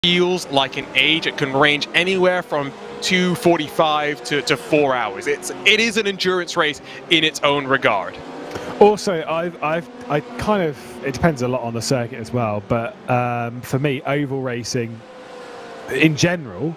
feels like an age. It can range anywhere from 2:45 to 4 hours. It is an endurance race in its own regard. Also, I kind of, it depends a lot on the circuit as well, but for me, oval racing in general,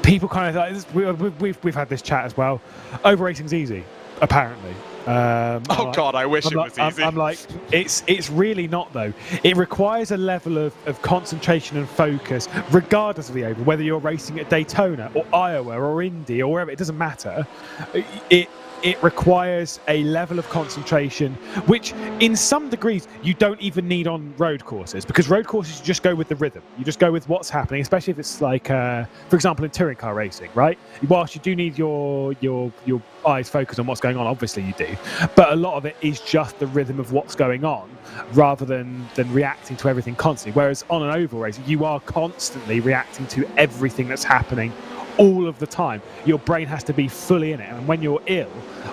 people kind of like, we've had this chat as well. Oval racing's easy, apparently. God, I wish it was easy. I'm like, it's really not though. It requires a level of concentration and focus, regardless of the oval, whether you're racing at Daytona or Iowa or Indy or wherever, it doesn't matter. It requires a level of concentration, which in some degrees you don't even need on road courses, because road courses you just go with the rhythm. You just go with what's happening, especially if it's like, for example, in touring car racing, right? Whilst you do need your eyes focused on what's going on, obviously you do, but a lot of it is just the rhythm of what's going on rather than reacting to everything constantly. Whereas on an oval race, you are constantly reacting to everything that's happening all of the time. Your brain has to be fully in it, and when you're ill,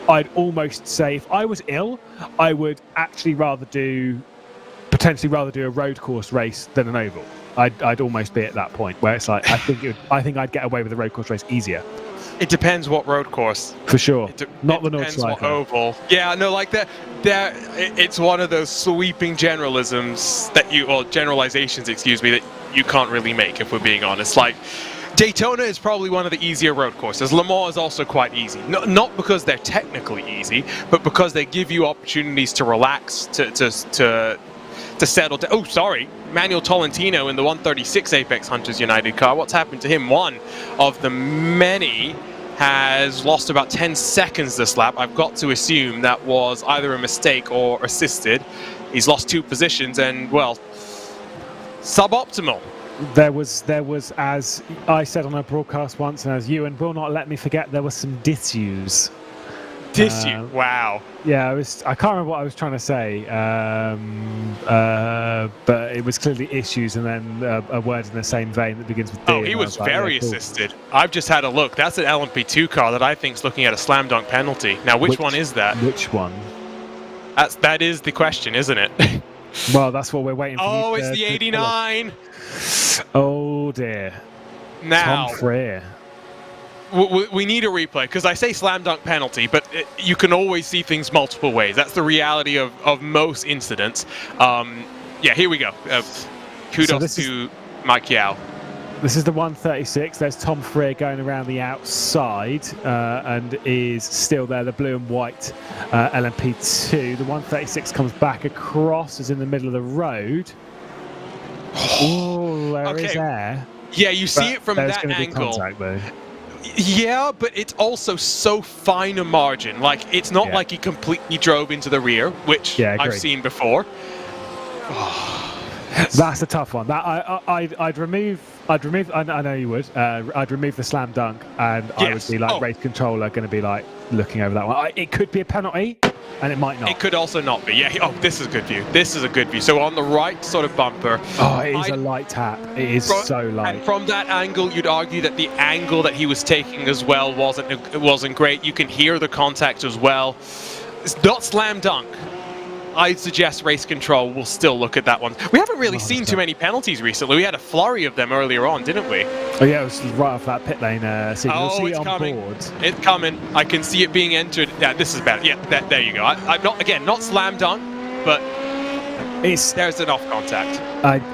I'd almost say, if I was ill, I would actually potentially rather do a road course race than an oval. I'd almost be at that point where it's like, I think I'd get away with a road course race easier. It depends what road course. For sure. Not the North Depends what Striker. oval. Yeah, no, like that. It's one of those sweeping generalizations generalizations, excuse me, that you can't really make, if we're being honest. Like, Daytona is probably one of the easier road courses. Le Mans is also quite easy. Not because they're technically easy, but because they give you opportunities to relax, to settle down. Oh, sorry. Manuel Tolentino in the 136 Apex Hunters United car. What's happened to him? One of the many has lost about 10 seconds this lap. I've got to assume that was either a mistake or assisted. He's lost 2 positions and, well, suboptimal. There was, as I said on a broadcast once, and as you and will not let me forget, there was some disuse. Wow. Yeah, I can't remember what I was trying to say, but it was clearly issues, and then a word in the same vein that begins with D. Oh, he was very assisted. I've just had a look. That's an LMP2 car that I think is looking at a slam dunk penalty. Now, which one is that? Which one? That is the question, isn't it? Well, that's what we're waiting for. Oh, it's the 89. Oh dear. Now, Tom Freer. we need a replay, because I say slam dunk penalty, but you can always see things multiple ways. That's the reality of most incidents. Yeah, here we go. Kudos to Mike Yao. This is the 136. There's Tom Freer going around the outside and is still there, the blue and white LMP2. The 136 comes back across, is in the middle of the road. Oh, there is air. Yeah, you see it from that angle. Contact, though. Yeah, but it's also so fine a margin. Like, it's not like he completely drove into the rear, which I've seen before. That's a tough one. That I'd remove. I know you would. I'd remove the slam dunk, and I would be like, race controller going to be like looking over that one. It could be a penalty, and it might not. It could also not be. Yeah. Oh, this is a good view. This is a good view. So on the right sort of bumper. Oh, it is a light tap. It is so light. And from that angle, you'd argue that the angle that he was taking as well wasn't great. You can hear the contact as well. It's not slam dunk. I'd suggest race control will still look at that one. We haven't really seen too many penalties recently. We had a flurry of them earlier on, didn't we? Oh yeah, it was right off that pit lane scene. Oh, it's coming. It's coming. I can see it being entered. Yeah, this is better. Yeah, there you go. I'm not slam dunk, but there's enough contact.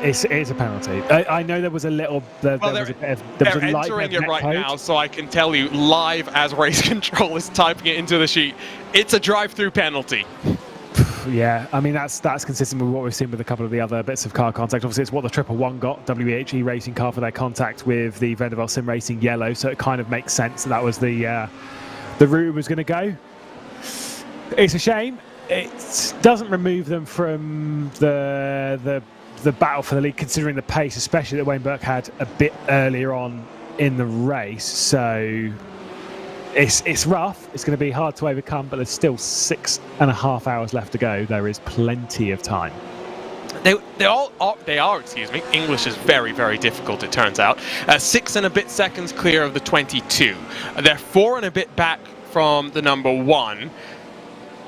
It's a penalty. I know there was a little. There was a bit of. They're entering it right now, so I can tell you live as race control is typing it into the sheet. It's a drive-through penalty. Yeah, I mean that's consistent with what we've seen with a couple of the other bits of car contact. Obviously, it's what the 111 got, WEHE racing car, for their contact with the Vanderbilt Sim Racing yellow. So it kind of makes sense that was the route it was going to go. It's a shame. It doesn't remove them from the battle for the lead, considering the pace, especially that Wayne Burke had a bit earlier on in the race. So it's rough. It's going to be hard to overcome, but there's still 6.5 hours left to go. There is plenty of time. They are, excuse me. English is very, very difficult, it turns out. 6 and a bit seconds clear of the 22. They're 4 and a bit back from the number 1.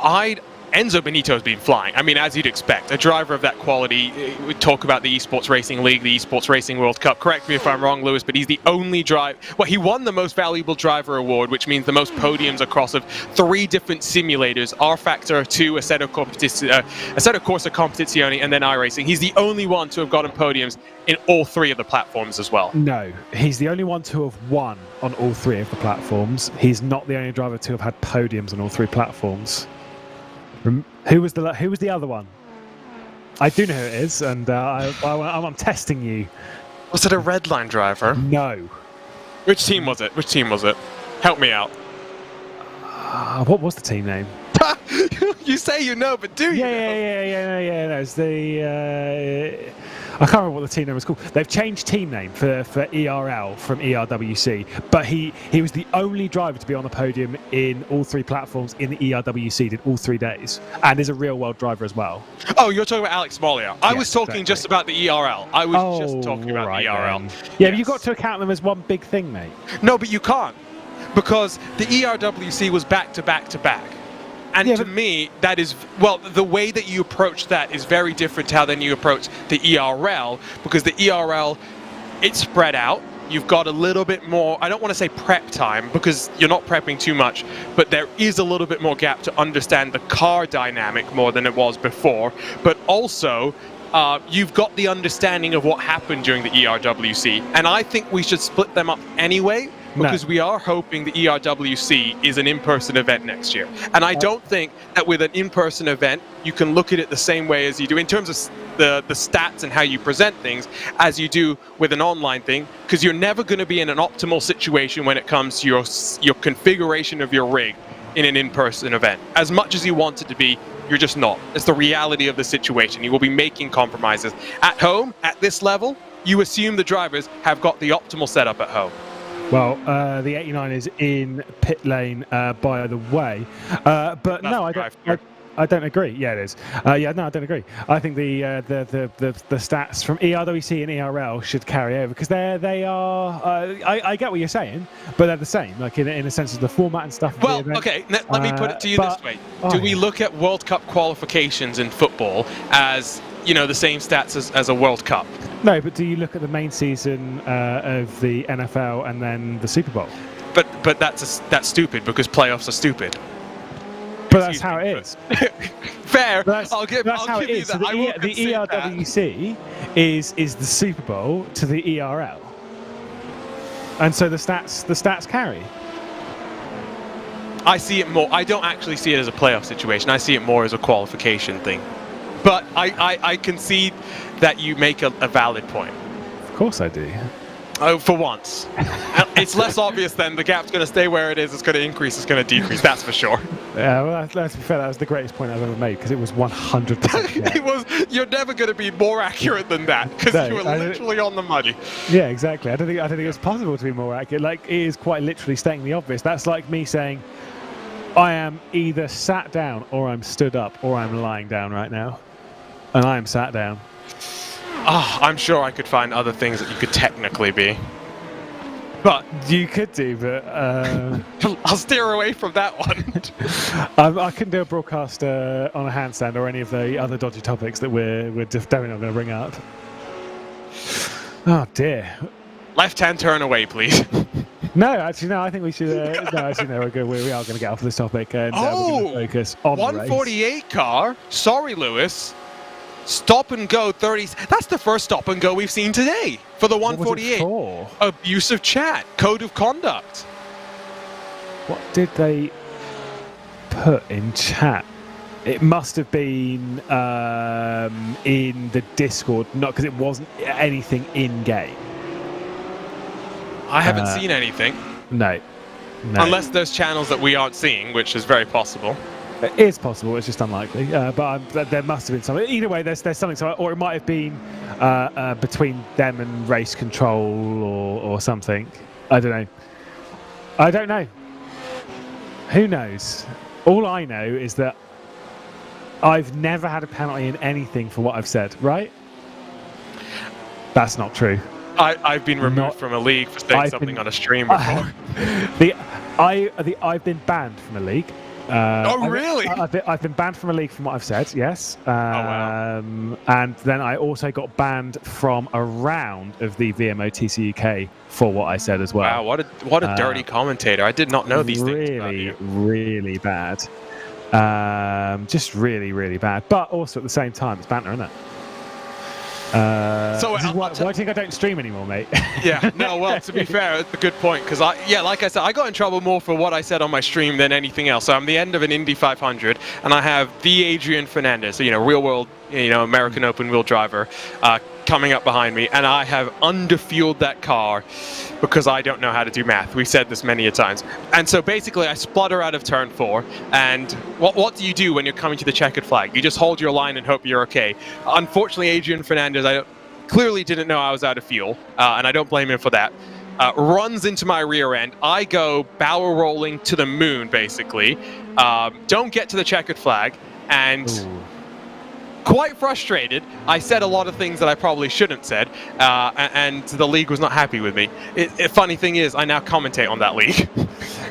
I'd Enzo Benito's been flying. I mean, as you'd expect, a driver of that quality. We talk about the Esports Racing League, the Esports Racing World Cup. Correct me if I'm wrong, Lewis, but he's the only driver. Well, he won the Most Valuable Driver award, which means the most podiums across of 3 different simulators: R-Factor 2, Assetto Corsa Competizione, and then iRacing. He's the only one to have gotten podiums in all 3 of the platforms as well. No, he's the only one to have won on all 3 of the platforms. He's not the only driver to have had podiums on all 3 platforms. Who was the other one? I do know who it is, and I'm testing you. Was it a Redline driver? No. Which team was it? Help me out. What was the team name? You say you know, but do you? Yeah. No, it's the. I can't remember what the team name was called. They've changed team name for ERL from ERWC, but he was the only driver to be on the podium in all 3 platforms in the ERWC, did all 3 days, and is a real world driver as well. Oh, you're talking about Alex Mollier. I was talking just about the ERL. I was just talking about the ERL. Then. Yeah, but you've got to account them as one big thing, mate. No, but you can't, because the ERWC was back to back to back. And to me, that is, well, the way that you approach that is very different to how then you approach the ERL, because the ERL, it's spread out. You've got a little bit more, I don't want to say prep time, because you're not prepping too much, but there is a little bit more gap to understand the car dynamic more than it was before. But also, you've got the understanding of what happened during the ERWC. And I think we should split them up anyway, because we are hoping the ERWC is an in-person event next year. And I don't think that with an in-person event, you can look at it the same way as you do in terms of the stats and how you present things as you do with an online thing, because you're never going to be in an optimal situation when it comes to your configuration of your rig in an in-person event. As much as you want it to be, you're just not. It's the reality of the situation. You will be making compromises. At home, at this level, you assume the drivers have got the optimal setup at home. Well, the 89 is in pit lane, by the way. But no, I don't agree. Yeah, it is. I don't agree. I think the stats from ERWC and ERL should carry over, because they are. I get what you're saying, but they're the same. Like in a sense of the format and stuff. Well, okay. Let me put it to you this way: do we look at World Cup qualifications in football as the same stats as a World Cup? No, but do you look at the main season of the NFL and then the Super Bowl? But that's stupid, because playoffs are stupid. But that's how it is. Fair. I'll give you that. So the ERWC is the Super Bowl to the ERL, and so the stats carry. I see it more. I don't actually see it as a playoff situation. I see it more as a qualification thing. But I concede that you make a valid point. Of course I do. Oh, for once. It's less obvious then. The gap's going to stay where it is. It's going to increase. It's going to decrease. That's for sure. Yeah, well, let's be fair. That was the greatest point I've ever made, because it was 100%. It was. You're never going to be more accurate than that, because you were literally on the money. Yeah, exactly. I don't think it's possible to be more accurate. Like, it is quite literally stating the obvious. That's like me saying, I am either sat down, or I'm stood up, or I'm lying down right now, and I am sat down. I'm sure I could find other things that you could technically be. But you could do, but I'll steer away from that one. I couldn't do a broadcast on a handstand or any of the other dodgy topics that we're definitely not going to bring up. Oh dear. Left-hand turn away, please. No, actually, no. I think we should. We're good. We are going to get off this topic, and we're going to focus on 148 car. Sorry, Lewis. Stop and go 30. That's the first stop and go we've seen today for the 148. What was it for? Abusive chat, code of conduct. What did they put in chat? It must have been in the Discord, not because it wasn't anything in game. I haven't seen anything. No. Unless there's channels that we aren't seeing, which is very possible. It is possible. It's just unlikely. But there must have been something. Either way, there's something. So, or it might have been between them and race control or something. I don't know. Who knows? All I know is that I've never had a penalty in anything for what I've said. Right? That's not true. I've been removed from a league for saying something on a stream before. I've been banned from a league. Really? I've been banned from a league from what I've said, yes. Wow. And then I also got banned from a round of the VMO TC UK for what I said as well. Wow, what a dirty commentator. I did not know these things about you. Really bad. Just really, really bad. But also at the same time, it's banter, isn't it? So why do you think I don't stream anymore, mate? Yeah, no, well, to be fair, it's a good point, because like I said, I got in trouble more for what I said on my stream than anything else. So I'm the end of an Indy 500, and I have the Adrian Fernandez, so, real world, American open wheel driver, coming up behind me, and I have underfueled that car because I don't know how to do math. We've said this many a times. And so basically I splutter out of turn 4, and what do you do when you're coming to the checkered flag? You just hold your line and hope you're okay. Unfortunately, Adrian Fernandez, clearly didn't know I was out of fuel, and I don't blame him for that. Runs into my rear end. I go barrel rolling to the moon, basically. Don't get to the checkered flag, and... Ooh. Quite frustrated. I said a lot of things that I probably shouldn't said, and the league was not happy with me. Funny thing is, I now commentate on that league.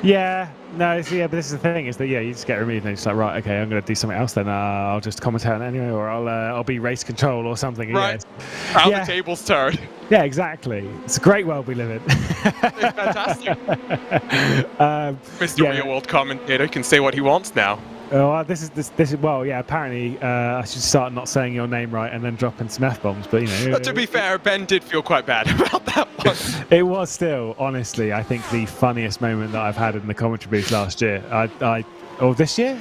Yeah, no, but this is the thing, is that you just get removed and it's like, right, okay, I'm going to do something else then. I'll just commentate on it anyway, or I'll be race control or something. Right. How the tables turn. Yeah, exactly. It's a great world we live in. It's fantastic. Mr. Real World Commentator can say what he wants now. Oh, this is well, yeah. Apparently, I should start not saying your name right and then dropping some F-bombs. But to be fair, Ben did feel quite bad about that one. It was still, honestly, I think the funniest moment that I've had in the commentary booth last year. This year?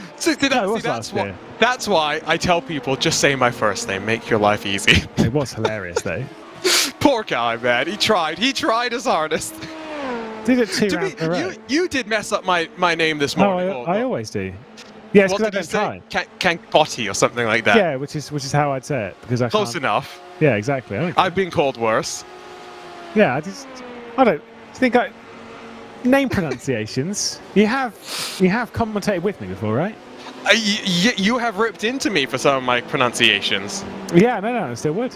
That's why I tell people, just say my first name, make your life easy. It was hilarious, though. Poor guy, man. He tried his hardest. Did it 2 rounds in a row. You did mess up my name this morning. No, I always do. Yeah, it's because I don't try. Kankbotti or something like that. Yeah, which is how I'd say it, because I Close enough. Yeah, exactly. I've been called worse. Yeah, I don't think name pronunciations. You have commentated with me before, right? You have ripped into me for some of my pronunciations. Yeah, no, I still would.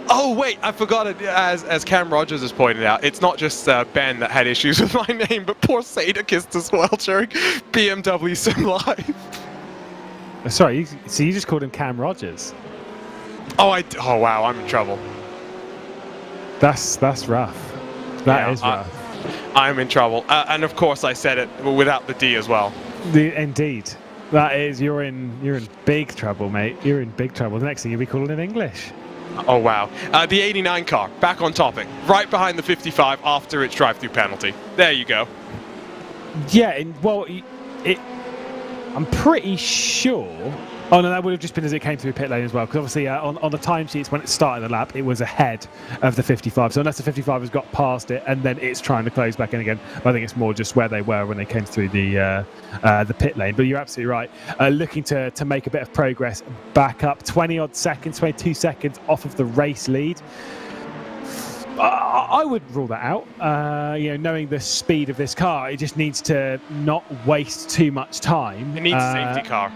Oh wait, I forgot it. As Cam Rogers has pointed out, it's not just Ben that had issues with my name, but poor Sadakist as well during BMW Sim Live. Sorry, so you just called him Cam Rogers? Oh wow, I'm in trouble. That's rough. That is rough. I'm in trouble, and of course I said it without the D as well. Indeed. That is, you're in big trouble, mate. You're in big trouble. The next thing you'll be calling him English. Oh, wow. The 89 car, back on topic. Right behind the 55 after its drive-through penalty. There you go. Yeah, I'm pretty sure... Oh, no, that would have just been as it came through pit lane as well, because obviously on the timesheets, when it started the lap, it was ahead of the 55. So unless the 55 has got past it, and then it's trying to close back in again, I think it's more just where they were when they came through the pit lane. But you're absolutely right. Looking to make a bit of progress back up 20-odd seconds, 22 seconds off of the race lead. I would rule that out. Knowing the speed of this car, it just needs to not waste too much time. It needs a safety car.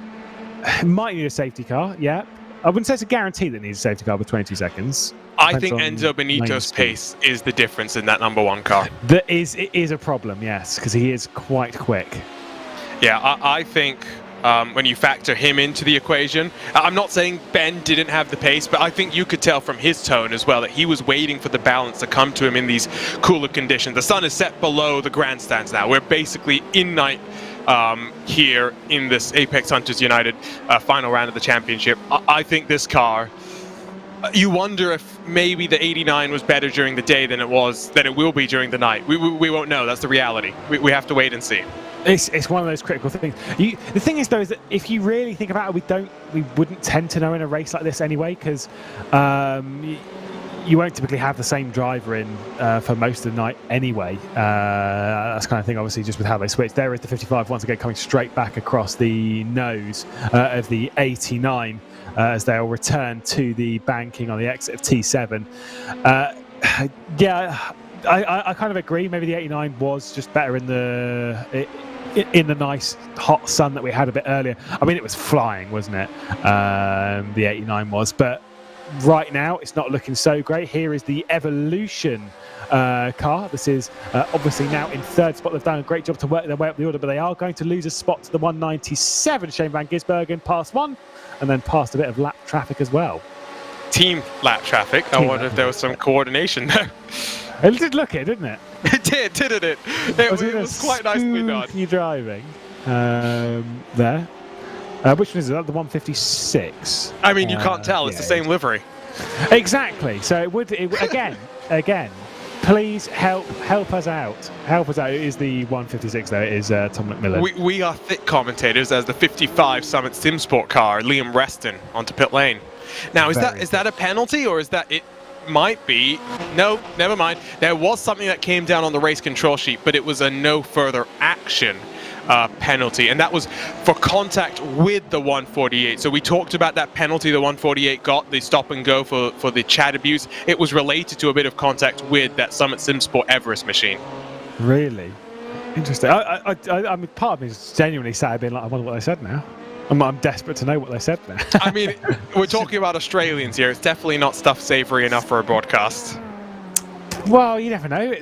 Might need a safety car, yeah. I wouldn't say it's a guarantee that it needs a safety car with 22 seconds. I think Enzo Benito's pace is the difference in that number 1 car. It is a problem, yes, because he is quite quick. Yeah, I think when you factor him into the equation, I'm not saying Ben didn't have the pace, but I think you could tell from his tone as well that he was waiting for the balance to come to him in these cooler conditions. The sun is set below the grandstands now. We're basically in night here in this Apex Hunters United final round of the championship. I think this car, you wonder if maybe the 89 was better during the day than it will be during the night. We won't know. That's the reality. We have to wait and see. It's one of those critical things. The thing is, though, is that if you really think about it, we wouldn't tend to know in a race like this anyway, because you won't typically have the same driver in for most of the night anyway. That's kind of thing, obviously, just with how they switch. There is the 55 once again coming straight back across the nose of the 89 as they'll return to the banking on the exit of T7. I kind of agree. Maybe the 89 was just better in the nice hot sun that we had a bit earlier. I mean, it was flying, wasn't it? The 89 was, but right now, it's not looking so great. Here is the Evolution car. This is obviously now in third spot. They've done a great job to work their way up the order, but they are going to lose a spot to the 197, Shane van Gisbergen, past one, and then past a bit of lap traffic as well. Team lap traffic. I wonder if there was some coordination there. It did look it, didn't it? It did, didn't it? It was quite nicely done. You're driving there. Which one is it? The 156. I mean, you can't tell. It's the same livery. Exactly. So it would again. Please help us out. Help us out. It is the 156 though. It is Tom McMillan. We are thick commentators as the 55 Summit SimSport car, Liam Reston, onto pit lane. Now, is that a penalty, or is that it? Might be. No, never mind. There was something that came down on the race control sheet, but it was a no further action penalty, and that was for contact with the 148. So we talked about that penalty the 148 got, the stop and go for the chat abuse. It was related to a bit of contact with that Summit SimSport Everest machine. Really? Interesting. I mean, part of me is genuinely sad being like, I wonder what they said now. I'm desperate to know what they said now. I mean, we're talking about Australians here. It's definitely not stuff savoury enough for a broadcast. Well, you never know.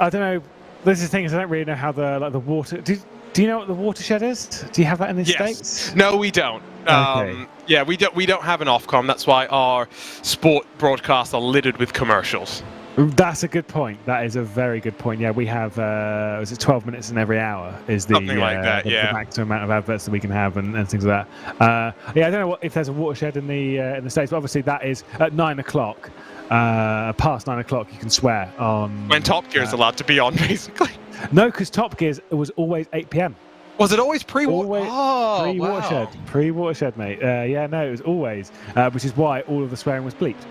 I don't know. This is the thing is I don't really know how the water. Do you know what the watershed is? Do you have that in the States? No, we don't. Okay. Yeah, we don't have an Ofcom. That's why our sport broadcasts are littered with commercials. That's a good point. That is a very good point. Yeah, we have, was it 12 minutes in every hour is the, something like that, the maximum amount of adverts that we can have and things like that. Yeah, I don't know if there's a watershed in the States, but obviously that is at 9 o'clock. Past 9 o'clock, you can swear on... When Top Gear is allowed to be on, basically. No, because Top Gear was always 8 p.m. Was it always pre-watershed? Oh, pre-watershed. Wow. Pre-watershed, mate. Yeah, no, it was always, which is why all of the swearing was bleeped.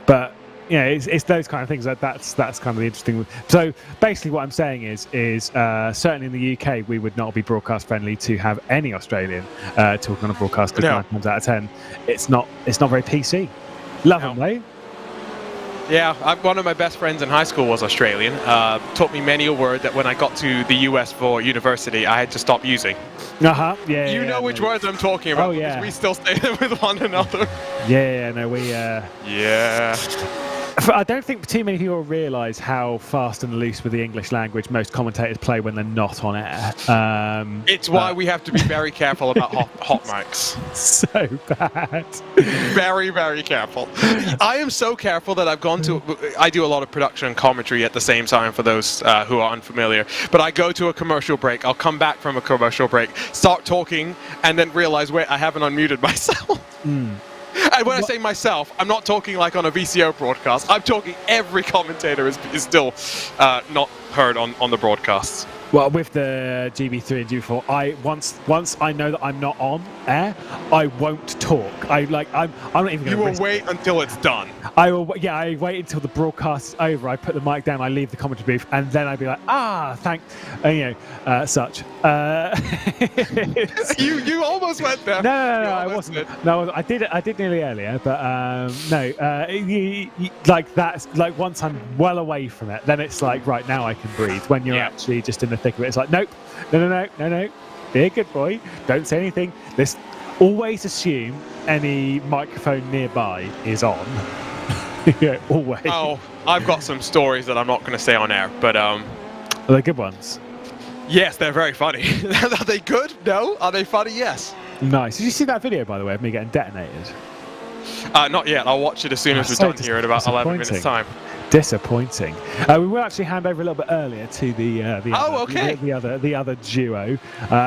But... yeah, it's those kind of things that's kind of the interesting. So basically, what I'm saying is certainly in the UK we would not be broadcast friendly to have any Australian talking on a broadcast because 9 times out of 10 it's not very PC. Love them though. Yeah, one of my best friends in high school was Australian. Taught me many a word that when I got to the US for university, I had to stop using. Yeah. You know which words I'm talking about. Oh yeah. Because we still stay there with one another. Yeah. No, we. Yeah. I don't think too many people realise how fast and loose with the English language most commentators play when they're not on air. It's why we have to be very careful about hot mics. So bad. Very, very careful. I am so careful that I've gone to... I do a lot of production and commentary at the same time for those who are unfamiliar. But I go to a commercial break. I'll come back from a commercial break, start talking, and then realise, wait, I haven't unmuted myself. And when I say myself, I'm not talking like on a VCO broadcast. I'm talking every commentator is still not heard on the broadcasts. Well, with the GB3 and GB4, once I know that I'm not on air, I won't talk. I'm not even going to. You will wait until it's done. I will. Yeah, I wait until the broadcast is over. I put the mic down. I leave the commentary booth, and then I'd be like, thanks, such. You almost went there. No, I wasn't. No, I did nearly earlier, but no. Like that's like once I'm well away from it, then it's like right now I can breathe. When you're actually just in the thick of it, it's like nope, no. Be a good boy. Don't say anything. Always assume any microphone nearby is on. Yeah, always. Oh, I've got some stories that I'm not going to say on air, but Are they good ones? Yes, they're very funny. Are they good? No. Are they funny? Yes. Nice. Did you see that video, by the way, of me getting detonated? Not yet. I'll watch it as soon as we're done here in about 11 minutes' time. Disappointing. We will actually hand over a little bit earlier to the other duo,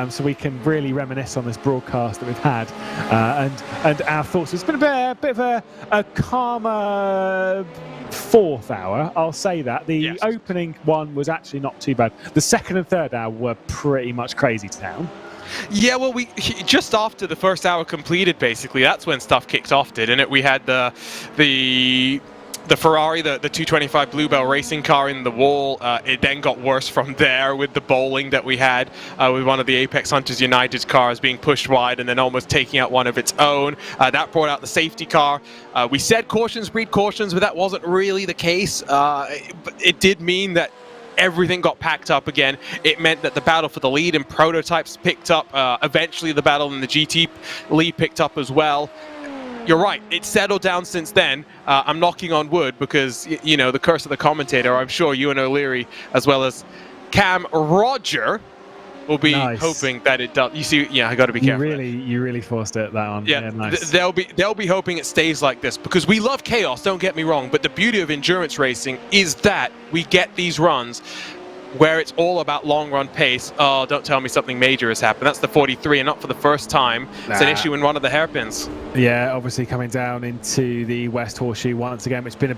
so we can really reminisce on this broadcast that we've had and our thoughts. It's been a bit of a calmer fourth hour, I'll say that. The opening one was actually not too bad. The second and third hour were pretty much crazy town. Yeah, well, we just after the first hour completed, basically, that's when stuff kicked off, didn't it? We had the Ferrari, the 225 Bluebell racing car in the wall. It then got worse from there with the bowling that we had with one of the Apex Hunters United cars being pushed wide and then almost taking out one of its own. That brought out the safety car. We said cautions breed cautions, but that wasn't really the case. It did mean that everything got packed up again. It meant that the battle for the lead in prototypes picked up. Eventually the battle in the GT lead picked up as well. You're right. It's settled down since then. I'm knocking on wood because, you know, the curse of the commentator. I'm sure you and O'Leary, as well as Cam Roger, will be hoping that it does. You see, yeah, I got to be careful. You really forced it that on. Yeah, nice. they'll be hoping it stays like this because we love chaos. Don't get me wrong, but the beauty of endurance racing is that we get these runs where it's all about long run pace. Oh, don't tell me something major has happened. That's the 43, and not for the first time. It's an issue in one of the hairpins. Yeah, obviously coming down into the West Horseshoe once again, which has been a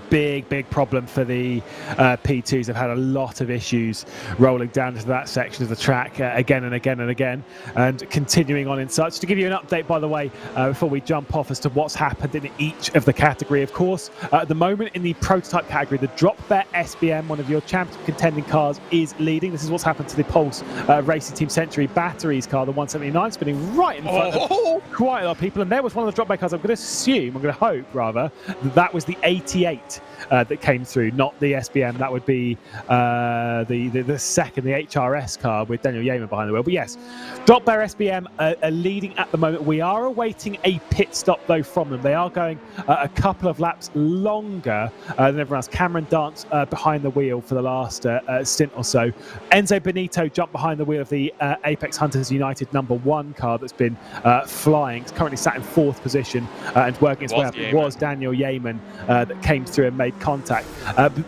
big problem for the P2s. They've had a lot of issues rolling down to that section of the track again and again, and continuing on in such. To give you an update, by the way, before we jump off as to what's happened in each of the category, of course, at the moment in the prototype category, the Drop Bear SBM, one of your champion contending cars, is leading. This is what's happened to the Pulse Racing Team Century Batteries car, the 179, spinning right in front of quite a lot of people. And there was one of the drop back cars. I'm going to hope rather, that was the 88 that came through, not the SBM. That would be the second, the HRS car with Daniel Yeaman behind the wheel. But yes, Drop Bear SBM are leading at the moment. We are awaiting a pit stop though from them. They are going a couple of laps longer than everyone else. Cameron Dance behind the wheel for the last stint or so. Enzo Benito jumped behind the wheel of the Apex Hunters United #1 car that's been flying. It's currently sat in 4th position and working its way up. It was Daniel Yeaman that came through and made contact.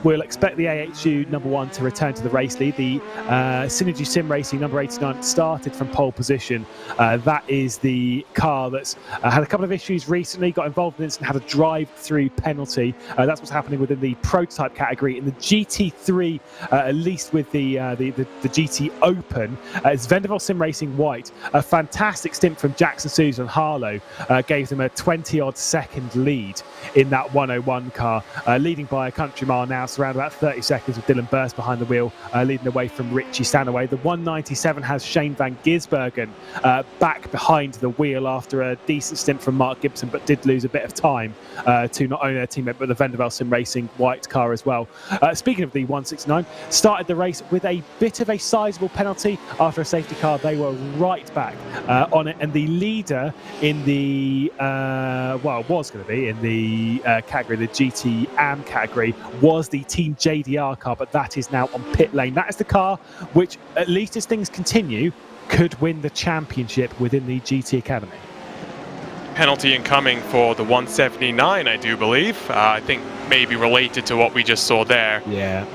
We'll expect the AHU #1 to return to the race lead. The Synergy Sim Racing #89 started from pole position. That is the car that's had a couple of issues recently, got involved in this and had a drive-through penalty. That's what's happening within the prototype category. In the GT3, at least with the GT Open, it's Vendavel Sim Racing White. A fantastic stint from Jackson Souza and Harlow gave them a 20-odd second lead in that 101 car, leading by a country mile now, so around about 30 seconds with Dylan Burst behind the wheel, leading away from Richie Stanaway. The 197 has Shane Van Gisbergen back behind the wheel after a decent stint from Mark Gibson, but did lose a bit of time to not only their teammate but the Vendavel Sim Racing White car as well. Speaking of the 169, started the race with a bit of a sizable penalty after a safety car. They were right back on it, and the leader in the was going to be in the category, the GT Am category, was the Team JDR car, but that is now on pit lane. That is the car which, at least as things continue, could win the championship within the GT Academy. Penalty incoming for the 179, I do believe. I think maybe related to what we just saw there. Yeah.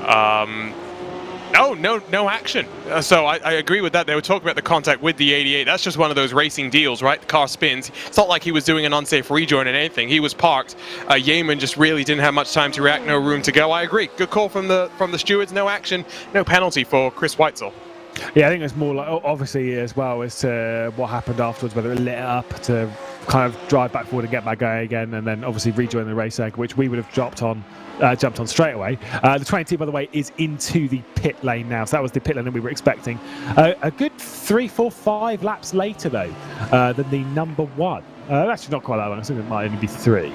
No action. So I agree with that. They were talking about the contact with the 88. That's just one of those racing deals, right? The car spins. It's not like he was doing an unsafe rejoin or anything. He was parked. Yeaman just really didn't have much time to react. No room to go. I agree. Good call from the stewards. No action. No penalty for Chris Weitzel. Yeah, I think it's more like, obviously, as well as to what happened afterwards, whether it lit up to kind of drive back forward and get back going again, and then obviously rejoin the race circuit, which we would have jumped on straight away. The 22, by the way, is into the pit lane now, so that was the pit lane that we were expecting. A good 3, 4, 5 laps later, though, than the #1. Actually, not quite that long. I think it might only be 3.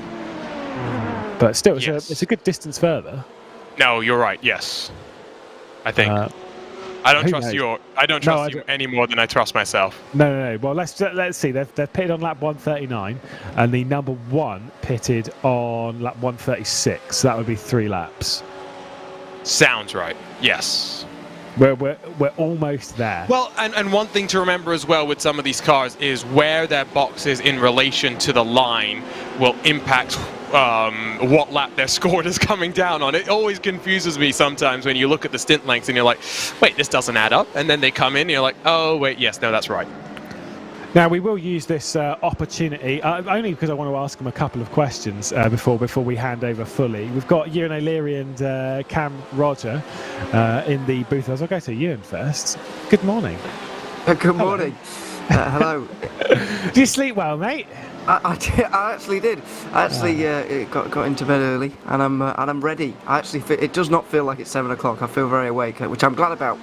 But still, it's a good distance further. No, you're right. Yes, I think. I don't trust you. I don't trust you any more than I trust myself. No. Well, let's see. They've pitted on lap 139, and the #1 pitted on lap 136. So that would be 3 laps. Sounds right. Yes. We're almost there. Well, and one thing to remember as well with some of these cars is where their box is in relation to the line will impact what lap their score is coming down on. It always confuses me sometimes when you look at the stint lengths and you're like, wait, this doesn't add up. And then they come in and you're like, oh, wait, yes, no, that's right. Now, we will use this opportunity, only because I want to ask them a couple of questions before we hand over fully. We've got Ewan O'Leary and Cam Roger in the booth. I'll go to Ewan first. Good morning. Good morning. Hello. Did you sleep well, mate? I actually did. I actually got into bed early, and I'm ready. It does not feel like it's 7 o'clock. I feel very awake, which I'm glad about.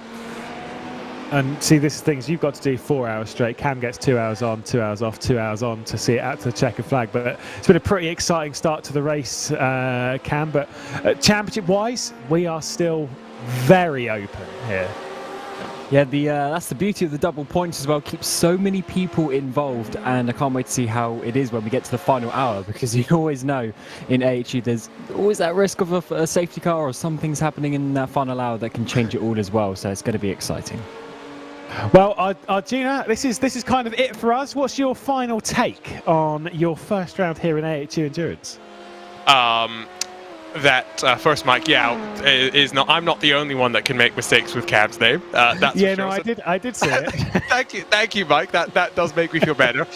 And see, this is things you've got to do 4 hours straight. Cam gets 2 hours on, 2 hours off, 2 hours on to see it out to the checkered flag. But it's been a pretty exciting start to the race, Cam. But championship-wise, we are still very open here. Yeah, that's the beauty of the double points as well. Keeps so many people involved, and I can't wait to see how it is when we get to the final hour, because you always know in AHU there's always that risk of a safety car or something's happening in that final hour that can change it all as well. So it's going to be exciting. Well, Arjuna, this is kind of it for us. What's your final take on your first round here in AHU Endurance? That first mic, is not. I'm not the only one that can make mistakes with Cam's name. That's yeah, for sure. no, I did say it. Thank you, Mike. That does make me feel better.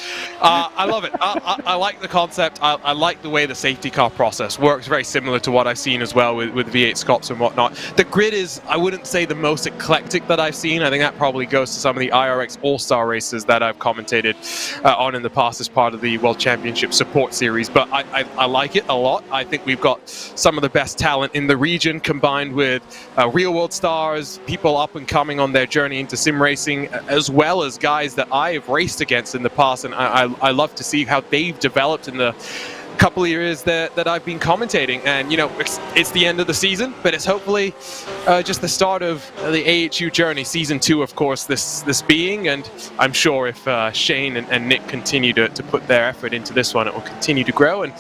I love it. I like the concept. I like the way the safety car process works. Very similar to what I've seen as well with V8 Scots and whatnot. The grid is, I wouldn't say, the most eclectic that I've seen. I think that probably goes to some of the IRX All-Star races that I've commentated on in the past as part of the World Championship Support Series. But I like it a lot. I think we've got some of the best talent in the region, combined with real world stars, people up and coming on their journey into sim racing, as well as guys that I've raced against in the past, and I love to see how they've developed in the couple of years that I've been commentating. And it's the end of the season, but it's hopefully just the start of the AHU journey, season 2, of course, this being. And I'm sure if Shane and Nick continue to put their effort into this one, it will continue to grow and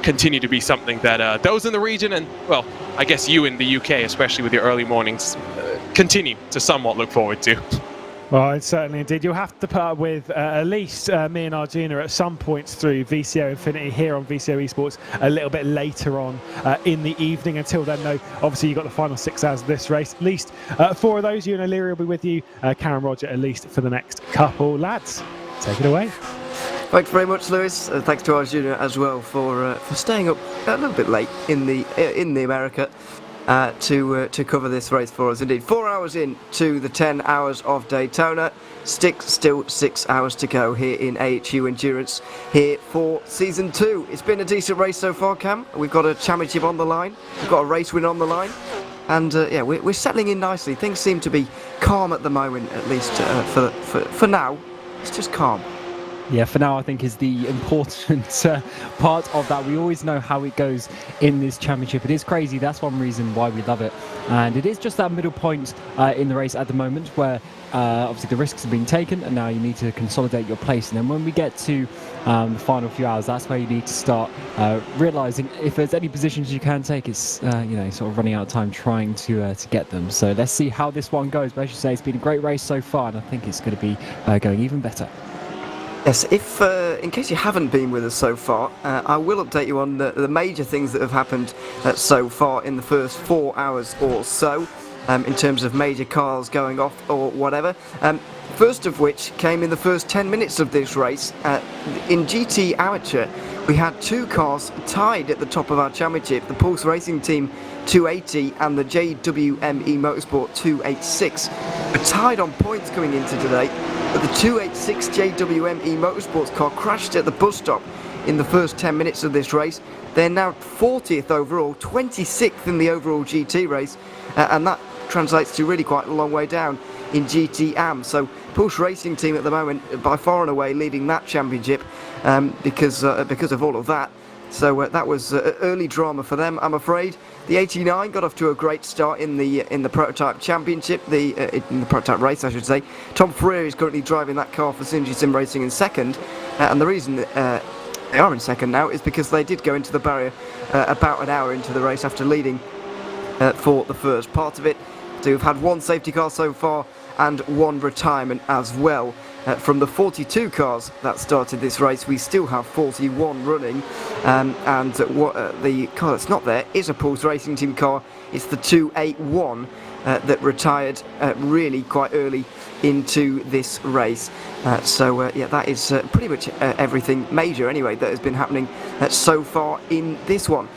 continue to be something that those in the region, and well, I guess you in the UK, especially with your early mornings, continue to somewhat look forward to. Well, certainly indeed. You'll have to put up with at least me and Arjuna at some points through VCO Infinity here on VCO Esports a little bit later on in the evening. Until then, though, obviously you've got the final 6 hours of this race. At least 4 of those, you and O'Leary will be with you. Karen Roger, at least for the next couple. Lads, take it away. Thanks very much, Lewis. Thanks to Arjuna as well for staying up a little bit late in the America to cover this race for us. Indeed, 4 hours in to the 10 hours of Daytona. Still 6 hours to go here in AHU Endurance here for season 2. It's been a decent race so far, Cam. We've got a championship on the line. We've got a race win on the line. And we're settling in nicely. Things seem to be calm at the moment, at least for now. It's just calm. Yeah, for now I think is the important part of that. We always know how it goes in this championship. It is crazy. That's one reason why we love it. And it is just that middle point in the race at the moment where obviously the risks have been taken and now you need to consolidate your place. And then when we get to the final few hours, that's where you need to start realising if there's any positions you can take, it's sort of running out of time trying to get them. So let's see how this one goes. But as you say, it's been a great race so far, and I think it's going to be going even better. Yes, if in case you haven't been with us so far, I will update you on the major things that have happened so far in the first 4 hours or so, in terms of major cars going off or whatever. First of which came in the first 10 minutes of this race. In GT Amateur, we had 2 cars tied at the top of our championship, the Pulse Racing Team 280 and the JWME Motorsport 286. We're tied on points coming into today, but the 286 JWME Motorsports car crashed at the bus stop in the first 10 minutes of this race. They're now 40th overall, 26th in the overall GT race, and that translates to really quite a long way down in GT Am. So Pulse Racing Team at the moment by far and away leading that championship because of all of that. So that was early drama for them, I'm afraid. The 89 got off to a great start in the prototype championship, in the prototype race, I should say. Tom Ferrer is currently driving that car for Synergy Sim Racing in second, and the reason they are in second now is because they did go into the barrier about an hour into the race after leading for the first part of it. So we've had 1 safety car so far and 1 retirement as well. From the 42 cars that started this race, we still have 41 running, and the car that's not there is a Pulse Racing Team car. It's the 281 that retired really quite early into this race. That is pretty much everything major anyway that has been happening so far in this one.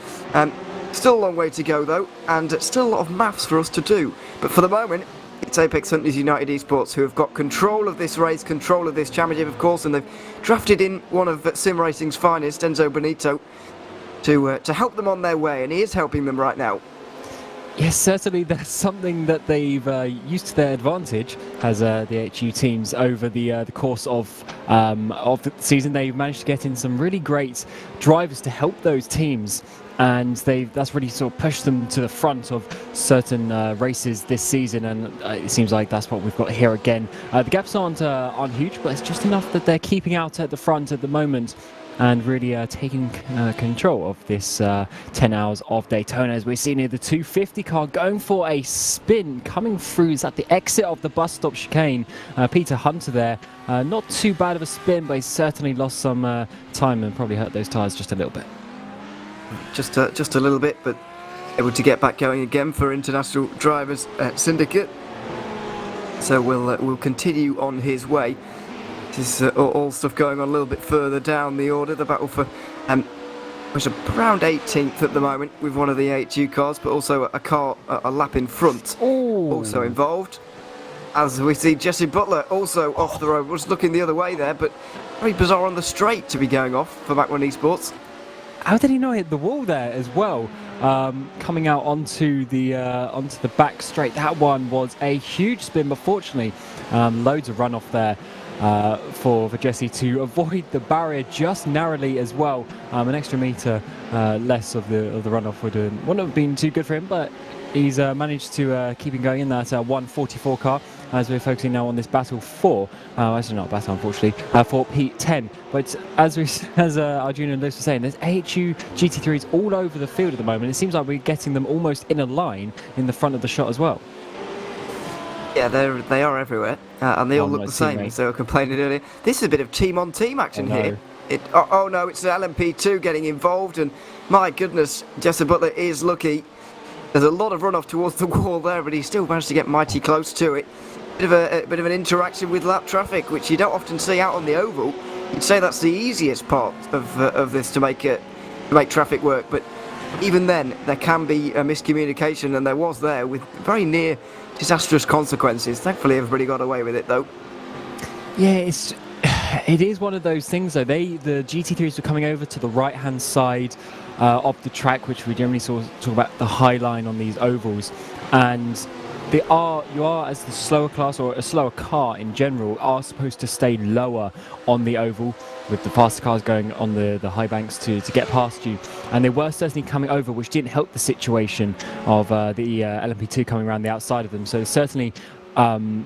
Still a long way to go though, and still a lot of maths for us to do, but for the moment it's Apex Hunters United Esports who have got control of this race, control of this championship of course, and they've drafted in one of sim racing's finest, Enzo Benito, to help them on their way, and he is helping them right now. Yes, certainly that's something that they've used to their advantage as the AHU teams over the course of the season. They've managed to get in some really great drivers to help those teams, and that's really sort of pushed them to the front of certain races this season, and it seems like that's what we've got here again. The gaps aren't huge, but it's just enough that they're keeping out at the front at the moment, and really taking control of this 10 hours of Daytona, as we're seeing here the 250 car going for a spin, coming through. Is at the exit of the bus stop chicane. Peter Hunter there, not too bad of a spin, but he's certainly lost some time and probably hurt those tyres just a little bit. Just a little bit, but able to get back going again for International Drivers Syndicate. So we'll continue on his way. This is all stuff going on a little bit further down the order. The battle for was around 18th at the moment with one of the AHU cars, but also a car a lap in front. Ooh. Also involved. As we see Jesse Butler also off the road, was looking the other way there, but very bizarre on the straight to be going off for Mach 1 Esports. How did he not hit the wall there as well? Coming out onto the back straight. That one was a huge spin, but fortunately, loads of runoff there for Jesse to avoid the barrier just narrowly as well. An extra metre less of the runoff wouldn't have been too good for him, but he's managed to keep him going in that 144 car, as we're focusing now on this battle for, actually not a battle unfortunately, for P10. But as Arjuna and Lewis were saying, there's AHU GT3s all over the field at the moment. It seems like we're getting them almost in a line in the front of the shot as well. Yeah, they are everywhere, and they all look the same, as they were complaining earlier. This is a bit of team-on-team action here. Oh no, it's LMP2 getting involved, and my goodness, Jesse Butler is lucky. There's a lot of runoff towards the wall there, but he still managed to get mighty close to it. Bit of an interaction with lap traffic, which you don't often see out on the oval. You'd say that's the easiest part of this to make traffic work, but even then there can be a miscommunication, and there was there with very near disastrous consequences. Thankfully everybody got away with it though. Yeah, it is one of those things though. The GT3s were coming over to the right hand side of the track, which we generally talk about the high line on these ovals, and you are, as the slower class or a slower car in general, are supposed to stay lower on the oval, with the faster cars going on the high banks to get past you. And they were certainly coming over, which didn't help the situation of the LMP2 coming around the outside of them. So there's certainly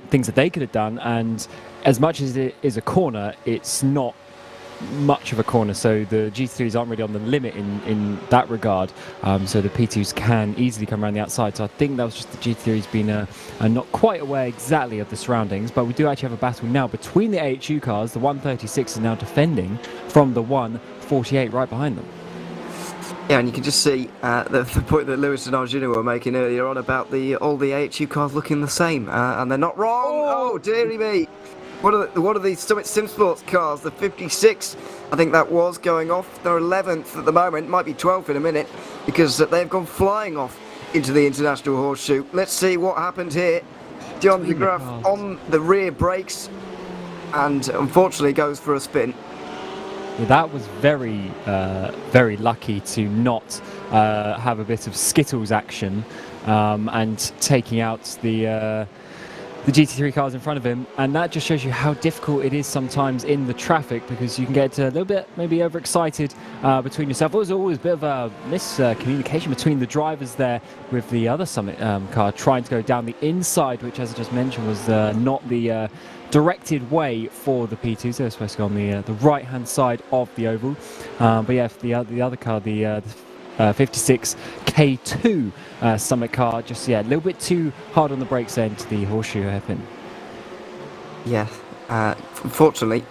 things that they could have done, and as much as it is a corner, it's not much of a corner, so the GT3s aren't really on the limit in that regard, so the P2s can easily come around the outside. So I think that was just the GT3s being not quite aware exactly of the surroundings. But we do actually have a battle now between the AHU cars. The 136 is now defending from the 148 right behind them. Yeah, and you can just see the point that Lewis and Arjuna were making earlier on about all the AHU cars looking the same, and they're not wrong. Oh dearie me. One of the Summit Sim Sports cars, the 56, I think that was going off. They're 11th at the moment, might be 12th in a minute, because they've gone flying off into the International Horseshoe. Let's see what happened here. John de Graaf on the rear brakes, and unfortunately goes for a spin. Yeah, that was very, very lucky to not have a bit of Skittles action and taking out the GT3 cars in front of him, and that just shows you how difficult it is sometimes in the traffic, because you can get a little bit maybe overexcited between yourself. There was always a bit of a miscommunication between the drivers there, with the other Summit car trying to go down the inside, which, as I just mentioned, was not the directed way for the P2s. They were supposed to go on the right hand side of the oval, but yeah, the other car, the 56 K2 Summit car, just a little bit too hard on the brakes there into the horseshoe hairpin. Yeah, unfortunately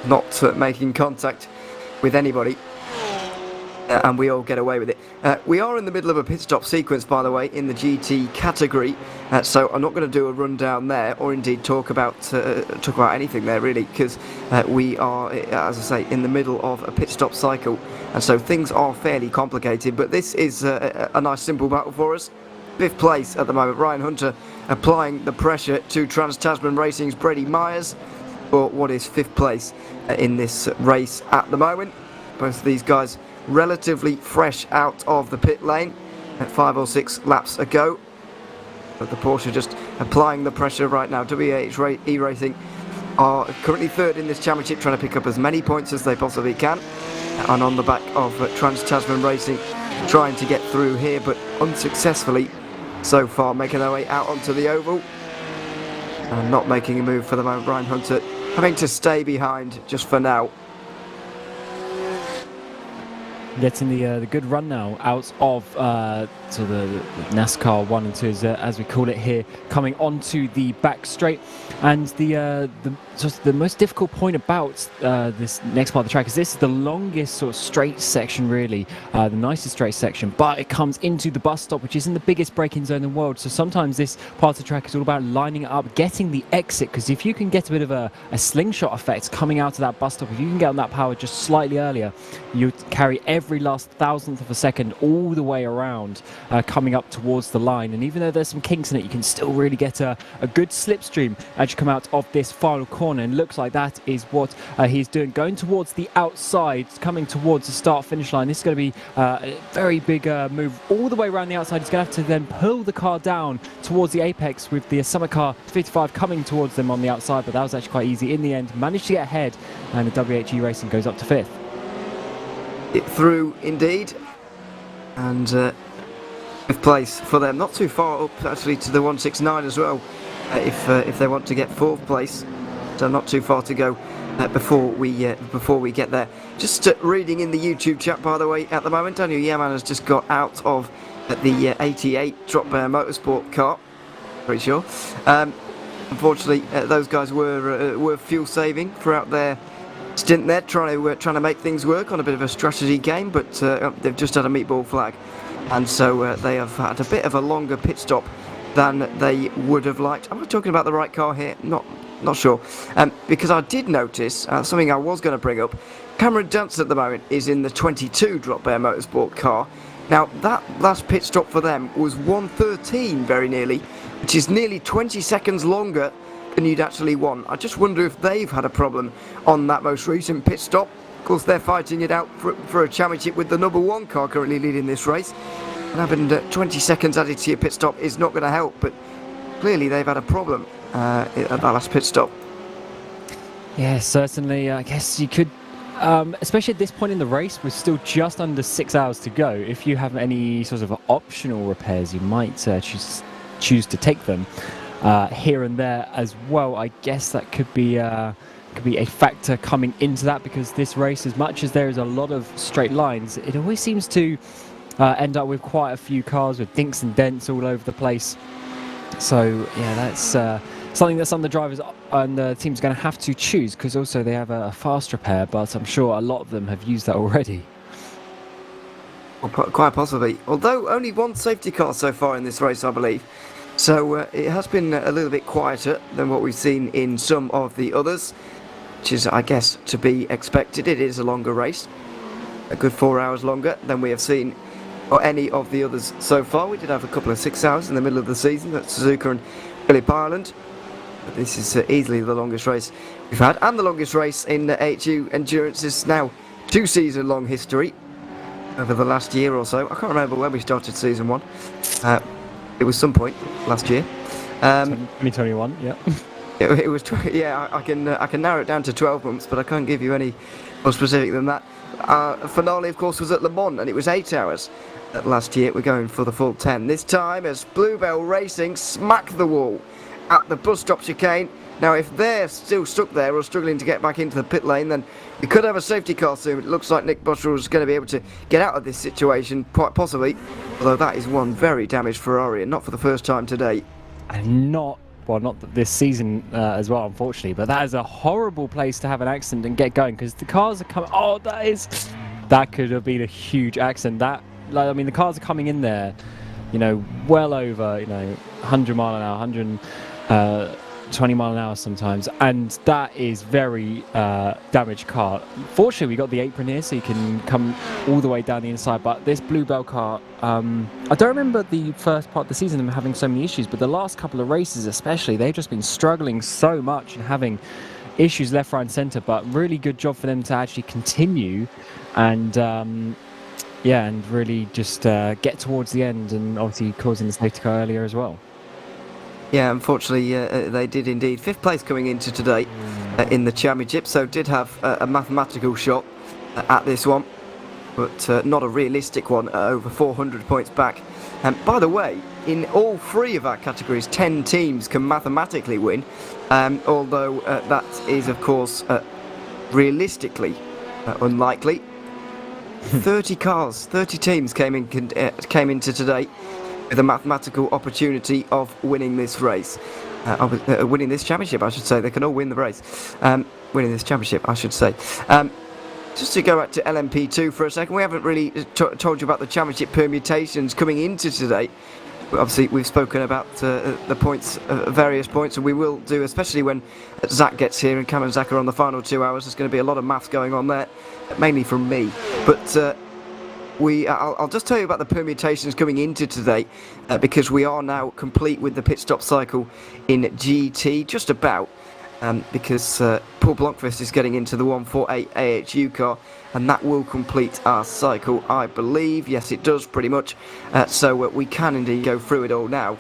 not making contact with anybody, and we all get away with it. We are in the middle of a pit stop sequence, by the way, in the GT category, so I'm not going to do a rundown there, or indeed talk about anything there really, because we are, as I say, in the middle of a pit stop cycle, and so things are fairly complicated. But this is a nice simple battle for us. 5th place at the moment. Ryan Hunter applying the pressure to Trans-Tasman Racing's Brady Myers for what is 5th place in this race at the moment. Both of these guys relatively fresh out of the pit lane, 5 or 6 laps ago. But the Porsche just applying the pressure right now. WHE Racing are currently third in this championship, trying to pick up as many points as they possibly can. And on the back of Trans-Tasman Racing, trying to get through here, but unsuccessfully so far, making their way out onto the oval. And not making a move for the moment. Brian Hunter having to stay behind just for now. Getting the good run now out of so the NASCAR 1 and 2 as we call it here, coming onto the back straight. And just the most difficult point about this next part of the track is this is the longest sort of straight section, really, the nicest straight section, but it comes into the bus stop, which isn't the biggest braking zone in the world. So sometimes this part of the track is all about lining it up, getting the exit, because if you can get a bit of a slingshot effect coming out of that bus stop, if you can get on that power just slightly earlier, you carry every last thousandth of a second all the way around, coming up towards the line. And even though there's some kinks in it, you can still really get a good slipstream as you come out of this final corner. And looks like that is what he's doing, going towards the outside, coming towards the start finish line. This is going to be a very big move all the way around the outside. He's going to have to then pull the car down towards the apex, with the Summer Car 55 coming towards them on the outside, but that was actually quite easy in the end. Managed to get ahead, and the WHE Racing goes up to 5th. It through indeed, and 5th place for them, not too far up actually to the 169 as well, if they want to get 4th place, so not too far to go before we get there. Just reading in the YouTube chat, by the way, at the moment, Daniel Yeaman has just got out of the 88 Drop Bear Motorsport car, pretty sure. Unfortunately, those guys were fuel saving throughout their stint there, trying to make things work on a bit of a strategy game, but they've just had a meatball flag, and so they have had a bit of a longer pit stop than they would have liked. Am I talking about the right car here? Not sure, because I did notice something I was going to bring up. Cameron Dance at the moment is in the 22 Drop Bear Motorsport car. Now that last pit stop for them was 1:13 very nearly, which is nearly 20 seconds longer than you'd actually want. I just wonder if they've had a problem on that most recent pit stop. Of course, they're fighting it out for a championship with the number 1 car currently leading this race. And having 20 seconds added to your pit stop is not going to help, but clearly they've had a problem at that last pit stop. Yeah, certainly. I guess you could, especially at this point in the race, we're still just under 6 hours to go. If you have any sort of optional repairs, you might choose to take them here and there as well. I guess that could be a factor coming into that, because this race, as much as there is a lot of straight lines, it always seems to end up with quite a few cars with dinks and dents all over the place. So yeah, that's something that some of the drivers and the team's going to have to choose, because also they have a fast repair, but I'm sure a lot of them have used that already. Well, quite possibly, although only 1 safety car so far in this race, I believe. So it has been a little bit quieter than what we've seen in some of the others, which is, I guess, to be expected. It is a longer race, a good 4 hours longer than we have seen or any of the others so far. We did have a couple of 6 hours in the middle of the season at Suzuka and Phillip Island, but this is easily the longest race we've had, and the longest race in the AHU Endurance's now 2-season-long history over the last year or so. I can't remember when we started season 1. It was some point last year. 2021, yeah. It was, yeah. I can narrow it down to 12 months, but I can't give you any more specific than that. Finale, of course, was at Le Mans, and it was 8 hours. Last year, we're going for the full 10. This time, as Bluebell Racing smack the wall at the bus stop chicane. Now, if they're still stuck there or struggling to get back into the pit lane, then we could have a safety car soon. It looks like Nick Buttrell is going to be able to get out of this situation, quite possibly. Although that is one very damaged Ferrari, and not for the first time today. And not this season as well, unfortunately. But that is a horrible place to have an accident and get going, because the cars are coming. Oh, that could have been a huge accident. The cars are coming in there, well over, 100 mile an hour, 120 mile an hour sometimes, and that is very damaged car. Fortunately, we got the apron here, so you can come all the way down the inside. But this Bluebell car, I don't remember the first part of the season them having so many issues, but the last couple of races especially, they've just been struggling so much and having issues left, right and centre. But really good job for them to actually continue and yeah, and really just get towards the end, and obviously causing the safety car earlier as well. Yeah, unfortunately, they did indeed. 5th place coming into today in the championship, so did have a mathematical shot at this one, but not a realistic one, over 400 points back. And by the way, in all 3 of our categories, 10 teams can mathematically win, although that is, of course, realistically unlikely. 30 cars, 30 teams came into today with a mathematical opportunity of winning this race. Winning this championship, I should say. They can all win the race. Winning this championship, I should say. Just to go back to LMP2 for a second, we haven't really told you about the championship permutations coming into today. Obviously, we've spoken about the points, various points, and we will do, especially when Zach gets here and Cam and Zach are on the final 2 hours. There's going to be a lot of maths going on there, mainly from me. But I'll just tell you about the permutations coming into today, because we are now complete with the pit stop cycle in GT, just about. Because Paul Blomqvist is getting into the 148 AHU car, and that will complete our cycle, I believe. Yes, it does, pretty much. So we can indeed go through it all now.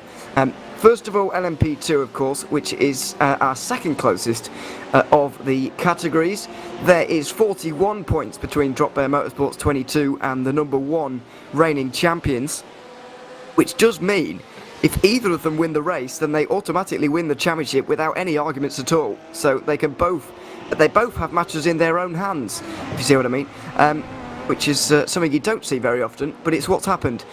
First of all, LMP2, of course, which is our second closest of the categories. There is 41 points between Drop Bear Motorsports 22 and the number 1 reigning champions, which does mean if either of them win the race, then they automatically win the championship without any arguments at all. So they both have matches in their own hands, if you see what I mean. Which is something you don't see very often, but it's what's happened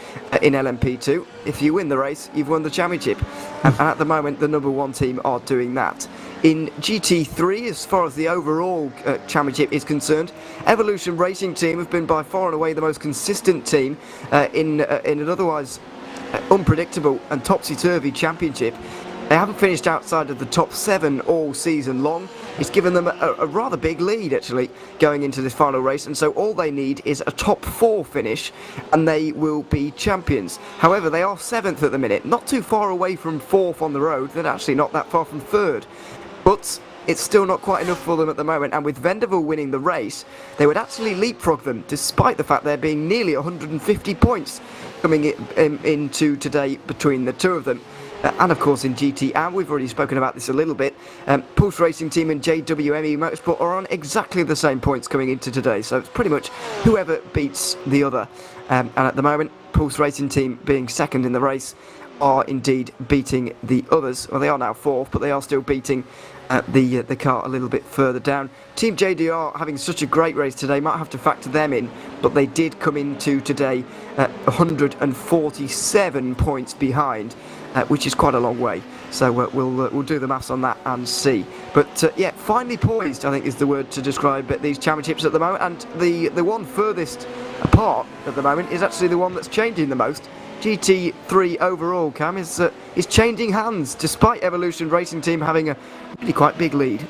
in LMP2. If you win the race, you've won the championship. And at the moment, the number 1 team are doing that. In GT3, as far as the overall championship is concerned, Evolution Racing Team have been by far and away the most consistent team in an otherwise unpredictable and topsy-turvy championship. They haven't finished outside of the top 7 all season long. It's given them a rather big lead, actually, going into this final race, and so all they need is a top 4 finish and they will be champions. However, they are 7th at the minute, not too far away from 4th on the road. They're actually not that far from 3rd, but it's still not quite enough for them at the moment, and with Venderville winning the race, they would actually leapfrog them, despite the fact there being nearly 150 points coming into today between the 2 of them. And of course in GT, and we've already spoken about this a little bit, Pulse Racing Team and JWME Motorsport are on exactly the same points coming into today, so it's pretty much whoever beats the other. And at the moment, Pulse Racing Team being 2nd in the race are indeed beating the others. Well, they are now 4th, but they are still beating the car a little bit further down. Team JDR having such a great race today, might have to factor them in, but they did come into today 147 points behind, which is quite a long way. So we'll do the maths on that and see. But yeah, finely poised, I think, is the word to describe these championships at the moment. And the one furthest apart at the moment is actually the one that's changing the most. GT3 overall, Cam, is changing hands, despite Evolution Racing Team having a really quite big lead.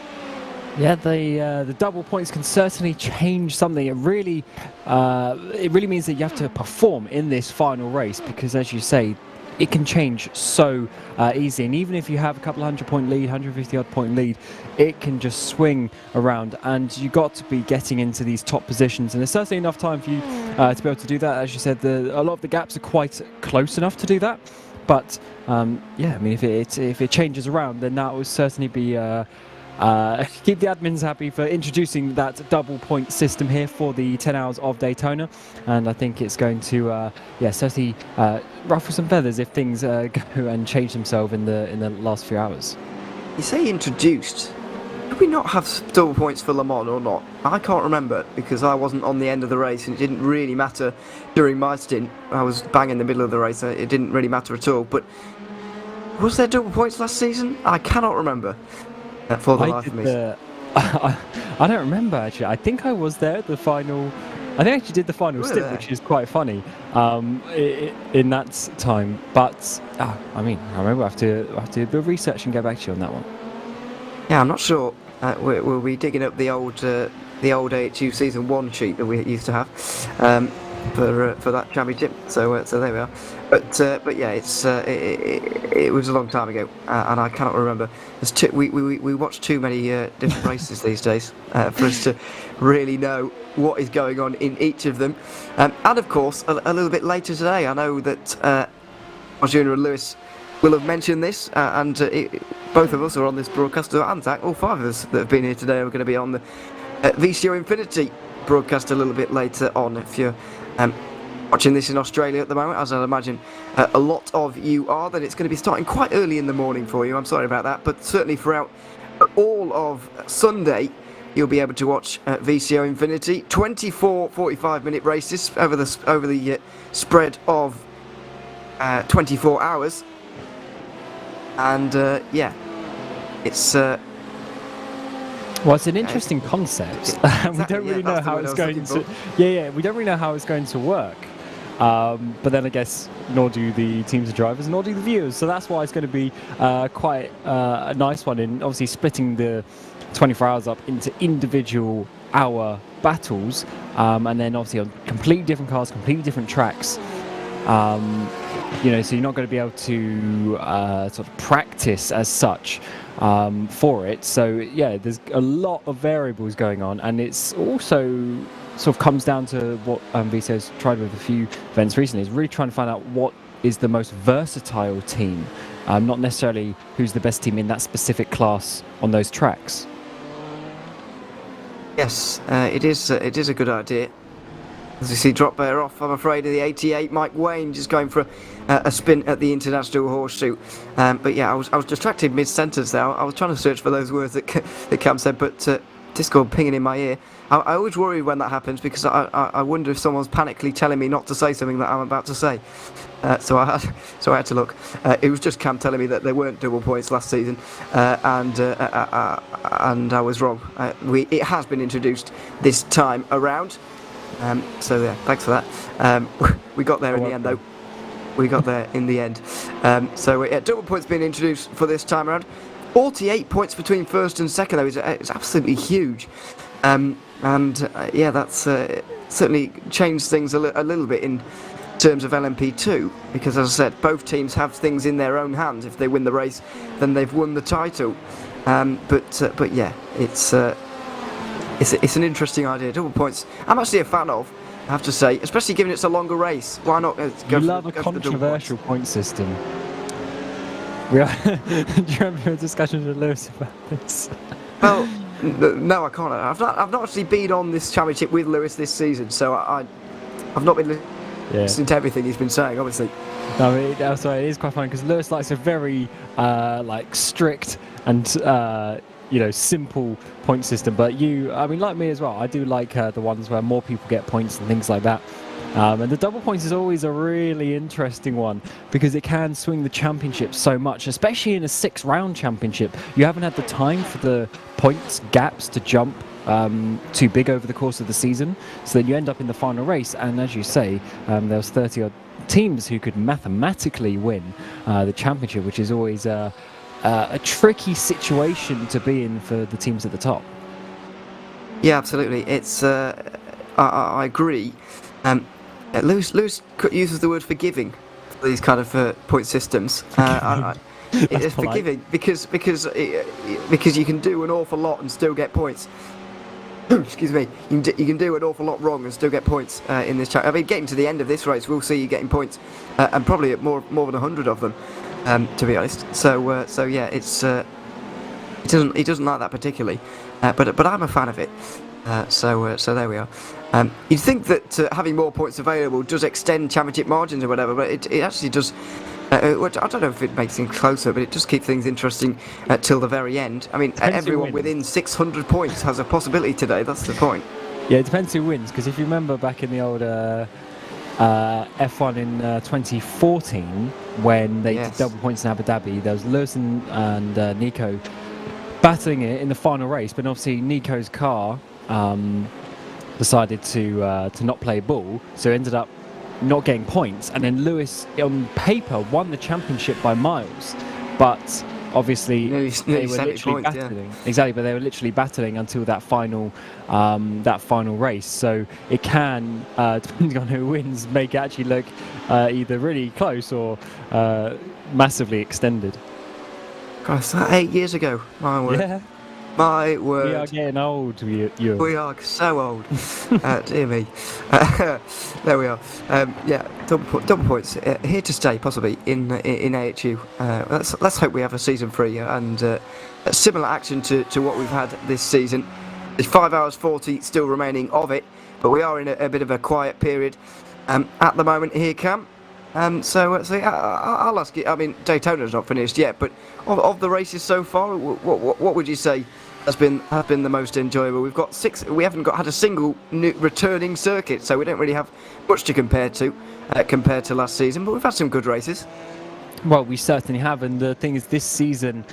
Yeah, the double points can certainly change something. It really means that you have to perform in this final race, because, as you say, it can change so easy. And even if you have a couple 100-point lead, 150-odd point lead, it can just swing around. And you got to be getting into these top positions. And there's certainly enough time for you to be able to do that. As you said, a lot of the gaps are quite close enough to do that. But yeah, I mean, if it changes around, then that will certainly be keep the admins happy for introducing that double point system here for the 10 hours of Daytona, and I think it's going to yeah, certainly ruffle some feathers if things go and change themselves in the last few hours. You say introduced. Did we not have double points for Le Mans or not? I can't remember, because I wasn't on the end of the race and it didn't really matter during my stint. I was bang in the middle of the race, so it didn't really matter at all. But was there double points last season? I cannot remember. For the life of me. I don't remember, actually. I think I was there at the final. I think I actually did the final stint, which is quite funny in that time. But I mean, I remember I have to do a bit of research and get back to you on that one. Yeah, I'm not sure. We'll be digging up the old AHU season 1 sheet that we used to have. for that championship. So there we are. But yeah, it was a long time ago, and I cannot remember. We watch too many different races these days for us to really know what is going on in each of them. And of course, a little bit later today, I know that Arjuna and Lewis will have mentioned this, and both of us are on this broadcast, and Zach, all five of us that have been here today are going to be on the VCO Infinity broadcast a little bit later on. If you're watching this in Australia at the moment, as I'd imagine a lot of you are, then it's going to be starting quite early in the morning for you. I'm sorry about that, but certainly throughout all of Sunday, you'll be able to watch VCO Infinity. 24 45-minute races over the spread of 24 hours. And yeah, it's well, it's an interesting concept. We don't really know how it's going to. We don't really know how it's going to work. But then I guess nor do the teams of drivers, nor do the viewers. So that's why it's going to be quite a nice one. In obviously splitting the 24 hours up into individual hour battles, and then obviously on completely different cars, completely different tracks. So you're not going to be able to sort of practice as such for it. So yeah, there's a lot of variables going on, and it's also sort of comes down to what VCO's tried with a few events recently, is really trying to find out what is the most versatile team, not necessarily who's the best team in that specific class on those tracks. Yes, it is a good idea. As you see Drop Bear off, I'm afraid, of the 88, Mike Wayne just going for a spin at the International Horseshoe. But yeah, I was distracted mid-sentence there. I was trying to search for those words that Cam said, but Discord pinging in my ear. I always worry when that happens, because I wonder if someone's panically telling me not to say something that I'm about to say. So I had to look. It was just Cam telling me that there weren't double points last season, and I was wrong. It has been introduced this time around. So yeah, thanks for that. We got there in the end, though. We got there in the end. So yeah, double points being introduced for this time around. 48 points between first and second, though, is absolutely huge. Yeah, that's certainly changed things a little bit in terms of LMP2, because as I said, both teams have things in their own hands. If they win the race, then they've won the title. But yeah, it's an interesting idea. Double points, I'm actually a fan of, I have to say, especially given it's a longer race. Why not go You love a controversial point system. Do you remember your discussions with Lewis about this? Well, no, I can't. I've not actually been on this championship with Lewis this season, so I've not been listening to everything he's been saying, obviously. No, it is quite funny, because Lewis likes a very strict and simple point system. But like me as well, I do like the ones where more people get points and things like that. And the double points is always a really interesting one, because it can swing the championship so much, especially in a 6-round championship. You haven't had the time for the points gaps to jump too big over the course of the season, so then you end up in the final race, and as you say, there was 30 odd teams who could mathematically win the championship, which is always a tricky situation to be in for the teams at the top. Yeah, absolutely. It's I agree. Lewis uses the word forgiving for these kind of point systems. It's forgiving because you can do an awful lot and still get points. Excuse me. You can do an awful lot wrong and still get points in this chat. I mean, getting to the end of this race, we'll see you getting points, and probably at more than 100 of them, to be honest. So yeah, it's he doesn't like that particularly, but I'm a fan of it. So there we are. You'd think that having more points available does extend championship margins or whatever, but it actually does. I don't know if it makes things closer, but it does keep things interesting till the very end. I mean, everyone within 600 points has a possibility today. That's the point. Yeah, it depends who wins, because if you remember back in the old F1 in 2014, when they did double points in Abu Dhabi, there was Lewis and Nico battling it in the final race, but obviously Nico's car decided to not play ball, so ended up not getting points, and then Lewis on paper won the championship by miles, but obviously Nearly they were 70 literally points, yeah. battling. Exactly, but they were literally battling until that final race. So it can, depending on who wins, make it actually look either really close or massively extended. Christ, that 8 years ago. My word. Yeah, My we are word. getting old. You. We are so old. Dear me. There we are. Yeah, double points here to stay, possibly in AHU. Let's hope we have a season 3 and a similar action to what we've had this season. There's 5 hours 40 still remaining of it, but we are in a bit of a quiet period at the moment here, Cam. So I'll ask you. I mean, Daytona's not finished yet, but of the races so far, what would you say has been the most enjoyable? We've got 6. We haven't had a single new returning circuit, so we don't really have much to compare to last season. But we've had some good races. Well, we certainly have, and the thing is, this season,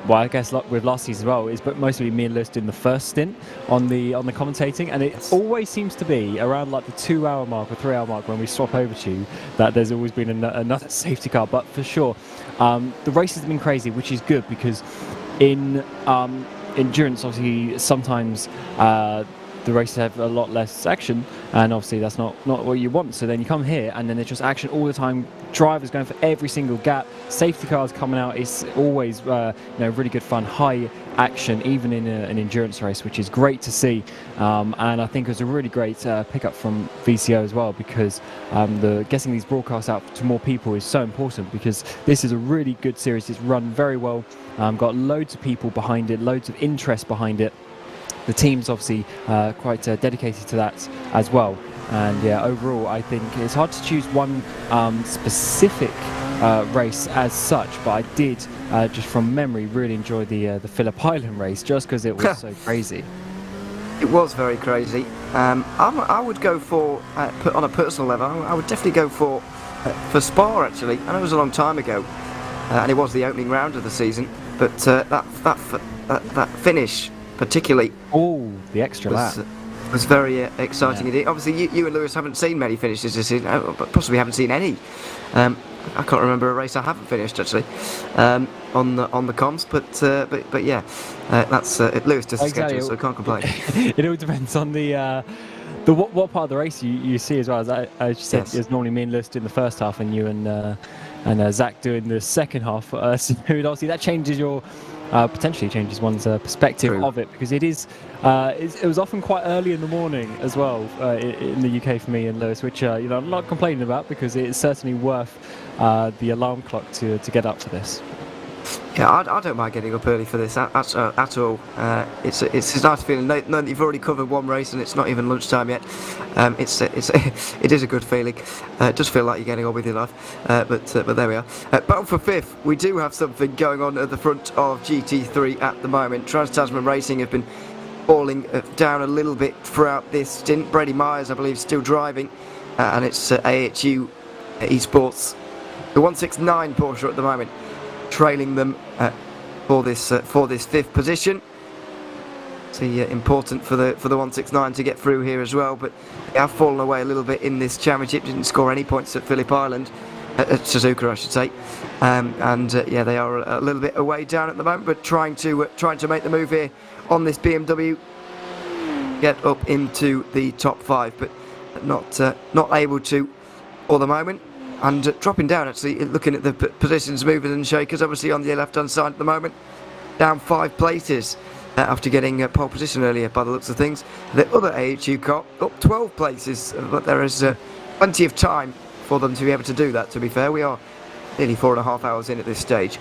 well, I guess with last season as well, is but mostly me and Lewis doing the first stint on the commentating, and it always seems to be around like the 2 hour mark or 3 hour mark when we swap over to you that there's always been another safety car. But for sure, the race has been crazy, which is good because in endurance, obviously, sometimes the races have a lot less action, and obviously that's not what you want. So then you come here and then there's just action all the time, drivers going for every single gap, safety cars coming out. It's always really good fun, high action, even in an endurance race, which is great to see. And I think it was a really great pickup from VCO as well, because getting these broadcasts out to more people is so important, because this is a really good series. It's run very well, got loads of people behind it, loads of interest behind it. The team's obviously quite dedicated to that as well. And yeah, overall, I think it's hard to choose one specific race as such, but I did, just from memory, really enjoy the Phillip Island race, just because it was so crazy. It was very crazy. I would go for, on a personal level, I would definitely go for Spa, actually. I know it was a long time ago, and it was the opening round of the season, but that finish, particularly, the extra lap was very exciting indeed. Obviously, you and Lewis haven't seen many finishes this season, but possibly haven't seen any. I can't remember a race I haven't finished actually on the comms, but yeah, that's Lewis does the schedule, so I can't complain. It all depends on the what part of the race you see as well. As I just said, it's normally me and Lewis doing the first half, and you and Zach doing the second half. So obviously that changes your. Potentially changes one's perspective of it, because it was often quite early in the morning as well in the UK for me and Lewis, which I'm not complaining about, because it's certainly worth the alarm clock to get up for this. Yeah, I don't mind getting up early for this at all. It's a nice feeling. That you've already covered one race and it's not even lunchtime yet. It is a good feeling. It does feel like you're getting on with your life. But there we are. Battle for 5th. We do have something going on at the front of GT3 at the moment. Trans-Tasman Racing have been falling down a little bit throughout this stint. Brady Myers, I believe, is still driving, and it's AHU Esports, the 169 Porsche at the moment, trailing them for this 5th position. It's important for the 169 to get through here as well, but they have fallen away a little bit in this championship. Didn't score any points at Phillip Island, at Suzuka I should say, yeah, they are a little bit away down at the moment, but trying to make the move here on this BMW, get up into the top 5, but not able to for the moment. And dropping down, actually, looking at the positions, movers and shakers, obviously on the left-hand side at the moment, down 5 places after getting pole position earlier by the looks of things. The other AHU car up 12 places, but there is plenty of time for them to be able to do that, to be fair. We are nearly 4.5 hours in at this stage.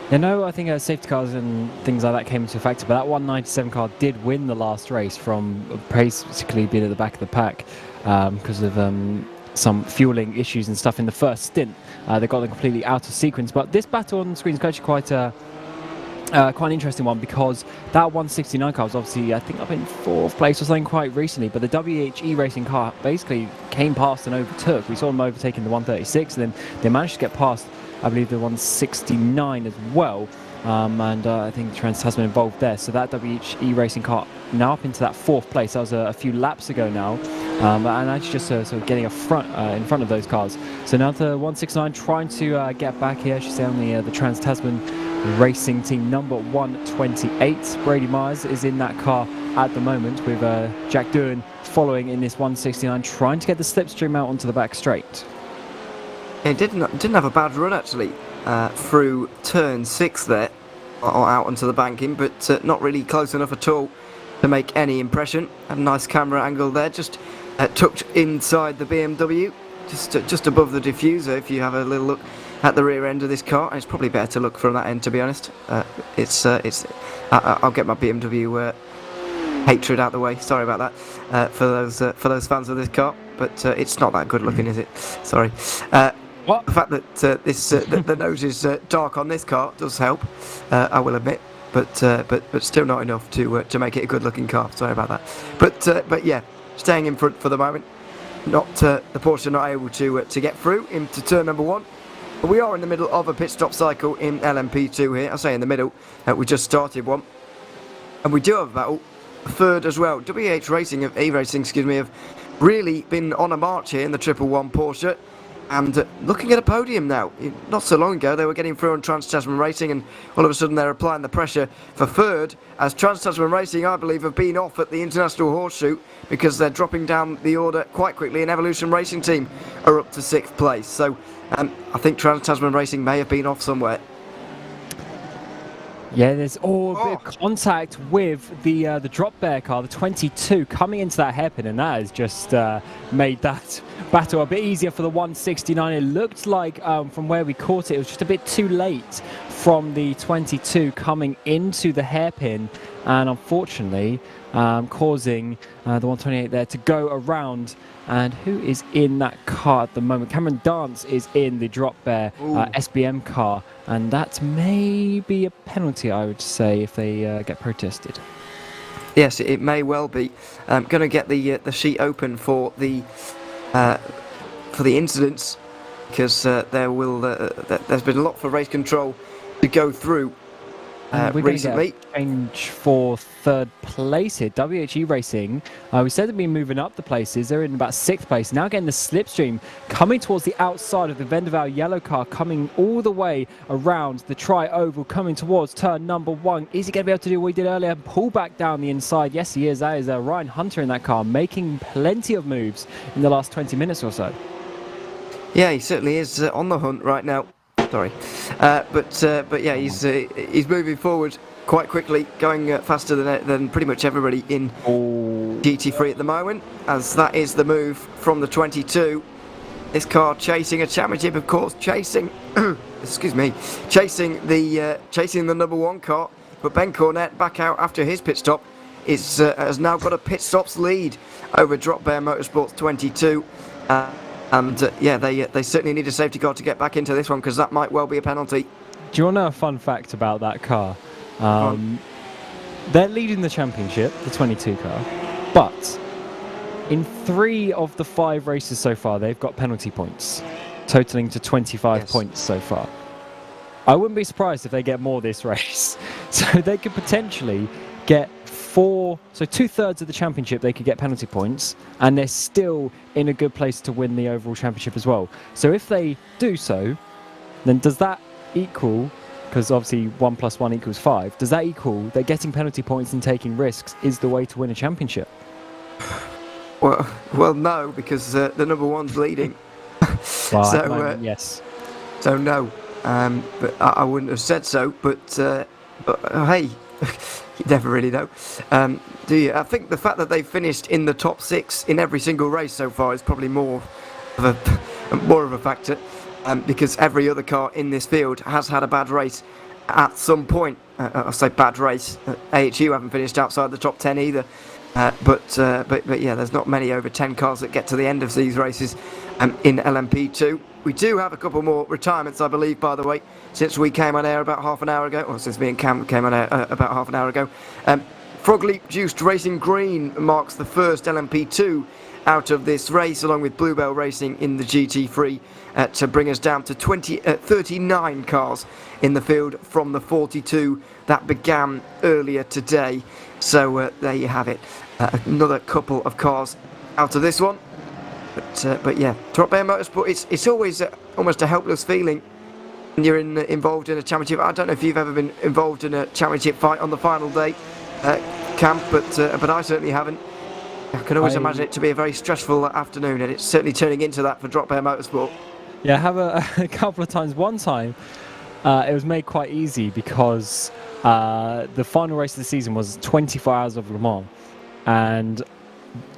I think safety cars and things like that came into effect, but that 197 car did win the last race from basically being at the back of the pack because of some fueling issues and stuff in the first stint. They got them completely out of sequence, but this battle on the screen is actually quite an interesting one, because that 169 car was obviously, I think, up in 4th place or something quite recently, but the WHE racing car basically came past and overtook. We saw them overtaking the 136, and then they managed to get past, I believe, the 169 as well, and I think Trans-Tasman involved there. So that WHE racing car now up into that 4th place. That was a few laps ago now. and actually just sort of getting in front of those cars. So now the 169 trying to get back here. She's on the Trans-Tasman Racing Team number 128. Brady Myers is in that car at the moment with Jack Doohan following in this 169, trying to get the slipstream out onto the back straight. It didn't have a bad run actually through turn 6 there, or out onto the banking, but not really close enough at all to make any impression. Had a nice camera angle there, just tucked inside the BMW, just above the diffuser. If you have a little look at the rear end of this car, and it's probably better to look from that end, to be honest. I'll get my BMW hatred out the way. Sorry about that for those fans of this car, but it's not that good looking, is it? Sorry. What? The fact that the nose is dark on this car does help, I will admit, but still not enough to make it a good-looking car. Sorry about that. But yeah, staying in front for the moment. Not the Porsche not able to get through into turn number 1. But we are in the middle of a pit stop cycle in LMP2 here. I say in the middle. We just started one, and we do have a battle. Third as well. A-Racing have really been on a march here in the 111 Porsche. And looking at a podium now. Not so long ago they were getting through on Trans-Tasman Racing, and all of a sudden they're applying the pressure for third, as Trans-Tasman Racing, I believe, have been off at the International Horseshoe because they're dropping down the order quite quickly, and Evolution Racing Team are up to 6th place. So I think Trans-Tasman Racing may have been off somewhere. Yeah, there's a bit of contact with the drop bear car, the 22, coming into that hairpin, and that has just made that battle a bit easier for the 169. It looked like from where we caught it was just a bit too late from the 22 coming into the hairpin, and unfortunately causing the 128 there to go around. And who is in that car at the moment? Cameron Dance is in the drop bear SBM car, and that may be a penalty, I would say, if they get protested. Yes, it may well be. I'm going to get the sheet open for the incidents, because there's been a lot for race control to go through we're recently. Going to get a change for third place here. WHE Racing, we said they'd been moving up the places. They're in about 6th place. Now getting the slipstream, coming towards the outside of the Vendaval yellow car, coming all the way around the tri-oval, coming towards turn number 1. Is he going to be able to do what he did earlier? Pull back down the inside. Yes, he is. That is Ryan Hunter in that car, making plenty of moves in the last 20 minutes or so. Yeah, he certainly is on the hunt right now. Sorry, but yeah, he's moving forward quite quickly, going faster than pretty much everybody in GT3 at the moment, as that is the move from the 22. This car chasing a championship, of course, chasing excuse me, chasing the number 1 car. But Ben Cornett, back out after his pit stop, has now got a pit stops lead over Drop Bear Motorsports 22. Yeah, they certainly need a safety car to get back into this one, because that might well be a penalty. Do you want to know a fun fact about that car? They're leading the championship, the 22 car, but in 3 of the 5 races so far, they've got penalty points, totaling to 25 points so far. I wouldn't be surprised if they get more this race. So they could potentially get 4, so 2/3 of the championship they could get penalty points, and they're still in a good place to win the overall championship as well. So if they do so, then does that equal, because obviously 1 + 1 = 5, does that equal that getting penalty points and taking risks is the way to win a championship? Well, no, because the number 1's leading. Well, so at the moment, yes. So no, but I wouldn't have said so. But hey. You never really know, do you? I think the fact that they've finished in the top 6 in every single race so far is probably more of a factor, because every other car in this field has had a bad race at some point. I say bad race. AHU haven't finished outside the top 10 either, but yeah, there's not many over 10 cars that get to the end of these races in LMP2. We do have a couple more retirements, I believe, by the way, since we came on air about half an hour ago, or since me and Cam came on air about half an hour ago. Frog Leap Juiced Racing Green marks the first LMP2 out of this race, along with Bluebell Racing in the GT3, to bring us down to 39 cars in the field from the 42 that began earlier today. So there you have it. Another couple of cars out of this one. But yeah, Drop Bear Motorsport, it's always almost a helpless feeling when you're involved in a championship. I don't know if you've ever been involved in a championship fight on the final day, Cam, but I certainly haven't. I can always imagine it to be a very stressful afternoon, and it's certainly turning into that for Drop Bear Motorsport. Yeah, I have a couple of times. One time, it was made quite easy because the final race of the season was 24 hours of Le Mans, and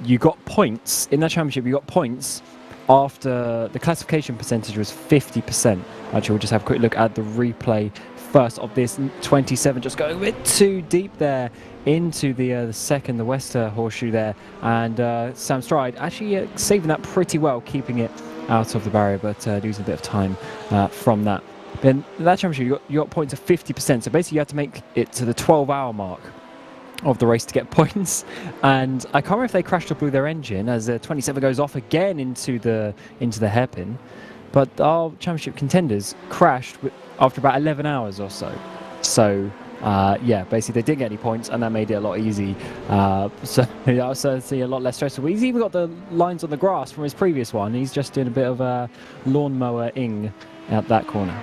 you got points in that championship. You got points after the classification percentage was 50%. Actually, we'll just have a quick look at the replay first of this 27. Just going a bit too deep there into the second, the Wester horseshoe there, and Sam Stride actually saving that pretty well, keeping it out of the barrier, but losing a bit of time from that. Then that championship, you got points of 50%. So basically, you had to make it to the 12-hour mark of the race to get points. And I can't remember if they crashed or blew their engine as 27 goes off again into the hairpin. But our championship contenders crashed after about 11 hours or so. So yeah, basically they didn't get any points, and that made it a lot easy. So I see a lot less stressful. He's even got the lines on the grass from his previous one. He's just doing a bit of a lawnmower-ing out that corner.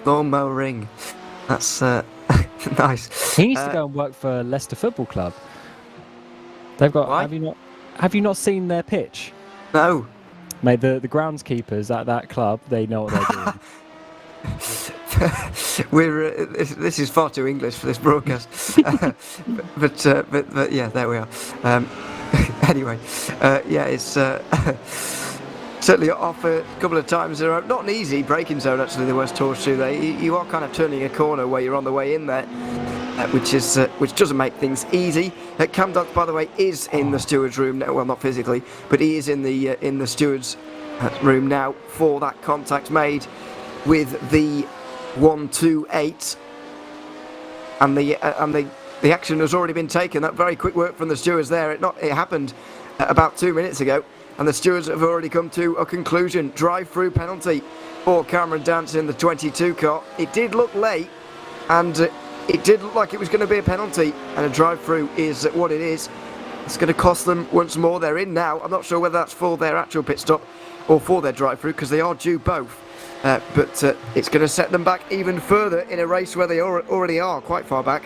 Lawnmower ring. That's nice. He needs to go and work for Leicester Football Club. They've got. Why? Have you not seen their pitch? No. Mate, the groundskeepers at that club, they know what they're doing. This is far too English for this broadcast, but yeah, there we are. Anyway, yeah, it's certainly off a couple of times. Not an easy braking zone actually. The West Horseshoe there, you are kind of turning a corner where you're on the way in there, which doesn't make things easy. Cam Dutch, by the way, is in the stewards' room now. Well, not physically, but he is in the stewards' room now for that contact made with the 128, and the action has already been taken. That very quick work from the stewards there. It happened about 2 minutes ago, and the stewards have already come to a conclusion. Drive-through penalty for Cameron Dance in the 22 car. It did look late, and it did look like it was going to be a penalty, and a drive-through is what it is. It's going to cost them once more. They're in now. I'm not sure whether that's for their actual pit stop or for their drive-through, because they are due both. But it's going to set them back even further in a race where they already are quite far back.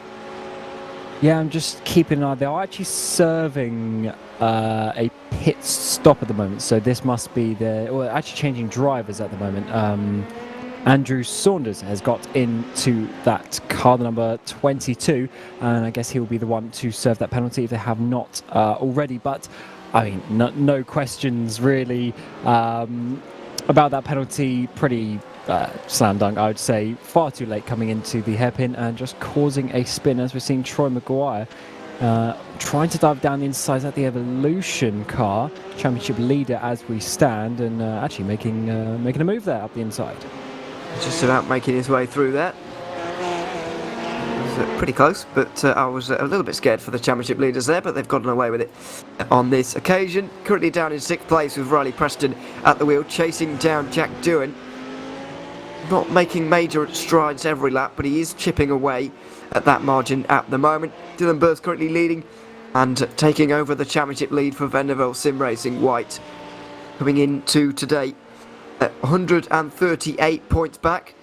Yeah, I'm just keeping an eye. They are actually serving a pit stop at the moment, so this must be actually changing drivers at the moment. Andrew Saunders has got into that car, the number 22, and I guess he'll be the one to serve that penalty if they have not already. But I mean, no questions really about that penalty. Pretty slam dunk, I would say. Far too late coming into the hairpin and just causing a spin, as we're seeing Troy Maguire trying to dive down the inside at the Evolution car, championship leader as we stand, and actually making a move there up the inside. Just about making his way through that. It was pretty close, but I was a little bit scared for the championship leaders there, but they've gotten away with it on this occasion. Currently down in 6th place with Riley Preston at the wheel, chasing down Jack Doohan. Not making major strides every lap, but he is chipping away at that margin at the moment. Dylan Burr's currently leading and taking over the championship lead for Vanderbilt Sim Racing White. Coming into today at 138 points back.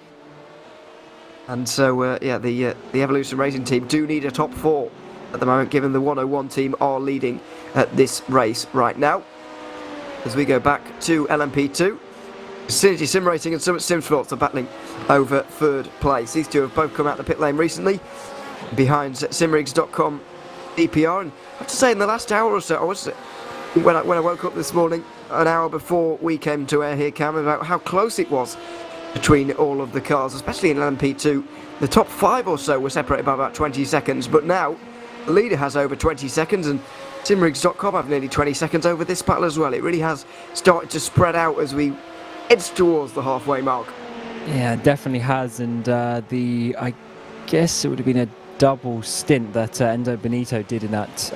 And so, yeah, the Evolution Racing team do need a top 4 at the moment, given the 101 team are leading at this race right now. As we go back to LMP2, Synergy Sim Racing and Summit Simsports are battling over 3rd place. These two have both come out the pit lane recently, behind simrigs.com DPR. And I have to say, in the last hour or so, when I woke up this morning, an hour before we came to air here, Cam, about how close it was between all of the cars, especially in LMP2. The top 5 or so were separated by about 20 seconds, but now the leader has over 20 seconds, and simrigs.com have nearly 20 seconds over this battle as well. It really has started to spread out as we edge towards the halfway mark. Yeah, definitely has, and I guess it would have been a double stint that Endo Benito did in that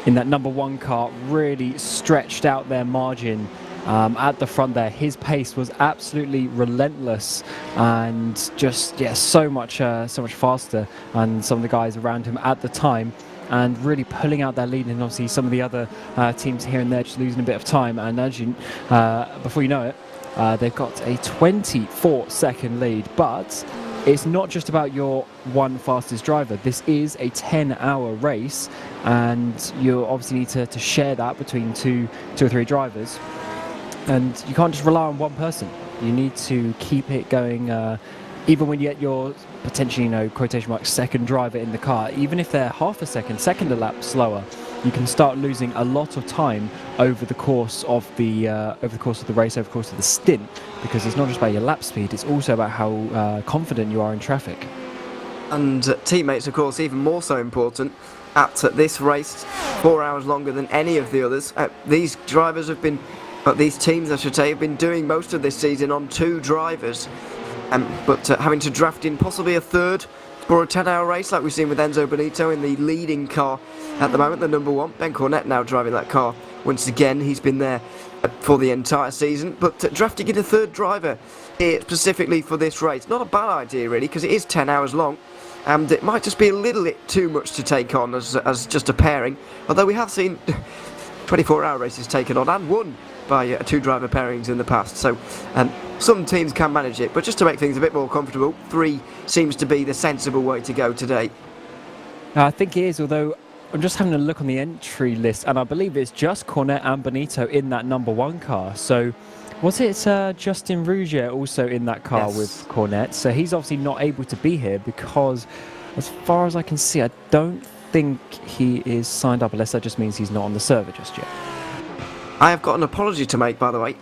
number 1 car. Really stretched out their margin at the front there. His pace was absolutely relentless, and just so much faster. And some of the guys around him at the time and really pulling out their lead, and obviously some of the other teams here and there just losing a bit of time. And as you, before you know it, they've got a 24-second lead. But it's not just about your one fastest driver. This is a 10-hour race, and you obviously need to share that between two or three drivers. And you can't just rely on one person. You need to keep it going, even when you get your potentially, quotation marks, second driver in the car. Even if they're half a second a lap slower, you can start losing a lot of time over the course of the race, over the course of the stint, because it's not just about your lap speed, it's also about how confident you are in traffic. And teammates, of course, even more so important at this race, 4 hours longer than any of the others. These drivers have been, these teams, I should say, have been doing most of this season on 2 drivers, but having to draft in possibly a third for a 10-hour race, like we've seen with Enzo Benito in the leading car at the moment, the number 1. Ben Cornette now driving that car once again. He's been there for the entire season, but drafting in a third driver here specifically for this race, not a bad idea really, because it is 10 hours long, and it might just be a little bit too much to take on as just a pairing, although we have seen 24-hour races taken on and won by 2 driver pairings in the past, so some teams can manage it, but just to make things a bit more comfortable, 3 seems to be the sensible way to go today. I think it is, although I'm just having a look on the entry list, and I believe it's just Cornette and Benito in that number 1 car. So was it Justin Rougier also in that car with Cornette? So he's obviously not able to be here because, as far as I can see, I don't think he is signed up, unless that just means he's not on the server just yet. I have got an apology to make, by the way,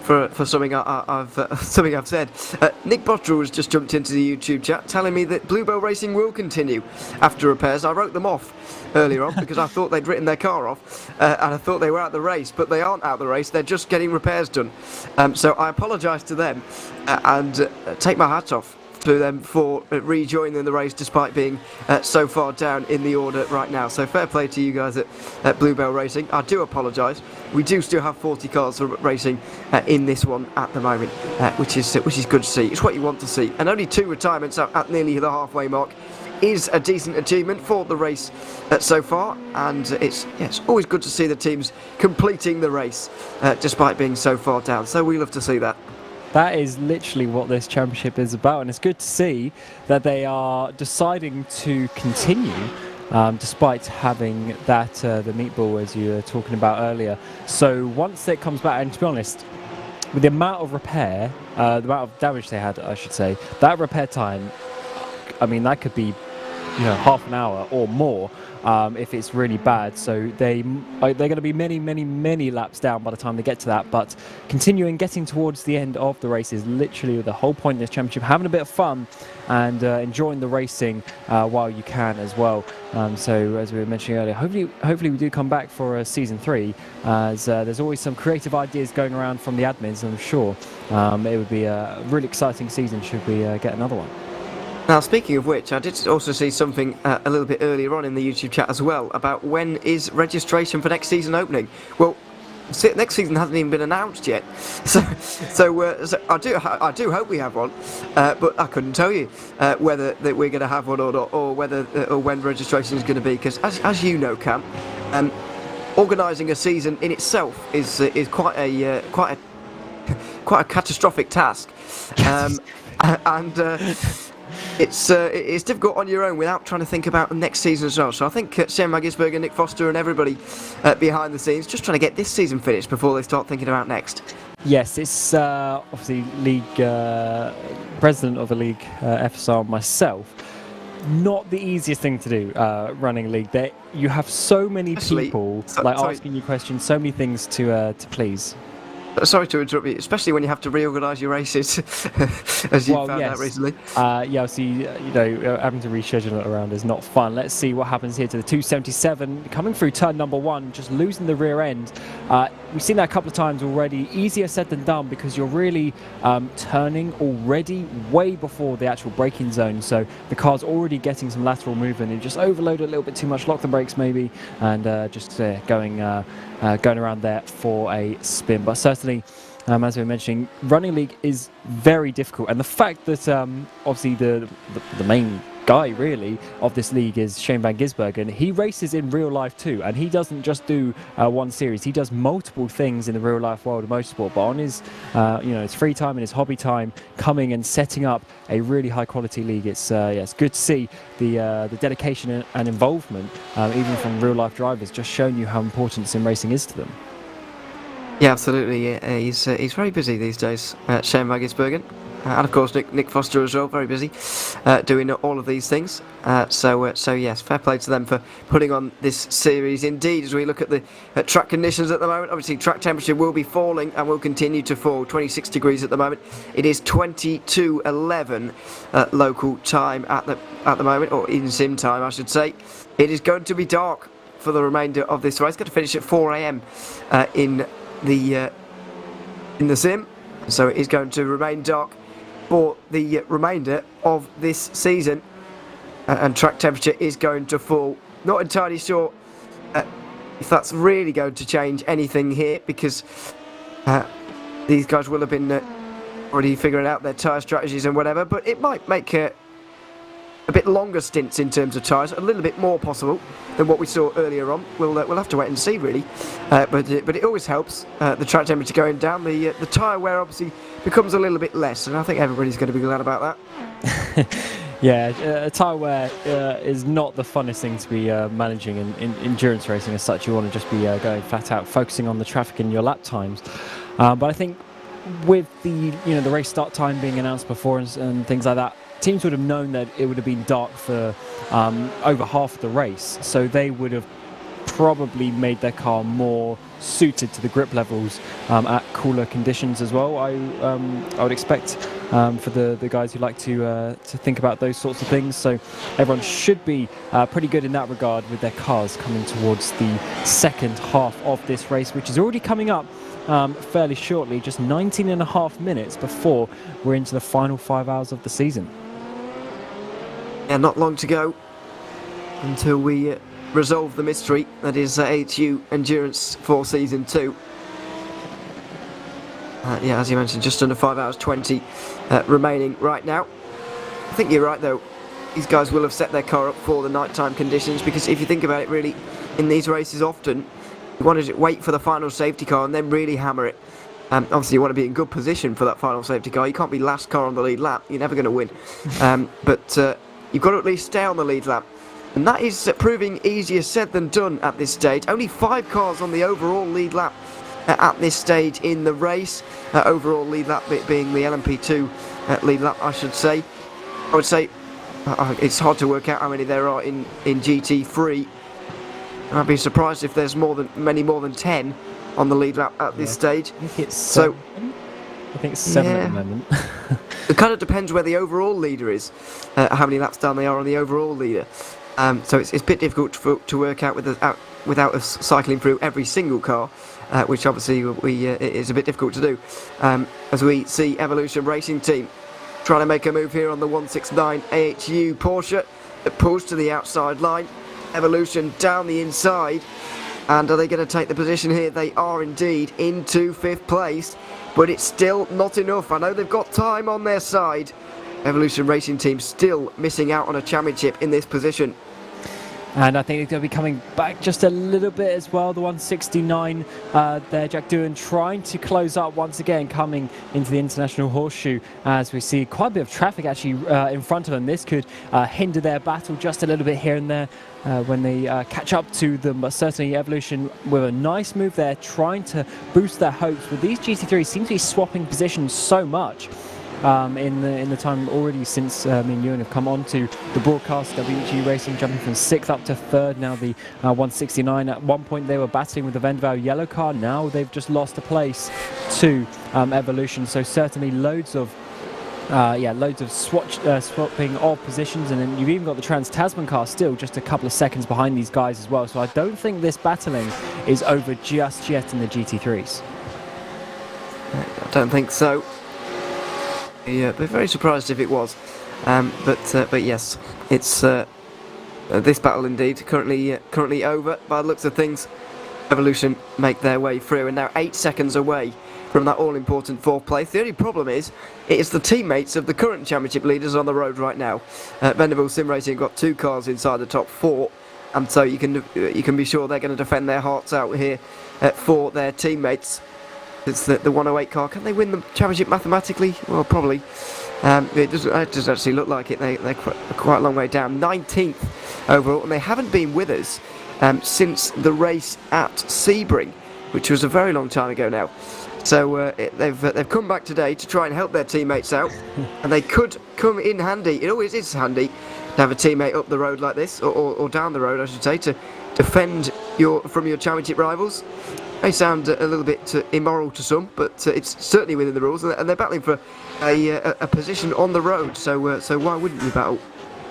for something I've said. Nick Bottrell has just jumped into the YouTube chat telling me that Bluebell Racing will continue after repairs. I wrote them off earlier on because I thought they'd written their car off and I thought they were out the race, but they aren't out the race, they're just getting repairs done. So I apologise to them and take my hat off to them for rejoining the race despite being so far down in the order right now. So fair play to you guys at Bluebell Racing. I do apologise. We do still have 40 cars for racing in this one at the moment, which is good to see. It's what you want to see. And only 2 retirements at nearly the halfway mark is a decent achievement for the race so far, and it's always good to see the teams completing the race despite being so far down. So we love to see that. That is literally what this championship is about, and it's good to see that they are deciding to continue despite having that the meatball, as you were talking about earlier. So once it comes back, and to be honest, with the amount of repair, the amount of damage they had, I should say, that repair time, I mean, that could be half an hour or more if it's really bad. So they're going to be many laps down by the time they get to that, but getting towards the end of the race is literally the whole point of this championship, having a bit of fun and enjoying the racing while you can as well. So as we were mentioning earlier, hopefully we do come back for season 3, as there's always some creative ideas going around from the admins, and I'm sure it would be a really exciting season should we get another one. Now, speaking of which, I did also see something a little bit earlier on in the YouTube chat as well about when is registration for next season opening. Well, next season hasn't even been announced yet, so I do hope we have one, but I couldn't tell you whether that we're going to have one or not, or whether or when registration is going to be. Because as you know, Cam, organising a season in itself is quite a catastrophic task, and. It's difficult on your own without trying to think about the next season as well. So I think Shane Magisberger, Nick Foster and everybody behind the scenes just trying to get this season finished before they start thinking about next. Yes, it's obviously league president of the league, FSR myself. Not the easiest thing to do, running a league. You have so many people asking you questions, so many things to please. Sorry to interrupt you, especially when you have to reorganise your races, as you found out recently. See, having to reschedule it around is not fun. Let's see what happens here to the 277, coming through turn number 1, just losing the rear end. We've seen that a couple of times already. Easier said than done, because you're really turning already way before the actual braking zone, so the car's already getting some lateral movement. You just overload a little bit too much, lock the brakes maybe, and just going around there for a spin. But certainly, as we were mentioning, running league is very difficult, and the fact that obviously the main guy really of this league is Shane van Gisbergen. He races in real life too, and he doesn't just do one series. He does multiple things in the real life world of motorsport, but on his his free time and his hobby time, coming and setting up a really high quality league. It's good to see the dedication and involvement even from real life drivers, just showing you how important sim racing is to them. Yeah, absolutely. He's very busy these days, Shane van Gisbergen. And of course Nick Foster as well, very busy doing all of these things. So yes, fair play to them for putting on this series. Indeed, as we look at the track conditions at the moment, obviously track temperature will be falling and will continue to fall. 26 degrees at the moment. It is 22:11 local time at the moment, or in sim time, I should say. It is going to be dark for the remainder of this race. It's going to finish at 4 a.m. In the sim, so it is going to remain dark for the remainder of this season, and track temperature is going to fall. Not entirely sure if that's really going to change anything here, because these guys will have been already figuring out their tyre strategies and whatever, but it might make a bit longer stints in terms of tyres, a little bit more possible than what we saw earlier on. We'll have to wait and see, really. But it always helps, the track temperature going down. The tyre wear obviously becomes a little bit less, and I think everybody's going to be glad about that. Yeah, tyre wear is not the funnest thing to be managing in endurance racing as such. You want to just be going flat out, focusing on the traffic and your lap times. But I think with the race start time being announced before and things like that, teams would have known that it would have been dark for over half the race, so they would have probably made their car more suited to the grip levels at cooler conditions as well. I would expect for the guys who like to think about those sorts of things. So everyone should be pretty good in that regard with their cars coming towards the second half of this race, which is already coming up fairly shortly, just 19.5 minutes before we're into the final 5 hours of the season. Yeah, not long to go until we resolve the mystery that is AHU Endurance for Season 2. Yeah, as you mentioned, just under 5 hours 20 remaining right now. I think you're right, though. These guys will have set their car up for the nighttime conditions, because if you think about it, really, in these races often, you want to wait for the final safety car and then really hammer it. Obviously, you want to be in good position for that final safety car. You can't be last car on the lead lap. You're never going to win. But you've got to at least stay on the lead lap. And that is proving easier said than done at this stage. Only 5 cars on the overall lead lap at this stage in the race. Overall lead lap being the LMP2 lead lap, I should say. I would say it's hard to work out how many there are in GT3. I'd be surprised if there's many more than 10 on the lead lap at this stage. I think it's 7. I think it's 7 at the moment. It kind of depends where the overall leader is, how many laps down they are on the overall leader. So it's a bit difficult to work out without us cycling through every single car, which obviously it is a bit difficult to do. As we see Evolution Racing Team trying to make a move here on the 169 AHU Porsche that pulls to the outside line. Evolution down the inside, and are they going to take the position here? They are indeed, into 5th place, but it's still not enough. I know they've got time on their side. Evolution Racing Team still missing out on a championship in this position. And I think they're going to be coming back just a little bit as well. The 169 there, Jack Doohan trying to close up once again, coming into the International Horseshoe, as we see quite a bit of traffic actually in front of them. This could hinder their battle just a little bit here and there when they catch up to them. But certainly Evolution with a nice move there, trying to boost their hopes. But these GT3s seem to be swapping positions so much. In the time already since me and Ewan have come on to the broadcast. WG Racing jumping from 6th up to 3rd, now the 169. At one point they were battling with the Vendaval yellow car, now they've just lost a place to Evolution. So certainly loads of swapping of positions, and then you've even got the Trans-Tasman car still just a couple of seconds behind these guys as well. So I don't think this battling is over just yet in the GT3s. I don't think so. Yeah, be very surprised if it was, but yes, it's this battle indeed currently over by the looks of things. Evolution make their way through, and now 8 seconds away from that all-important 4th place. The only problem is, it is the teammates of the current championship leaders on the road right now. Vanderbilt Sim Racing got 2 cars inside the top 4, and so you can be sure they're going to defend their hearts out here for their teammates. It's the 108 car. Can they win the championship mathematically? Well, probably. It doesn't actually look like it. They're quite a long way down. 19th overall, and they haven't been with us since the race at Sebring, which was a very long time ago now. So they've come back today to try and help their teammates out, and they could come in handy. It always is handy to have a teammate up the road like this, or down the road, I should say, to defend from your championship rivals. May sound a little bit immoral to some, but it's certainly within the rules, and they're battling for a position on the road. So why wouldn't you battle?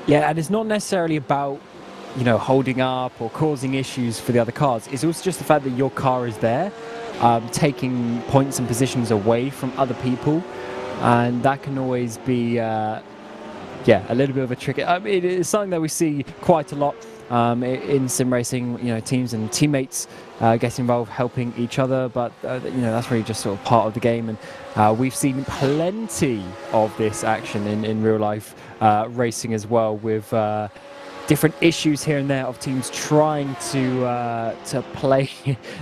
Yeah, and it's not necessarily about, you know, holding up or causing issues for the other cars. It's also just the fact that your car is there, taking points and positions away from other people, and that can always be, a little bit of a trick. I mean, it's something that we see quite a lot in sim racing. You know, teams and teammates get involved, helping each other, but that's really just sort of part of the game, and we've seen plenty of this action in real life racing as well, with different issues here and there of teams trying to play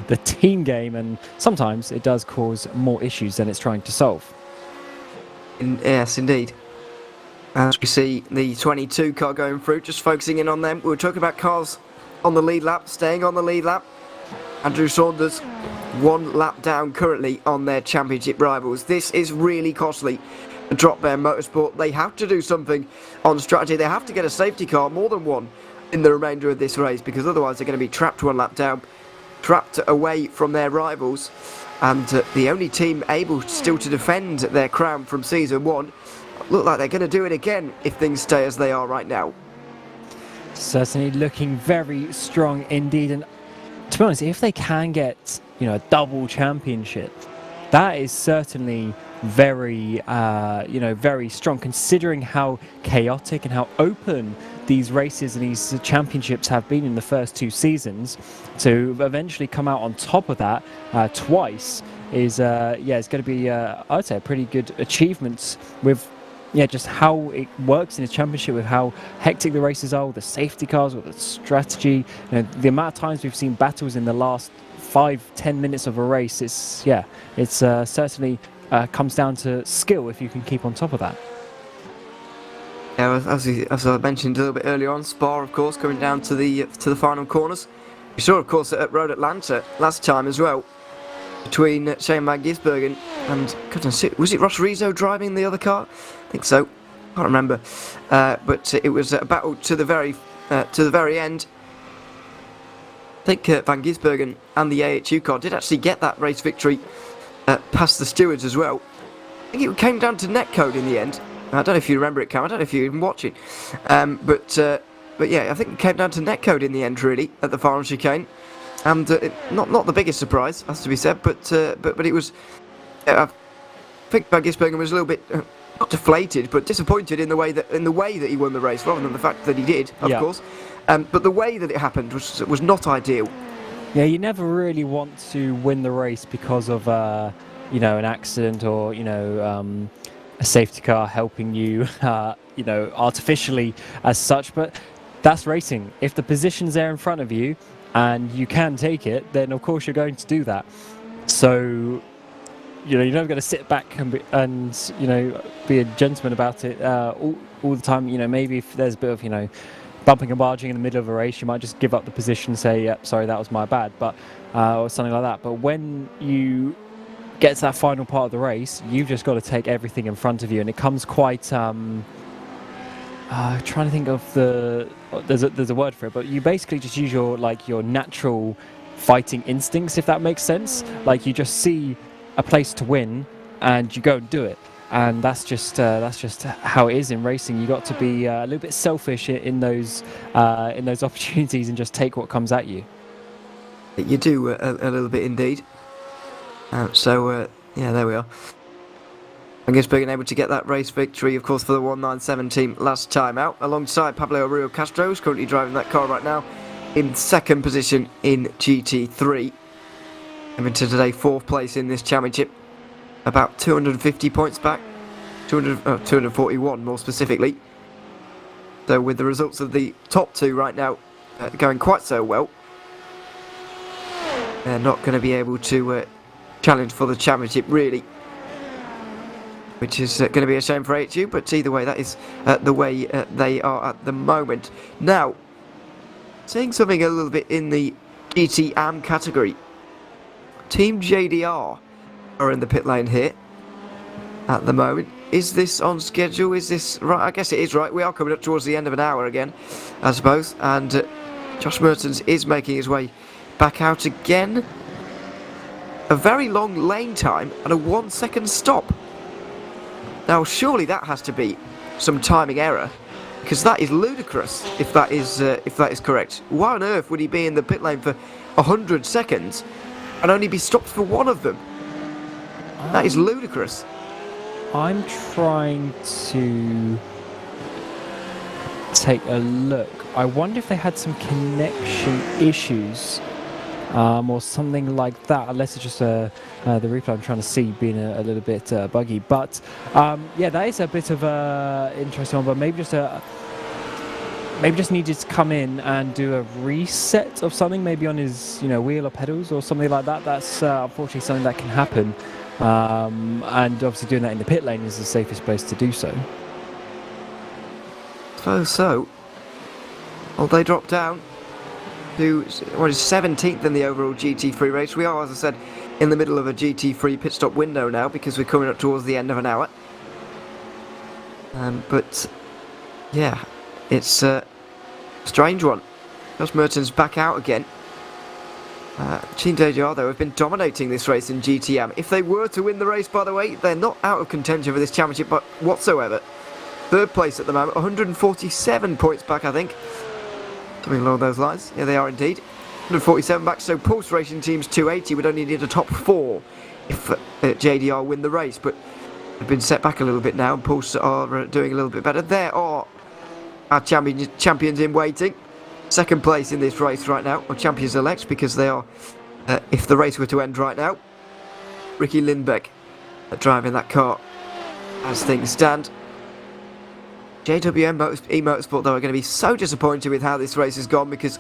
the team game, and sometimes it does cause more issues than it's trying to solve. Yes, indeed. As we see the 22 car going through, just focusing in on them. We were talking about cars on the lead lap, staying on the lead lap. Andrew Saunders 1 lap down currently on their championship rivals. This is really costly. Drop Bear Motorsport, they have to do something on strategy. They have to get a safety car, more than one, in the remainder of this race, because otherwise they're going to be trapped 1 lap down, trapped away from their rivals, and the only team able still to defend their crown from season 1 look like they're going to do it again if things stay as they are right now. Certainly looking very strong indeed, and to be honest, if they can get, a double championship, that is certainly very very strong, considering how chaotic and how open these races and these championships have been in the first 2 seasons. To eventually come out on top of that twice is it's going to be I'd say a pretty good achievement, with just how it works in a championship, with how hectic the races are, with the safety cars, with the strategy. The amount of times we've seen battles in the last 5-10 minutes of a race, it's certainly comes down to skill if you can keep on top of that. Yeah, as I mentioned a little bit earlier on, Spa, of course, coming down to the final corners. We saw, of course, at Road Atlanta last time as well, between Shane Van Gisbergen and, goodness, was it Ross Rizzo driving the other car? I think so. Can't remember. But it was a battle to the very end. I think Van Gisbergen and the AHU car did actually get that race victory past the stewards as well. I think it came down to netcode in the end. I don't know if you remember it, Cam. I don't know if you even watch it. But yeah, I think it came down to netcode in the end, really, at the final chicane. And not the biggest surprise, has to be said, but it was. I think Van Gisbergen was a little bit not deflated, but disappointed in the way that he won the race, rather than the fact that he did, of course. But the way that it happened was not ideal. Yeah, you never really want to win the race because of an accident, or a safety car helping you artificially as such. But that's racing. If the position's there in front of you and you can take it, then of course you're going to do that. So you're never going to sit back and be a gentleman about it all the time. Maybe if there's a bit of bumping and barging in the middle of a race, you might just give up the position and say, yeah, sorry, that was my bad, but or something like that. But when you get to that final part of the race, you've just got to take everything in front of you, and it comes quite trying to think of there's a word for it, but you basically just use your natural fighting instincts, if that makes sense. Like, you just see a place to win and you go and do it. And that's just how it is in racing. You got to be a little bit selfish in those opportunities and just take what comes at you. You do a little bit indeed. There we are. I guess being able to get that race victory, of course, for the 197 team last time out, alongside Pablo Rio Castro, who's currently driving that car right now, in 2nd position in GT3. Having to today 4th place in this championship. about 250 points back, 241 more specifically. So with the results of the top two right now going quite so well, they're not going to be able to challenge for the championship really, which is going to be a shame for AHU, but either way, that is the way they are at the moment. Now, seeing something a little bit in the GT category. Team JDR are in the pit lane here at the moment. Is this on schedule? Is this right? I guess it is right. We are coming up towards the end of an hour again, I suppose. And Josh Mertens is making his way back out again. A very long lane time and a 1 second stop. Now, surely that has to be some timing error, because that is ludicrous if that is correct. Why on earth would he be in the pit lane for 100 seconds and only be stopped for one of them? That is ludicrous. I'm trying to take a look. I wonder if they had some connection issues or something like that, unless it's just the replay I'm trying to see being a little bit buggy. But yeah, that is a bit of a interesting one, but maybe just needed to come in and do a reset of something, maybe on his wheel or pedals or something like that. That's unfortunately something that can happen. And obviously doing that in the pit lane is the safest place to do so. So, well, they drop down to what is 17th in the overall GT3 race. We are, as I said, in the middle of a GT3 pit stop window now because we're coming up towards the end of an hour. But yeah, it's a strange one. Josh Mertens back out again. Team JDR, though, have been dominating this race in GTM. If they were to win the race, by the way, they're not out of contention for this championship whatsoever. Third place at the moment, 147 points back, I think. Something along those lines. Yeah, they are indeed. 147 back, so Pulse Racing Team's 280 would only need a top 4 if JDR win the race, but they've been set back a little bit now, and Pulse are doing a little bit better. There are our champions in waiting. Second place in this race right now, or champions elect, because they are, if the race were to end right now, Ricky Lindbeck driving that car as things stand. JWM Motorsport, though, are going to be so disappointed with how this race has gone, because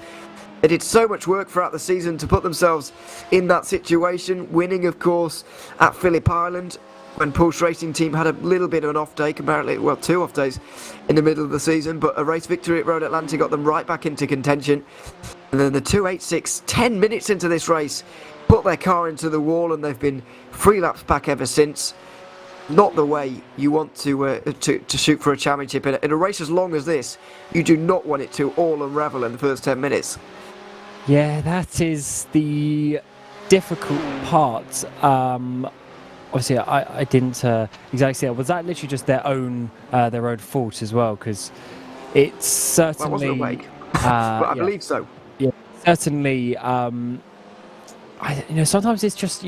they did so much work throughout the season to put themselves in that situation, winning, of course, at Phillip Island, when Pulse Racing Team had a little bit of an off day, comparatively, well, 2 off days in the middle of the season, but a race victory at Road Atlanta got them right back into contention. And then the 286, 10 minutes into this race, put their car into the wall, and they've been 3 laps back ever since. Not the way you want to shoot for a championship. In a race as long as this, you do not want it to all unravel in the first 10 minutes. Yeah, that is the difficult part. Obviously, I didn't exactly see it. Was that literally just their own fault as well? Because it's certainly. Well, I wasn't awake, but I believe so. Yeah, certainly. Sometimes it's just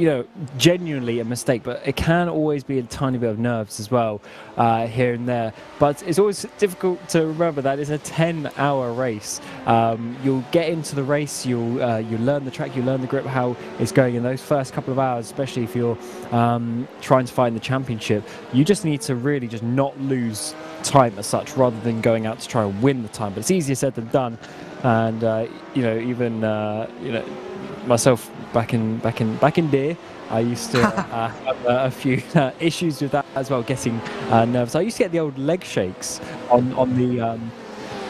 genuinely a mistake, but it can always be a tiny bit of nerves as well, here and there. But it's always difficult to remember that it's a 10-hour race. You'll get into the race, you'll learn the track, you learn the grip, how it's going in those first couple of hours, especially if you're trying to find the championship. You just need to really just not lose time as such, rather than going out to try and win the time. But it's easier said than done, and even myself back in Deer, I used to have a few issues with that as well, getting nervous. I used to get the old leg shakes on the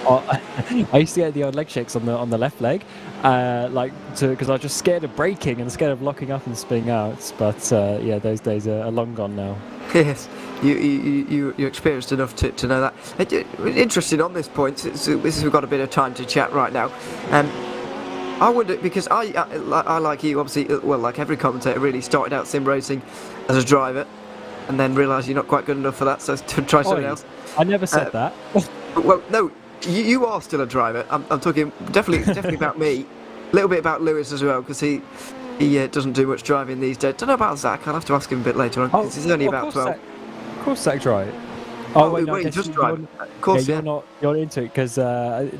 I used to get the old leg shakes on the left leg, because I was just scared of braking and scared of locking up and spinning out. But yeah, those days are long gone now. Yes, you experienced enough to know that. Interesting on this point. We've got a bit of time to chat right now. I wonder, because I like you, obviously, well, like every commentator, really started out sim racing as a driver, and then realised you're not quite good enough for that, so to try something else. I never said that. Well, no, you are still a driver. I'm talking definitely about me. A little bit about Lewis as well, because he doesn't do much driving these days. Don't know about Zach. I'll have to ask him a bit later on, because he's only about 12. Of course, Zach's right. Wait, just driving. Of course, yeah. You're not into it, because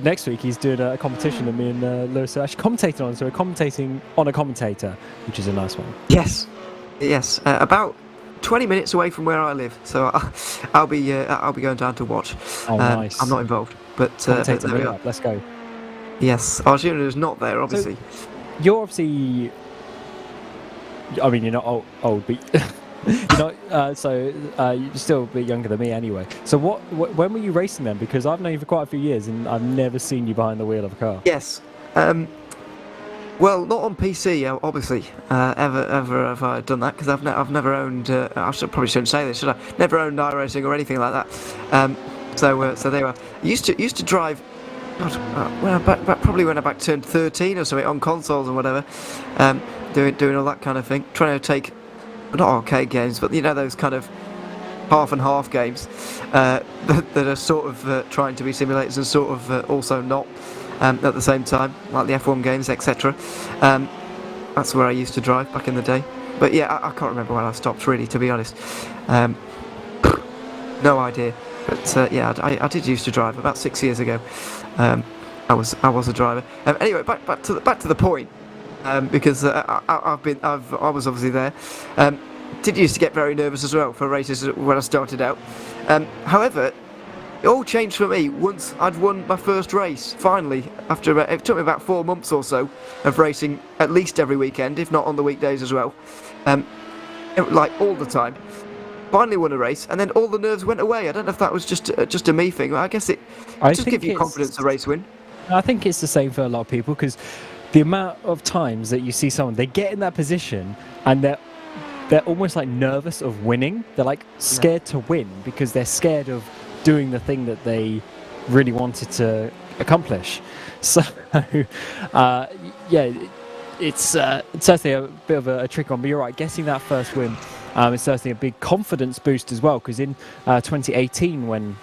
next week he's doing a competition that me and Lewis are actually commentating on. So we're commentating on a commentator, which is a nice one. Yes. About 20 minutes away from where I live, so I'll be going down to watch. Oh, nice. I'm not involved, but Commentator there we me are. up. Let's go. Yes, Arjuna is not there, obviously. You're obviously. I mean, you're not old, but you're not. You're still a bit younger than me, anyway. So when were you racing then? Because I've known you for quite a few years, and I've never seen you behind the wheel of a car. Yes. Well, not on PC, obviously. Ever have I done that? Because I've never owned. Probably shouldn't say this, should I? Never owned iRacing or anything like that. So there we are. Used to drive. God, probably when I turned 13 or something on consoles and whatever. Doing all that kind of thing. Trying to take, not arcade games, but those kind of half and half games that are sort of trying to be simulators and sort of also not. At the same time, like the F1 games, etc. That's where I used to drive back in the day. But yeah, I can't remember when I stopped, really, to be honest. No idea. But yeah, I did used to drive about 6 years ago. I was a driver. Anyway, back to the point, because I was obviously there. Did used to get very nervous as well for races when I started out. However, it all changed for me once I'd won my first race, finally. It took me about 4 months or so of racing at least every weekend, if not on the weekdays as well. Like all the time. Finally won a race, and then all the nerves went away. I don't know if that was just a me thing. I guess it just gives you confidence to race win. I think it's the same for a lot of people, because the amount of times that you see someone, they get in that position and they're almost like nervous of winning. They're like scared to win because they're scared of doing the thing that they really wanted to accomplish. So yeah, it's certainly a bit of a trick on, but you're right, getting that first win is certainly a big confidence boost as well, because in 2018 when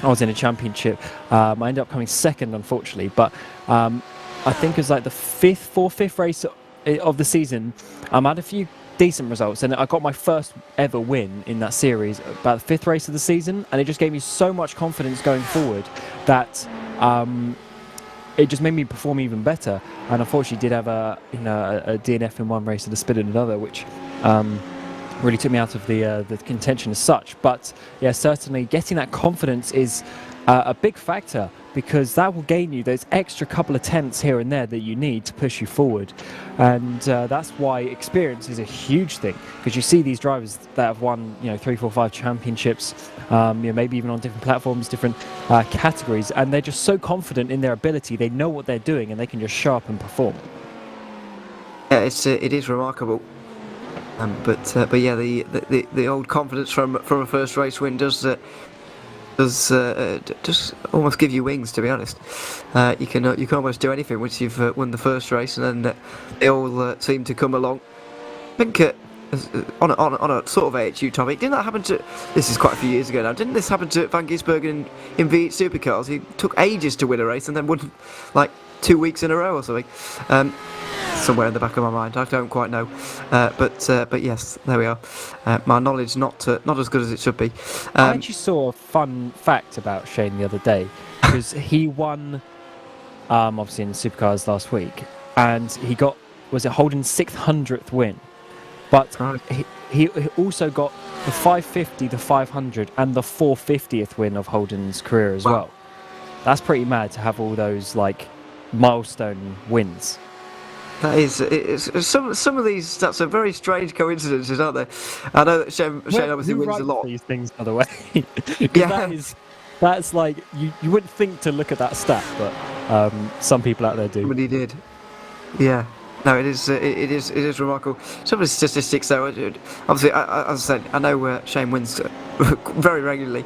I was in a championship, I ended up coming second, unfortunately, but I think it was like the fourth or fifth race of the season. I had a few decent results, and I got my first ever win in that series about the fifth race of the season, and it just gave me so much confidence going forward that it just made me perform even better. And unfortunately did have a DNF in one race and a spin in another, which really took me out of the contention as such. But yeah, certainly getting that confidence is a big factor, because that will gain you those extra couple of tenths here and there that you need to push you forward. And that's why experience is a huge thing, because you see these drivers that have won 3, 4, 5 championships, maybe even on different platforms, different categories, and they're just so confident in their ability. They know what they're doing and they can just show up and perform. Yeah, it is remarkable. But yeah, the old confidence from a first race win does just almost give you wings, to be honest. You can almost do anything once you've won the first race, and then they all seem to come along. I think on a sort of AHU topic, didn't that happen to? This is quite a few years ago now. Didn't this happen to Van Gisbergen in V8 Supercars? He took ages to win a race and then won like 2 weeks in a row or something. Somewhere in the back of my mind, I don't quite know, but yes, there we are. My knowledge not as good as it should be. I actually saw a fun fact about Shane the other day, because he won, obviously in the supercars last week, and he got, was it Holden's 600th win, but he also got the 550, the 500, and the 450th win of Holden's career as well. That's pretty mad to have all those like milestone wins. That is, some of these stats are very strange coincidences, aren't they? I know that Shane obviously wins a lot. These things, by the way, yeah. That's like you wouldn't think to look at that stat, but some people out there do. Somebody did, yeah. No, it is remarkable. Some of the statistics, though, obviously, as I said, I know Shane wins very regularly,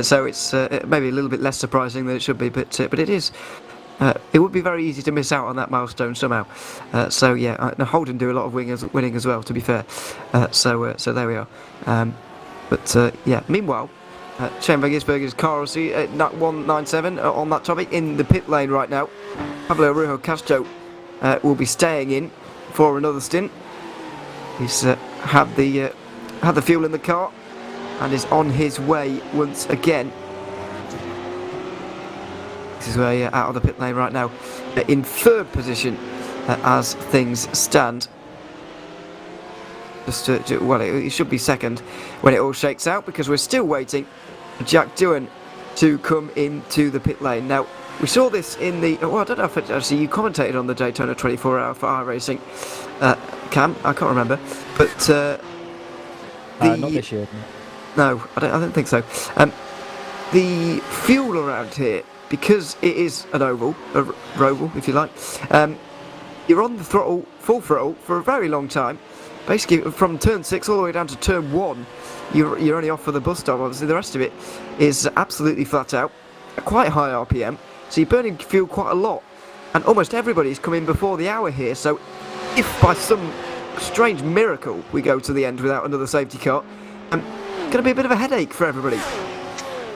so it's maybe a little bit less surprising than it should be, but it is. It would be very easy to miss out on that milestone somehow. So yeah, Holden do a lot of winning as well, to be fair. So there we are. But yeah, meanwhile, Shane Van Gisbergen's car, obviously, at 197 on that topic, in the pit lane right now. Pablo Rujo Castro will be staying in for another stint. He's had the fuel in the car and is on his way once again. This is where out of the pit lane right now, in third position as things stand. Well, it should be second when it all shakes out, because we're still waiting for Jack Doohan to come into the pit lane. Now, we saw this in the... Well, I don't know if actually you commentated on the Daytona 24-hour for iRacing, Cam. I can't remember. But not this year. no, I don't think so. The fuel around here, because it is an oval, a roval, if you like, you're on the throttle, full throttle, for a very long time. Basically, from turn 6 all the way down to turn 1, you're only off for the bus stop. Obviously, the rest of it is absolutely flat out, at quite high RPM, so you're burning fuel quite a lot. And almost everybody's come in before the hour here, so if by some strange miracle we go to the end without another safety car, going to be a bit of a headache for everybody.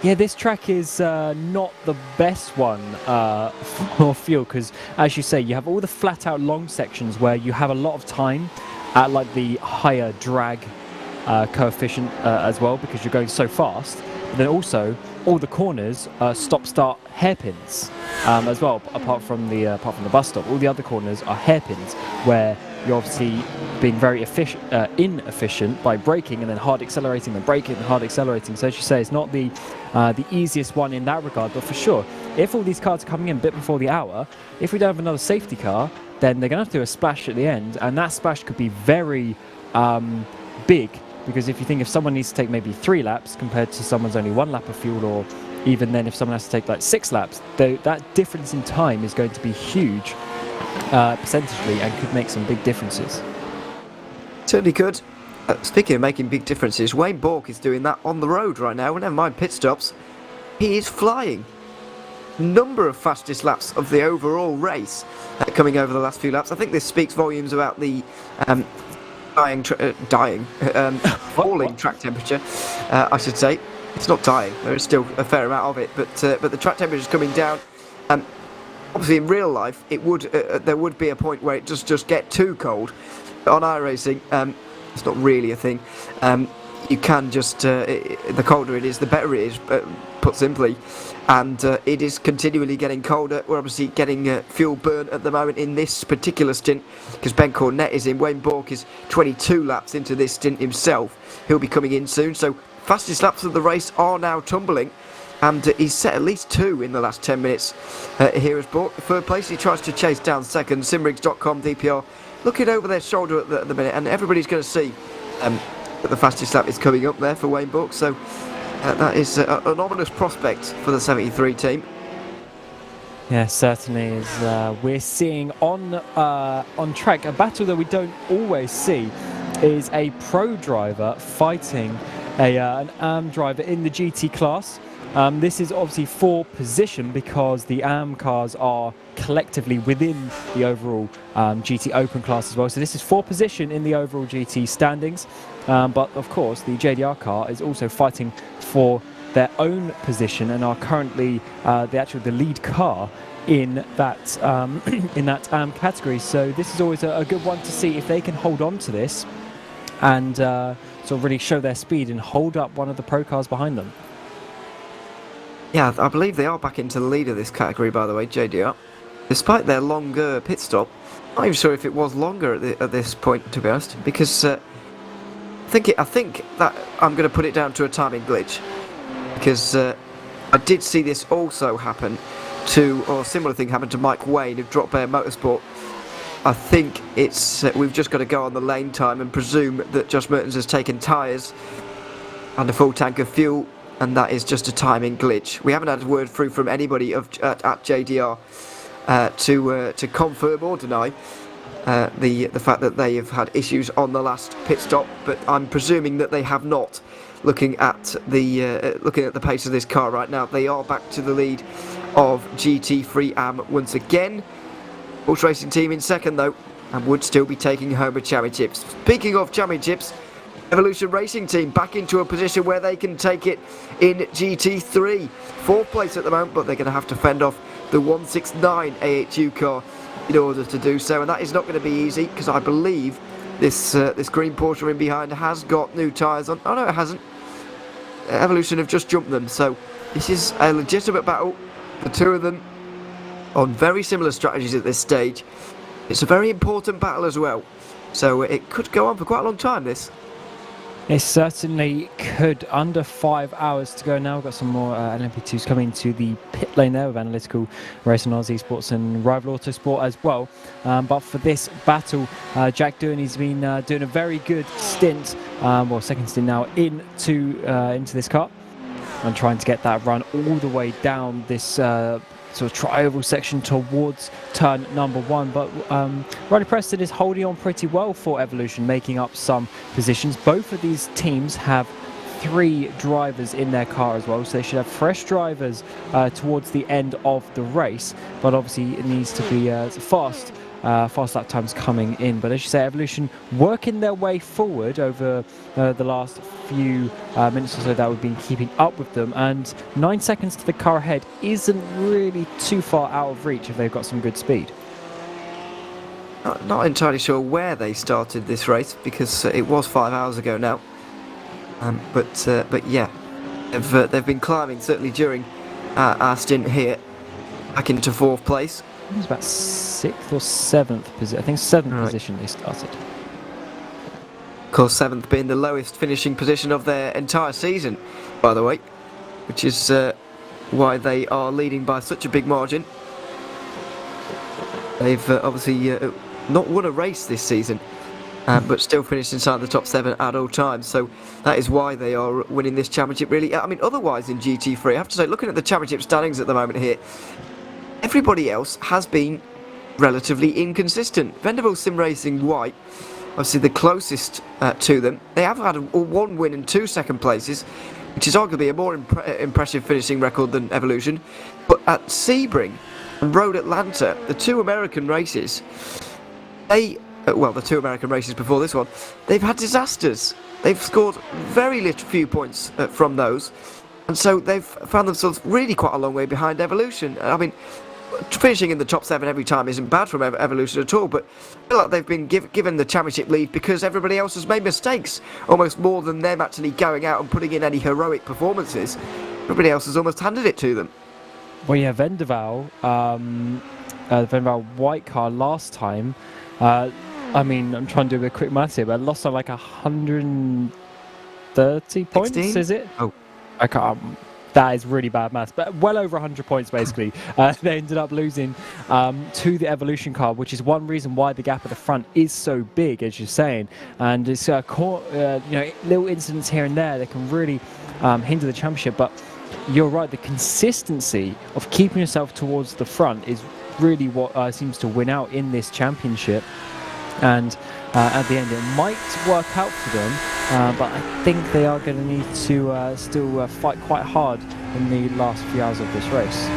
Yeah, this track is not the best one for fuel, because, as you say, you have all the flat-out long sections where you have a lot of time at like the higher drag coefficient as well, because you're going so fast. But then also, all the corners stop-start hairpins as well. Apart from the bus stop, all the other corners are hairpins where you're obviously being very inefficient by braking and then hard accelerating, then braking and hard accelerating. So as you say, it's not the easiest one in that regard. But for sure, if all these cars are coming in a bit before the hour, if we don't have another safety car, then they're going to have to do a splash at the end, and that splash could be very big. Because if you think if someone needs to take maybe 3 laps compared to someone's only 1 lap of fuel, or even then if someone has to take like 6 laps, that difference in time is going to be huge percentagely, and could make some big differences. Certainly could. Speaking of making big differences, Wayne Bork is doing that on the road right now. Never mind pit stops. He is flying. Number of fastest laps of the overall race coming over the last few laps. I think this speaks volumes about the falling track temperature, I should say. It's not dying, there is still a fair amount of it, but the track temperature is coming down. Obviously in real life it would there would be a point where it just get too cold. But on iRacing, it's not really a thing. You can just the colder it is, the better it is, put simply, and it is continually getting colder. We're obviously getting fuel burn at the moment in this particular stint, because Ben Cornett is in. Wayne Bork is 22 laps into this stint himself. He'll be coming in soon, so fastest laps of the race are now tumbling, and he's set at least 2 in the last 10 minutes. Here is Bork, third place. He tries to chase down second. Simrigs.com DPR looking over their shoulder at the minute, and everybody's going to see that the fastest lap is coming up there for Wayne Bork, so that is an ominous prospect for the 73 team. Yeah, certainly is. We're seeing on track a battle that we don't always see, is a pro driver fighting an AM driver in the GT class. This is obviously for position, because the AM cars are collectively within the overall GT Open class as well. So this is for position in the overall GT standings. But of course, the JDR car is also fighting for their own position and are currently the lead car in that AM category. So this is always a good one to see if they can hold on to this and sort of really show their speed and hold up one of the pro cars behind them. Yeah, I believe they are back into the lead of this category, by the way, JDR. Despite their longer pit stop, I'm not even sure if it was longer at this point, to be honest, because I think that I'm going to put it down to a timing glitch, because I did see this also happen or a similar thing happened to Mike Wayne of Drop Bear Motorsport. I think it's we've just got to go on the lane time and presume that Josh Mertens has taken tyres and a full tank of fuel, and that is just a timing glitch. We haven't had a word through from anybody at JDR to confirm or deny the fact that they have had issues on the last pit stop, but I'm presuming that they have not. Looking at the pace of this car right now, they are back to the lead of GT3 AM once again. Horse Racing Team in second though, and would still be taking home a championship. Speaking of championships, Evolution Racing Team back into a position where they can take it in GT3. 4th place at the moment, but they're going to have to fend off the 169 AHU car in order to do so, and that is not going to be easy, because I believe this green Porsche in behind has got new tyres on. Oh no, it hasn't. Evolution have just jumped them, so this is a legitimate battle. The two of them on very similar strategies at this stage. It's a very important battle as well, So it could go on for quite a long time, this. It certainly could. Under 5 hours to go now. We've got some more LMP2s coming to the pit lane there with Analytical Racing Aussie Sports and Rival Autosport as well. But for this battle, Jack Dooney's been doing a very good stint, second stint now, into this car and trying to get that run all the way down this sort of tri-oval section towards turn number 1, but Riley Preston is holding on pretty well for Evolution, making up some positions. Both of these teams have 3 drivers in their car as well, so they should have fresh drivers towards the end of the race, but obviously it needs to be fast lap times coming in. But as you say, Evolution working their way forward over the last few minutes or so that we've been keeping up with them, and 9 seconds to the car ahead isn't really too far out of reach if they've got some good speed. Not entirely sure where they started this race, because it was 5 hours ago now. But yeah, they've been climbing certainly during our stint here, back into 4th place. It was about 6th or 7th position. I think 7th position they started. Of course, 7th being the lowest finishing position of their entire season, by the way, which is why they are leading by such a big margin. They've obviously not won a race this season, but still finished inside the top 7 at all times. So that is why they are winning this championship, really. I mean, otherwise in GT3, I have to say, looking at the championship standings at the moment here, everybody else has been relatively inconsistent. Vanderbilt Sim Racing White, obviously the closest to them. They have had 1 win and 2 second places, which is arguably a more impressive finishing record than Evolution. But at Sebring and Road Atlanta, the 2 American races, the 2 American races before this one, they've had disasters. They've scored very few points from those, and so they've found themselves really quite a long way behind Evolution. I mean, finishing in the top 7 every time isn't bad from Evolution at all, but I feel like they've been given the championship lead because everybody else has made mistakes, almost more than them actually going out and putting in any heroic performances. Everybody else has almost handed it to them. Well, yeah, Vendaval, the Vendaval white car last time, I mean, I'm trying to do a quick math here, but lost on like 130 points, 16? is it? Oh. I can't. That is really bad maths, but well over 100 points basically. They ended up losing to the Evolution car, which is one reason why the gap at the front is so big, as you're saying. And it's little incidents here and there that can really hinder the championship. But you're right, the consistency of keeping yourself towards the front is really what seems to win out in this championship. And at the end, it might work out for them, but I think they are going to need to still fight quite hard in the last few hours of this race.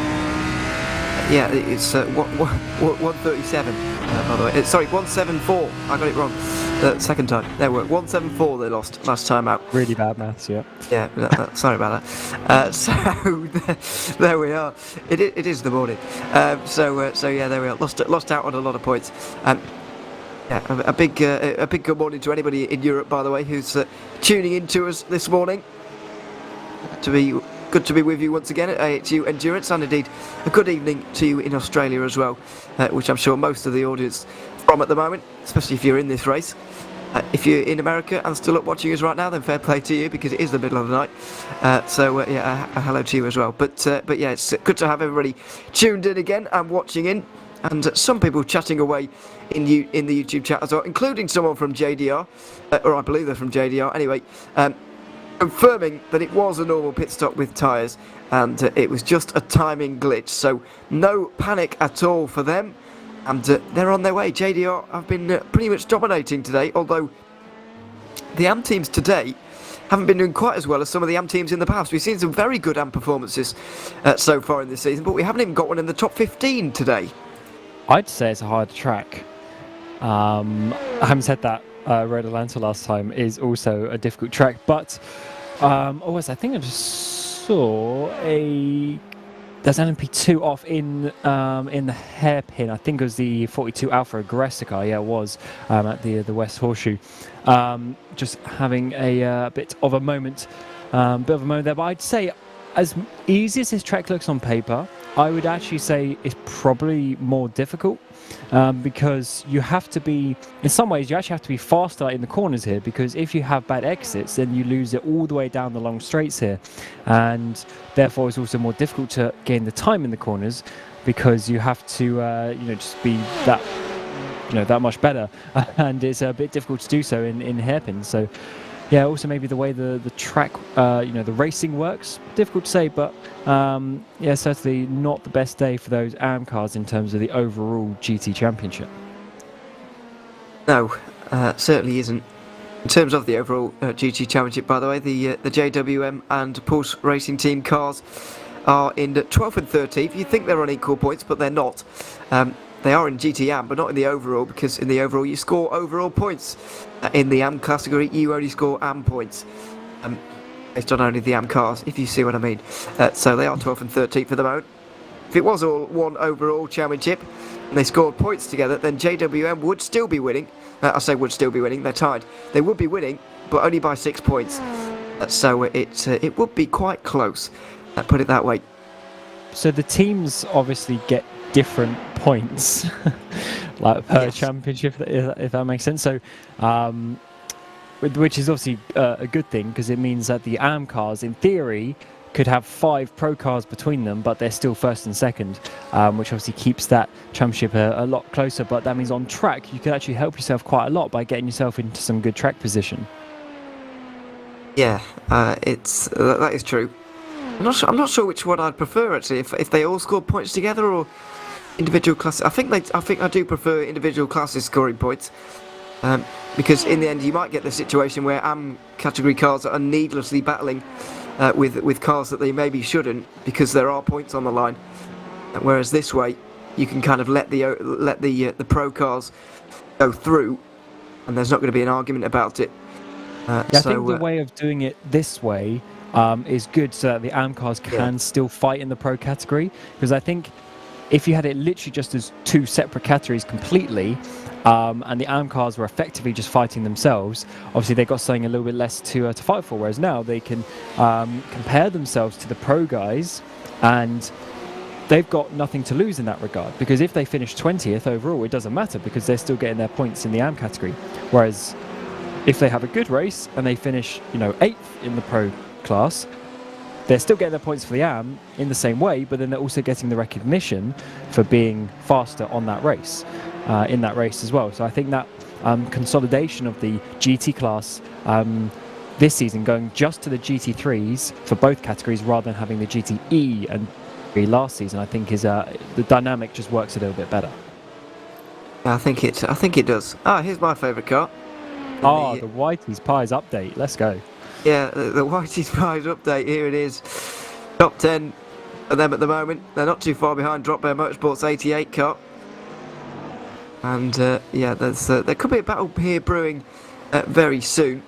Yeah, it's 137, by the way. Sorry, 174. I got it wrong. Second time. There were 174 they lost last time out. Really bad maths, yeah. Yeah, sorry about that. So there we are. It is the morning. So yeah, there we are. Lost out on a lot of points. Yeah, a big good morning to anybody in Europe, by the way, who's tuning in to us this morning. Good to be with you once again at AHU Endurance, and indeed a good evening to you in Australia as well, which I'm sure most of the audience from at the moment, especially if you're in this race. If you're in America and still up watching us right now, then fair play to you, because it is the middle of the night. Yeah, a hello to you as well. But yeah, it's good to have everybody tuned in again and watching in. And some people chatting away in the YouTube chat as well, including someone from JDR, or I believe they're from JDR anyway, confirming that it was a normal pit stop with tyres, and it was just a timing glitch, so no panic at all for them, and they're on their way. JDR have been pretty much dominating today, although the AM teams today haven't been doing quite as well as some of the AM teams in the past. We've seen some very good AM performances so far in this season, but we haven't even got one in the top 15 today. I'd say it's a hard track. Having said that, Road Atlanta last time is also a difficult track, but I think I just saw there's an LMP2 off in the hairpin. I think it was the 42 Alpha Aggressor car. Yeah, it was at the West Horseshoe. Just having a bit of a moment there. But I'd say as easy as this track looks on paper, I would actually say it's probably more difficult because you have to be, in some ways, you actually have to be faster in the corners here, because if you have bad exits, then you lose it all the way down the long straights here. And therefore, it's also more difficult to gain the time in the corners because you have to, just be that, that much better. And it's a bit difficult to do so in hairpins. So, yeah, also maybe the way the track, the racing works, difficult to say, but certainly not the best day for those AM cars in terms of the overall GT Championship. No, certainly isn't. In terms of the overall GT Championship, by the way, the JWM and Porsche Racing Team cars are in 12th and 13th. You think they're on equal points, but they're not. They are in GT AM, but not in the overall, because in the overall you score overall points. In the AM category, you only score AM points. Based on only the AM cars, if you see what I mean. So they are 12th and 13th for the moment. If it was all one overall championship, and they scored points together, then JWM would still be winning. I say would still be winning, they're tied. They would be winning, but only by 6 points. So it would be quite close, put it that way. So the teams obviously get different points like per championship, if that makes sense. So which is obviously a good thing, because it means that the AM cars in theory could have 5 pro cars between them, but they're still first and second, which obviously keeps that championship a lot closer. But that means on track you can actually help yourself quite a lot by getting yourself into some good track position. Yeah, that is true. I'm not sure which one I'd prefer, actually, if they all scored points together or individual classes. I think I do prefer individual classes scoring points, because in the end you might get the situation where AM category cars are needlessly battling with cars that they maybe shouldn't, because there are points on the line. Whereas this way, you can kind of let the pro cars go through, and there's not going to be an argument about it. I think the way of doing it this way is good, so that the AM cars can still fight in the pro category. Because I think if you had it literally just as 2 separate categories completely, and the AM cars were effectively just fighting themselves, obviously they got something a little bit less to fight for, whereas now they can compare themselves to the pro guys, and they've got nothing to lose in that regard, because if they finish 20th overall, it doesn't matter, because they're still getting their points in the AM category. Whereas if they have a good race and they finish 8th in the pro class, they're still getting their points for the AM in the same way, but then they're also getting the recognition for being faster on that race, in that race as well. So I think that consolidation of the GT class this season, going just to the GT3s for both categories rather than having the GTE and last season, I think is the dynamic just works a little bit better. I think it does. Here's my favourite car. The Whitey's Pies update. Let's go. Yeah, the Whitey's Pies update. Here it is. Top 10 for them at the moment. They're not too far behind Drop Bear Motorsport's 88 car. And there could be a battle here brewing very soon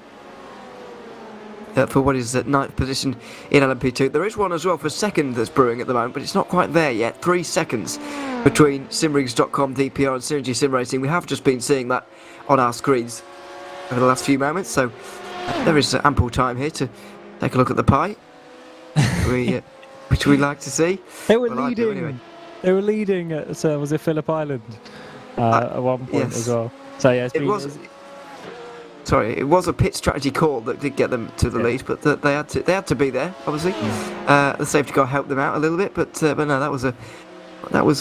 for what is at 9th position in LMP2. There is one as well for 2nd that's brewing at the moment, but it's not quite there yet. 3 seconds between simrigs.com DPR and Synergy Sim Racing. We have just been seeing that on our screens over the last few moments, so there is ample time here to take a look at the pie, which we like to see. They were leading. Anyway. They were leading at was it Phillip Island at one point as well. So yeah, it was a pit strategy call that did get them to the lead, but they had to be there. Obviously, the safety car helped them out a little bit, but no, that was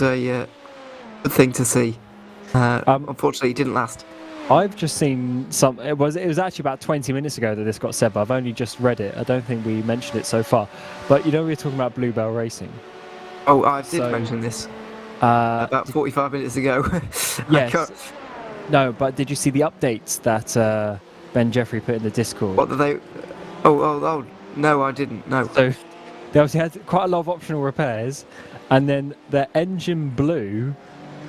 a good thing to see. Unfortunately, it didn't last. I've just seen some. It was actually about 20 minutes ago that this got said, but I've only just read it. I don't think we mentioned it so far. But we were talking about Bluebell Racing. Oh, I did mention this about 45 minutes ago. Yes. No, but did you see the updates that Ben Jeffrey put in the Discord? What did they? Oh, no, I didn't. No. So they obviously had quite a lot of optional repairs, and then their engine blew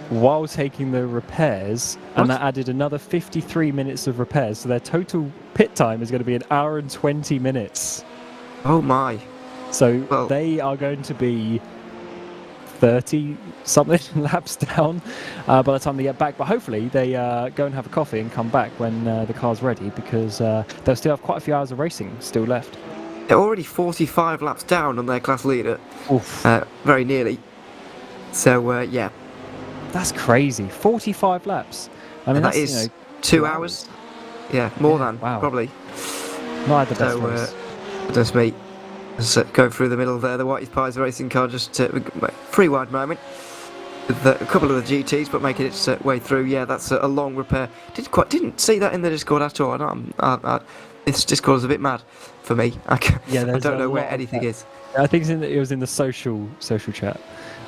while taking the repairs, and that added another 53 minutes of repairs, so their total pit time is going to be 1 hour and 20 minutes. Oh my. So they are going to be 30 something laps down by the time they get back, but hopefully they go and have a coffee and come back when the car's ready, because they'll still have quite a few hours of racing still left. They're already 45 laps down on their class leader, very nearly. So yeah, That's crazy. 45 laps. I mean, and that that's, is 2 hours. Yeah, more than wow. probably. Not the best So race. that's me. Just going through the middle there. The Whitey's Pies racing car just free wide moment. With a couple of the GTs, but making its way through. Yeah, that's a long repair. Didn't see that in the Discord at all. This Discord is a bit mad for me. I don't know where anything is. I think it was in the social chat.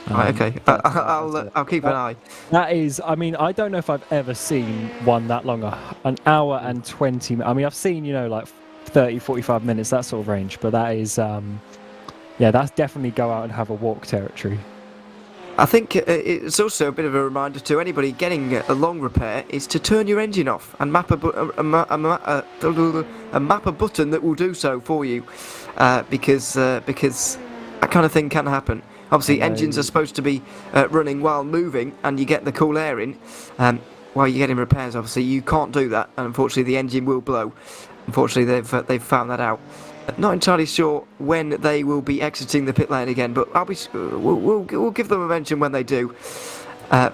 Right, okay. I'll keep an eye. That is, I mean, I don't know if I've ever seen one that long. An hour and 20. I mean, I've seen, like 30, 45 minutes, that sort of range. But that is, that's definitely go out and have a walk territory. I think it's also a bit of a reminder to anybody getting a long repair is to turn your engine off and map a button that will do so for you, because that kind of thing can happen. Obviously, engines are supposed to be running while moving, and you get the cool air in while you're getting repairs. Obviously, you can't do that, and unfortunately, the engine will blow. Unfortunately, they've found that out. Not entirely sure when they will be exiting the pit lane again, but we'll give them a mention when they do,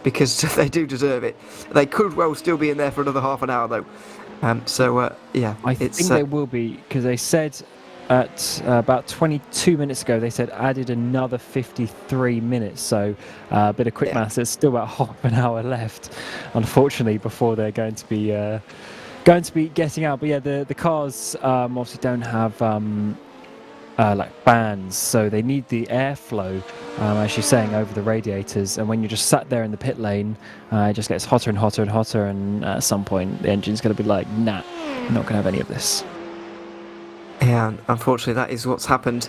because they do deserve it. They could well still be in there for another half an hour though. I think they will be, because they said at about 22 minutes ago, they said added another 53 minutes. So a bit of quick maths, there's still about half an hour left, unfortunately, before they're going to be getting out. But yeah, the cars obviously don't have like bands, so they need the airflow, as you're saying, over the radiators. And when you're just sat there in the pit lane, it just gets hotter and hotter and hotter, and at some point the engine's going to be like, nah, I'm not going to have any of this. Yeah, unfortunately that is what's happened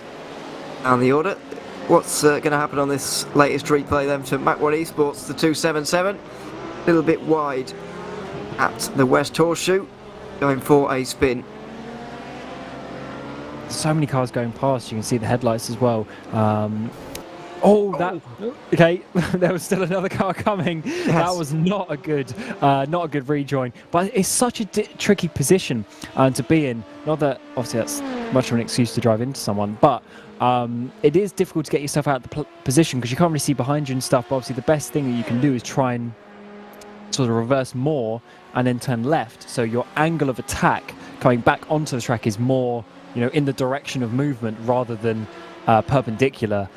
down the order. What's going to happen on this latest replay then to Mach 1 Esports, the 277, a little bit wide at the West Horseshoe, going for a spin. So many cars going past, you can see the headlights as well. Okay, there was still another car coming. Yes. That was not a good rejoin. But it's such a tricky position to be in. Not that obviously that's much of an excuse to drive into someone, but it is difficult to get yourself out of the position because you can't really see behind you and stuff. But obviously the best thing that you can do is try and sort of reverse more and then turn left. So your angle of attack coming back onto the track is more, in the direction of movement rather than perpendicular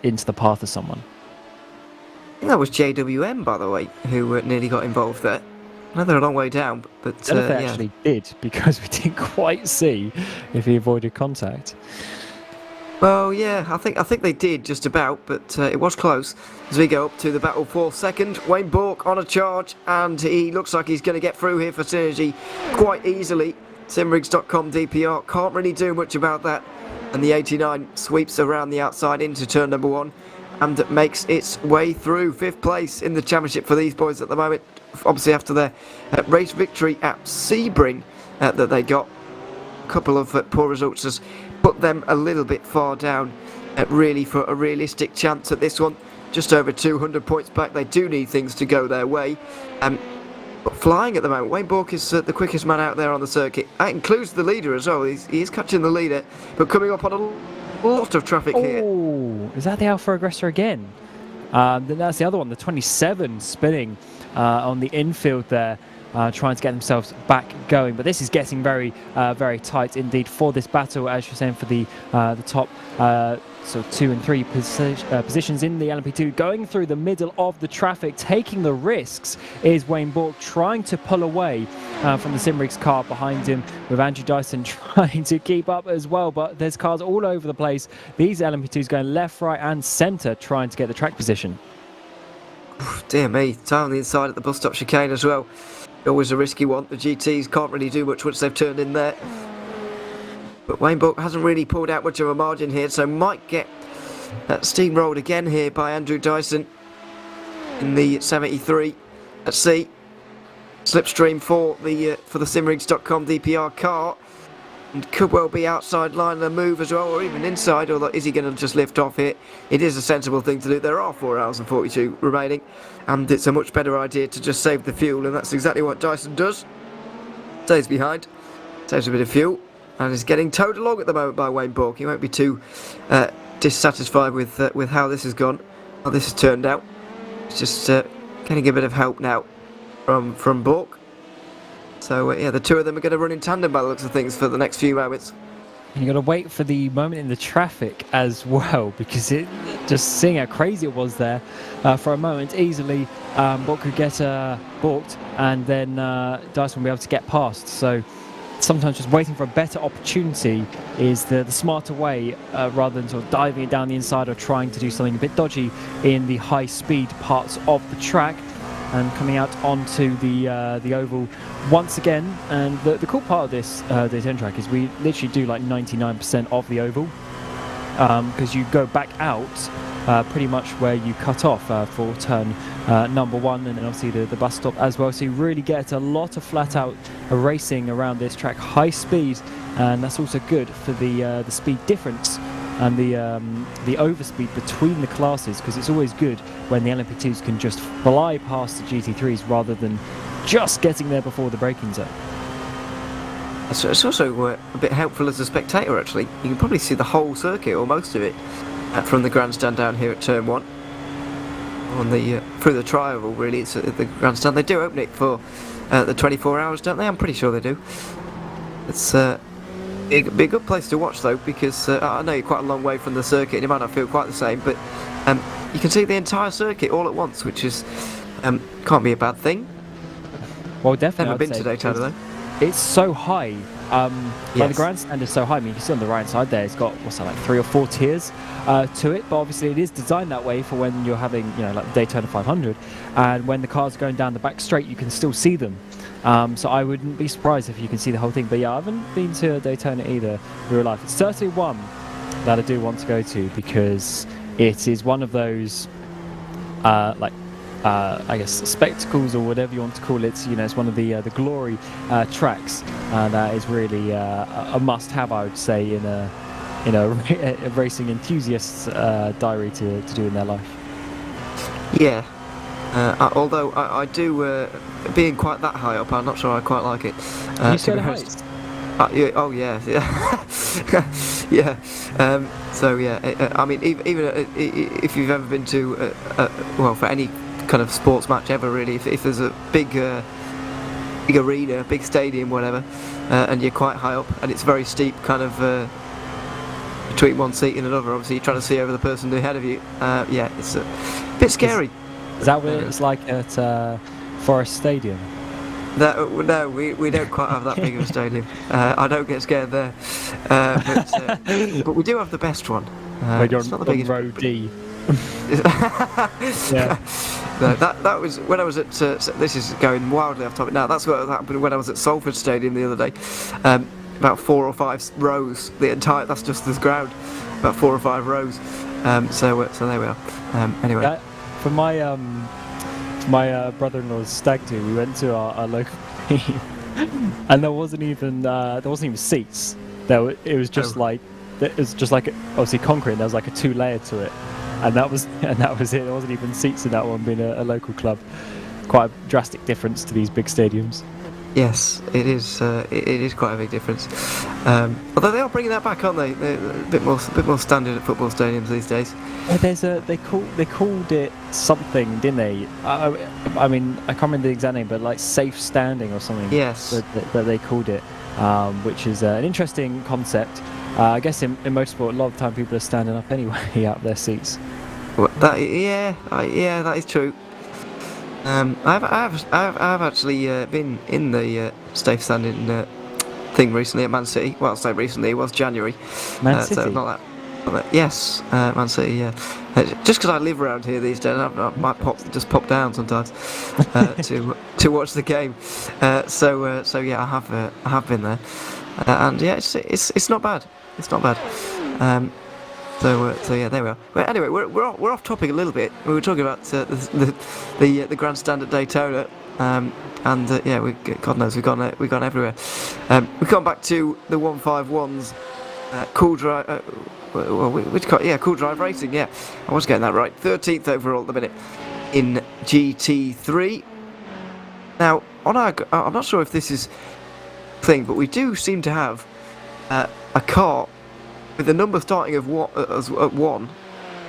into the path of someone. I think that was JWM, by the way, who nearly got involved there. I know they're a long way down, but I don't know if they actually did, because we didn't quite see if he avoided contact. Well, yeah, I think they did just about, but it was close. As we go up to the battle for second, Wayne Bork on a charge, and he looks like he's going to get through here for Synergy quite easily. Simrigs.com DPR can't really do much about that. And the 89 sweeps around the outside into turn number 1 and makes its way through 5th place in the championship for these boys at the moment. Obviously after their race victory at Sebring that they got, a couple of poor results has put them a little bit far down really for a realistic chance at this one. Just over 200 points back. They do need things to go their way. But flying at the moment. Wayne Bork is the quickest man out there on the circuit. That includes the leader as well. He is catching the leader, but coming up on a lot of traffic here. Oh, is that the Alpha Aggressor again? Then that's the other one, the 27 spinning on the infield there, trying to get themselves back going. But this is getting very, very tight indeed for this battle, as you're saying, for the top so 2 and 3 positions in the LMP2. Going through the middle of the traffic, taking the risks, is Wayne Bork, trying to pull away from the Simrigs car behind him, with Andrew Dyson trying to keep up as well. But there's cars all over the place. These LMP2s going left, right and centre, trying to get the track position. Dear me, time on the inside at the bus stop chicane as well. Always a risky one. The GTs can't really do much once they've turned in there. But Wayne Bork hasn't really pulled out much of a margin here, so might get steamrolled again here by Andrew Dyson in the 73 at C. Slipstream for the Simrigs.com DPR car, and could well be outside line of the move as well, or even inside. Although, is he going to just lift off here? It is a sensible thing to do. There are 4 hours and 42 remaining, and it's a much better idea to just save the fuel, and that's exactly what Dyson does. Stays behind, saves a bit of fuel. and is getting towed along at the moment by Wayne Bork. He won't be too dissatisfied with how this has gone, how this has turned out. He's just getting a bit of help now from Bork. So yeah, the two of them are going to run in tandem by the looks of things for the next few moments. You got to wait for the moment in the traffic as well, because it just seeing how crazy it was there for a moment. Easily, Bork could get balked, and then Dyson will be able to get past. So sometimes just waiting for a better opportunity is the smarter way, rather than sort of diving it down the inside or trying to do something a bit dodgy in the high-speed parts of the track. And coming out onto the oval once again. And the cool part of this Daytona track is we literally do like 99% of the oval, because you go back out pretty much where you cut off for turn number 1, and then obviously the bus stop as well. So you really get a lot of flat out racing around this track, high speed, and that's also good for the speed difference and the overspeed between the classes, because it's always good when the LMP2s can just fly past the GT3s rather than just getting there before the braking zone. It's also a bit helpful as a spectator, actually. You can probably see the whole circuit, or most of it, from the grandstand down here at Turn 1. On the through the tri-oval, really, it's at the grandstand. They do open it for the 24 hours, don't they? I'm pretty sure they do. It's it'd be a good place to watch, though, because I know you're quite a long way from the circuit and it might not feel quite the same, but you can see the entire circuit all at once, which is can't be a bad thing. Well, definitely. Never been to Daytona, though. It's so high. Yes. The grandstand is so high. I mean, you can see on the right side there, it's got, what's that, like 3 or 4 tiers to it. But obviously, it is designed that way for when you're having, like the Daytona 500, and when the cars are going down the back straight, you can still see them. So I wouldn't be surprised if you can see the whole thing. But yeah, I haven't been to Daytona either in real life. It's certainly one that I do want to go to, because it is one of those I guess spectacles, or whatever you want to call it. It's one of the glory tracks that is really a must-have, I would say, in a racing enthusiast's diary to do in their life. Yeah. Although I do, being quite that high up, I'm not sure I quite like it. Can you see the heights? Yeah, oh yeah, yeah. So yeah, I mean, even if you've ever been to, well, for any kind of sports match ever, really, if there's a big arena, big stadium, whatever, and you're quite high up, and it's very steep, kind of between one seat and another. Obviously, you're trying to see over the person ahead of you. Yeah, it's a bit scary. Is that what it's like at Forest Stadium? No, we don't quite have that big of a stadium. I don't get scared there, but we do have the best one. It's not the biggest. Row D. Yeah. No, that was when I was at. This is going wildly off topic now. That's what happened when I was at Salford Stadium the other day. About 4 or 5 rows. That's just this ground. About 4 or 5 rows. So there we are. Anyway. For my brother-in-law's stag do, we went to our local team, and there wasn't even seats. It was just like obviously concrete. And there was like a 2-layer to it, and that was it. There wasn't even seats in that one, being a local club. Quite a drastic difference to these big stadiums. Yes, it is. It is quite a big difference. Although they are bringing that back, aren't they? They're a bit more standard at football stadiums these days. They called it something, didn't they? I mean, I can't remember the exact name, but like safe standing or something. Yes. That they called it, which is an interesting concept. I guess in motorsport, a lot of the time people are standing up anyway out of their seats. Well, that is true. I've actually been in the safe standing thing recently at Man City. Well, I say recently, it was January. Man City? So not that. Yes, Man City, yeah. Just because I live around here these days, I might pop down sometimes to watch the game. So yeah, I have been there, and yeah, it's not bad. It's not bad. So yeah, there we are. Well, anyway, we're off topic a little bit. We were talking about the grandstand at Daytona, and yeah, God knows we've gone everywhere. We've gone back to the 151's Cool Drive. Cool Drive Racing. Yeah, I was getting that right. 13th overall at the minute in GT3. Now, I'm not sure if this is a thing, but we do seem to have a car with the number starting at 1,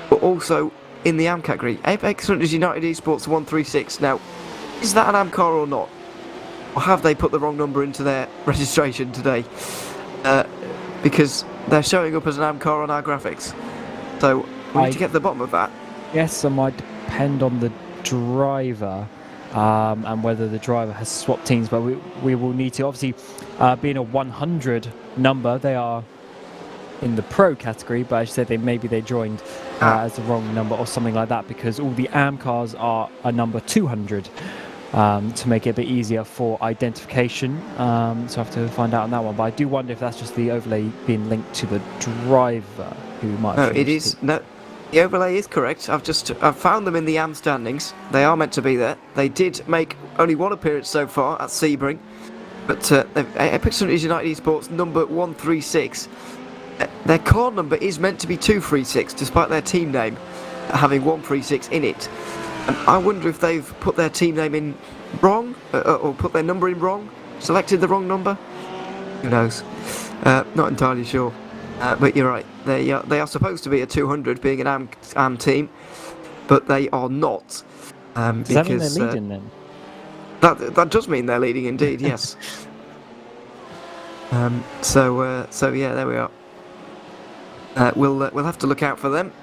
but also in the AM category. Apex Hunters United Esports 136. Now, is that an AM car or not? Or have they put the wrong number into their registration today? Because they're showing up as an AM car on our graphics. So we need to get to the bottom of that. Yes, it might depend on the driver and whether the driver has swapped teams, but we will need to, obviously, being a 100 number, they are in the pro category, but as you said, maybe they joined as the wrong number or something like that, because all the AM cars are a number 200 to make it a bit easier for identification. So I have to find out on that one, but I do wonder if that's just the overlay being linked to the driver who might have it is. No, the overlay is correct. I've found them in the AM standings. They are meant to be there. They did make only one appearance so far at Sebring, but Apex Hunters United Esports number 136. Their car number is meant to be 236, despite their team name having 136 in it. And I wonder if they've put their team name in wrong, or put their number in wrong, selected the wrong number. Who knows? Not entirely sure. But you're right. They are supposed to be a 200, being an AM team, but they are not. Does that mean they're leading then? That does mean they're leading indeed. Yes. So yeah, there we are. We'll have to look out for them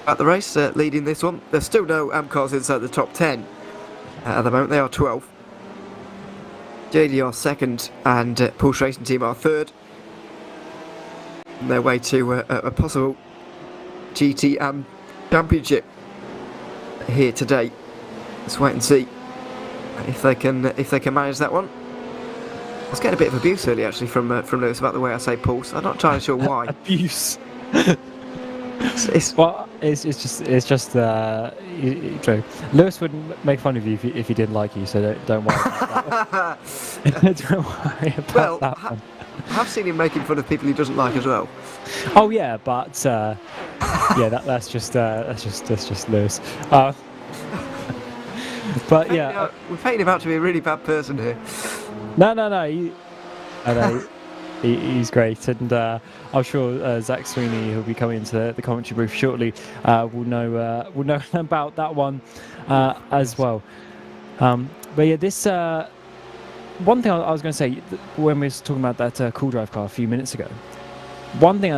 at the race, leading this one. There's still no AM cars inside the top 10 at the moment. They are 12. JD are second, and Porsche Racing Team are third. On their way to a possible GT championship here today. Let's wait and see if they can manage that one. I was getting a bit of abuse earlier, actually, from Lewis about the way I say pulse. I'm not entirely sure why. Abuse. It's Well, it's just Lewis wouldn't make fun of you if he didn't like you, so don't worry about that. Don't worry about that one. I have seen him making fun of people he doesn't like as well. Oh yeah, but yeah, that's just Lewis. But yeah, We're painting him out to be a really bad person here. no. He's great, and I'm sure Zach Sweeney, who'll be coming into the commentary booth shortly, will know about that one as well. But yeah, this one thing I was going to say when we were talking about that Cool Drive car a few minutes ago. One thing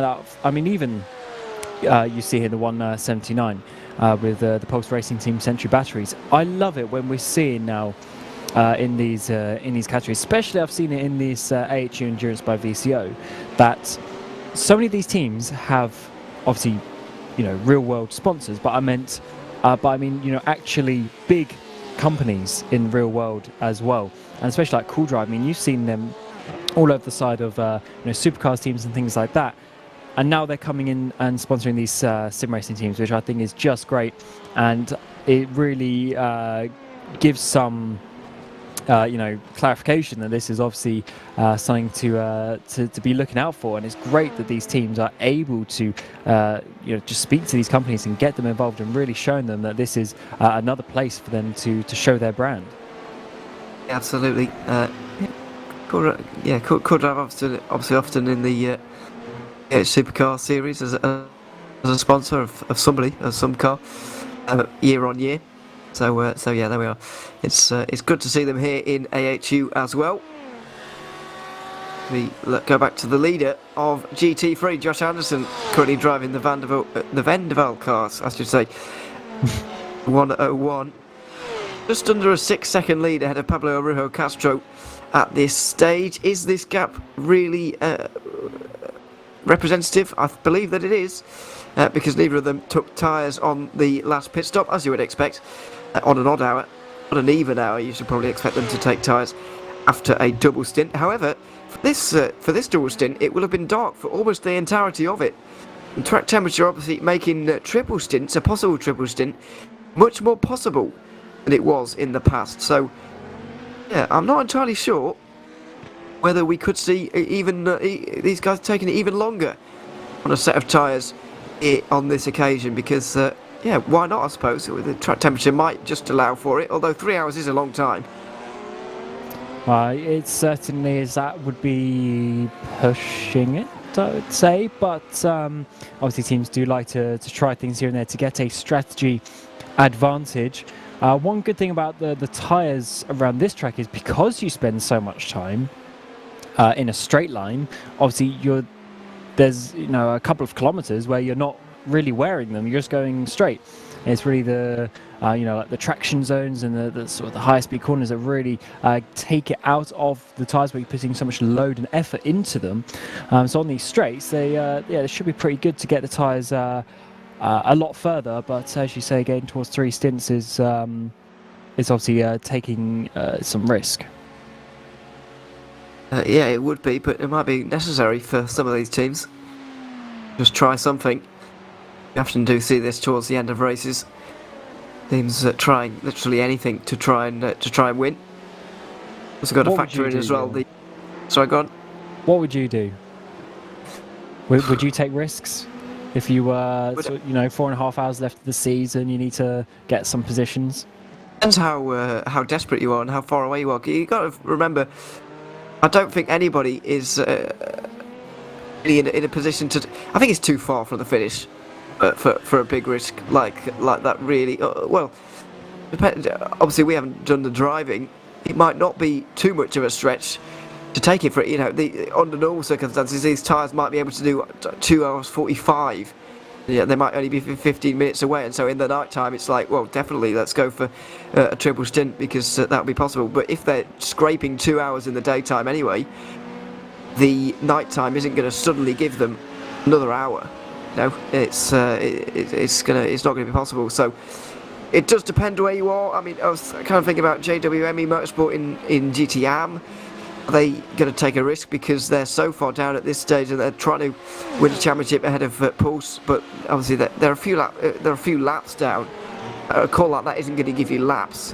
even you see here the 179 with the Pulse Racing Team Century batteries. I love it when we're seeing now. In these categories, especially I've seen it in this AHU Endurance by VCO, that so many of these teams have obviously, real world sponsors, but I mean, actually big companies in real world as well, and especially like Cool Drive. I mean, you've seen them all over the side of supercars teams and things like that, and now they're coming in and sponsoring these sim racing teams, which I think is just great, and it really gives some. Clarification that this is obviously something to be looking out for, and it's great that these teams are able to just speak to these companies and get them involved and really showing them that this is another place for them to show their brand. Absolutely. Cool Drive obviously often in the supercar series as a sponsor of somebody, of some car, year on year. So yeah, there we are. It's good to see them here in AHU as well. We go back to the leader of GT3, Josh Anderson, currently driving the Vendeval cars, I should say. 101. Just under a 6-second lead ahead of Pablo Arujo Castro at this stage. Is this gap really representative? I believe that it is, because neither of them took tyres on the last pit stop, as you would expect. On an odd hour, on an even hour, you should probably expect them to take tyres after a double stint. However, for this double stint, it will have been dark for almost the entirety of it. And track temperature obviously making triple stints, a possible triple stint, much more possible than it was in the past. So, yeah, I'm not entirely sure whether we could see even these guys taking it even longer on a set of tyres on this occasion, because yeah, why not, I suppose? The track temperature might just allow for it, although 3 hours is a long time. It certainly is. That would be pushing it, I would say. But obviously, teams do like to try things here and there to get a strategy advantage. One good thing about the tyres around this track is because you spend so much time in a straight line, obviously there's a couple of kilometers where you're not really wearing them, you're just going straight. It's really the like the traction zones and the sort of the higher speed corners that really take it out of the tyres where you're putting so much load and effort into them. So on these straights, they should be pretty good to get the tyres a lot further, but as you say, getting towards 3 stints is obviously taking some risk. Yeah, it would be, but it might be necessary for some of these teams. Just try something. You often do see this towards the end of races. Teams trying literally anything to try and win. Also got to factor in as well. Sorry, go on. What would you do? Would you take risks if you were 4.5 hours left of the season? You need to get some positions. Depends how desperate you are and how far away you are. You got to remember, I don't think anybody is really in a position to. I think it's too far from the finish for a big risk like that. Really, well, obviously we haven't done the driving. It might not be too much of a stretch to take it for under normal circumstances. These tyres might be able to do 2 hours 45. Yeah, they might only be 15 minutes away, and so in the night time it's like, well, definitely let's go for a triple stint because that would be possible. But if they're scraping 2 hours in the daytime anyway, the night time isn't going to suddenly give them another hour. No, it's not going to be possible. So it does depend where you are. I mean, I was kind of thinking about JWME Motorsport in GTM. Are they going to take a risk because they're so far down at this stage and they're trying to win a championship ahead of Pulse? But obviously they're a few laps down. A call like that isn't going to give you laps.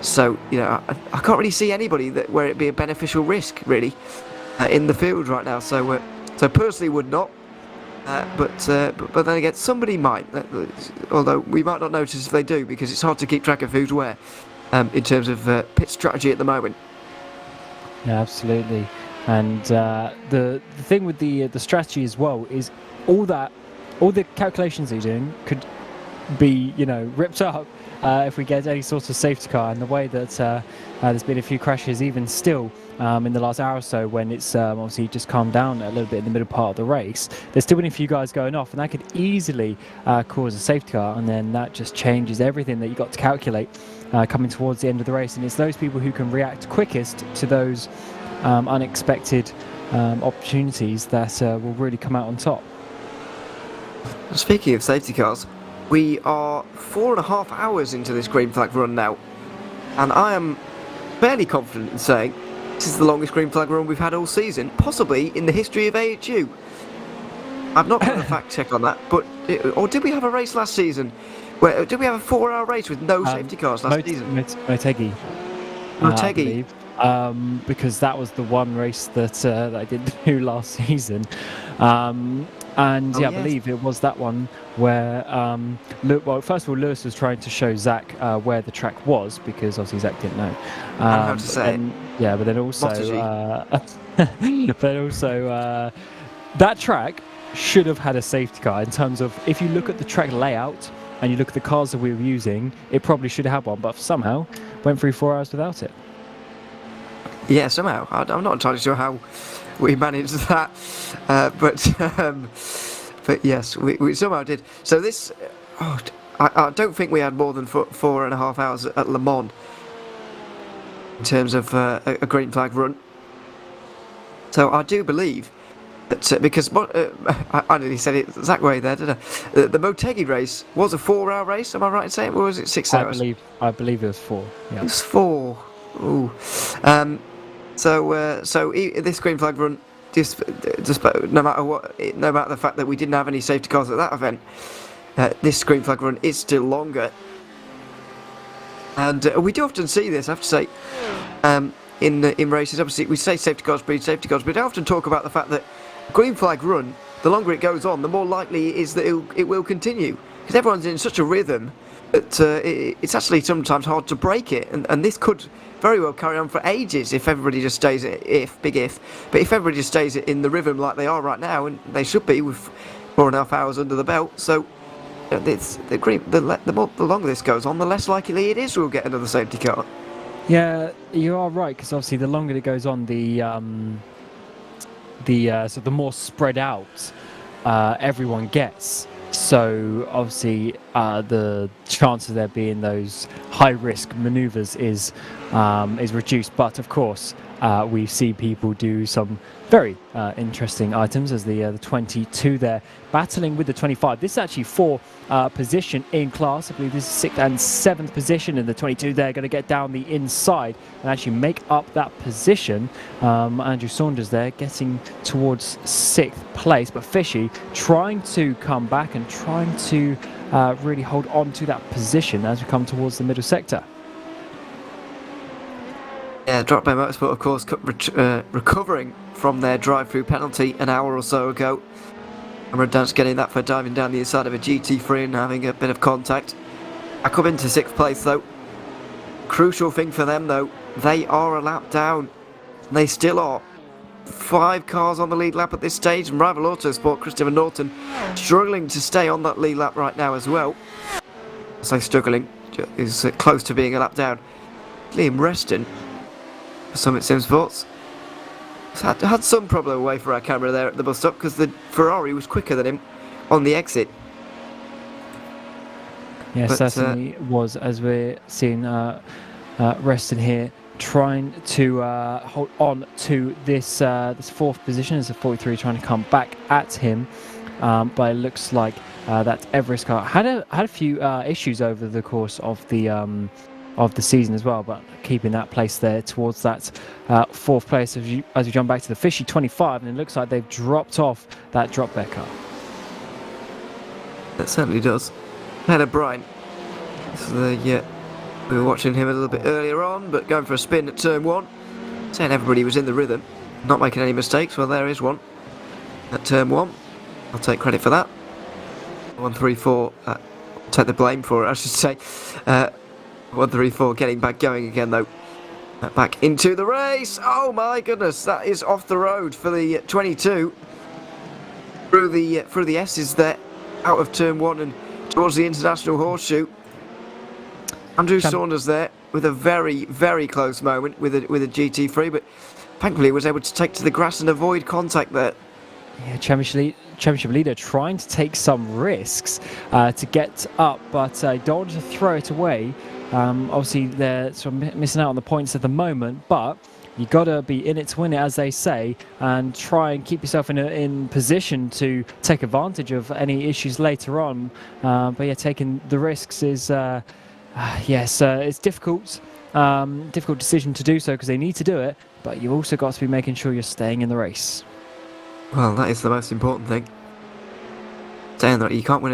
So I can't really see anybody where it'd be a beneficial risk really in the field right now. So personally would not. But then again, somebody might. Although we might not notice if they do because it's hard to keep track of who's where in terms of pit strategy at the moment. Yeah, absolutely. And the thing with the strategy as well is all the calculations that you're doing could be ripped up if we get any sort of safety car. And the way that there's been a few crashes even still in the last hour or so when it's obviously just calmed down a little bit in the middle part of the race, there's still been a few guys going off, and that could easily cause a safety car, and then that just changes everything that you got to calculate coming towards the end of the race. And it's those people who can react quickest to those unexpected opportunities that will really come out on top. Speaking of safety cars, we are 4.5 hours into this green flag run now, and I am fairly confident in saying this is the longest green flag run we've had all season, possibly in the history of AHU. I've not done a fact check on that, but or did we have a race last season? Did we have a 4-hour race with no safety cars last season? Motegi. Because that was the one race that I didn't do last season. I believe it was that one where, first of all, Lewis was trying to show Zach where the track was because obviously Zach didn't know. How to say it. Yeah, but then also, that track should have had a safety car in terms of if you look at the track layout and you look at the cars that we were using, it probably should have had one, but somehow went through 4 hours without it. Yeah, somehow. I'm not entirely sure how we managed that, but yes, we somehow did. So this, I don't think we had more than 4.5 hours at Le Mans in terms of a green flag run. So I do believe that because I nearly said it Zach way there, didn't I? The Motegi race was a 4-hour race. Am I right in saying? Or was it 6 hours? I believe it was 4. Yeah. It was 4. Ooh. So this green flag run, just no matter the fact that we didn't have any safety cars at that event, this green flag run is still longer. And we do often see this, I have to say, in races. Obviously, we say safety cars breed safety cars, but I often talk about the fact that green flag run, the longer it goes on, the more likely it is that it will continue, because everyone's in such a rhythm But it's actually sometimes hard to break it, and this could very well carry on for ages if everybody just stays but if everybody just stays in the rhythm like they are right now, and they should be with 4.5 hours under the belt. So the longer this goes on, the less likely it is we'll get another safety car. Yeah, you are right, because obviously the longer it goes on, the more spread out everyone gets. So obviously the chance of there being those high risk maneuvers is reduced. But of course we see people do some very interesting items, as the 22 there battling with the 25. This is actually for position in class. I believe this is 6th and 7th position, and the 22 there going to get down the inside and actually make up that position. Andrew Saunders there getting towards 6th place, but Fishy trying to come back and trying to really hold on to that position as we come towards the middle sector. Yeah, Drop Bay Motorsport, of course, recovering from their drive-through penalty an hour or so ago. Cameron Dance getting that for diving down the inside of a GT3 and having a bit of contact. Back up into 6th place, though. Crucial thing for them, though, they are a lap down. They still are. 5 cars on the lead lap at this stage, and Rival Autosport, Christopher Norton, struggling to stay on that lead lap right now as well. I say struggling, is close to being a lap down. Liam Reston, Summit Sim Sports, had some problem away for our camera there at the bus stop, because the Ferrari was quicker than him on the exit. Yeah, But, certainly was, as we're seeing Reston here trying to hold on to this this 4th position as a 43 trying to come back at him, but it looks like that Everest car had a few issues over the course of the season as well, but keeping that place there towards that 4th place as we jump back to the Fishy 25, and it looks like they've dropped off that drop bear car. That certainly does. Hannah Bryan. So we were watching him a little bit earlier on, but going for a spin at turn 1. Saying everybody was in the rhythm, not making any mistakes. Well, there is one at turn 1. I'll take credit for that. 134. Take the blame for it, I should say. 134 getting back going again, though. Back into the race. Oh my goodness, that is off the road for the 22. Through the S's there, out of turn 1 and towards the International Horseshoe. Andrew Saunders there with a very, very close moment with a GT3, but thankfully was able to take to the grass and avoid contact there. Yeah, championship leader trying to take some risks to get up, but don't want to throw it away. Obviously, they're sort of missing out on the points at the moment, but you got to be in it to win it, as they say, and try and keep yourself in position to take advantage of any issues later on. But yeah, taking the risks is it's difficult. Difficult decision to do so because they need to do it, but you've also got to be making sure you're staying in the race. Well, that is the most important thing. Saying that you can't win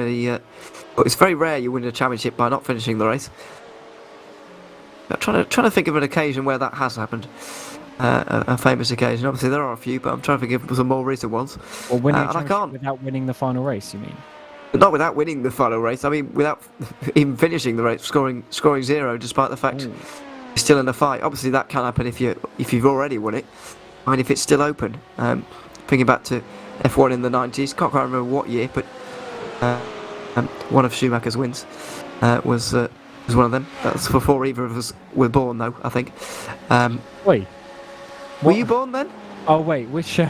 well, it's very rare you win a championship by not finishing the race. I'm trying to think of an occasion where that has happened. A famous occasion. Obviously, there are a few, but I'm trying to think of some more recent ones. Or winning and I can't. Without winning the final race, you mean? But not without winning the final race. I mean, without even finishing the race, scoring 0, despite the fact you're still in the fight. Obviously, that can happen if you've already won it. I mean, if it's still open. Thinking back to F1 in the 90s, can't quite remember what year, but one of Schumacher's wins was one of them. That's before either of us were born, though, I think. Wait. Were you born then? Oh wait, which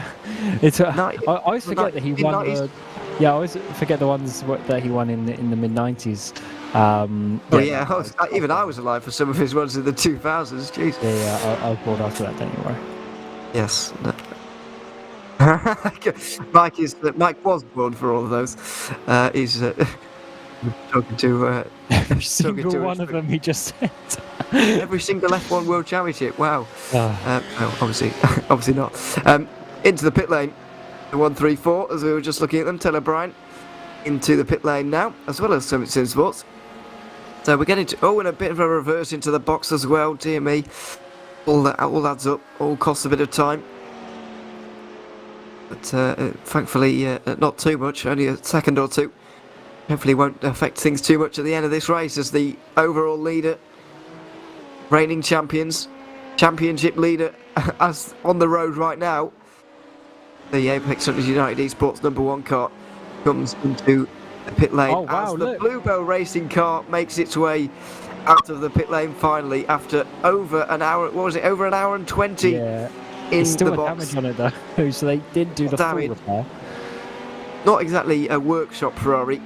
it's I always forget that he won. I always forget the ones that he won in the mid 90s. Even I was alive for some of his runs in the 2000s. Jeez. Yeah, I was born after that. Don't you worry. Yes. Mike was born for all of those. He's talking to every single one of them. He just said every single F1 World Championship. Wow. Obviously not. Into the pit lane, the 134, as we were just looking at them. Taylor Bryant into the pit lane now, as well as Summit Sim Sports. So we're getting to and a bit of a reverse into the box as well. Dear me, all adds up. All costs a bit of time. But thankfully, not too much, only a second or two. hopefully won't affect things too much at the end of this race as the overall leader, reigning champions, championship leader as on the road right now. The Apex Hunters United Esports #1 car comes into the pit lane as the Bluebell Racing car makes its way out of the pit lane finally after over an hour. What was it? Over an hour and 20 in it's still the box. damage on it though, so they didn't do the full repair. Not exactly a workshop Ferrari,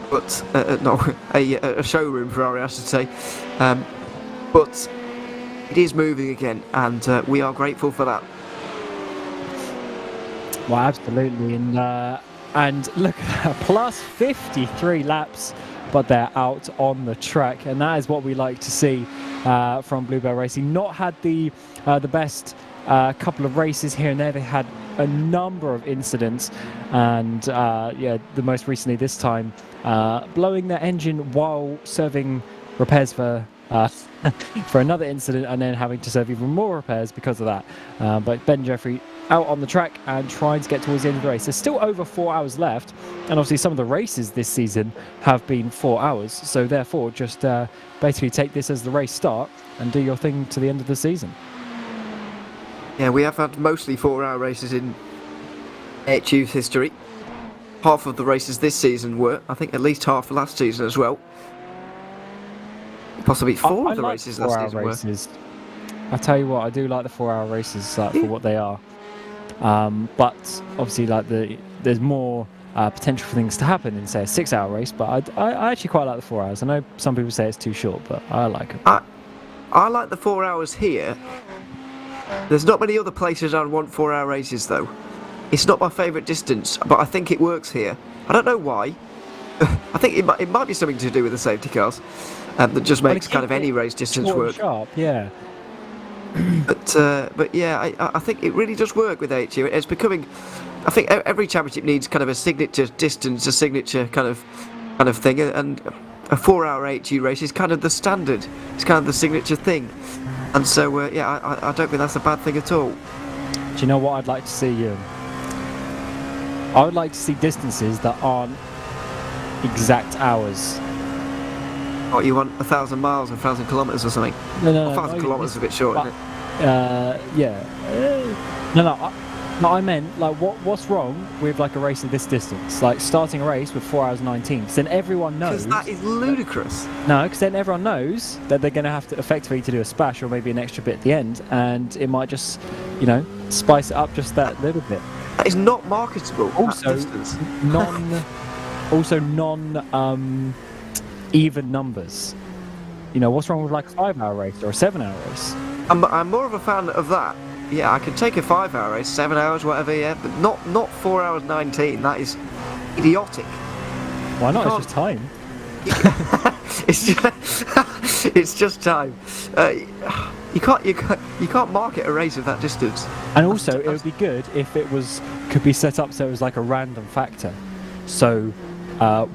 but no, a showroom Ferrari, I should say. But it is moving again, and we are grateful for that. Well, absolutely, and look at that, plus 53 laps, but they're out on the track, and that is what we like to see from Bluebell Racing. Not had the best couple of races here and there. They had a number of incidents, and the most recently this time blowing their engine while serving repairs for another incident, and then having to serve even more repairs because of that. But Ben Jeffrey out on the track and trying to get towards the end of the race. There's still over 4 hours left, and obviously some of the races this season have been 4 hours, so therefore just basically take this as the race start and do your thing to the end of the season. Yeah, we have had mostly 4-hour races in AHU's history. Half of the races this season were, I think at least half last season as well. Possibly four of the races last season were. I tell you what, I do like the 4-hour races for what they are. But obviously, there's more potential for things to happen in, say, a 6-hour race. But I actually quite like the 4 hours. I know some people say it's too short, but I like it. I like the 4 hours here. There's not many other places I'd want 4-hour races, though. It's not my favourite distance, but I think it works here. I don't know why. I think it might be something to do with the safety cars that just makes kind of any race distance work. Sharp, yeah. But yeah, I think it really does work with AHU. It's becoming, I think every championship needs kind of a signature distance, a signature kind of thing, and a 4-hour AHU race is kind of the standard. It's kind of the signature thing, and so yeah, I don't think that's a bad thing at all. Do you know what I'd like to see, Ewan? I would like to see distances that aren't exact hours. What, you want 1,000 miles, 1,000 kilometres or something? No, 1,000 kilometres is a bit short, isn't it? Yeah. No, I meant, like, what's wrong with, like, a race of this distance? Like, starting a race with 4 hours 19, because then everyone knows... Because that is ludicrous. No, because then everyone knows that they're going to have to effectively to do a splash or maybe an extra bit at the end, and it might just, spice it up just that little bit. That is not marketable, also, that distance. Even numbers. What's wrong with, like, a 5-hour race or a 7-hour race? I'm more of a fan of that. Yeah, I can take a 5-hour race, 7 hours, whatever, yeah, but not 4 hours 19. That is idiotic. Why not? It's just time. It's just time. You can't market a race of that distance. And also, it would be good if it could be set up so it was like a random factor. So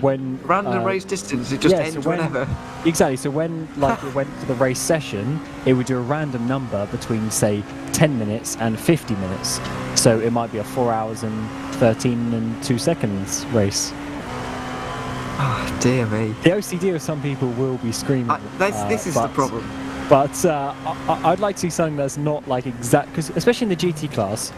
when random race distance, it just ends whenever. Exactly. So when it went to the race session, it would do a random number between, say, 10 minutes and 50 minutes. So it might be a 4 hours and 13 and 2 seconds race. Oh, dear me. The OCD of some people will be screaming. This is the problem. But I'd like to see something that's not like exact, because especially in the GT class,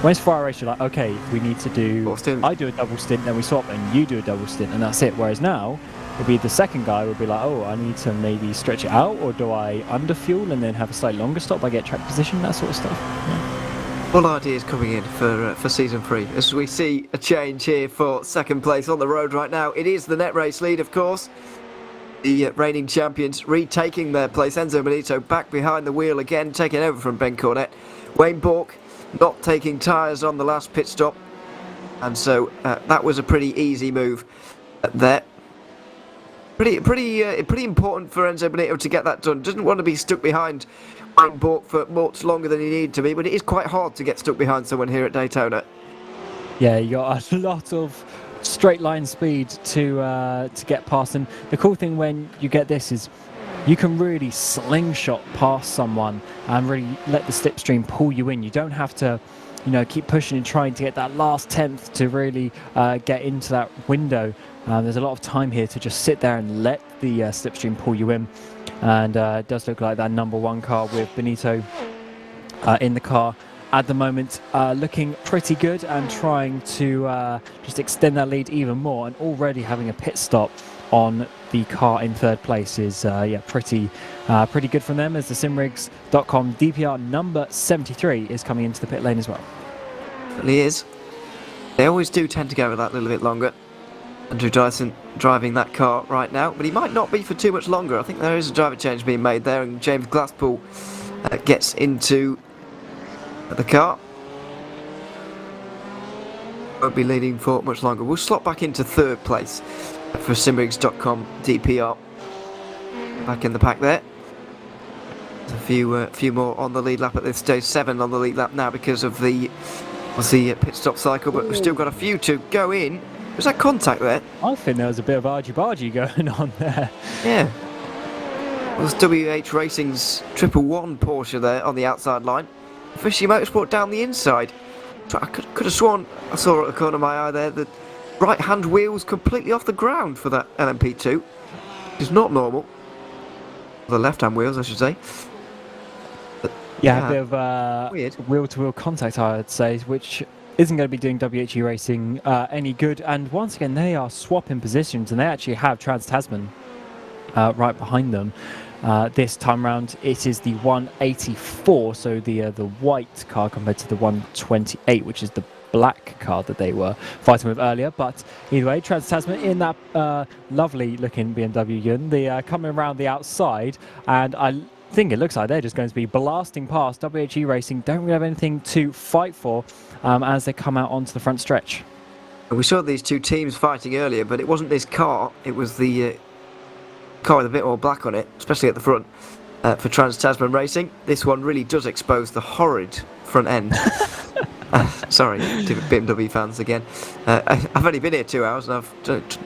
when it's 4-hour race, you're like, okay, we need to do, I do a double stint, then we swap, and you do a double stint, and that's it. Whereas now, it'll be the second guy would be like, oh, I need to maybe stretch it out, or do I underfuel and then have a slightly longer stop? I get track position, that sort of stuff. Yeah. All ideas coming in for season 3 as we see a change here for second place on the road right now. It is the net race lead, of course. The reigning champions retaking their place. Enzo Benito back behind the wheel again, taking over from Ben Cornett. Wayne Bork not taking tyres on the last pit stop, and so that was a pretty easy move there. Pretty important for Enzo Benito to get that done. Doesn't want to be stuck behind Wayne Bork for much longer than he needed to be, but it is quite hard to get stuck behind someone here at Daytona. Yeah, you got a lot of straight line speed to get past, and the cool thing when you get this is you can really slingshot past someone and really let the slipstream pull you in. You don't have to keep pushing and trying to get that last tenth to really get into that window. There's a lot of time here to just sit there and let the slipstream pull you in. And it does look like that number 1 car with Benito in the car at the moment, looking pretty good and trying to just extend that lead even more, and already having a pit stop on the car in 3rd place is pretty good from them, as the simrigs.com DPR number 73 is coming into the pit lane as well. Certainly is. They always do tend to go that little bit longer. Andrew Dyson driving that car right now, but he might not be for too much longer. I think there is a driver change being made there, and James Glasspool gets into the car. Won't be leading for much longer. We'll slot back into 3rd place for simrigs.com DPR. Back in the pack there. There's a few more on the lead lap at this stage. 7 on the lead lap now because of the pit stop cycle, but we've still got a few to go in. Was that contact there? I think there was a bit of argy-bargy going on there. Yeah. It was WH Racing's 111 Porsche there on the outside line. Fishy Motorsport down the inside. I could have sworn I saw at the corner of my eye there the right-hand wheels completely off the ground for that LMP2. It's not normal. The left-hand wheels, I should say. But, yeah, a bit of weird wheel-to-wheel contact, I would say, which isn't going to be doing WHE Racing any good. And once again, they are swapping positions, and they actually have Trans-Tasman right behind them. This time round, it is the 184, so the white car compared to the 128, which is the black car that they were fighting with earlier. But either way, Trans-Tasman in that lovely looking BMW Yun, coming around the outside, and I think it looks like they're just going to be blasting past WHE Racing. Don't really have anything to fight for as they come out onto the front stretch. We saw these two teams fighting earlier, but it wasn't this car, it was the car with a bit more black on it, especially at the front, for Trans-Tasman Racing. This one really does expose the horrid front end. Sorry to BMW fans again. I've only been here 2 hours and I've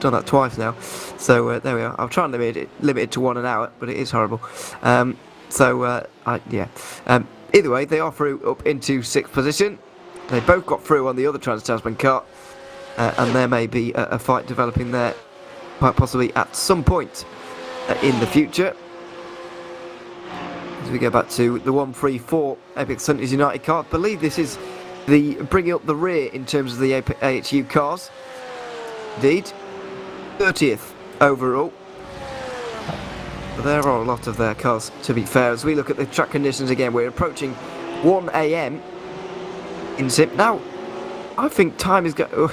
done that twice now. So there we are. I'll try and limit it to 1 an hour, but it is horrible. Either way, they are through up into 6th position. They both got through on the other Trans-Tasman car, and there may be a fight developing there, quite possibly at some point in the future. As we go back to the 134 Epic Hunters United car, I believe this is the bringing up the rear in terms of the AHU cars. Indeed, 30th overall. But there are a lot of their cars, to be fair. As we look at the track conditions again, we're approaching 1 AM in Sim. Now, I think time is going.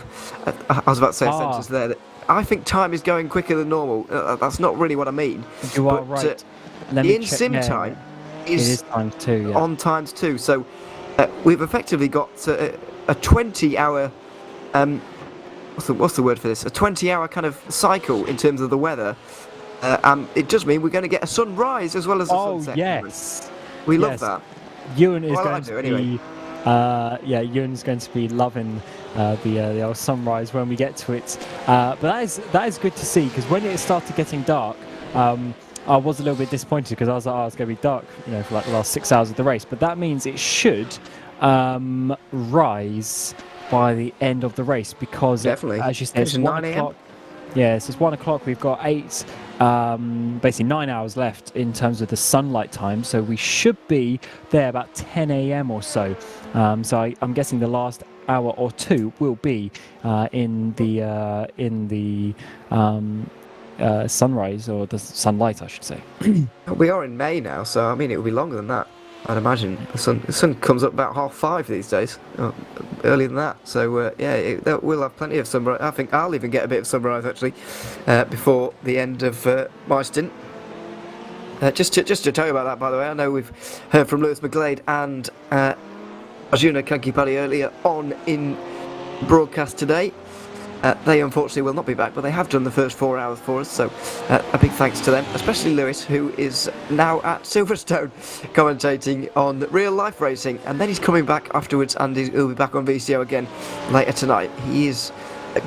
I was about to say a sentence there. That I think time is going quicker than normal. That's not really what I mean. You are right. The in-sim time is times 2, yeah. on times 2. So we've effectively got a 20-hour. What's the word for this? A 20-hour kind of cycle in terms of the weather. It does mean we're going to get a sunrise as well as a sunset. Oh yes, we love that. Ewan is going to be. Ewan's going to be loving the old sunrise when we get to it. But that is good to see, because when it started getting dark, I was a little bit disappointed, because I was like, it's going to be dark, for like the last 6 hours of the race. But that means it should rise by the end of the race, because definitely, as you said, it's 9 AM. Yes, it's 1 o'clock. We've got basically 9 hours left in terms of the sunlight time, so we should be there about 10 AM or so. So I'm guessing the last hour or two will be in the sunrise, or the sunlight, I should say. We are in May now, so I mean it will be longer than that, I'd imagine. The sun comes up about 5:30 these days, earlier than that. So we'll have plenty of sunrise. I think I'll even get a bit of sunrise actually before the end of my stint. Just to tell you about that, by the way, I know we've heard from Lewis McGlade and Arjuna Kankipali earlier on in broadcast today. They unfortunately will not be back, but they have done the first 4 hours for us, so a big thanks to them, especially Lewis, who is now at Silverstone commentating on real life racing, and then he's coming back afterwards, and he'll be back on VCO again later tonight. He is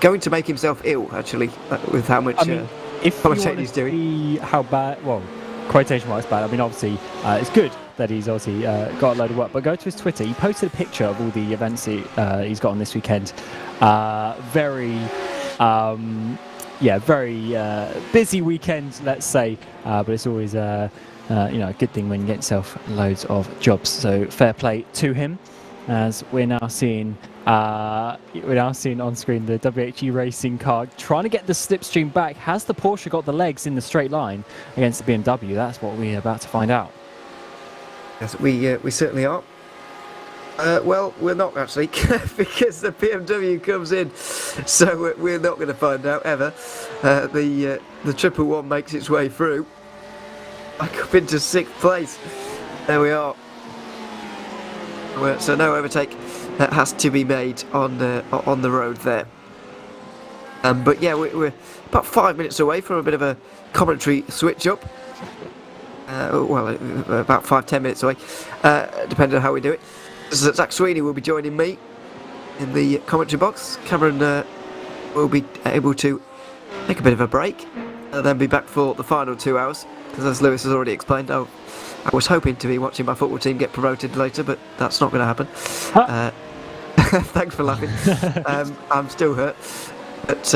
going to make himself ill, actually, with how much commentating he's doing. See how bad, well, quotation marks bad, I mean obviously it's good that he's obviously got a load of work, but go to his Twitter. He posted a picture of all the events he's got on this weekend. Very yeah, very busy weekend, let's say, but it's always a good thing when you get yourself loads of jobs. So fair play to him, as we're now seeing on screen the WHU racing car trying to get the slipstream back. Has the Porsche got the legs in the straight line against the BMW? That's what we're about to find out. Yes, we certainly are. Well, we're not actually, because the BMW comes in, so we're not going to find out ever. The 111 makes its way through, back up into 6th place. There we are. So no overtake has to be made on the road there. But yeah, we're about 5 minutes away from a bit of a commentary switch up. Well, about 5-10 minutes away, depending on how we do it. So Zach Sweeney will be joining me in the commentary box. Cameron will be able to take a bit of a break and then be back for the final 2 hours, because as Lewis has already explained, I was hoping to be watching my football team get promoted later, but that's not going to happen. Thanks for laughing. I'm still hurt, but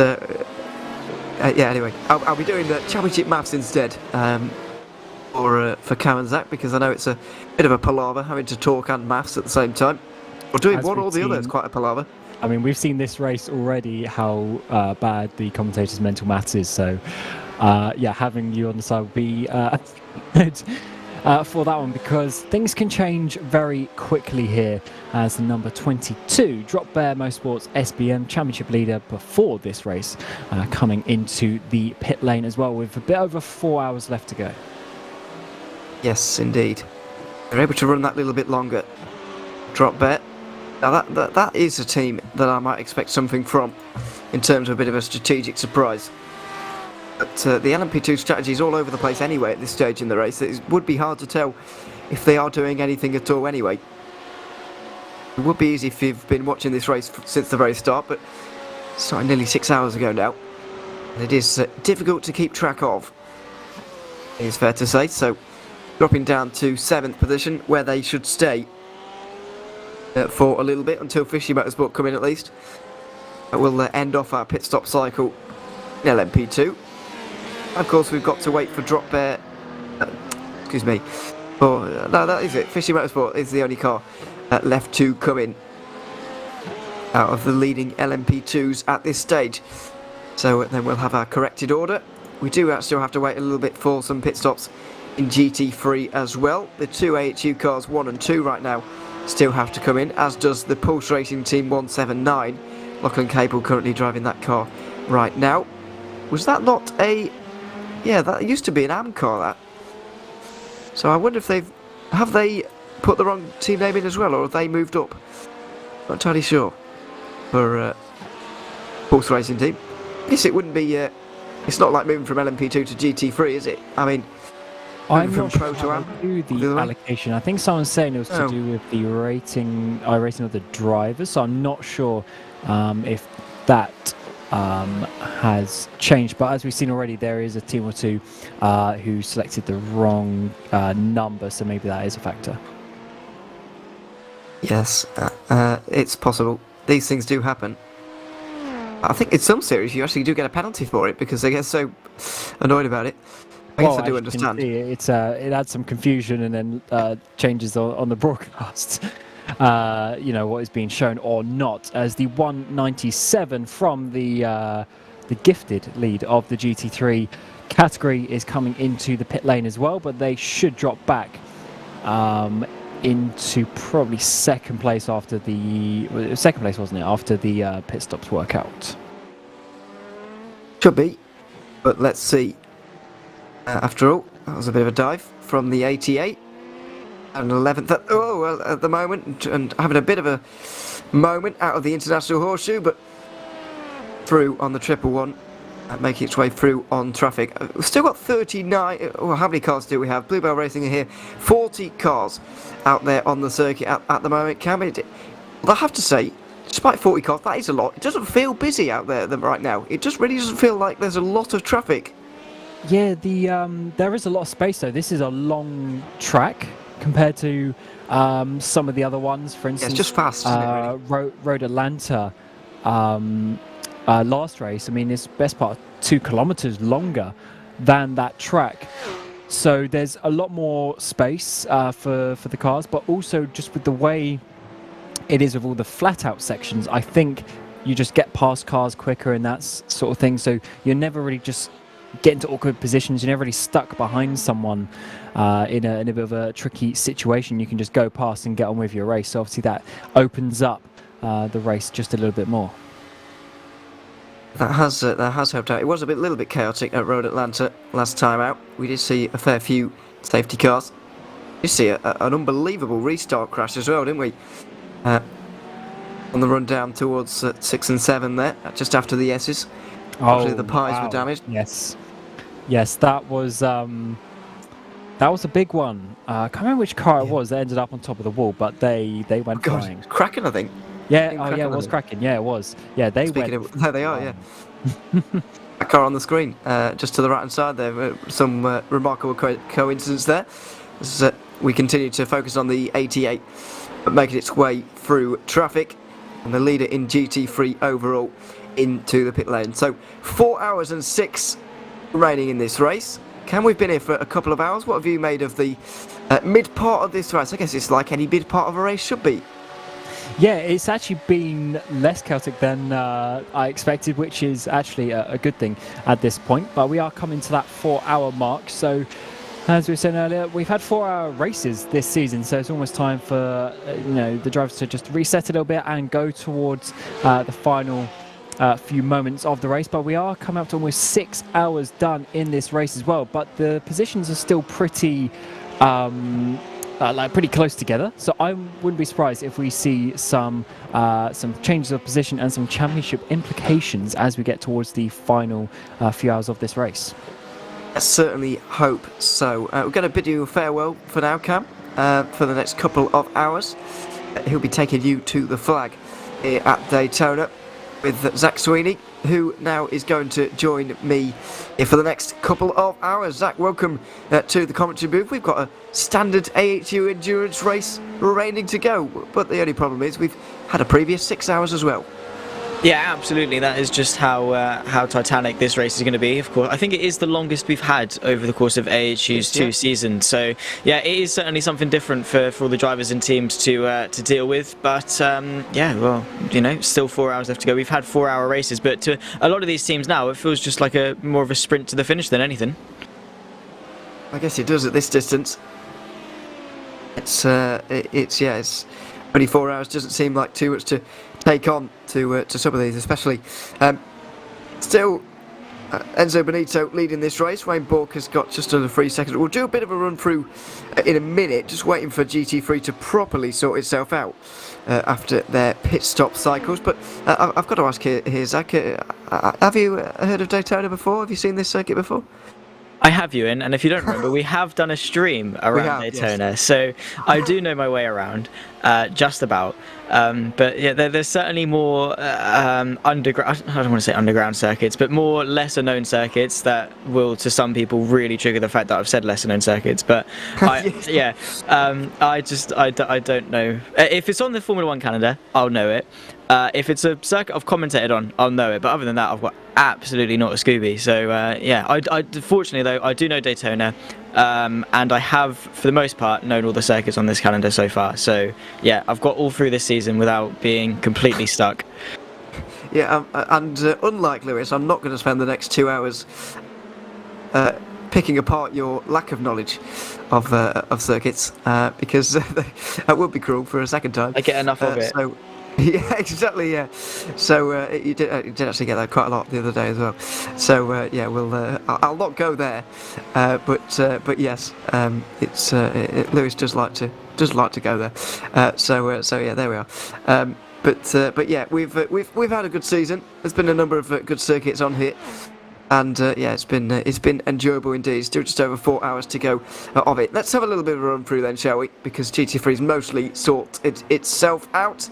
yeah, anyway, I'll be doing the championship maths instead for Cam and Zach, because I know it's a bit of a palaver having to talk and maths at the same time. Or doing one or the other is quite a palaver. I mean, we've seen this race already, how bad the commentator's mental maths is, so yeah, having you on the side would be good for that one, because things can change very quickly here, as the number 22 Drop Bear Motorsports SBM Championship leader before this race coming into the pit lane as well, with a bit over 4 hours left to go. Yes, indeed. They're able to run that little bit longer. Drop Bear. Now that is a team that I might expect something from, in terms of a bit of a strategic surprise. But the LMP2 strategy is all over the place anyway at this stage in the race. It would be hard to tell if they are doing anything at all anyway. It would be easy if you've been watching this race since the very start, but it started nearly 6 hours ago now. And it is difficult to keep track of, it is fair to say. So dropping down to 7th position, where they should stay for a little bit, until Fishy Motorsport come in at least. We'll end off our pit stop cycle in LMP2. Of course, we've got to wait for Drop Bear. Excuse me. No, that is it. Fishy Motorsport is the only car left to come in out of the leading LMP2s at this stage. So then we'll have our corrected order. We do still have to wait a little bit for some pit stops in GT3 as well. The 2 AHU cars 1 and 2 right now still have to come in, as does the Pulse Racing Team 179. Lachlan Cable currently driving that car right now. Was that not a... Yeah, that used to be an AM car, that. So I wonder if have they put the wrong team name in as well, or have they moved up? Not entirely sure. For Pulse Racing Team. I guess it wouldn't be... it's not like moving from LMP2 to GT3, is it? I mean... I'm from not sure Pro to how AM? they do the allocation. I think someone's saying it was to do with the rating of the drivers, so I'm not sure if that has changed. But as we've seen already, there is a team or two who selected the wrong number, so maybe that is a factor. Yes, it's possible. These things do happen. I think in some series you actually do get a penalty for it, because they get so annoyed about it. I guess I do understand. It adds some confusion, and then changes on the broadcast. What is being shown or not, as the 197 from the gifted lead of the GT3 category is coming into the pit lane as well, but they should drop back into probably second place after the pit stops work out. Should be, but let's see. After all, that was a bit of a dive from the 88. And 11th at the moment, and having a bit of a moment out of the International Horseshoe, but through on the 111, making its way through on traffic. We've still got 39, well, how many cars do we have? Bluebell Racing are here, 40 cars out there on the circuit at the moment. I have to say, despite 40 cars, that is a lot. It doesn't feel busy out there right now. It just really doesn't feel like there's a lot of traffic. Yeah, there is a lot of space though. This is a long track compared to some of the other ones. For instance, yeah, it's just fast, isn't it, really? Road Atlanta last race. I mean, it's best part of 2 kilometers longer than that track. So there's a lot more space for the cars, but also just with the way it is with all the flat out sections, I think you just get past cars quicker and that sort of thing. So you're never really just get into awkward positions. You're never really stuck behind someone in a bit of a tricky situation. You can just go past and get on with your race. So obviously that opens up the race just a little bit more. That has helped out. It was a little bit chaotic at Road Atlanta last time out. We did see a fair few safety cars. We did see an unbelievable restart crash as well, didn't we? On the run down towards 6 and 7 there, just after the S's. Obviously the pies were damaged. Yes, that was a big one. I can't remember which car it was that ended up on top of the wall, but they went flying. Kraken, I think. Yeah, it was Kraken. Yeah, it was. Yeah, they Speaking went. There they are. Yeah. A car on the screen, just to the right hand side there. Some remarkable coincidence there. As we continue to focus on the 88, but making its way through traffic, and the leader in GT3 overall into the pit lane. So 4 hours and 6 remaining in this race. Cam, we've been here for a couple of hours. What have you made of the mid part of this race? I guess it's like any mid part of a race should be. Yeah, it's actually been less chaotic than I expected, which is actually a good thing at this point. But we are coming to that 4 hour mark. So as we were saying earlier, we've had 4 hour races this season. So it's almost time for the drivers to just reset a little bit and go towards the final few moments of the race. But we are coming up to almost 6 hours done in this race as well. But the positions are still pretty pretty close together, so I wouldn't be surprised if we see some changes of position and some championship implications as we get towards the final few hours of this race. I certainly hope so. We're going to bid you farewell for now, Cam, for the next couple of hours. He'll be taking you to the flag here at Daytona with Zach Sweeney, who now is going to join me for the next couple of hours. Zach, welcome to the commentary booth. We've got a standard AHU endurance race remaining to go, but the only problem is we've had a previous 6 hours as well. Yeah, absolutely. That is just how titanic this race is going to be. Of course, I think it is the longest we've had over the course of AHU's 2 seasons. So yeah, it is certainly something different for all the drivers and teams to deal with. But still 4 hours left to go. We've had 4 hour races, but to a lot of these teams now, it feels just like more of a sprint to the finish than anything. I guess it does at this distance. It's 24 hours doesn't seem like too much to take on to some of these, especially. Still, Enzo Benito leading this race. Wayne Bork has got just under 3 seconds. We'll do a bit of a run through in a minute, just waiting for GT3 to properly sort itself out after their pit stop cycles. But I've got to ask here Zach, have you heard of Daytona before? Have you seen this circuit before? I have, Ewan, and if you don't remember, we have done a stream around Daytona, so I do know my way around, just about. But yeah, there's certainly more underground, I don't want to say underground circuits, but more lesser known circuits that will, to some people, really trigger the fact that I've said lesser known circuits. But I don't know. If it's on the Formula 1 calendar, I'll know it. If it's a circuit I've commentated on, I'll know it. But other than that, I've got absolutely not a Scooby. So fortunately though, I do know Daytona, and I have, for the most part, known all the circuits on this calendar so far. So yeah, I've got all through this season without being completely stuck. Yeah, and unlike Lewis, I'm not going to spend the next 2 hours picking apart your lack of knowledge of circuits, because that would be cruel for a second time. I get enough of it. So, yeah, exactly. Yeah, so you did actually get that quite a lot the other day as well. So I'll not go there. But yes, it's Lewis does like to go there. So yeah, there we are. But yeah, we've had a good season. There's been a number of good circuits on here. And it's been enjoyable indeed. Still just over 4 hours to go of it. Let's have a little bit of a run through then, shall we? Because GT3's mostly sorted itself out.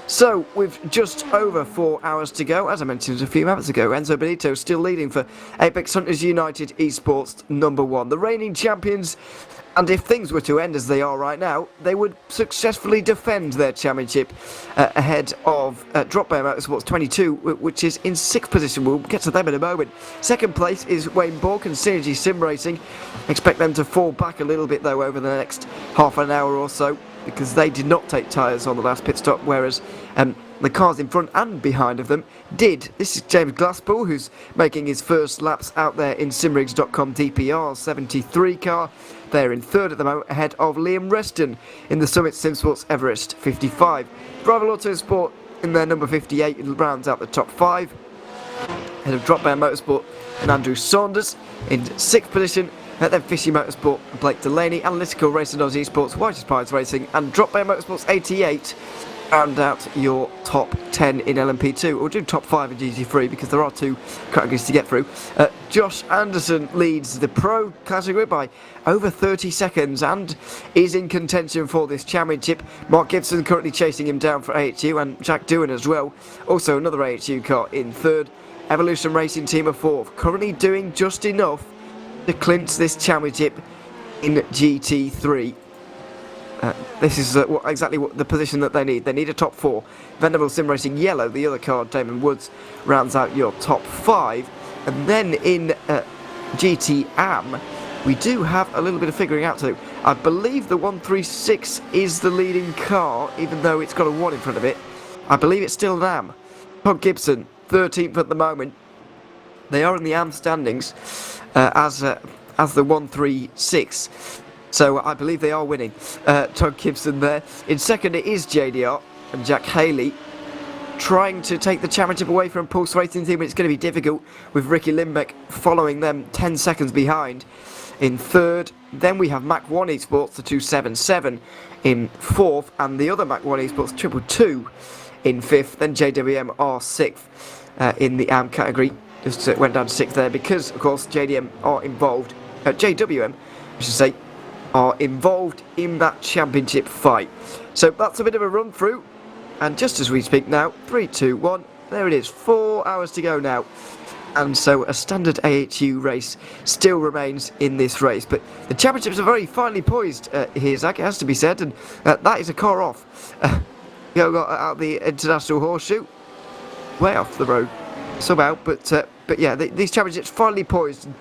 So, with just over 4 hours to go, as I mentioned a few moments ago, Enzo Benito still leading for Apex Hunters United Esports #1. The reigning champions, and if things were to end as they are right now, they would successfully defend their championship ahead of Drop Bear Motorsports 22, which is in 6th position. We'll get to them in a moment. Second place is Wayne Bork and Synergy Sim Racing. Expect them to fall back a little bit though over the next half an hour or so, because they did not take tyres on the last pit stop, whereas the cars in front and behind of them did. This is James Glasspool, who's making his first laps out there in simrigs.com DPR 73 car. They're in third at the moment, ahead of Liam Reston in the Summit Simsports Everest 55. Rival Autosport in their number 58 rounds out the top 5. Ahead of Drop Bear Motorsport and Andrew Saunders in 6th position. Then Fishy Motorsport, Blake Delaney, Analytical Racing Oz Esports, Whitest Pines Racing, and Drop Bear Motorsports 88 round out your top 10 in LMP2. We'll do top 5 in GT3 because there are 2 categories to get through. Josh Anderson leads the Pro category by over 30 seconds and is in contention for this championship. Mark Gibson currently chasing him down for AHU, and Jack Doohan as well. Also another AHU car in third. Evolution Racing Team are fourth, currently doing just enough to clinch this championship in GT3. This is exactly what the position that they need. They need a top 4. Vendables Sim Racing Yellow, the other car, Damon Woods, rounds out your top 5. And then in GT Am, we do have a little bit of figuring out to do. I believe the 136 is the leading car, even though it's got a 1 in front of it. I believe it's still an Am. Todd Gibson, 13th at the moment. They are in the Am standings as the 136. So I believe they are winning. Todd Gibson there. In second it is JDR and Jack Haley trying to take the championship away from Pulse Racing Team. It's going to be difficult with Ricky Limbeck following them 10 seconds behind in third. Then we have Mac 1 Esports, the 277 in fourth, and the other Mac 1 Esports 222 in fifth. Then JWM are sixth in the AM category. Just went down to sixth there because, of course, JWM, I should say, are involved in that championship fight. So that's a bit of a run through, and just as we speak now, 3, 2, 1, there it is, 4 hours to go now. And so a standard AHU race still remains in this race, but the championships are very finely poised here, Zach, it has to be said, and that is a car off. Got out the International Horseshoe, way off the road somehow, but yeah, these championships finally poised. And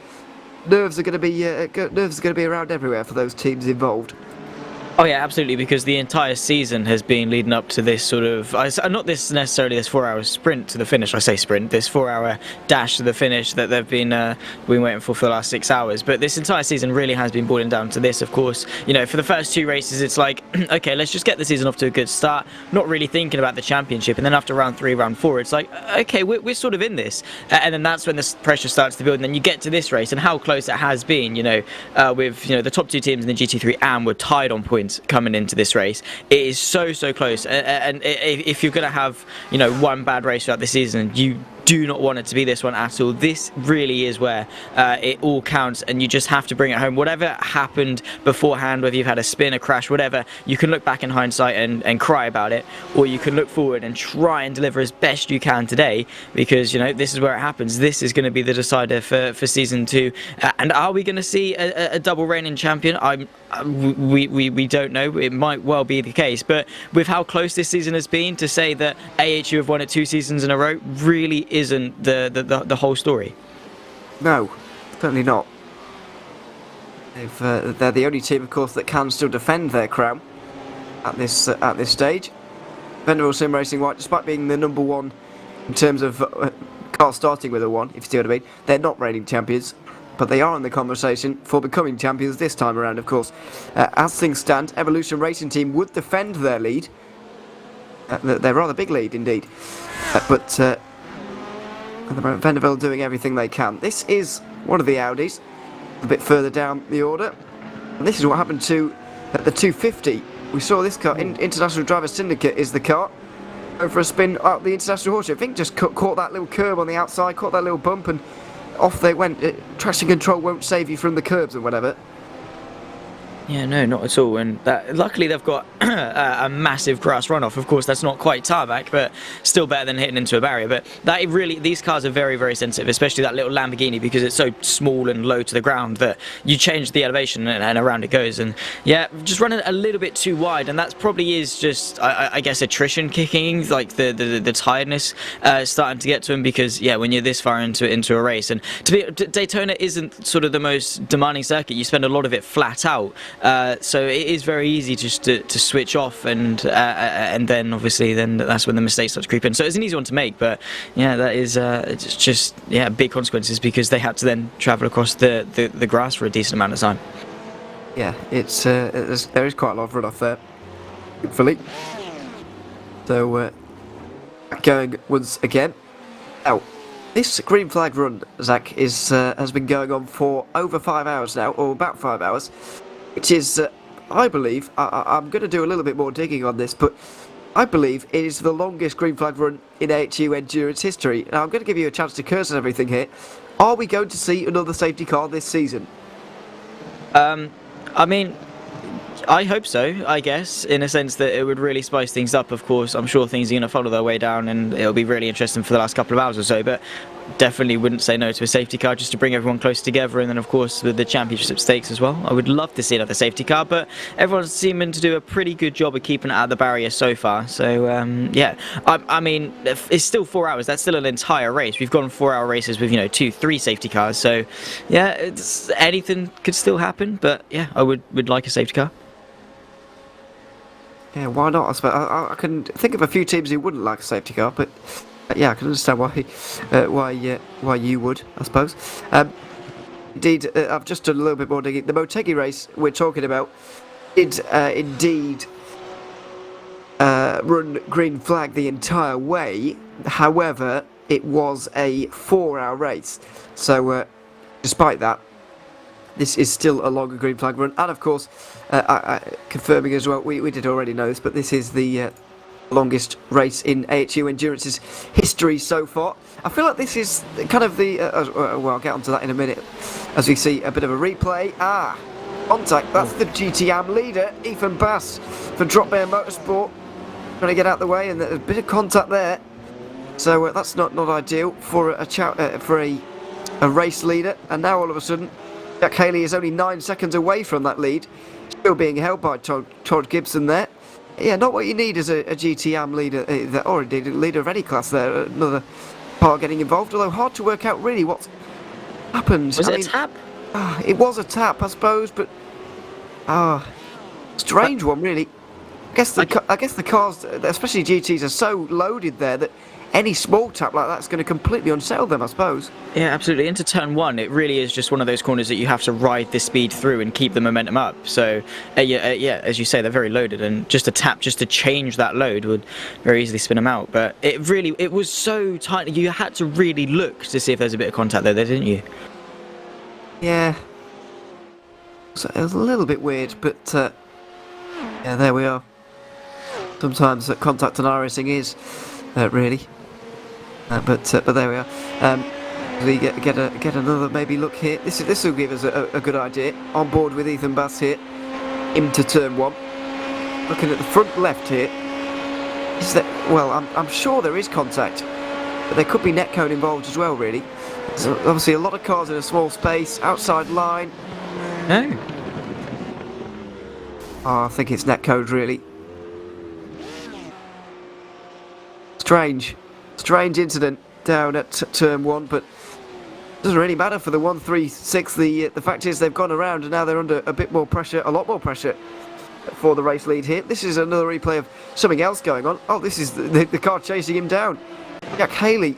nerves are going to be around everywhere for those teams involved. Oh yeah, absolutely, because the entire season has been leading up to this sort of, not this necessarily this 4-hour sprint to the finish, I say sprint, this 4-hour dash to the finish that they've been waiting for the last 6 hours. But this entire season really has been boiling down to this, of course. You know, for the first 2 races, it's like, okay, let's just get the season off to a good start, not really thinking about the championship. And then after round 3, round 4, it's like, okay, we're sort of in this. And then that's when the pressure starts to build. And then you get to this race and how close it has been, you know, with, you know, the top 2 teams in the GT3 AM were tied on points coming into this race. It is so close, and if you're going to have, you know, one bad race throughout the season, you do not want it to be this one at all. This really is where it all counts, and you just have to bring it home. Whatever happened beforehand, whether you've had a spin, a crash, whatever, you can look back in hindsight and cry about it, or you can look forward and try and deliver as best you can today, because, you know, this is where it happens. This is going to be the decider for season 2. And are we going to see a double reigning champion? We don't know. It might well be the case, but with how close this season has been, to say that AHU have won it 2 seasons in a row really isn't the whole story. No, certainly not. They're the only team, of course, that can still defend their crown at this stage. Venerable Sim Racing White, despite being the number 1 in terms of cars starting with a 1, if you see what I mean, they're not reigning champions, but they are in the conversation for becoming champions this time around, of course. As things stand, Evolution Racing Team would defend their lead. Their rather big lead indeed, but at the moment, Vanderbilt doing everything they can. This is one of the Audis, a bit further down the order. And this is what happened to the 250. We saw this car, International Driver Syndicate is the car. Going for a spin out the International Horseshoe. I think just caught that little curb on the outside, caught that little bump, and off they went. Traction control won't save you from the curbs or whatever. Yeah, no, not at all. And luckily they've got a massive grass runoff. Of course, that's not quite tarmac, but still better than hitting into a barrier. But these cars are very, very sensitive, especially that little Lamborghini, because it's so small and low to the ground that you change the elevation and around it goes. And yeah, just running a little bit too wide, and that probably is just, I guess, attrition kicking, like the tiredness starting to get to him. Because yeah, when you're this far into a race, and Daytona isn't sort of the most demanding circuit. You spend a lot of it flat out. So it is very easy just to switch off, and then obviously that's when the mistakes start to creep in. So it's an easy one to make, but yeah, that is just big consequences, because they had to then travel across the grass for a decent amount of time. Yeah, there is quite a lot of runoff there, thankfully. So going once again. Now, this green flag run, Zach, has been going on for over 5 hours now, or about 5 hours. Which is, I believe, I'm going to do a little bit more digging on this, but I believe it is the longest green flag run in AHU endurance history. Now, I'm going to give you a chance to curse on everything here. Are we going to see another safety car this season? I mean, I hope so, I guess, in a sense that it would really spice things up. Of course, I'm sure things are going to follow their way down, and it'll be really interesting for the last couple of hours or so, but definitely wouldn't say no to a safety car, just to bring everyone close together. And then of course with the championship stakes as well, I would love to see another safety car, but everyone's seeming to do a pretty good job of keeping it out of the barrier so far. So yeah, I mean, it's still 4 hours. That's still an entire race. We've gone 4 hour races with 2-3 safety cars, so yeah, anything could still happen. But yeah, I would like a safety car. Yeah, why not? I suppose I can think of a few teams who wouldn't like a safety car, but yeah, I can understand why you would, I suppose. Indeed, I've just done a little bit more digging. The Motegi race we're talking about did indeed run green flag the entire way. However, it was a 4 hour race. So despite that, this is still a longer green flag run. And of course, confirming as well, we did already know this, but this is the longest race in AHU Endurance's history so far. I feel like this is kind of the well, I'll get onto that in a minute as we see a bit of a replay. Contact, that's the GTM leader, Ethan Bass for Drop Bear Motorsport, trying to get out the way, and a bit of contact there. So that's not ideal for a race leader. And now all of a sudden Jack Haley is only 9 seconds away from that lead, still being held by Todd Gibson there. Yeah, not what you need as a GTM leader, or indeed a leader of any class there. Another part getting involved, although hard to work out really what's happened. Was it a tap? It was a tap, I suppose, but strange one really. I guess the cars, especially GTs, are so loaded there that any small tap like that's going to completely unsettle them, I suppose. Yeah, absolutely. Into turn one, it really is just one of those corners that you have to ride the speed through and keep the momentum up. So, yeah, as you say, they're very loaded, and just a tap just to change that load would very easily spin them out. But it was so tight. You had to really look to see if there's a bit of contact there, didn't you? Yeah. So it was a little bit weird, but yeah, there we are. Sometimes contact on iRacing is really. But there we are. We get another maybe look here. This will give us a good idea. On board with Ethan Bass here, into turn one. Looking at the front left here. Is that, well, I'm sure there is contact, but there could be netcode involved as well. Really, so obviously a lot of cars in a small space. Outside line. No. Oh, I think it's netcode really. Strange incident down at turn one, but doesn't really matter for the 136. The fact is they've gone around and now they're under a bit more pressure, a lot more pressure for the race lead here. This is another replay of something else going on. Oh, this is the car chasing him down. Jack Haley.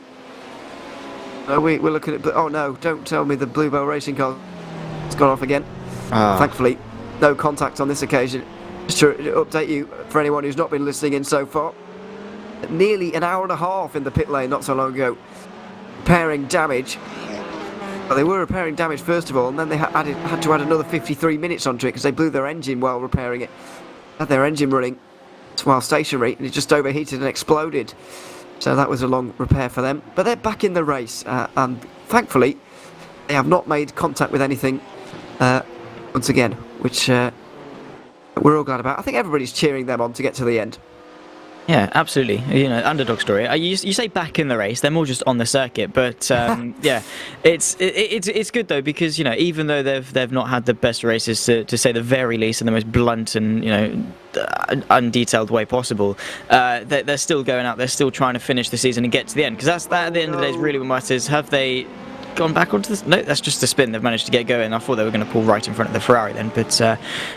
We're looking at, oh no, don't tell me the Bluebell Racing car has gone off again. Thankfully, no contact on this occasion. Just to update you, for anyone who's not been listening in so far, nearly an hour and a half in the pit lane not so long ago, repairing damage. Well, they were repairing damage first of all, and then they had to add another 53 minutes onto it because they blew their engine while repairing it. Had their engine running while stationary, and it just overheated and exploded. So that was a long repair for them. But they're back in the race, and thankfully they have not made contact with anything once again, which we're all glad about. I think everybody's cheering them on to get to the end. Yeah, absolutely. You know, underdog story. You say back in the race, they're more just on the circuit. But yeah, it's good though, because you know, even though they've not had the best races, to say the very least, in the most blunt and undetailed way possible, they're still going out. They're still trying to finish the season and get to the end, because that at the end of the day is really what matters. Have they gone back onto this? No, that's just a spin. They've managed to get going. I thought they were going to pull right in front of the Ferrari then, but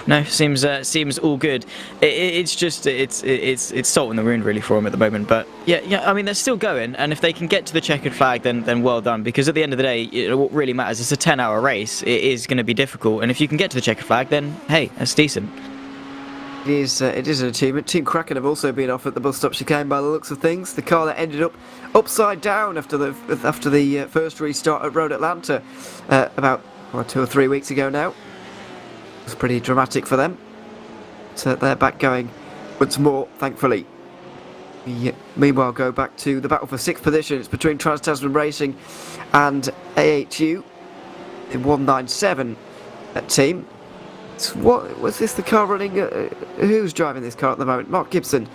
no, seems all good. It's just it's salt in the wound really for them at the moment. But yeah, I mean they're still going, and if they can get to the checkered flag, then well done. Because at the end of the day, what really matters, it's a 10-hour race. It is going to be difficult, and if you can get to the checkered flag, then hey, that's decent. It is an achievement. Team Kraken have also been off at the bus stop chicane by the looks of things. The car that ended up upside down after the first restart at Road Atlanta about 2 or 3 weeks ago now. It was pretty dramatic for them. So they're back going once more, thankfully. We meanwhile go back to the battle for 6th position. It's between Trans-Tasman Racing and AHU in 197 team. What was this? The car running? Who's driving this car at the moment? Mark Gibson.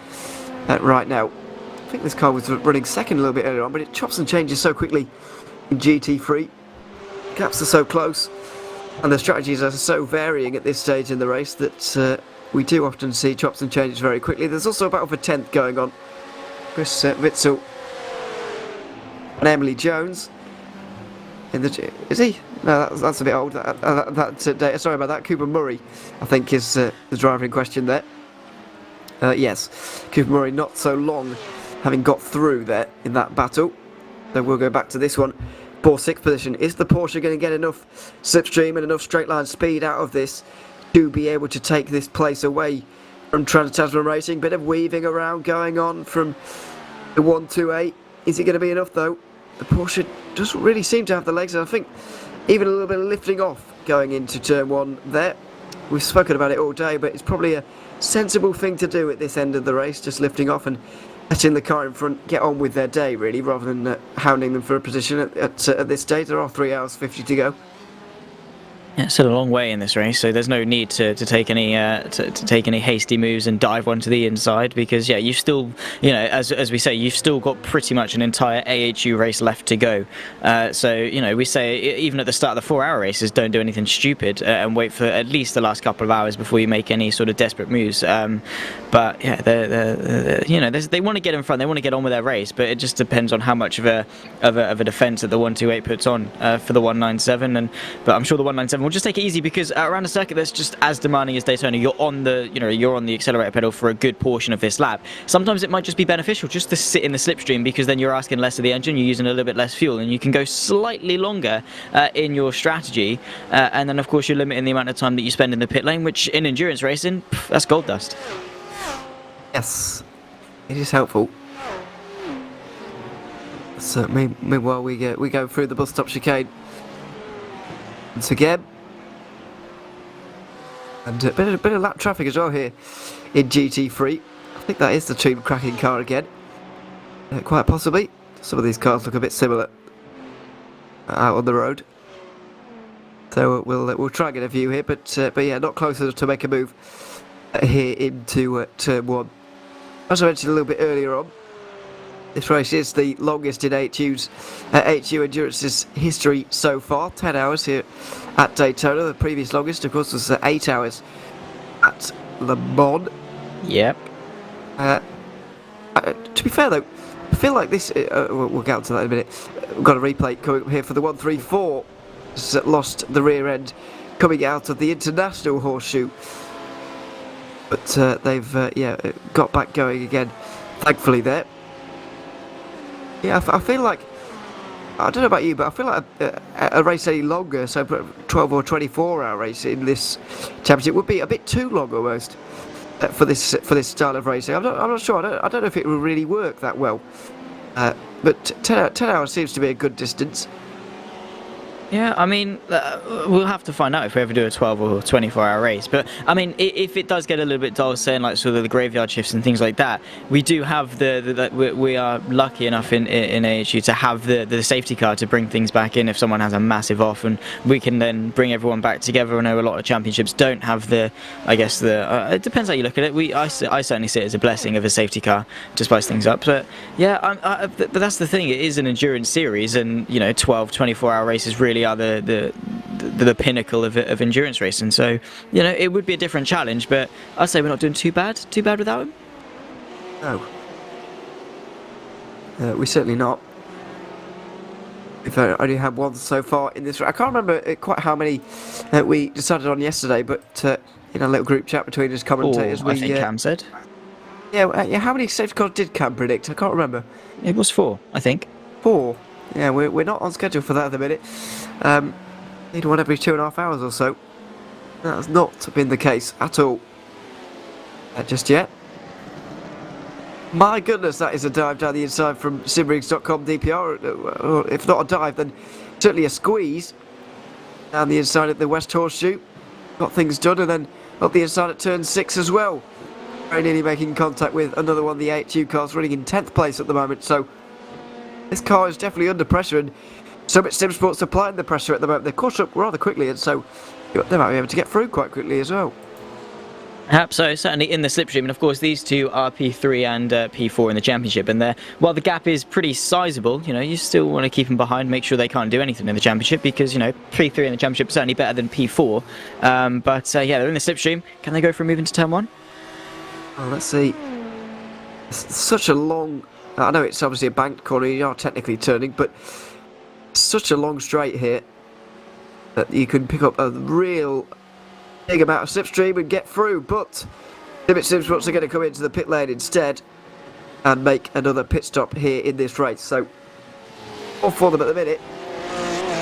Right now, I think this car was running second a little bit earlier on, but it chops and changes so quickly in GT3. Gaps are so close, and the strategies are so varying at this stage in the race that we do often see chops and changes very quickly. There's also a battle for 10th going on. Chris Witzel and Emily Jones. Is he? No, that's a bit old. Sorry about that. Cooper Murray, I think, is the driver in question there. Yes, Cooper Murray not so long having got through there in that battle. So we'll go back to this one. For 6th position. Is the Porsche going to get enough slipstream and enough straight line speed out of this to be able to take this place away from Trans-Tasman Racing? Bit of weaving around going on from the 128. Is it going to be enough though? The Porsche doesn't really seem to have the legs, and I think even a little bit of lifting off going into turn 1 there. We've spoken about it all day, but it's probably a sensible thing to do at this end of the race, just lifting off and letting the car in front get on with their day, really, rather than hounding them for a position at this stage. There are 3 hours 50 to go. Yeah, it's still a long way in this race, so there's no need to take any hasty moves and dive one to the inside, because yeah, you've still, as we say, you've still got pretty much an entire AHU race left to go. So we say even at the start of the 4-hour races, don't do anything stupid and wait for at least the last couple of hours before you make any sort of desperate moves. But yeah, they want to get in front, they want to get on with their race, but it just depends on how much of a defence that the 128 puts on for the 197. But I'm sure the 197 will just take it easy, because around a circuit that's just as demanding as Daytona, you're on the accelerator pedal for a good portion of this lap. Sometimes it might just be beneficial just to sit in the slipstream, because then you're asking less of the engine, you're using a little bit less fuel, and you can go slightly longer in your strategy. And then of course you're limiting the amount of time that you spend in the pit lane, which in endurance racing, that's gold dust. Yes, it is helpful. So meanwhile we go through the bus stop chicane once again. And a bit of lap traffic as well here in GT3. I think that is the Team Kraken car again. Quite possibly. Some of these cars look a bit similar out on the road. So we'll try and get a view here, but yeah, not close enough to make a move here into turn 1. As I mentioned a little bit earlier on, this race is the longest in AHU Endurance's history so far. 10 hours here at Daytona. The previous longest, of course, was 8 hours at Le Mans. Yep. To be fair, though, I feel like this... we'll get onto that in a minute. We've got a replay coming up here for the 134. Lost the rear end coming out of the International Horseshoe. But they've got back going again, thankfully there. Yeah, I feel like, I don't know about you, but I feel like a race any longer, so 12 or 24 hour race in this championship would be a bit too long almost for this style of racing. I'm not sure. I don't know if it will really work that well. But 10 hours seems to be a good distance. Yeah, I mean, we'll have to find out if we ever do a 12 or 24-hour race. But I mean, if it does get a little bit dull, saying like sort of the graveyard shifts and things like that, we do have we are lucky enough in AHU to have the safety car to bring things back in if someone has a massive off, and we can then bring everyone back together. I know a lot of championships don't have I guess it depends how you look at it. I certainly see it as a blessing of a safety car to spice things up. But yeah, but that's the thing. It is an endurance series, and 12, 24-hour races really are the pinnacle of endurance racing. So it would be a different challenge, but I'd say we're not doing too bad without him. No. We're certainly not. We've only had one so far in this. I can't remember quite how many we decided on yesterday, but in a little group chat between us commentators, I think Cam said. Yeah, how many safety cars did Cam predict? I can't remember. It was 4, I think. 4. Yeah, we're not on schedule for that at the minute. Need one every 2.5 hours or so. That has not been the case at all just yet. My goodness, that is a dive down the inside from simrigs.com DPR. Or if not a dive, then certainly a squeeze down the inside of the West Horseshoe. Got things done, and then up the inside at turn 6 as well. Very nearly making contact with another one of the AHU cars running in 10th place at the moment. So this car is definitely under pressure, and Summit Sim Sports applying the pressure at the moment. They've caught up rather quickly, and so they might be able to get through quite quickly as well. Perhaps so, certainly in the slipstream, and of course these two are P3 and P4 in the championship, and while the gap is pretty sizable, you still want to keep them behind, make sure they can't do anything in the championship, because P3 in the championship is certainly better than P4. But yeah, they're in the slipstream. Can they go for a move into turn 1? Well, let's see. It's such a long. I know it's obviously a banked corner, you are technically turning, but such a long straight here that you can pick up a real big amount of slipstream and get through. But Limit Simsports are going to come into the pit lane instead and make another pit stop here in this race. So all for them at the minute,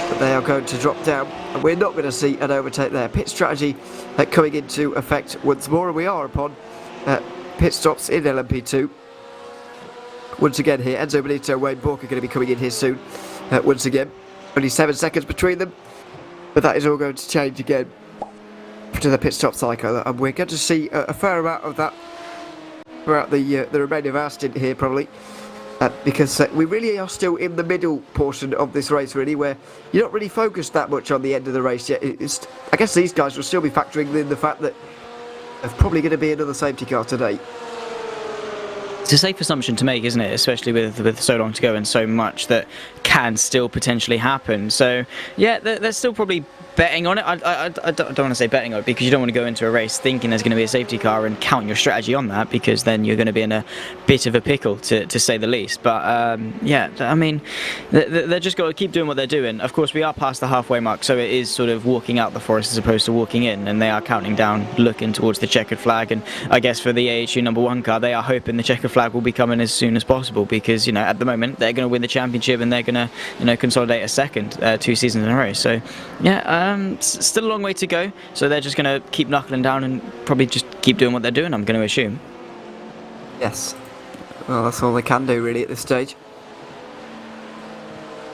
but they are going to drop down, and we're not going to see an overtake there. Pit strategy coming into effect once more, and we are upon pit stops in LMP2 once again here. Enzo Benito, Wayne Bork are going to be coming in here soon once again. Only 7 seconds between them, but that is all going to change again to the pit stop cycle, and we're going to see a fair amount of that throughout the remainder of our stint here probably, because we really are still in the middle portion of this race really, where you're not really focused that much on the end of the race yet. I guess these guys will still be factoring in the fact that there's probably going to be another safety car today. It's a safe assumption to make, isn't it? Especially with so long to go and so much that can still potentially happen. So yeah, they're still probably betting on it. I don't want to say betting on it, because you don't want to go into a race thinking there's going to be a safety car and count your strategy on that, because then you're going to be in a bit of a pickle, to say the least. But yeah, I mean, they're just got to keep doing what they're doing. Of course, we are past the halfway mark, so it is sort of walking out the forest as opposed to walking in, and they are counting down, looking towards the checkered flag. And I guess for the AHU number 1 car, they are hoping the checkered flag will be coming as soon as possible, because at the moment they're going to win the championship, and they're going to consolidate a second 2 seasons in a row. So yeah, still a long way to go, so they're just going to keep knuckling down and probably just keep doing what they're doing, I'm going to assume. Yes, well, that's all they can do really at this stage.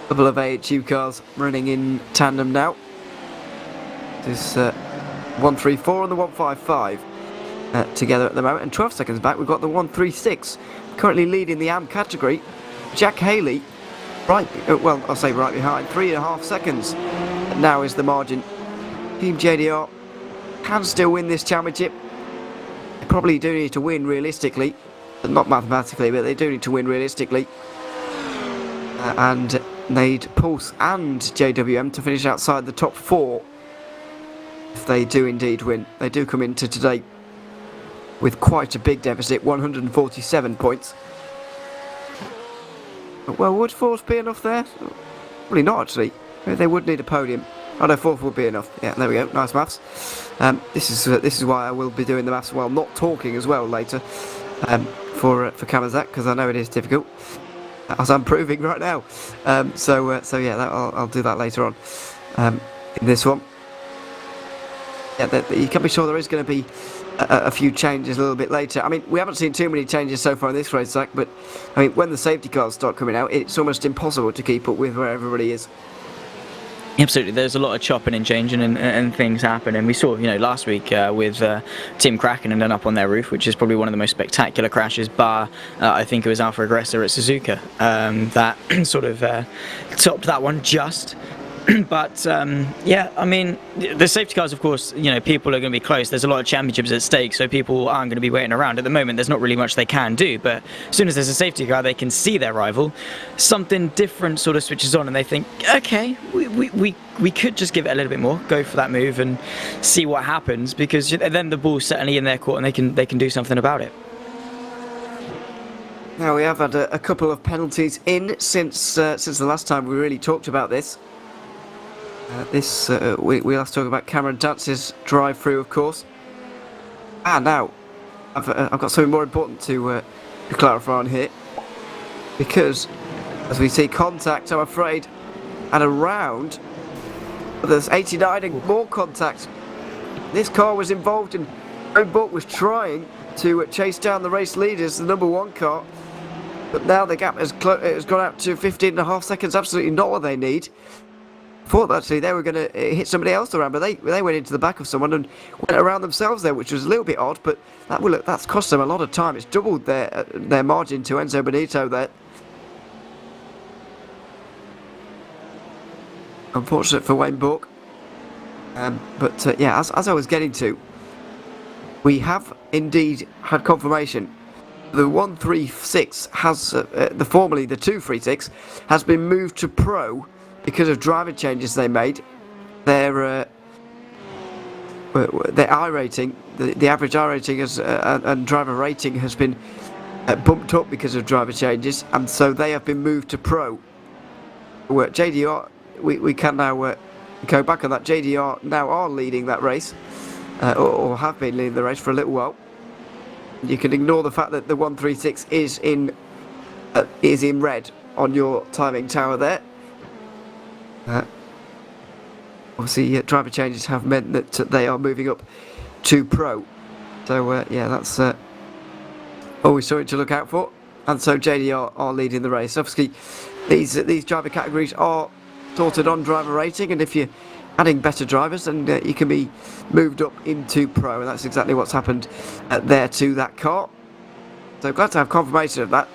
A couple of AHU cars running in tandem now. This 134 and the 155 together at the moment, and 12 seconds back we've got the 136 currently leading the AM category. Jack Haley well, I'll say right behind, 3.5 seconds now is the margin. Team JDR can still win this championship. They probably do need to win realistically, not mathematically, but they do need to win realistically, and need Pulse and JWM to finish outside the top 4 if they do indeed win. They do come into today with quite a big deficit, 147 points. Well, would 4th be enough there? Probably not, actually. Maybe they would need a podium. Oh no, 4th would be enough. Yeah, there we go. Nice maths. This is why I will be doing the maths while not talking as well later, for Kamazak, because I know it is difficult, as I'm proving right now. So yeah, I'll do that later on in this one. Yeah, you can be sure there is going to be a few changes a little bit later. I mean, we haven't seen too many changes so far in this race, Zach, but I mean, when the safety cars start coming out, it's almost impossible to keep up with where everybody is. Absolutely, there's a lot of chopping and changing and things happen, and we saw, last week with Tim Kraken and up on their roof, which is probably one of the most spectacular crashes, bar I think it was Alpha Aggressor at Suzuka, that sort of topped that one just. But yeah, I mean, the safety cars, of course, people are going to be close. There's a lot of championships at stake, so people aren't going to be waiting around. At the moment, there's not really much they can do, but as soon as there's a safety car, they can see their rival. Something different sort of switches on, and they think, okay, we could just give it a little bit more, go for that move, and see what happens, because then the ball's certainly in their court, and they can do something about it. Now, we have had a couple of penalties in since the last time we really talked about this. We last talked about Cameron Dance's drive-through, of course. And now, I've got something more important to clarify on here. Because, as we see contact, I'm afraid, and around, there's 89 and more contact. This car was involved in, Book was trying to chase down the race leaders, the number 1 car. But now the gap has gone out to 15.5 seconds, absolutely not what they need. Thought actually they were going to hit somebody else around, but they went into the back of someone and went around themselves there, which was a little bit odd, but that's cost them a lot of time. It's doubled their margin to Enzo Benito there. Unfortunate for Wayne Book. But yeah, as I was getting to, we have indeed had confirmation. The 136 has, formerly the 236, has been moved to Pro because of driver changes they made. Their I rating, the average I rating and driver rating has been bumped up because of driver changes, and so they have been moved to Pro. JDR, we can now go back on that. JDR now are leading that race, or have been leading the race for a little while. You can ignore the fact that the 136 is in red on your timing tower there. Obviously, driver changes have meant that they are moving up to Pro. So yeah, that's always something to look out for. And so JDR are leading the race. Obviously, these driver categories are sorted on driver rating, and if you're adding better drivers, then you can be moved up into Pro, and that's exactly what's happened there to that car. So glad to have confirmation of that.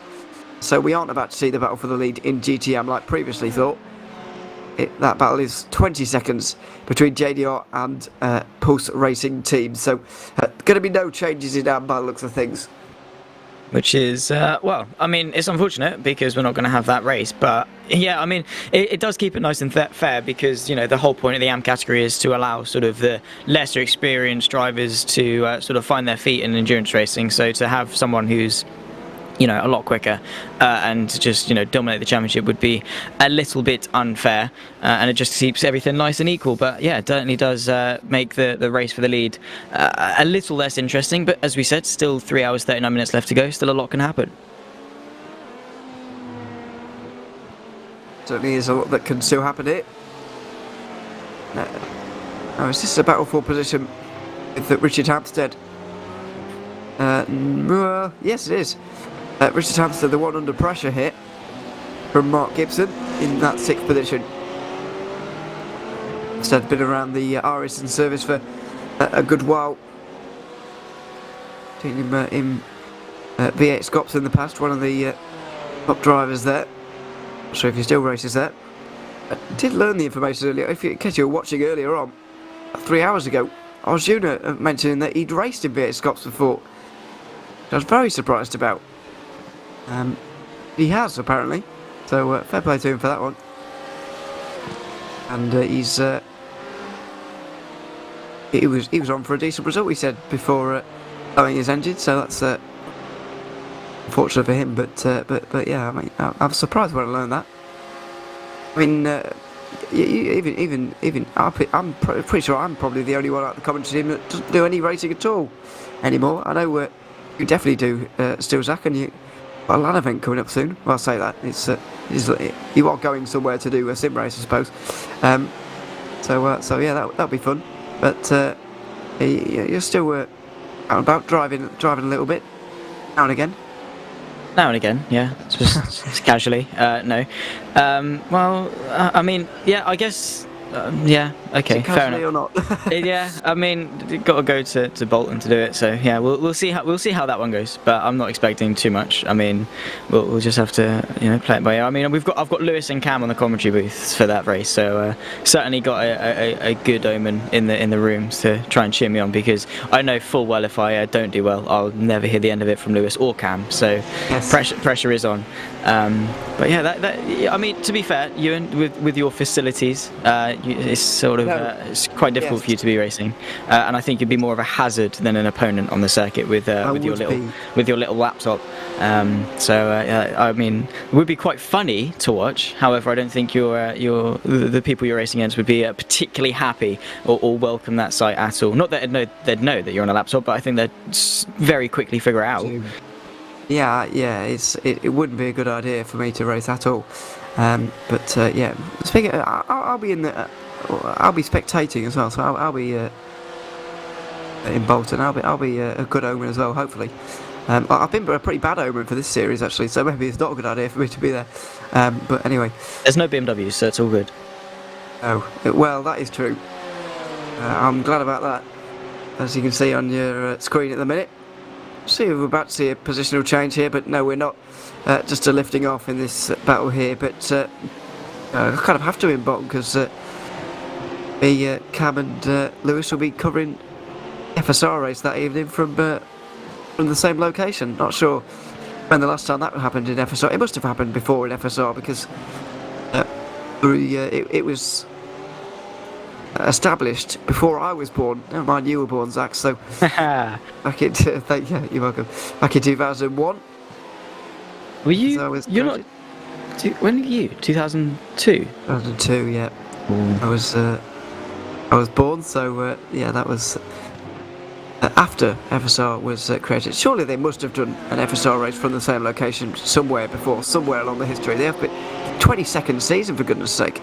So we aren't about to see the battle for the lead in GTM like previously thought. That battle is 20 seconds between JDR and Pulse Racing Team. So going to be no changes in AM by the looks of things. Which is, well, I mean, it's unfortunate because we're not going to have that race. But yeah, I mean, it does keep it nice and fair because, the whole point of the AM category is to allow sort of the lesser experienced drivers to sort of find their feet in endurance racing. So to have someone who's, a lot quicker and just, dominate the championship would be a little bit unfair, and it just keeps everything nice and equal. But yeah, it certainly does make the race for the lead a little less interesting. But as we said, still 3 hours 39 minutes left to go. Still a lot can happen. Certainly is a lot that can still happen here. Now, is this a battle for position with Richard Hampstead? Yes, it is. Richard Hampstead, the one under pressure here from Mark Gibson in that 6th position. Hampstead been around the RSN service for a good while. Seen him in V8 Scops in the past, one of the top drivers there. Not sure if he still races there. I did learn the information earlier, in case you were watching earlier on, 3 hours ago. Arjuna mentioning that he'd raced in V8 Scops before, which I was very surprised about. He has apparently, so fair play to him for that one. And he was on for a decent result, he said, before blowing his engine. So that's unfortunate for him. But yeah, I mean, I'm surprised when I learned that. I mean, even I'm pretty sure I'm probably the only one out of the commentary team that doesn't do any racing at all anymore. I know you definitely do, still, Zach, and you. A LAN event coming up soon. Well, I'll say that you are going somewhere to do a sim race, I suppose. So yeah, that'll be fun. But you're still out and about driving a little bit now and again. Now and again, yeah, just casually. No. Well, I mean, yeah, I guess Yeah. Okay. Is it Fair casually enough. or not? Yeah. I mean, you've got to go to Bolton to do it. So yeah, we'll see how that one goes. But I'm not expecting too much. I mean, we'll just have to play it by ear. I mean, I've got Lewis and Cam on the commentary booths for that race. So certainly got a good omen in the rooms to try and cheer me on, because I know full well if I don't do well, I'll never hear the end of it from Lewis or Cam. So Yes. pressure is on. But yeah, I mean, to be fair, Ewan, with your facilities, it's sort of it's quite difficult Yes. for you to be racing, and I think you'd be more of a hazard than an opponent on the circuit with your would little laptop. I mean, it would be quite funny to watch. However, I don't think the people you're racing against would be particularly happy or welcome that sight at all. Not that they'd know that you're on a laptop, but I think they'd very quickly figure it out. Yeah, it wouldn't be a good idea for me to race at all. Yeah, speaking, I'll be I'll be spectating as well, so I'll be in Bolton. I'll be a good omen as well, hopefully. I've been a pretty bad omen for this series actually, so maybe it's not a good idea for me to be there. But anyway, there's no BMWs, so it's all good. Oh, well, that is true. I'm glad about that. As you can see on your screen at the minute. See if we're about to see a positional change here, but no, we're not. Just a lifting off in this battle here, but I kind of have to in bottom because Cam and Lewis will be covering FSR race that evening from the same location. Not sure when the last time that happened in FSR. It must have happened before in FSR because it was established before I was born. Never mind, you were born, Zach. So back in you're welcome. Back in 2001. Were you? You're graduated. not. When were you? 2002. 2002. Yeah. I was born. So yeah, that was after FSR was created. Surely they must have done an FSR race from the same location somewhere before, somewhere along the history. They have been 22nd season, for goodness sake.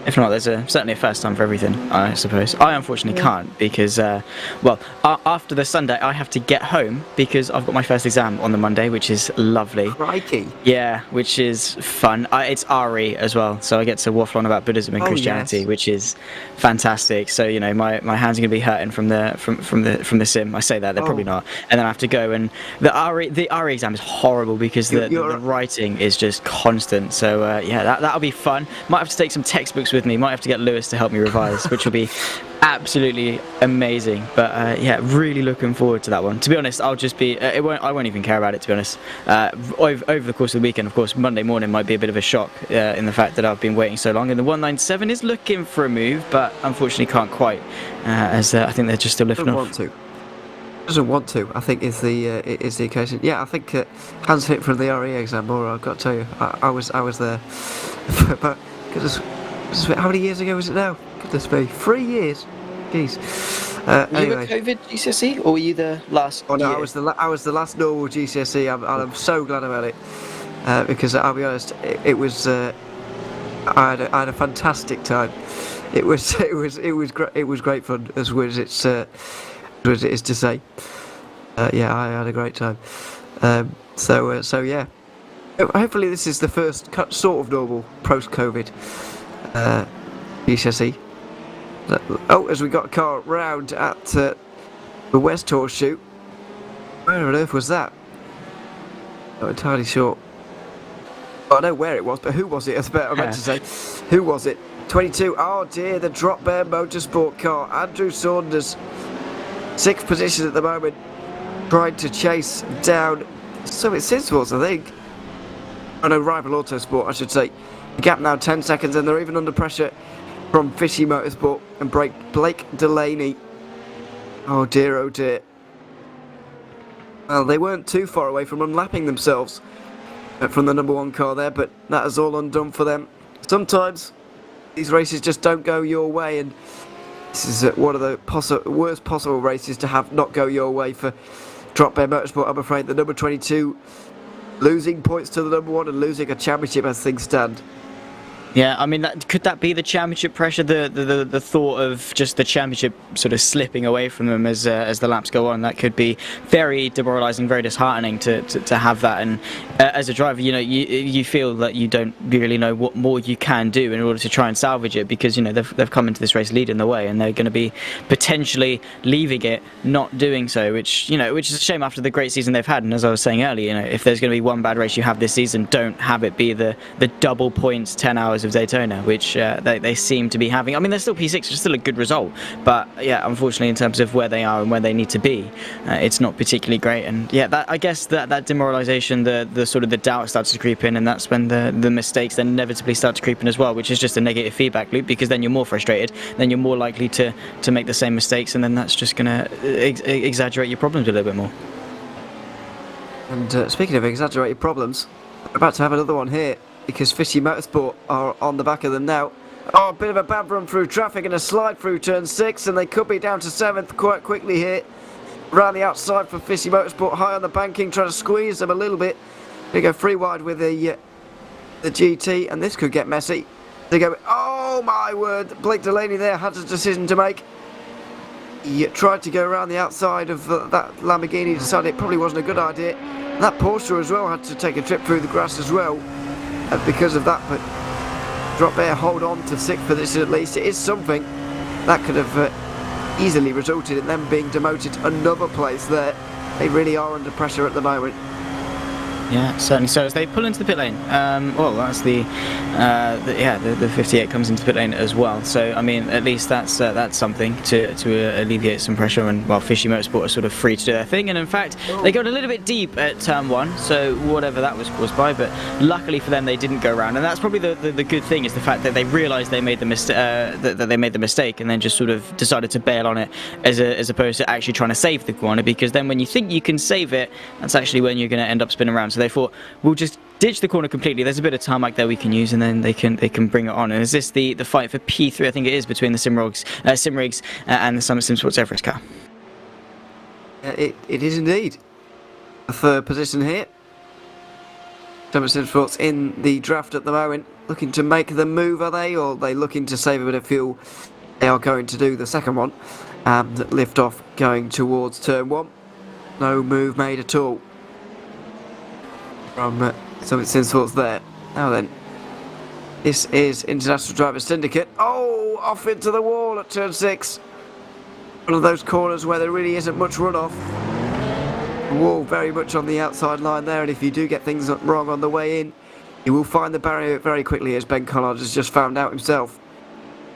If not, there's certainly a first time for everything, I suppose. I unfortunately can't because, after the Sunday, I have to get home because I've got my first exam on the Monday, which is lovely. Crikey. Yeah, which is fun. It's RE as well, so I get to waffle on about Buddhism and Christianity, yes. which is fantastic. So my hands are going to be hurting from the sim. I say that they're probably not, and then I have to go and the RE exam is horrible because the writing is just constant. So that'll be fun. Might have to take some textbooks with me. Might have to get Lewis to help me revise, which will be absolutely amazing. But really looking forward to that one. To be honest, I'll just be I won't even care about it, to be honest. Over the course of the weekend, of course, Monday morning might be a bit of a shock in the fact that I've been waiting so long, and the 197 is looking for a move, but unfortunately can't quite, as I think they're just still lifting off. Doesn't want to. I think is the occasion. Yeah, I think hands hit from the RE exam. Or I've got to tell you, I was there. But how many years ago was it now? Goodness me, 3 years. Jeez. Were you Anyway. a COVID GCSE, or were you the last? Oh no, year? I was the last normal GCSE. I'm so glad about it because I'll be honest, it was I had a fantastic time. It was great fun as weird as it is to say. Yeah, I had a great time. So yeah. Hopefully this is the first sort of normal post-COVID GCSE. As we got a car round at the West Horseshoe. Where on earth was that? Not entirely sure. I know where it was, but who was it? That's better I meant to say. Who was it? 22. Oh dear, the Drop Bear Motorsport car. Andrew Saunders, 6th position at the moment, trying to chase down Summit Sinsforce, I think. Oh no, Rival Autosport, I should say. The gap now 10 seconds, and they're even under pressure from Fishy Motorsport and Blake Delaney. Oh dear, oh dear. Well, they weren't too far away from unlapping themselves from the number 1 car there, but that is all undone for them. Sometimes these races just don't go your way, and this is one of the worst possible races to have not go your way for Drop Bear Motorsport. I'm afraid the number 22 losing points to the number 1 and losing a championship as things stand. Yeah, I mean, could that be the championship pressure? The thought of just the championship sort of slipping away from them as the laps go on. That could be very demoralising, very disheartening to have that. And as a driver, you feel that you don't really know what more you can do in order to try and salvage it, because they've come into this race leading the way, and they're going to be potentially leaving it not doing so, which is a shame after the great season they've had. And as I was saying earlier, if there's going to be one bad race you have this season, don't have it be the double points 10 hours of Daytona, which they seem to be having. I mean, they're still P6, which is still a good result, but yeah, unfortunately, in terms of where they are and where they need to be, it's not particularly great. And yeah, I guess that demoralisation, the sort of the doubt starts to creep in, and that's when the mistakes then inevitably start to creep in as well, which is just a negative feedback loop, because then you're more frustrated, then you're more likely to make the same mistakes, and then that's just going to exaggerate your problems a little bit more. And speaking of exaggerated problems, we're about to have another one here, because Fishy Motorsport are on the back of them now. Oh, a bit of a bad run through traffic and a slide through turn 6, and they could be down to 7th quite quickly here. Around the outside for Fishy Motorsport, high on the banking, trying to squeeze them a little bit. They go free wide with the GT, and this could get messy. They go, oh my word, Blake Delaney there had a decision to make. He tried to go around the outside of that Lamborghini, decided it probably wasn't a good idea. And that Porsche as well had to take a trip through the grass as well because of that, but Drop Bear hold on to 6th position at least. It is something that could have easily resulted in them being demoted to another place there. They really are under pressure at the moment. Yeah, certainly so. As they pull into the pit lane, well, that's the 58 comes into the pit lane as well. So I mean, at least that's something to alleviate some pressure. And well, Fishy Motorsport are sort of free to do their thing. And in fact, they got a little bit deep at turn 1, so whatever that was caused by. But luckily for them, they didn't go around. And that's probably the good thing, is the fact that they realised they made the mistake, and then just sort of decided to bail on it, as opposed to actually trying to save the corner. Because then when you think you can save it, that's actually when you're going to end up spinning around. So they thought, we'll just ditch the corner completely. There's a bit of tarmac there we can use, and then they can bring it on. And is this the fight for P3? I think it is, between the Simrigs and the Summit Simsports Everest car. It is indeed the third position here. Summit Simsports in the draft at the moment, looking to make the move, are they? Or are they looking to save a bit of fuel? They are going to do the second one and lift off going towards turn 1. No move made at all from Summit Simsports there. Now then, this is International Drivers Syndicate. Oh, off into the wall at turn 6. One of those corners where there really isn't much runoff. The wall very much on the outside line there, and if you do get things wrong on the way in, you will find the barrier very quickly, as Ben Collard has just found out himself.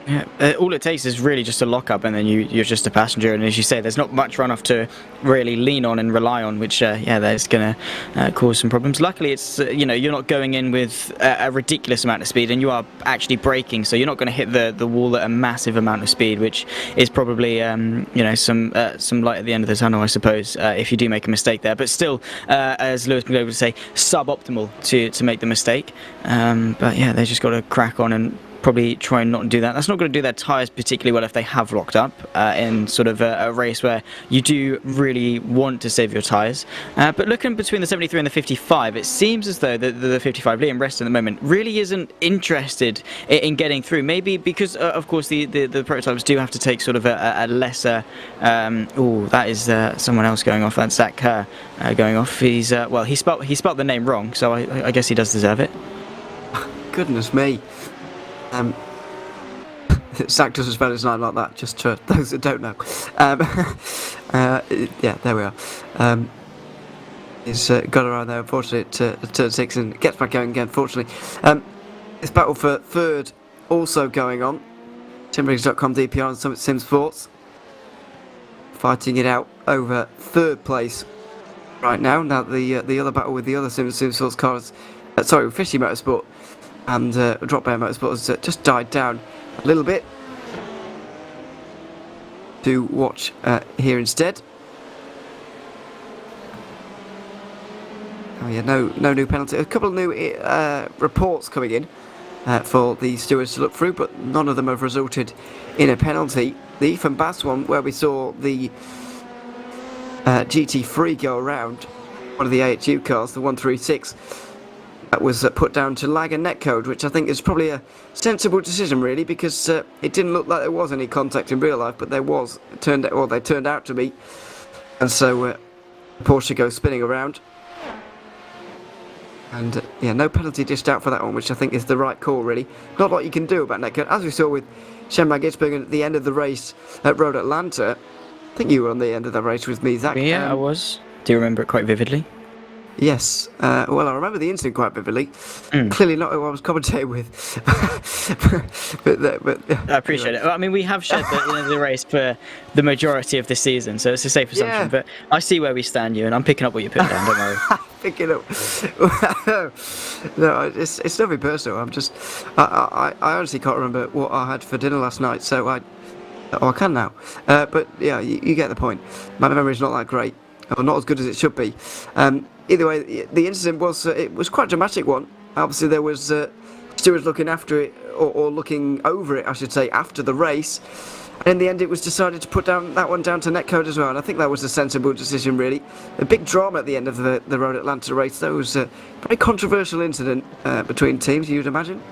Yeah, all it takes is really just a lock-up, and then you're just a passenger. And as you say, there's not much runoff to really lean on and rely on, which that's going to cause some problems. Luckily, it's you're not going in with a ridiculous amount of speed, and you are actually braking, so you're not going to hit the wall at a massive amount of speed, which is probably some light at the end of the tunnel, I suppose, if you do make a mistake there. But still, as Lewis McGlover would say, suboptimal to make the mistake. But yeah, they just got to crack on and probably try and not do that. That's not going to do their tyres particularly well if they have locked up in sort of a race where you do really want to save your tyres. But looking between the 73 and the 55, it seems as though the 55, Liam Reston at the moment, really isn't interested in getting through. Maybe because, of course, the prototypes do have to take sort of a lesser... that is someone else going off. That's Zach Kerr going off. He's he spelt the name wrong, so I guess he does deserve it. Goodness me. Zach doesn't spell his name like that, just to those that don't know. Yeah, there we are. He's got around there, unfortunately, to turn 6 and gets back going again, fortunately. This battle for third also going on. Timberings.com DPR and Summit Simsports fighting it out over third place right now. Now the other battle with the other Simsports cars, Fishy Motorsport and Drop Bear Motorsport has just died down a little bit. To watch here instead. Oh yeah, no new penalty. A couple of new reports coming in for the stewards to look through, but none of them have resulted in a penalty. The Ethan Bass one, where we saw the GT3 go around one of the AHU cars, the 136. that was put down to lag and netcode, which I think is probably a sensible decision, really, because it didn't look like there was any contact in real life, but there was. They turned out to be, and so Porsche goes spinning around. And yeah, no penalty dished out for that one, which I think is the right call, really. Not a lot you can do about netcode, as we saw with Shenbang Gitzbergen at the end of the race at Road Atlanta. I think you were on the end of the race with me, Zach. Yeah, I was. Do you remember it quite vividly? Yes. Well, I remember the incident quite vividly. Clearly not who I was commentating with. but I appreciate it. Well, I mean, we have shared the race for the majority of the season, so it's a safe assumption. Yeah. But I see where we stand, you, and I'm picking up what you put down. Don't worry. Picking up. No, it's nothing personal. I'm just. I honestly can't remember what I had for dinner last night, so I can now. But yeah, you get the point. My memory's not that great, or not as good as it should be. Either way, the incident was quite a dramatic one. Obviously, there was stewards looking after it, or looking over it, I should say, after the race. And in the end, it was decided to put that one down to netcode as well. And I think that was a sensible decision, really. A big drama at the end of the Road Atlanta race. That was a very controversial incident between teams, you'd imagine.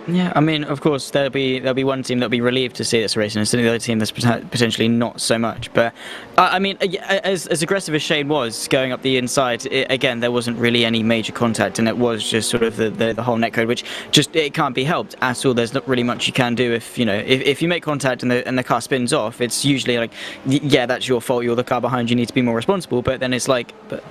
Yeah, I mean, of course, there'll be one team that'll be relieved to see this race, and certainly the other team that's potentially not so much. But I mean, as aggressive as Shane was going up the inside, again, there wasn't really any major contact, and it was just sort of the whole netcode, which just it can't be helped at all. There's not really much you can do if you make contact and the car spins off. It's usually like, yeah, that's your fault. You're the car behind. You need to be more responsible. But then it's like, but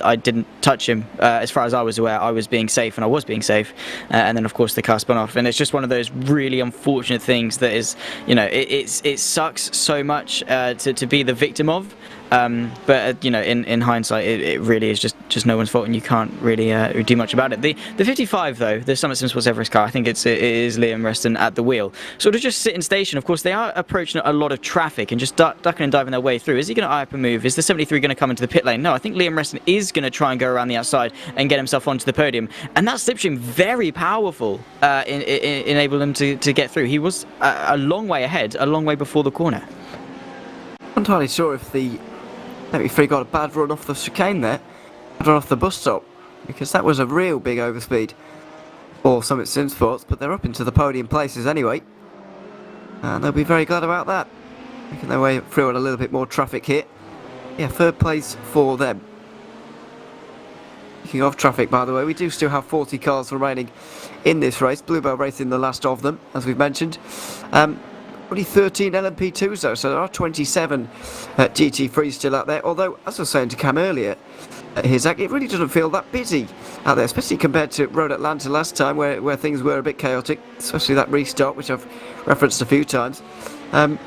I didn't touch him. As far as I was aware, I was being safe, and I was being safe. And then of course the car spun off. And it's just one of those really unfortunate things that is, it sucks so much to be the victim of. But in hindsight, it really is just no one's fault, and you can't really do much about it. The 55 though, the Summit Sim Sports Everest car, I think it is Liam Reston at the wheel, sort of just sitting station. Of course, they are approaching a lot of traffic and just ducking and diving their way through. Is he going to eye up a move? Is the 73 going to come into the pit lane? No, I think Liam Reston is going to try and go around the outside and get himself onto the podium, and that slipstream very powerful, enable him to get through. He was a long way ahead, a long way before the corner. I'm not entirely sure if the 73 got a bad run off the chicane there, bad run off the bus stop, because that was a real big overspeed for Summit Sim Sports, but they're up into the podium places anyway, and they'll be very glad about that, making their way through on a little bit more traffic here. Yeah, third place for them. Speaking of traffic, by the way, we do still have 40 cars remaining in this race, Bluebell racing the last of them, as we've mentioned. Only 13 LMP2s though, so there are 27 GT3s still out there. Although, as I was saying to Cam earlier, Zach, it really doesn't feel that busy out there, especially compared to Road Atlanta last time, where things were a bit chaotic, especially that restart, which I've referenced a few times. It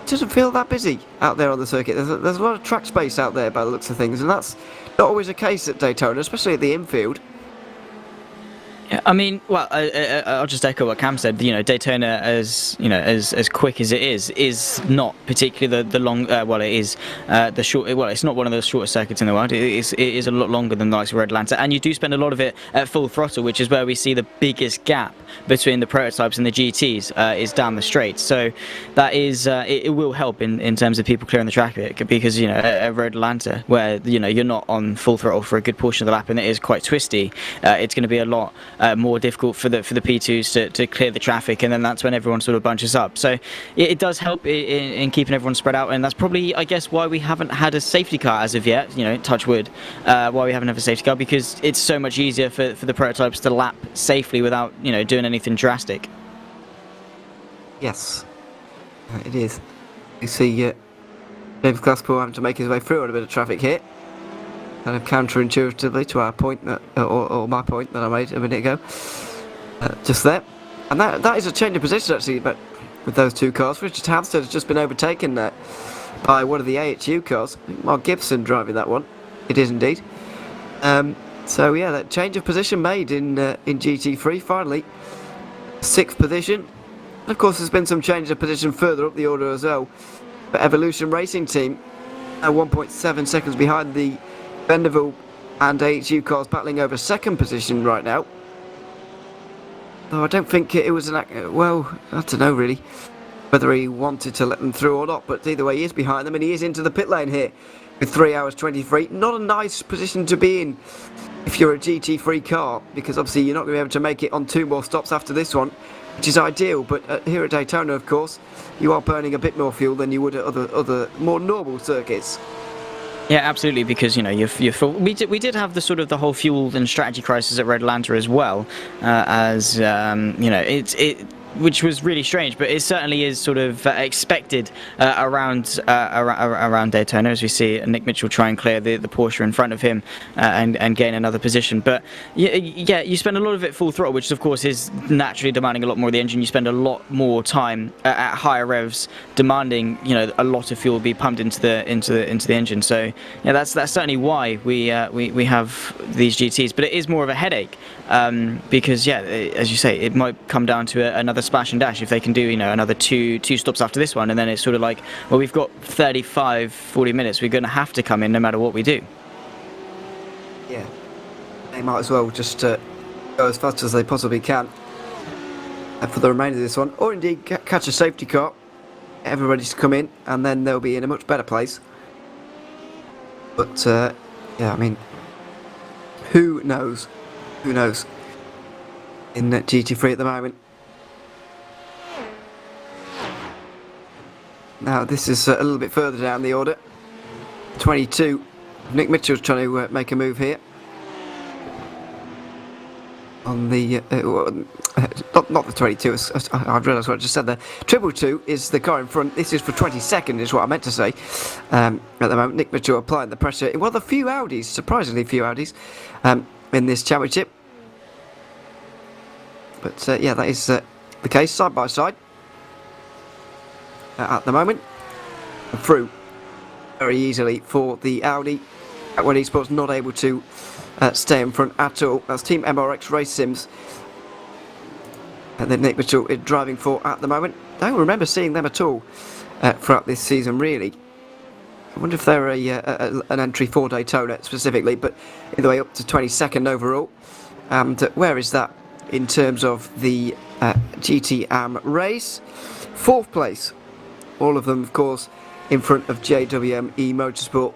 doesn't feel that busy out there on the circuit. There's a lot of track space out there by the looks of things, and that's not always the case at Daytona, especially at the infield. I mean, well, I'll just echo what Cam said. Daytona, as quick as it is not particularly the long. Well, it is the short. Well, it's not one of the shortest circuits in the world. It is a lot longer than the likes of Road Atlanta, and you do spend a lot of it at full throttle, which is where we see the biggest gap between the prototypes and the GTs is down the straight. So that is it will help in terms of people clearing the traffic, because at Road Atlanta, where you're not on full throttle for a good portion of the lap, and it is quite twisty. It's going to be a lot more difficult for the P2s to clear the traffic, and then that's when everyone sort of bunches up. So it does help in keeping everyone spread out, and that's probably, I guess, why we haven't had a safety car as of yet. Touch wood, why we haven't had a safety car, because it's so much easier for the prototypes to lap safely without doing anything drastic. Yes, it is. You see James Glasspool having to make his way through on a bit of traffic here, kind of counterintuitively to our point or my point that I made a minute ago, just there. And that is a change of position actually, but with those two cars. Richard Hampstead has just been overtaken by one of the AHU cars. Mark Gibson driving that one. It is indeed. So yeah, that change of position made in GT3 finally. 6th position. Of course, there's been some change of position further up the order as well. But Evolution Racing Team are 1.7 seconds behind the Benderville and AHU cars, battling over 2nd position right now. Though I don't think it was well, I don't know really. whether he wanted to let them through or not, but either way he is behind them and he is into the pit lane here with 3 hours 23. Not a nice position to be in if you're a GT3 car, because obviously you're not going to be able to make it on 2 more stops after this one, which is ideal, but here at Daytona, of course, you are burning a bit more fuel than you would at other more normal circuits. Yeah, absolutely, because we did have the sort of the whole fuel and strategy crisis at Red Atlanta as well, which was really strange, but it certainly is sort of expected around Daytona, as we see Nick Mitchell try and clear the Porsche in front of him and gain another position. But yeah, you spend a lot of it full throttle, which of course is naturally demanding a lot more of the engine. You spend a lot more time at higher revs, demanding a lot of fuel be pumped into the engine. So yeah, that's certainly why we have these GTs. But it is more of a headache because yeah, as you say, it might come down to another splash and dash if they can do another two stops after this one, and then it's sort of like, well, we've got 35-40 minutes, we're going to have to come in no matter what we do. Yeah, they might as well just go as fast as they possibly can for the remainder of this one, or indeed catch a safety car, everybody's to come in, and then they'll be in a much better place. But yeah, I mean, who knows in GT3 at the moment. Now this is a little bit further down the order. 22. Nick Mitchell's trying to make a move here. On the not the 22. I've realised what I just said there. 222 is the car in front. This is for 22nd, is what I meant to say. At the moment, Nick Mitchell applying the pressure in one of the few Audis, surprisingly few Audis, in this championship. But yeah, that is the case side by side. At the moment, through very easily for the Audi. When Esports not able to stay in front at all. That's Team MRX Race Sims. And then Nick Mitchell is driving for at the moment. I don't remember seeing them at all throughout this season, really. I wonder if they're an entry for Daytona specifically, but either way, up to 22nd overall. And where is that in terms of the GT race? 4th place. All of them, of course, in front of JWME Motorsport.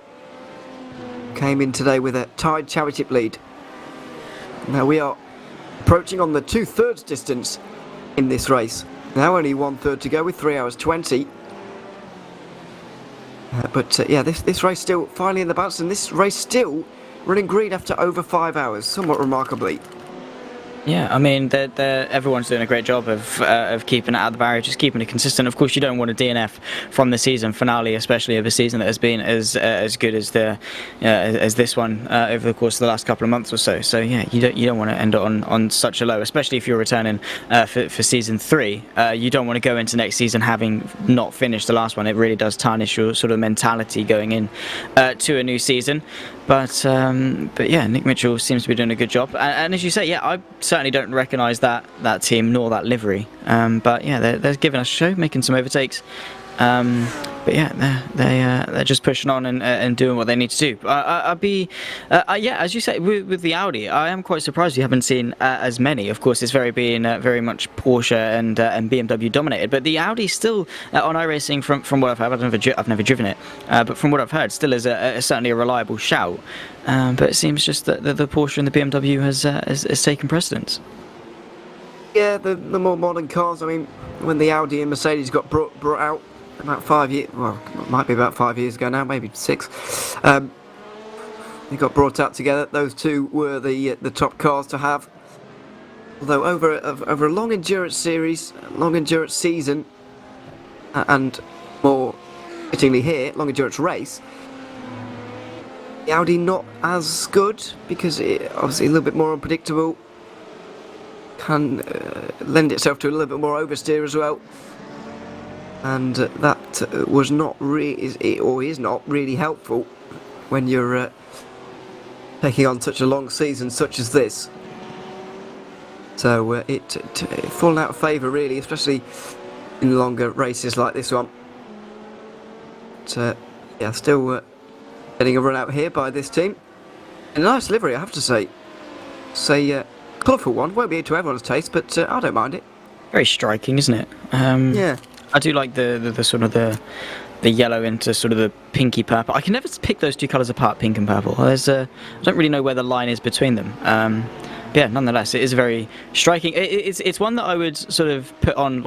Came in today with a tied championship lead. Now we are approaching on the 2/3 distance in this race. Now only 1/3 to go with 3 hours 20. But yeah, this race still finally in the balance, and this race still running green after over 5 hours, somewhat remarkably. Yeah, I mean, everyone's doing a great job of keeping it out of the barrier, just keeping it consistent. Of course, you don't want a DNF from the season finale, especially of a season that has been as good as this one over the course of the last couple of months or so. So yeah, you don't want to end on such a low, especially if you're returning for season 3. You don't want to go into next season having not finished the last one. It really does tarnish your sort of mentality going in to a new season. But yeah, Nick Mitchell seems to be doing a good job, and as you say, yeah, I certainly don't recognise that team nor that livery. But yeah, they're giving us a show, making some overtakes. But yeah, they're just pushing on and doing what they need to do. Yeah, as you say, with the Audi, I am quite surprised we haven't seen as many. Of course, it's very much Porsche and BMW dominated, but the Audi still on iRacing, from what I've heard, I've never driven it, but from what I've heard, still is certainly a reliable shout. But it seems just that the Porsche and the BMW has taken precedence. Yeah, the more modern cars. I mean, when the Audi and Mercedes got brought out about 5 years, well, it might be about 5 years ago now, maybe 6. They got brought out together. Those two were the top cars to have. Although over a long endurance series, long endurance season, and more fittingly here, long endurance race, the Audi not as good because it obviously a little bit more unpredictable. Can lend itself to a little bit more oversteer as well, and that was not really, or is not really helpful when you're taking on such a long season such as this. So it fallen out of favour really, especially in longer races like this one. But yeah, still getting a run out here by this team. And a nice livery, I have to say. Colourful one, won't be to everyone's taste, but I don't mind it. Very striking, isn't it? Yeah. I do like the sort of the yellow into sort of the pinky purple. I can never pick those two colours apart, pink and purple. I don't really know where the line is between them. But yeah, nonetheless, it is very striking. It's one that I would sort of put on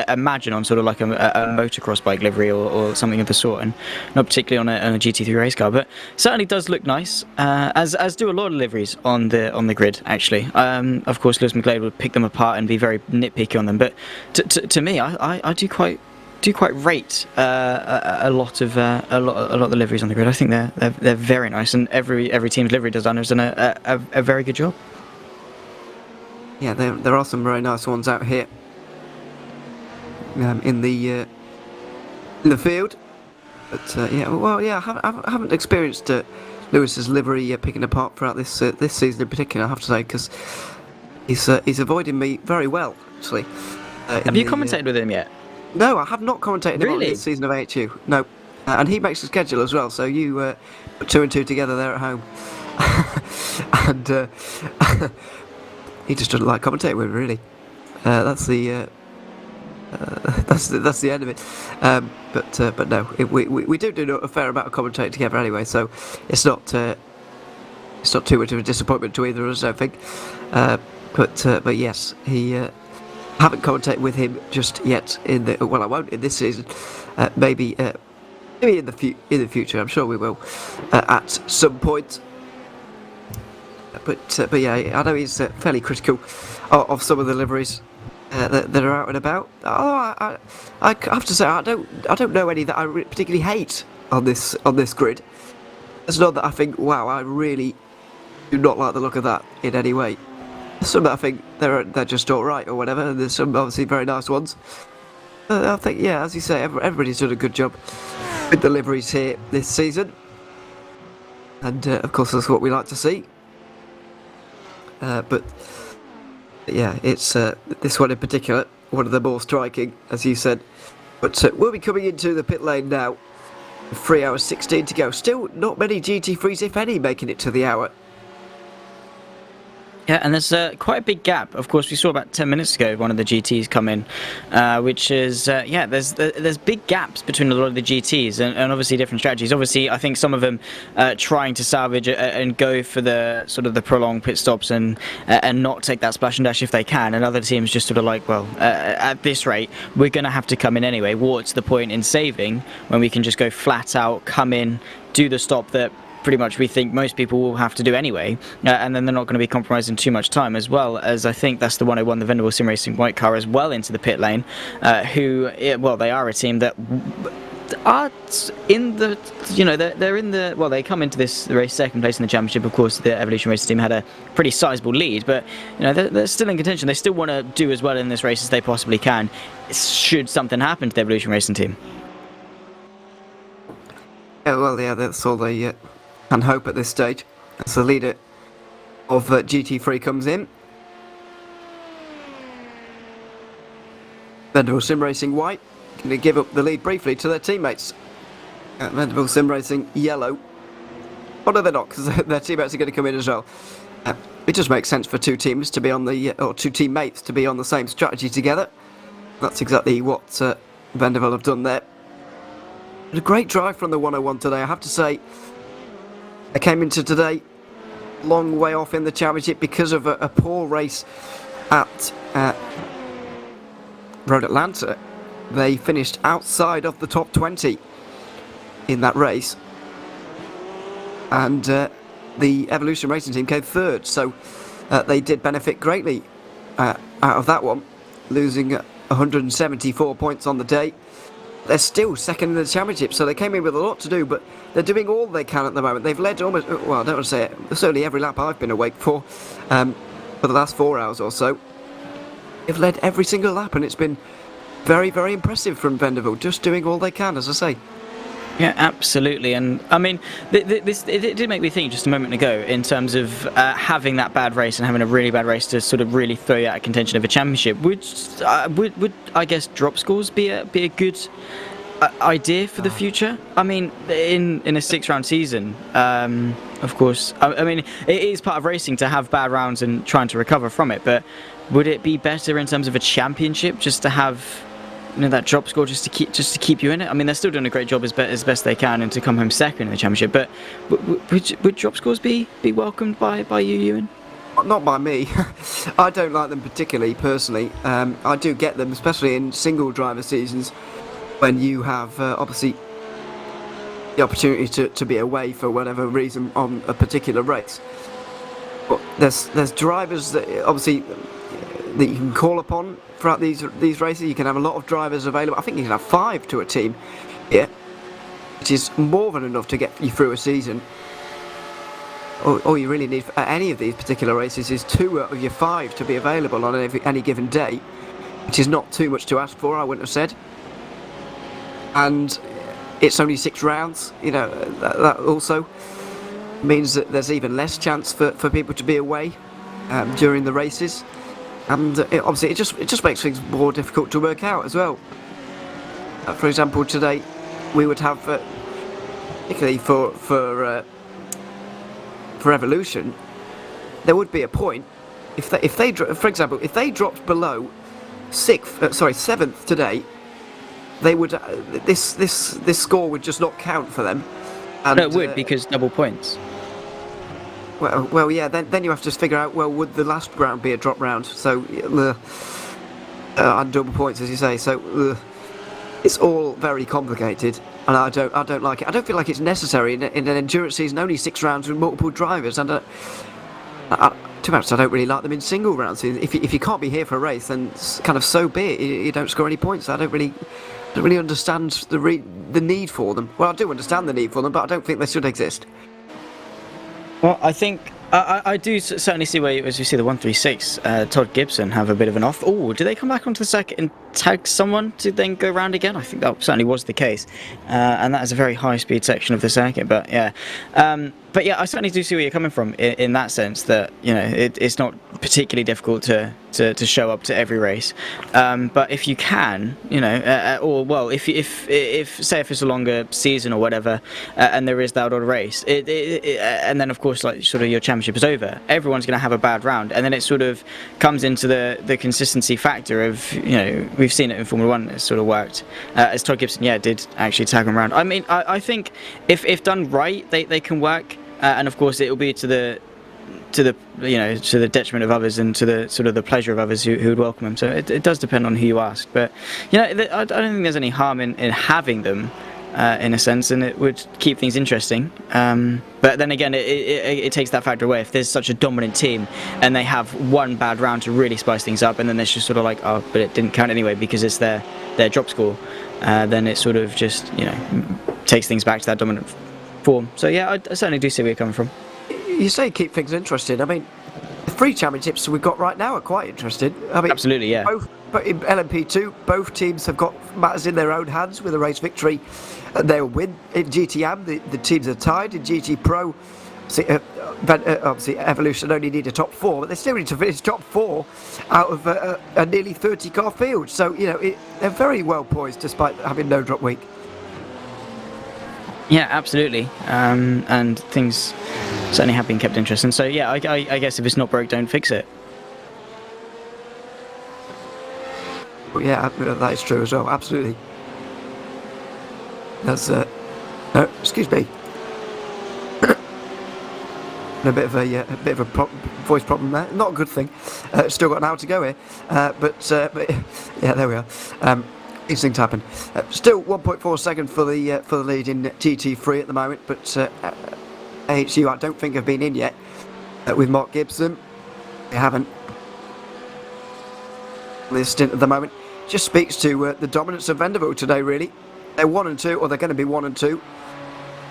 imagine on sort of like a motocross bike livery or something of the sort, and not particularly on a GT3 race car. But certainly does look nice, as do a lot of liveries on the grid actually. Of course, Lewis McGlade would pick them apart and be very nitpicky on them, but to me, I do quite rate a lot of the liveries on the grid. I think they're very nice, and every team's livery designer has done a very good job. Yeah, there are some very nice ones out here in the field. But I haven't experienced Lewis's livery picking apart throughout this season in particular, I have to say, because he's avoiding me very well actually. Have you commentated with him yet? No, I have not commentated Really? on this season of AHU. No, and he makes the schedule as well. So you put 2 and 2 together there at home, and he just doesn't like commentating with me, really. That's the end of it. But no, we do a fair amount of commentating together anyway. So it's not too much of a disappointment to either of us, I don't think. But yes, he. Haven't commentated with him just yet I won't in this season. Maybe in the future. I'm sure we will at some point. But yeah, I know he's fairly critical of some of the liveries that are out and about. I have to say I don't know any that I particularly hate on this grid. There's none that I think, wow, I really do not like the look of that in any way. Some that I think they're just alright or whatever, and there's some obviously very nice ones. I think, yeah, as you say, everybody's done a good job with the liveries here this season. And of course that's what we like to see. But yeah, it's this one in particular, one of the more striking, as you said. But we'll be coming into the pit lane now. 3 hours 16 to go. Still not many GT3s, if any, making it to the hour. Yeah, and there's quite a big gap. Of course, we saw about 10 minutes ago one of the GTs come in, which is, there's big gaps between a lot of the GTs and obviously different strategies. Obviously, I think some of them trying to salvage and go for the sort of the prolonged pit stops and not take that splash and dash if they can, and other teams just sort of like, well, at this rate, we're going to have to come in anyway. What's the point in saving when we can just go flat out, come in, do the stop that pretty much we think most people will have to do anyway, and then they're not going to be compromising too much time, as well as I think that's the 101, the Vanderbilt Sim Racing white car as well into the pit lane, they are a team that are in the, they're in the, they come into this race second place in the championship. Of course, the Evolution Racing team had a pretty sizable lead, but they're still in contention. They still want to do as well in this race as they possibly can, should something happen to the Evolution Racing team. Yeah, that's all they can hope at this stage, as the leader of GT3 comes in. Vanderbilt Sim Racing white going to give up the lead briefly to their teammates. Vanderbilt Sim Racing yellow. Oh no, they're not, because their teammates are going to come in as well. It just makes sense for two teams to be on or two teammates to be on the same strategy together. That's exactly what Vanderbilt have done there. A great drive from the 101 today, I have to say. I came into today long way off in the championship because of a poor race at Road Atlanta. They finished outside of the top 20 in that race, and the Evolution Racing team came third, so they did benefit greatly out of that one, losing 174 points on the day. They're still second in the championship, so they came in with a lot to do, but they're doing all they can at the moment. They've led almost, I don't want to say it, certainly every lap I've been awake for the last 4 hours or so. They've led every single lap, and it's been very, very impressive from Vanderbilt, just doing all they can, as I say. Yeah, absolutely. And I mean, it did make me think just a moment ago in terms of having that bad race and having a really bad race to sort of really throw you out of contention of a championship. Would I guess drop scores be a good idea for the future? I mean, in a 6-round season, of course. I mean, it is part of racing to have bad rounds and trying to recover from it. But would it be better in terms of a championship just to have that drop score just to keep you in it. I mean, they're still doing a great job as best they can, and to come home second in the championship. But would drop scores be welcomed by you, Ewan? Not by me. I don't like them particularly, personally. I do get them, especially in single driver seasons, when you have obviously the opportunity to be away for whatever reason on a particular race. But there's drivers that obviously that you can call upon throughout these races. You can have a lot of drivers available. I think you can have 5 to a team here, which is more than enough to get you through a season. All you really need for any of these particular races is 2 out of your 5 to be available on any given day, which is not too much to ask for, I wouldn't have said. And it's only 6 rounds, that also means that there's even less chance for people to be away during the races. And obviously it just makes things more difficult to work out as well. For example, today we would have, particularly for Evolution, there would be a point if they for example, if they dropped below 7th today, they would this score would just not count for them. And, no, it would, because double points. Well, yeah. Then you have to figure out, well, would the last round be a drop round? So and double points, as you say. So it's all very complicated, and I don't like it. I don't feel like it's necessary in an endurance season. Only 6 rounds with multiple drivers, and to be honest, I don't really like them in single rounds. If you can't be here for a race, then kind of so be it. You don't score any points. I don't really understand the need for them. Well, I do understand the need for them, but I don't think they should exist. Well, I think I do certainly see where, as you see, the 136, Todd Gibson have a bit of an off. Oh, do they come back onto the circuit and tag someone to then go round again? I think that certainly was the case, and that is a very high-speed section of the circuit. But yeah, I certainly do see where you're coming from in that sense. That it's not particularly difficult to show up to every race, but if you can, or well, if say if it's a longer season or whatever, and there is that odd race, and then of course, like, sort of your championship is over, everyone's going to have a bad round, and then it sort of comes into the consistency factor of, we've seen it in Formula 1, it's sort of worked, as Todd Gibson did actually tag them around. I mean, I think if done right, they can work, and of course it will be to the detriment of others, and to the sort of the pleasure of others who would welcome them. So it does depend on who you ask, but I don't think there's any harm in having them, in a sense, and it would keep things interesting. But then again, it takes that factor away. If there's such a dominant team and they have one bad round to really spice things up, and then there's just sort of like, oh, but it didn't count anyway because it's their drop score, then it sort of just takes things back to that dominant form. So yeah, I certainly do see where you're coming from. You say keep things interesting. I mean, the 3 championships we've got right now are quite interesting. I mean, absolutely, yeah. But in LMP2, both teams have got matters in their own hands with a race victory. They'll win. In GTM, the teams are tied. In GT Pro, obviously Evolution only need a top 4, but they still need to finish top 4 out of a nearly 30-car field. So, they're very well poised despite having no drop week. Yeah, absolutely. And things certainly have been kept interesting. So yeah, I guess if it's not broke, don't fix it. Well, yeah, that is true as well. Absolutely. That's no, excuse me. A bit of a voice problem there. Not a good thing. Still got an hour to go here, but yeah, there we are. These things happen. Still 1.4 second for the lead in GT3 at the moment, but AHU I don't think have been in yet with Mark Gibson. They haven't. This stint at the moment just speaks to the dominance of Vanderbilt today. Really, they're 1 and 2, or they're going to be 1 and 2.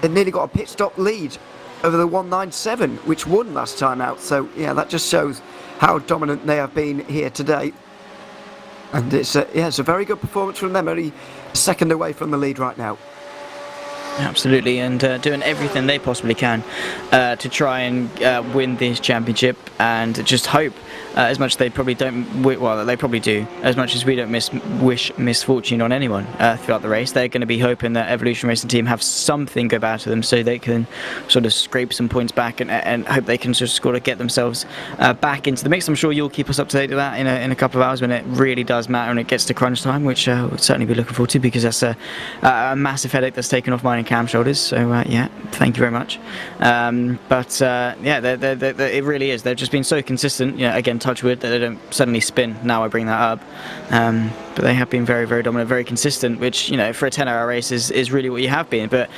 They've nearly got a pit stop lead over the 197, which won last time out. So yeah, that just shows how dominant they have been here today. And it's a very good performance from them. Only a second away from the lead right now. Absolutely, and doing everything they possibly can to try and win this championship, and just hope, as much as they probably don't, well, they probably do, as much as we don't wish misfortune on anyone throughout the race, they're going to be hoping that Evolution Racing Team have something go bad to them so they can sort of scrape some points back and hope they can just sort of get themselves back into the mix. I'm sure you'll keep us up to date with that in a couple of hours when it really does matter and it gets to crunch time, which we'll certainly be looking forward to, because that's a massive headache that's taken off mine and Cam's shoulders. So yeah, thank you very much. Yeah, it really is. They've just been so consistent. You know, again, touch wood that they don't suddenly spin. Now I bring that up, but they have been very, very dominant, very consistent. Which, you know, for a 10-hour race is really what you have been. But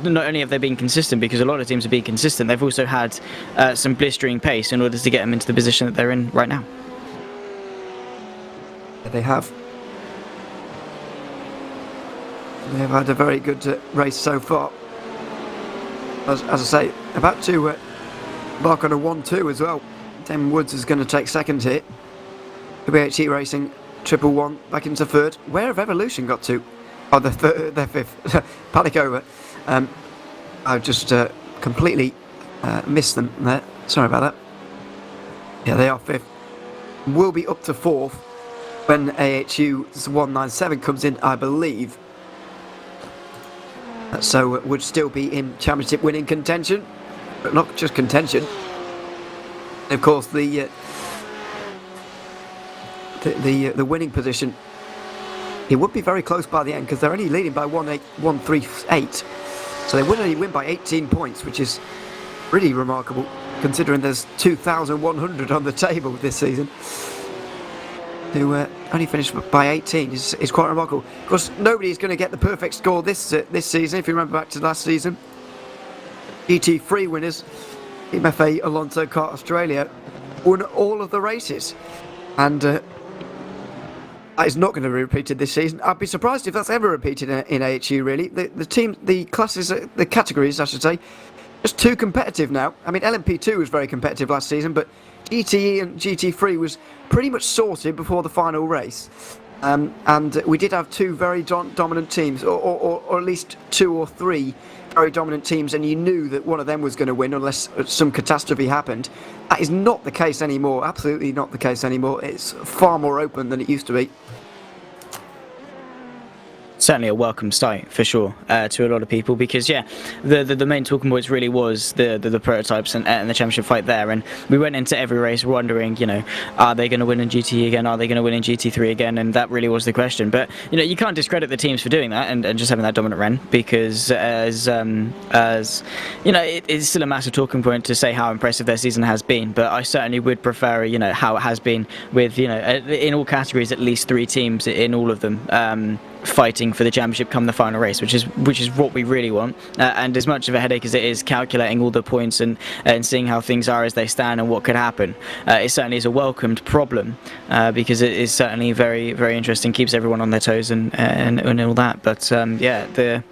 not only have they been consistent, because a lot of teams have been consistent, they've also had some blistering pace in order to get them into the position that they're in right now. They have. They've had a very good race so far. As I say, about to embark on a 1-2 as well. Damon Woods is going to take second here. AHU Racing, 111, back into third. Where have Evolution got to? Oh, they're fifth. Panic over. I've just completely missed them there. Sorry about that. Yeah, they are fifth. We'll be up to fourth when AHU 197 comes in, I believe. So would still be in championship winning contention, but not just contention. Of course, the winning position, it would be very close by the end, because they're only leading by 138. So they would only win by 18 points, which is really remarkable, considering there's 2,100 on the table this season. To only finish by 18 is quite remarkable. Of course, nobody's going to get the perfect score this season. If you remember back to last season, GT3 winners, MFA Alonso Kart Australia, won all of the races, and that is not going to be repeated this season. I'd be surprised if that's ever repeated in AHU. Really, the classes, the categories, I should say, just too competitive now. I mean, LMP2 was very competitive last season, but GTE and GT3 was pretty much sorted before the final race, and we did have two very dominant teams, or at least two or three very dominant teams, and you knew that one of them was going to win unless some catastrophe happened. That is not the case anymore, absolutely not the case anymore. It's far more open than it used to be. Certainly a welcome sight for sure to a lot of people, because yeah, the main talking points really was the prototypes and the championship fight there, and we went into every race wondering, you know, are they going to win in GT again, are they going to win in GT3 again, and that really was the question. But you know, you can't discredit the teams for doing that and just having that dominant run, because as you know, it is still a massive talking point to say how impressive their season has been, but I certainly would prefer, you know, how it has been with, you know, in all categories at least 3 teams in all of them fighting for the championship come the final race, which is what we really want. And as much of a headache as it is calculating all the points and seeing how things are as they stand and what could happen, it certainly is a welcomed problem, because it is certainly very, very interesting, keeps everyone on their toes and all that. But yeah,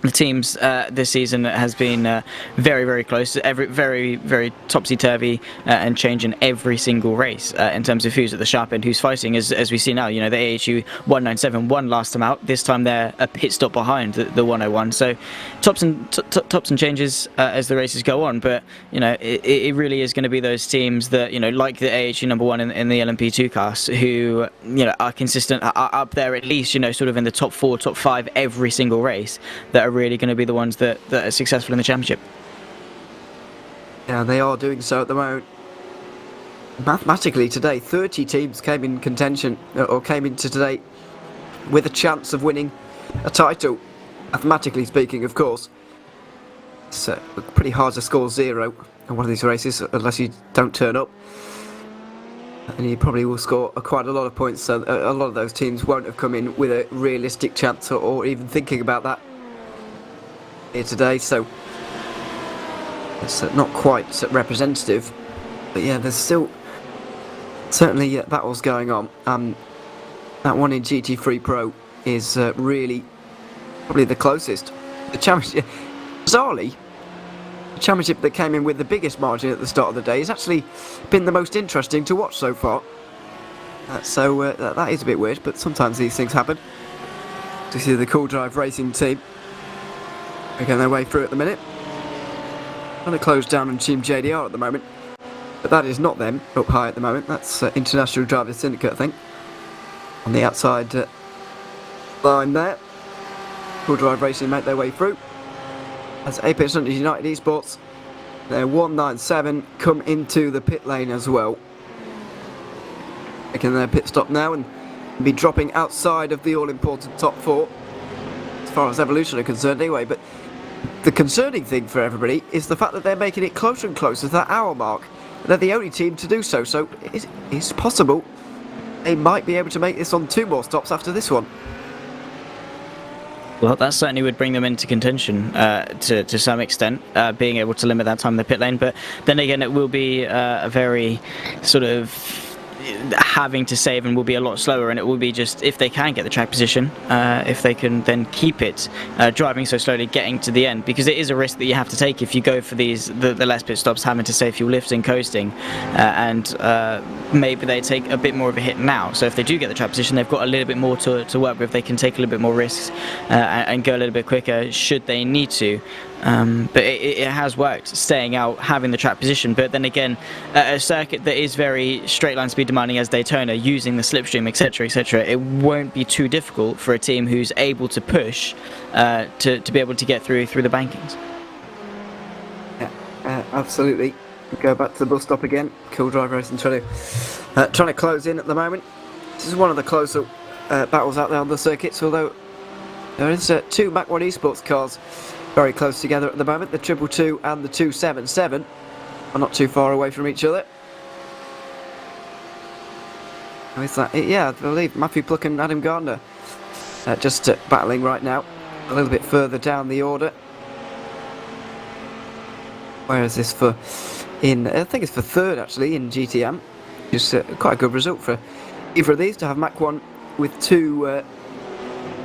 the teams this season has been very, very close, very, very topsy-turvy and changing every single race in terms of who's at the sharp end, who's fighting, as we see now. You know, the AHU 197 won last time out. This time they're a pit stop behind the 101. So tops and changes as the races go on. But you know, it really is going to be those teams that, you know, like the AHU number 1 in the LMP2 class, who, you know, are consistent, are up there at least, you know, sort of in the top 4, top 5 every single race, that are really going to be the ones that are successful in the championship. Yeah, they are doing so at the moment. Mathematically today, 30 teams came in contention, or came into today with a chance of winning a title. Mathematically speaking, of course. It's pretty hard to score 0 in one of these races unless you don't turn up. And you probably will score quite a lot of points, so a lot of those teams won't have come in with a realistic chance or even thinking about that here today, so it's not quite representative. But yeah, there's still certainly battles going on. That one in GT3 Pro is really probably the closest. The championship, bizarrely, the championship that came in with the biggest margin at the start of the day has actually been the most interesting to watch so far. So that is a bit weird, but sometimes these things happen. To see the Cool Drive Racing team Making their way through at the minute. Trying to close down on Team JDR at the moment. But that is not them up high at the moment. That's International Drivers Syndicate, I think. On the outside line there. Full Drive Racing make their way through. As Apex Hunters United Esports, their 197 come into the pit lane as well. Making their pit stop now and be dropping outside of the all-important top 4. As far as Evolution are concerned anyway, but the concerning thing for everybody is the fact that they're making it closer and closer to that hour mark. They're the only team to do so, so it's possible they might be able to make this on 2 more stops after this one. Well, that certainly would bring them into contention to some extent, being able to limit that time in the pit lane. But then again, it will be a very sort of having to save and will be a lot slower, and it will be just if they can get the track position, if they can then keep it driving so slowly, getting to the end, because it is a risk that you have to take if you go for the less pit stops, having to save fuel, lifting, coasting, and maybe they take a bit more of a hit now. So if they do get the track position, they've got a little bit more to work with. They can take a little bit more risks and go a little bit quicker should they need to. But it has worked, staying out, having the track position. But then again, a circuit that is very straight line speed demanding as Daytona, using the slipstream, etc., it won't be too difficult for a team who's able to push to be able to get through the bankings. Yeah, absolutely. Go back to the bus stop again. Cool Drive Racing trying to close in at the moment. This is one of the closer battles out there on the circuits, although there is 2 Mach 1 Esports cars very close together at the moment. The 222 and the 277 are not too far away from each other. How is that? Yeah, I believe Matthew Pluck and Adam Gardner just battling right now, a little bit further down the order. Where is this for? I think it's for 3rd actually in GTM. Just quite a good result for either of these to have Mach 1 with 2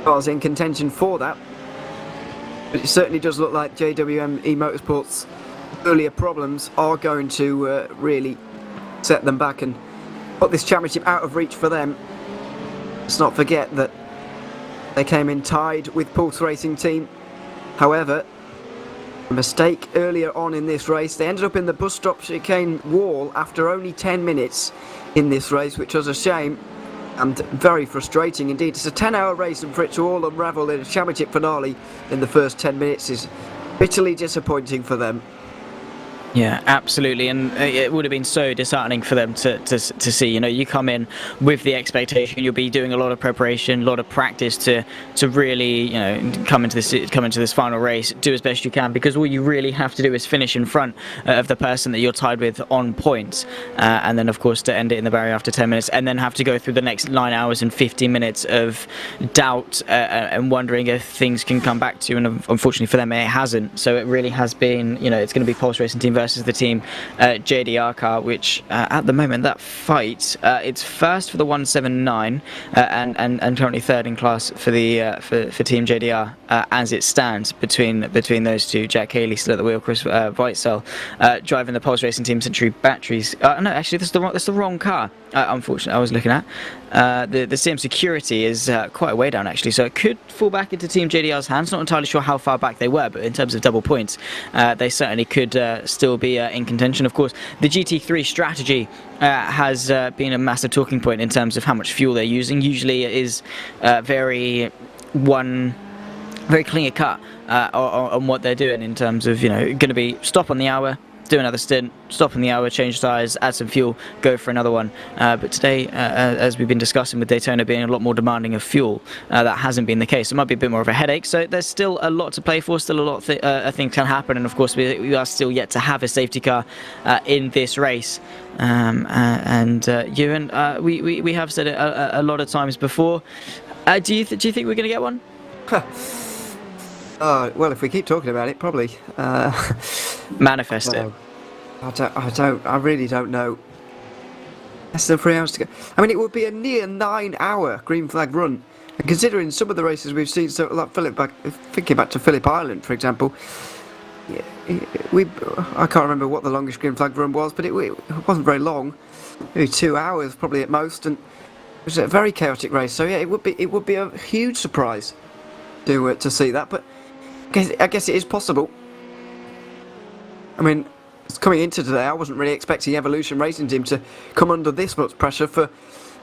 cars in contention for that. But it certainly does look like JWM Motorsports' earlier problems are going to really set them back and put this championship out of reach for them. Let's not forget that they came in tied with Pulse Racing Team. However, a mistake earlier on in this race. They ended up in the bus stop chicane wall after only 10 minutes in this race, which was a shame and very frustrating indeed. It's a 10-hour race, and for it to all unravel in a championship finale in the first 10 minutes is bitterly disappointing for them. Yeah, absolutely, and it would have been so disheartening for them to see. You know, you come in with the expectation you'll be doing a lot of preparation, a lot of practice to really, you know, come into this final race, do as best you can, because all you really have to do is finish in front of the person that you're tied with on points, and then of course to end it in the barrier after 10 minutes, and then have to go through the next 9 hours and 50 minutes of doubt and wondering if things can come back to you. And unfortunately for them, it hasn't. So it really has been, you know, it's going to be Pulse Racing Team versus the team JDR car, which at the moment that fight, it's first for the 179 and currently 3rd in class for the for Team JDR as it stands between those two. Jack Haley still at the wheel, Chris Weitzel driving the Pulse Racing Team Century batteries. No, actually that's the wrong car. Unfortunately, I was looking at the CM Security is quite a way down actually, so it could fall back into Team JDR's hands. Not entirely sure how far back they were, but in terms of double points, they certainly could still be in contention. Of course, the GT3 strategy has been a massive talking point in terms of how much fuel they're using. Usually it is very clear cut on what they're doing in terms of, you know, going to be stop on the hour, do another stint, stop in the hour, change tyres, add some fuel, go for another one. But today, as we've been discussing with Daytona being a lot more demanding of fuel, that hasn't been the case. It might be a bit more of a headache. So there's still a lot to play for, still a lot of things can happen. And of course, we are still yet to have a safety car in this race. Ewan, we have said it a lot of times before. Do you think we're going to get one? Well, if we keep talking about it, probably. Manifest it. I really don't know. Less than 3 hours to go. I mean, it would be a near 9-hour green flag run. And considering some of the races we've seen, so like thinking back to Phillip Island, for example, I can't remember what the longest green flag run was, but it wasn't very long. Maybe 2 hours, probably at most, and it was a very chaotic race. So yeah, it would be a huge surprise to see that, but I guess it is possible. I mean, coming into today, I wasn't really expecting Evolution Racing Team to come under this much pressure for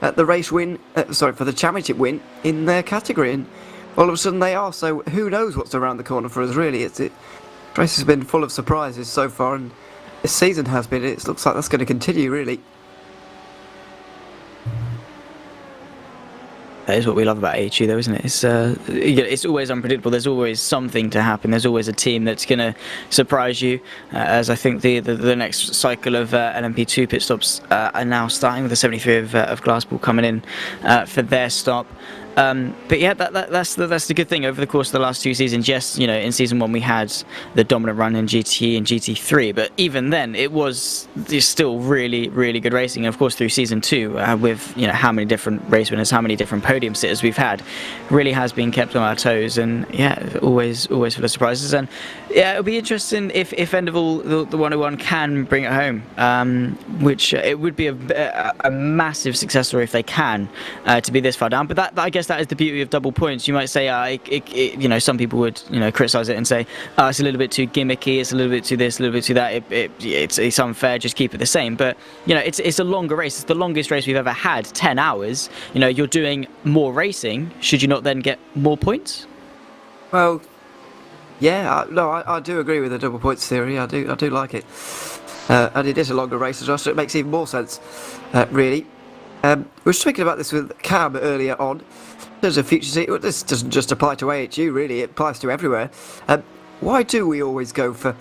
the race win, for the championship win in their category, and all of a sudden they are. So who knows what's around the corner for us? Really, the race has been full of surprises so far, and this season has been. It looks like that's going to continue, really. That is what we love about AHU, though, isn't it? It's always unpredictable. There's always something to happen. There's always a team that's going to surprise you. As I think the next cycle of LMP2 pit stops are now starting with the 73 of Glasspool coming in for their stop. But yeah, that's the good thing over the course of the last 2 seasons. Yes, in season 1 we had the dominant run in GT and GT3, but even then it was still really, really good racing. And of course through season 2, with how many different race winners, how many different podium sitters we've had, really has been kept on our toes. And yeah, always full of surprises. And yeah, it'll be interesting if end of all the 101 can bring it home, which it would be a massive success story if they can, to be this far down. But that I guess that is the beauty of double points. You might say, some people would, criticise it and say, it's a little bit too gimmicky, it's a little bit too this, a little bit too that. It's unfair. Just keep it the same. But it's a longer race. It's the longest race we've ever had. 10 hours. You're doing more racing. Should you not then get more points? Well, yeah, I do agree with the double points theory. I do like it, and it is a longer race as well, so it makes even more sense, really. We were speaking about this with Cam earlier on. There's a future seat. Well, this doesn't just apply to AHU, really. It applies to everywhere. Why do we always go for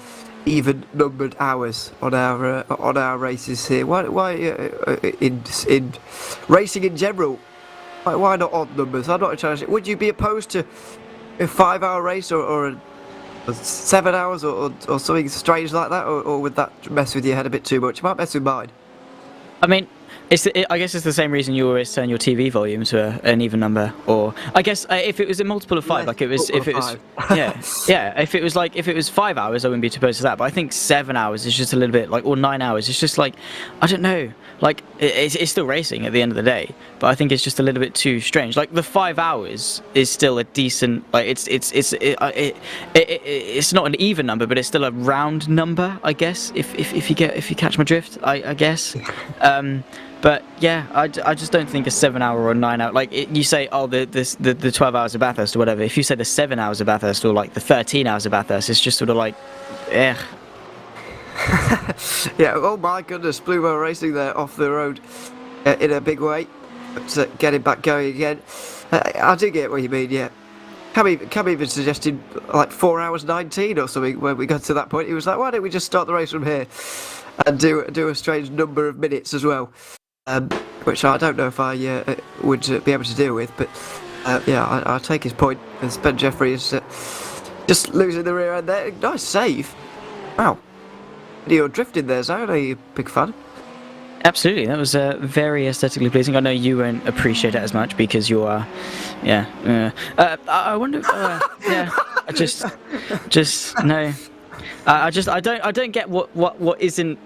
even numbered hours on our races here? Why in racing in general? Why not odd numbers? I'm not entirely sure. Would you be opposed to a 5-hour race or a 7 hours or something strange like that, or would that mess with your head a bit too much? It might mess with mine. I mean, I guess it's the same reason you always turn your TV volume to an even number, or I guess if it was a multiple of 5, if it was 5 hours, I wouldn't be too opposed to that. But I think 7 hours is just a little bit or 9 hours. It's just I don't know. It's still racing at the end of the day, but I think it's just a little bit too strange. The 5 hours is still a decent. It's not an even number, but it's still a round number, I guess. If you catch my drift, I guess. But yeah, I just don't think a 7 hour or 9 hour, you say, the 12 hours of Bathurst or whatever. If you say the 7 hours of Bathurst or the 13 hours of Bathurst, it's just sort of eh. Yeah, oh my goodness, Bluebell Racing there off the road in a big way, but getting back going again. I do get what you mean, yeah. Cam even suggested 4 hours 19 or something when we got to that point. He was like, why don't we just start the race from here and do a strange number of minutes as well, which I don't know if I would be able to deal with, but yeah, I take his point. And Ben Jeffrey is just losing the rear end there. Nice save. Wow. You're drifting there, Zane. Are you a big fan? Absolutely, that was very aesthetically pleasing. I know you won't appreciate it as much because you are, I wonder, yeah, I just no, I don't get what isn't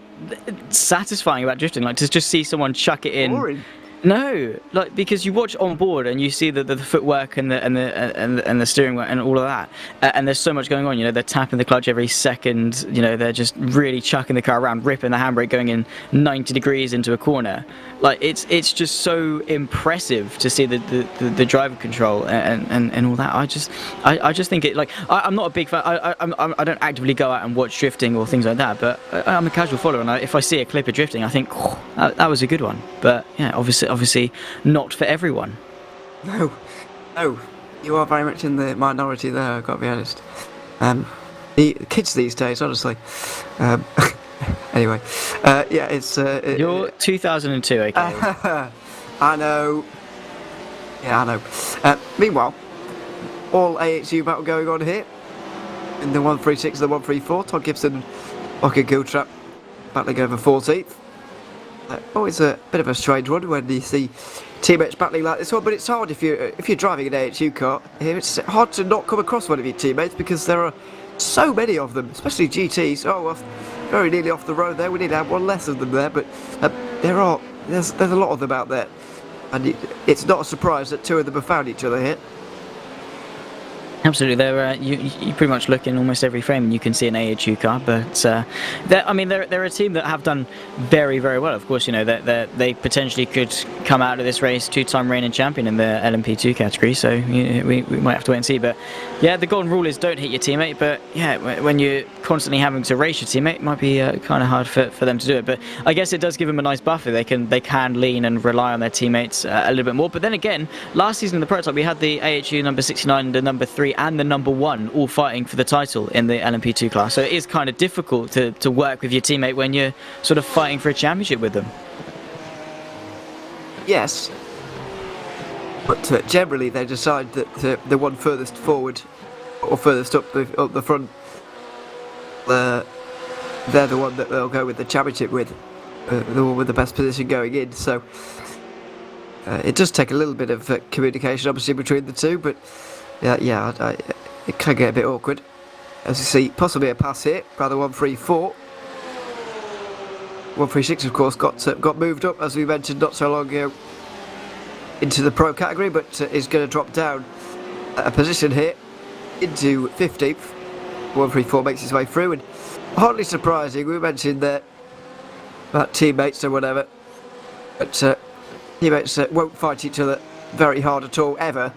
satisfying about drifting. To just see someone chuck it in. Boring. No, because you watch on board and you see the footwork and the steering work and all of that, and there's so much going on. They're tapping the clutch every second. They're just really chucking the car around, ripping the handbrake, going in 90 degrees into a corner. It's just so impressive to see the driver control and all that. I just think it I'm not a big fan. I don't actively go out and watch drifting or things like that, but I'm a casual follower, and if I see a clip of drifting, I think that was a good one. But yeah, obviously not for everyone. No, you are very much in the minority there, I've got to be honest. The kids these days, honestly. Anyway, yeah, it's... You're 2002, okay? I know. Yeah, I know. Meanwhile, all AHU battle going on here. In the 136 and the 134, Todd Gibson, Ocker Giltrap battling over 14th. Always a bit of a strange one when you see teammates battling like this one, but it's hard if you're driving an AHU car here. It's hard to not come across one of your teammates because there are so many of them, especially GTs. Very nearly off the road there. We need to have one less of them there, but there's a lot of them out there, and it's not a surprise that two of them have found each other here. Absolutely, you pretty much look in almost every frame and you can see an AHU car. But they're a team that have done very, very well. Of course, they potentially could come out of this race two-time reigning champion in the LMP2 category. So we might have to wait and see. But yeah, the golden rule is don't hit your teammate. But yeah, when you're constantly having to race your teammate, it might be kind of hard for them to do it. But I guess it does give them a nice buffer. They can lean and rely on their teammates a little bit more. But then again, last season in the prototype we had the AHU number 69, the number 3, and the number 1 all fighting for the title in the LMP2 class. So it is kind of difficult to work with your teammate when you're sort of fighting for a championship with them. Yes, but generally they decide that the one furthest forward or furthest up the front, they're the one that they'll go with the championship with, the one with the best position going in. So it does take a little bit of communication, obviously, between the two, but it can get a bit awkward. As you see, possibly a pass here by the 134. 136, of course, got moved up, as we mentioned not so long ago, into the pro category, but is going to drop down a position here into 15th. 134 makes his way through, and hardly surprising. We mentioned that about teammates or whatever, but teammates won't fight each other very hard at all, ever.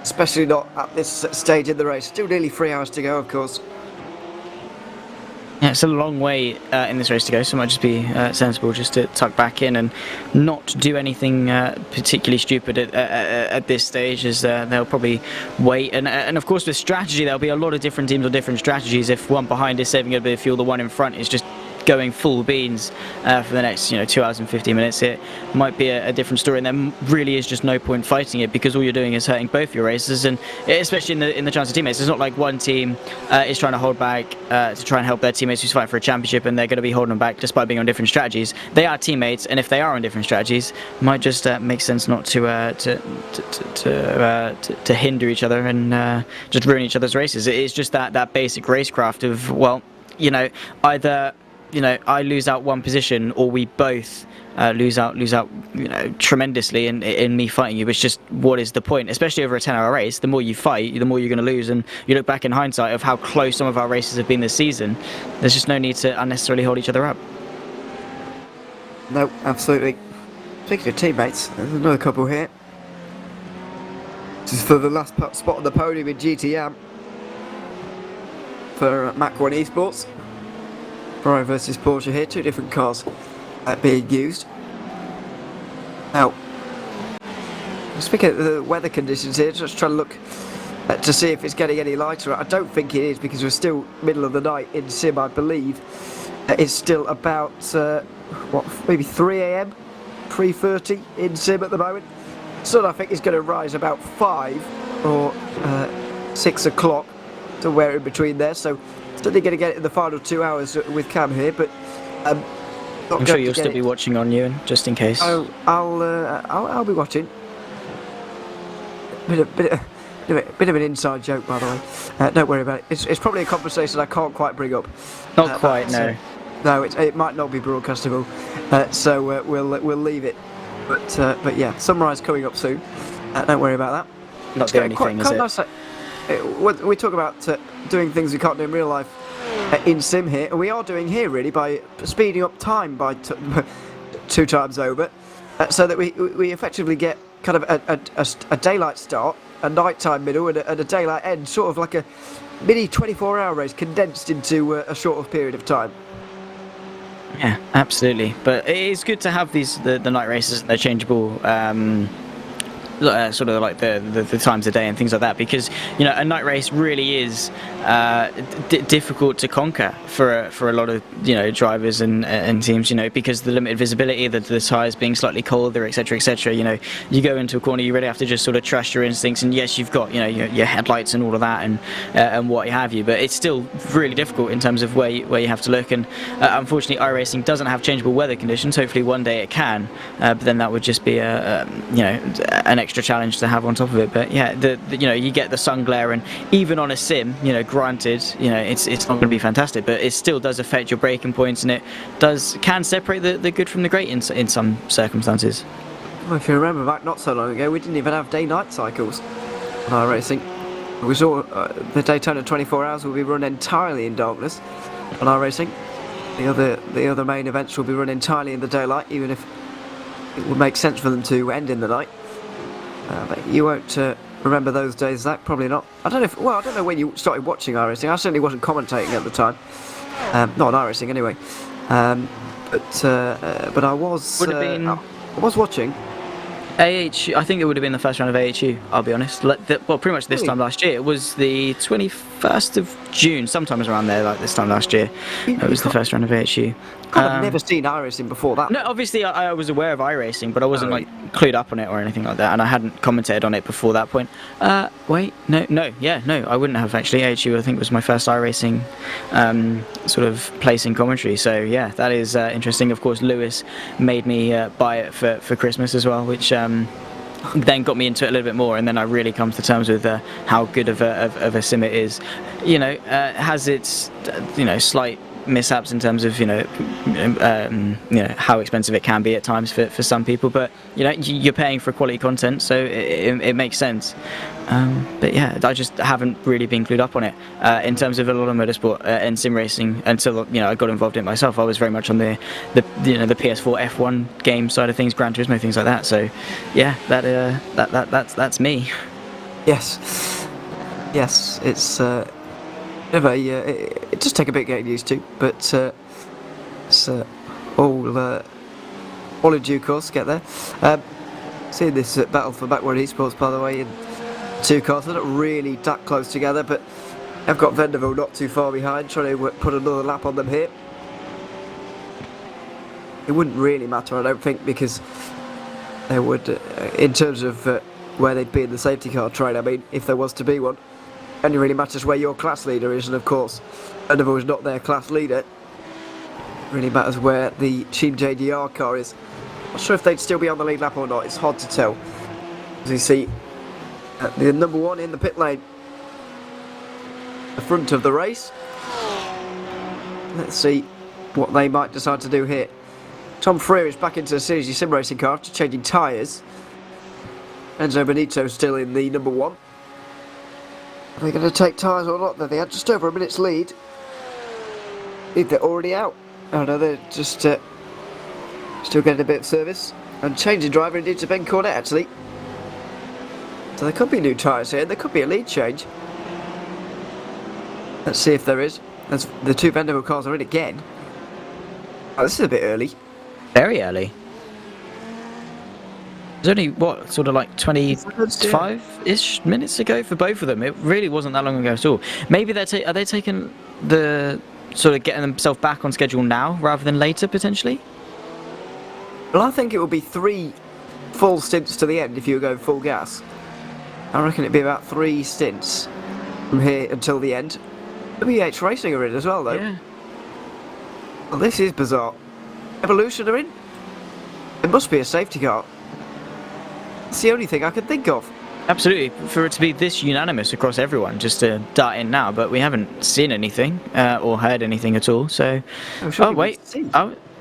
Especially not at this stage in the race. Still nearly 3 hours to go, of course. Yeah, it's a long way in this race to go, so it might just be sensible just to tuck back in and not do anything particularly stupid at this stage, as they'll probably wait. And of course, with strategy, there'll be a lot of different teams or different strategies. If one behind is saving a bit of fuel, the one in front is just going full beans for the next 2 hours and 15 minutes, it might be a different story, and there really is just no point fighting it, because all you're doing is hurting both your racers, and especially in the chance of teammates. It's not like one team is trying to hold back to try and help their teammates who's fighting for a championship, and they're going to be holding them back despite being on different strategies. They are teammates, and if they are on different strategies, it might just make sense not to hinder each other and just ruin each other's races. It is just that basic racecraft of, well, either I lose out one position, or we both lose out tremendously in me fighting you. It's just, what is the point? Especially over a 10-hour race, the more you fight, the more you're going to lose. And you look back in hindsight of how close some of our races have been this season, there's just no need to unnecessarily hold each other up. No, absolutely. Speaking of teammates, there's another couple here. This is for the last spot on the podium in GTM for Mach 1 Esports. Ferrari versus Porsche here, 2 different cars being used. Now, speaking of the weather conditions here, just trying to look to see if it's getting any lighter. I don't think it is, because we're still middle of the night in Sim, I believe. It's still about, maybe 3 AM, 3:30 in Sim at the moment. Sun, I think, is going to rise about 5 or 6 o'clock, somewhere in between there. So certainly going to get it in the final 2 hours with Cam here, but I'm sure you'll still be watching on Ewan, just in case. Oh, I'll be watching. Bit of an inside joke, by the way. Don't worry about it. It's probably a conversation I can't quite bring up. Not quite, no. No, it might not be broadcastable, so we'll leave it. But yeah, sunrise coming up soon. Don't worry about that. Not the only thing, is it? Nice, we talk about doing things we can't do in real life in Sim here, and we are doing here really by speeding up time by 2 times over, so that we effectively get kind of a daylight start, a nighttime middle, and a daylight end, sort of like a mini 24-hour race condensed into a shorter period of time. Yeah, absolutely. But it is good to have the night races and they're changeable. Sort of like the times of day and things like that, because a night race really is difficult to conquer for a lot of drivers and teams, because the limited visibility, the tyres being slightly colder, etc., etc. You go into a corner, you really have to just sort of trust your instincts, and yes, you've got your headlights and all of that and what have you, but it's still really difficult in terms of where you have to look. And unfortunately, iRacing doesn't have changeable weather conditions. Hopefully one day it can, but then that would just be an extra challenge to have on top of it. But yeah, you get the sun glare, and even on a sim, granted, it's not going to be fantastic, but it still does affect your braking points, and it can separate the good from the great in some circumstances. Well, if you remember back not so long ago, we didn't even have day-night cycles on our racing. We saw the Daytona 24 Hours will be run entirely in darkness on our racing. The other main events will be run entirely in the daylight, even if it would make sense for them to end in the night. But you won't remember those days, Zach. Probably not. I don't know if. Well, I don't know when you started watching iRacing. I certainly wasn't commentating at the time. Not on iRacing anyway. But I was. Would have been. I was watching. AHU, I think it would have been the first round of AHU, I'll be honest. Well, pretty much this time last year. It was the 21st of June, sometimes around there, like this time last year. It was the first round of AHU. I've never seen iRacing before that. No, obviously I was aware of iRacing, but I wasn't like clued up on it or anything like that, and I hadn't commented on it before that point. Wait, no, I wouldn't have actually. AHU, I think, was my first iRacing sort of place in commentary. So yeah, that is interesting. Of course, Lewis made me buy it for Christmas as well, which then got me into it a little bit more, and then I really come to terms with how good of a sim it is. You know, has its slight mishaps in terms of how expensive it can be at times for some people, but you're paying for quality content, so it makes sense. But yeah, I just haven't really been clued up on it in terms of a lot of motorsport and sim racing until I got involved in it myself. I was very much on the PS4 F1 game side of things, Gran Turismo, things like that. So yeah, that's me. Yes, it's it does take a bit getting used to, but it's all in due course. Get there. Seeing this battle for backward esports, by the way, in two cars, they're not really that close together, but I've got Vanderbilt not too far behind, trying to put another lap on them here. It wouldn't really matter, I don't think, because they would, in terms of where they'd be in the safety car train. I mean, if there was to be one. Only really matters where your class leader is, and of course, Vanderbilt is not their class leader. It really matters where the Team JDR car is. Not sure if they'd still be on the lead lap or not. It's hard to tell. As you see, the number one in the pit lane, the front of the race. Let's see what they might decide to do here. Tom Freer is back into the Series Sim Racing car after changing tyres. Enzo Benito still in the number one. Are they going to take tyres or not? They had just over a minute's lead. They're already out. Oh no, they're just still getting a bit of service. And changing driver indeed to Ben Cornett, actually. So there could be new tyres here. There could be a lead change. Let's see if there is. As the two Vanderbilt cars are in again. Oh, this is a bit early. Very early. It's only, what, sort of like 25-ish minutes ago for both of them. It really wasn't that long ago at all. Maybe are they taking the sort of getting themselves back on schedule now rather than later, potentially? Well, I think it will be 3 full stints to the end if you were going full gas. I reckon it'd be about 3 stints from here until the end. WH Racing are in as well, though. Yeah. Well, this is bizarre. Evolution are in? It must be a safety car. It's the only thing I can think of. Absolutely, for it to be this unanimous across everyone, just to dart in now, but we haven't seen anything or heard anything at all. So, wait,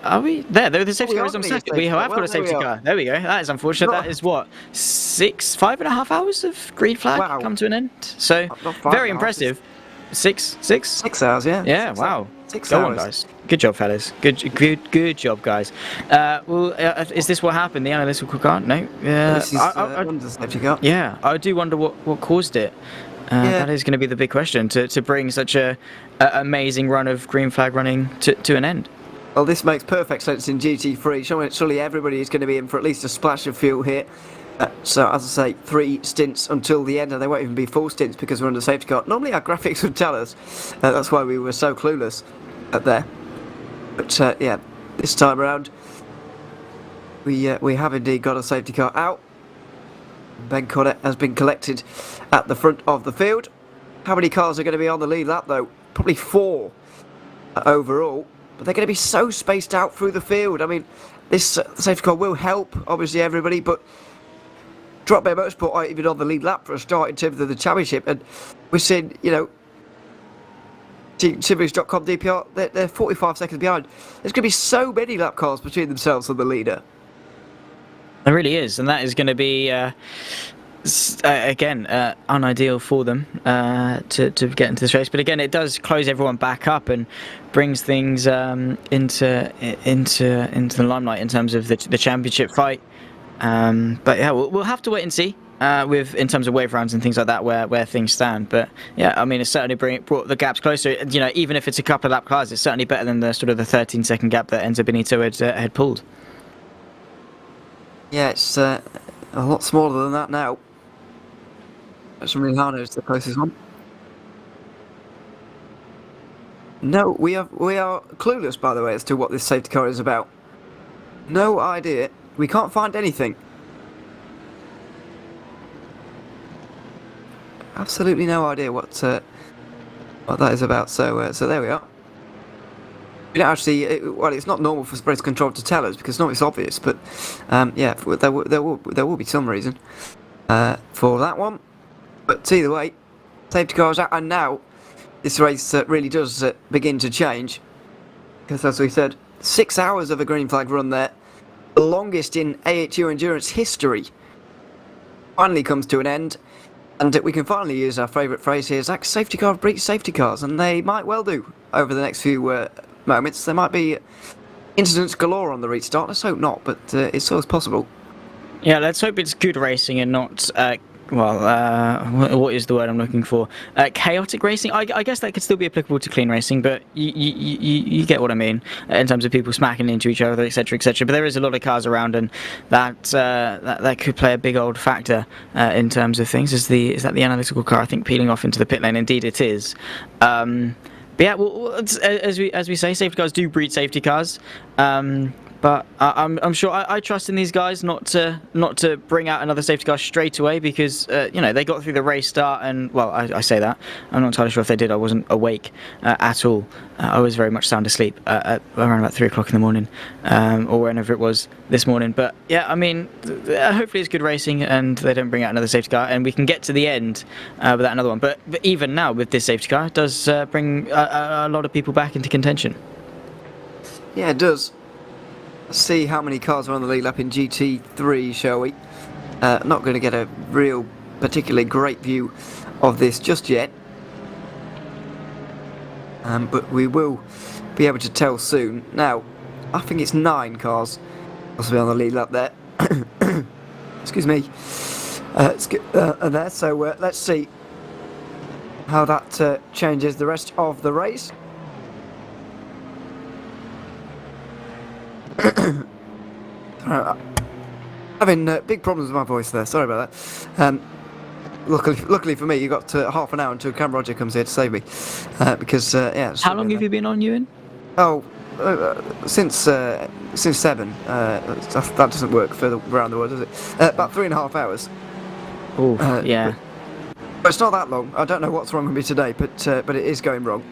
are we there? The safety car is on second. We have got a safety car. There we go. That is unfortunate. That is what 5.5 hours of green flag come to an end. So very impressive. 6 hours, yeah. Yeah, 6 wow. 6 Go hours. on, guys. Good job, fellas. Good job, guys. Is this what happened? The analytical car? No. This is the safety car. Yeah, I do wonder what caused it. That is going to be the big question to bring such a amazing run of green flag running to an end. Well, this makes perfect sense in GT3. Surely everybody is going to be in for at least a splash of fuel here. So, as I say, 3 stints until the end, and they won't even be full stints because we're under safety car. Normally our graphics would tell us. That's why we were so clueless there. But, yeah, this time around, we have indeed got a safety car out. Ben Cornett has been collected at the front of the field. How many cars are going to be on the lead lap, though? Probably 4 overall. But they're going to be so spaced out through the field. I mean, this safety car will help, obviously, everybody, but Drop Bear Motorsport aren't even on the lead lap for a start in terms of the championship, and we're seeing, Simrace.com DPR, they're 45 seconds behind. There's going to be so many lap cars between themselves and the leader. There really is, and that is going to be again, unideal for them to get into this race. But again, it does close everyone back up and brings things into the limelight in terms of the championship fight. But yeah, we'll have to wait and see in terms of wave rounds and things like that where things stand. But yeah, I mean, it's certainly brought the gaps closer. You know, even if it's a couple of lap cars, it's certainly better than the sort of the 13-second gap that Enzo Benito had pulled. Yeah, it's a lot smaller than that now. Milano is the closest one. No, we are clueless, by the way, as to what this safety car is about. No idea. We can't find anything. Absolutely no idea what that is about. So there we are. We don't actually. Well, it's not normal for race control to tell us because normally it's obvious. But yeah, there will be some reason for that one. But either way, safety cars out, and now this race really does begin to change. Because as we said, 6 hours of a green flag run there, the longest in AHU endurance history, finally comes to an end. And we can finally use our favourite phrase here, Zach, safety car breach safety cars, and they might well do over the next few moments. There might be incidents galore on the restart. Let's hope not, but it's always possible. Yeah, let's hope it's good racing and not, what is the word I'm looking for? Chaotic racing? I guess that could still be applicable to clean racing, but you get what I mean in terms of people smacking into each other, etc., etc. But there is a lot of cars around, and that could play a big old factor in terms of things. Is that the analytical car? I think peeling off into the pit lane. Indeed, it is. But yeah, well, as we say, safety cars do breed safety cars. But I'm sure I trust in these guys not to bring out another safety car straight away because you know, they got through the race start, and well, I say that I'm not entirely sure if they did. I wasn't awake at all. I was very much sound asleep at around about 3 o'clock in the morning, or whenever it was this morning. But yeah, I mean, hopefully it's good racing and they don't bring out another safety car and we can get to the end without another one. But even now with this safety car, it does bring a lot of people back into contention. Yeah, it does. Let's see how many cars are on the lead lap in GT3, shall we? Not going to get a real particularly great view of this just yet. But we will be able to tell soon. Now, I think it's 9 cars possibly on the lead lap there. Excuse me. There, so let's see how that changes the rest of the race. Having big problems with my voice there. Sorry about that. Luckily for me, you got half an hour until Cam Roger comes here to save me. Because yeah. How long have you been on, Ewan? Oh, since 7. That doesn't work further around the world, does it? About 3.5 hours. Oh, yeah. But it's not that long. I don't know what's wrong with me today, but it is going wrong.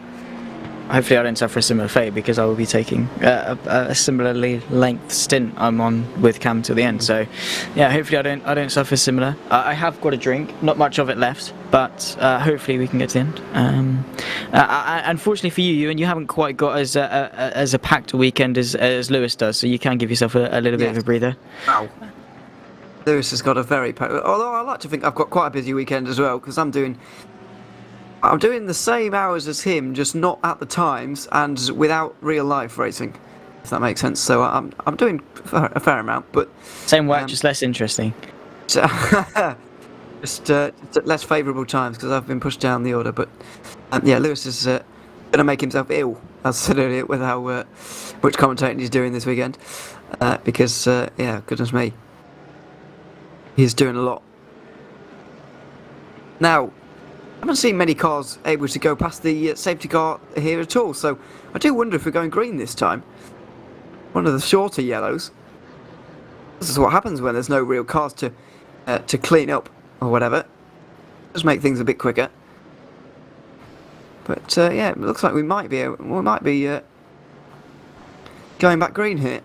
Hopefully I don't suffer a similar fate because I will be taking a similarly length stint I'm on with Cam till the end. So yeah, hopefully I don't suffer similar. I have got a drink, not much of it left, but hopefully we can get to the end. Unfortunately for you, Ewan, you haven't quite got as a packed a weekend as Lewis does, so you can give yourself a little bit of a breather. Wow. Lewis has got a very packed. Although I like to think I've got quite a busy weekend as well because I'm doing the same hours as him, just not at the times and without real life racing, if that makes sense. So I'm doing a fair amount, but same work, just less interesting. just less favourable times because I've been pushed down the order. But yeah, Lewis is going to make himself ill, as I said earlier, with how much commentating he's doing this weekend. Because yeah, goodness me, he's doing a lot. Now, I haven't seen many cars able to go past the safety car here at all, so I do wonder if we're going green this time. One of the shorter yellows. This is what happens when there's no real cars to clean up or whatever. Just make things a bit quicker. But yeah, it looks like we might be going back green here.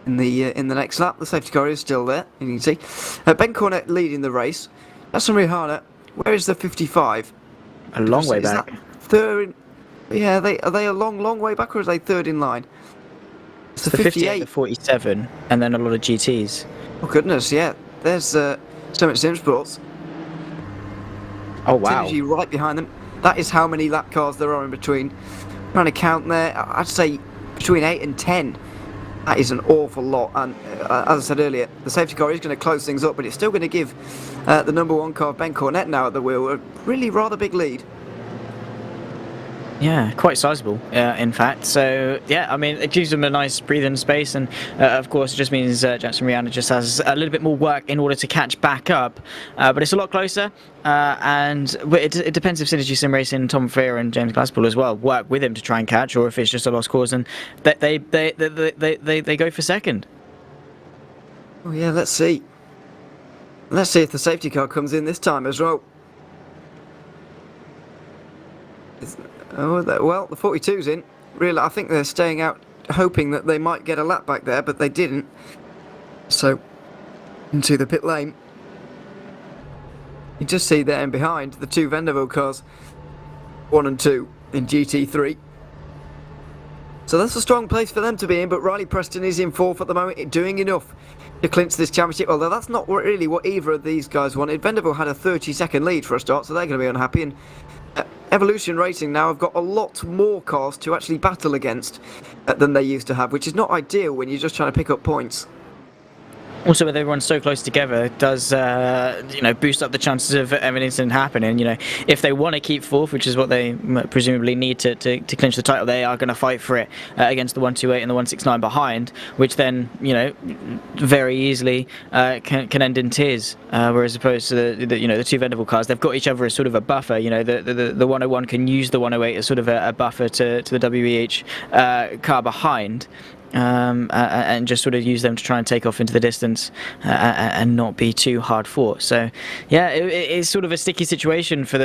In the next lap, the safety car is still there. You can see Ben Cornett leading the race. That's from Rihanna. Where is the 55? A long way back. Is that third? Yeah, are they a long way back, or are they third in line? It's the 58, the 47, and then a lot of GTs. Oh goodness, yeah. There's Summit Sim Sports. Oh wow. Synergy right behind them. That is how many lap cars there are in between. Trying to count there, I'd say between 8 and 10. That is an awful lot, and as I said earlier, the safety car is going to close things up, but it's still going to give the number 1 car, Ben Cornett, now at the wheel, a really rather big lead. Yeah, quite sizable, in fact. So, yeah, I mean, it gives them a nice breathing space, and of course, it just means Jackson Rihanna just has a little bit more work in order to catch back up. But it's a lot closer, and it depends if Synergy Sim Racing, Tom Freer, and James Glasspool as well work with him to try and catch, or if it's just a lost cause, and they go for second. Oh yeah, let's see. Let's see if the safety car comes in this time as well. Well, the 42's in. Really, I think they're staying out, hoping that they might get a lap back there, but they didn't. So, into the pit lane. You just see there and behind the 2 Vanderbilt cars, 1 and 2 in GT3. So that's a strong place for them to be in, but Riley Preston is in 4th at the moment, doing enough to clinch this championship, although that's not really what either of these guys wanted. Vanderbilt had a 30-second lead for a start, so they're going to be unhappy, and Evolution Racing now have got a lot more cars to actually battle against than they used to have, which is not ideal when you're just trying to pick up points. Also, with everyone so close together, it does boost up the chances of anything happening. You know, if they want to keep 4th, which is what they presumably need to clinch the title, they are going to fight for it against the 128 and the 169 behind, which then very easily can end in tears. Whereas opposed to the 2 Venable cars, they've got each other as sort of a buffer. You know, the 101 can use the 108 as sort of a buffer to the WEH car behind. And just sort of use them to try and take off into the distance and not be too hard fought. So, yeah, it's sort of a sticky situation for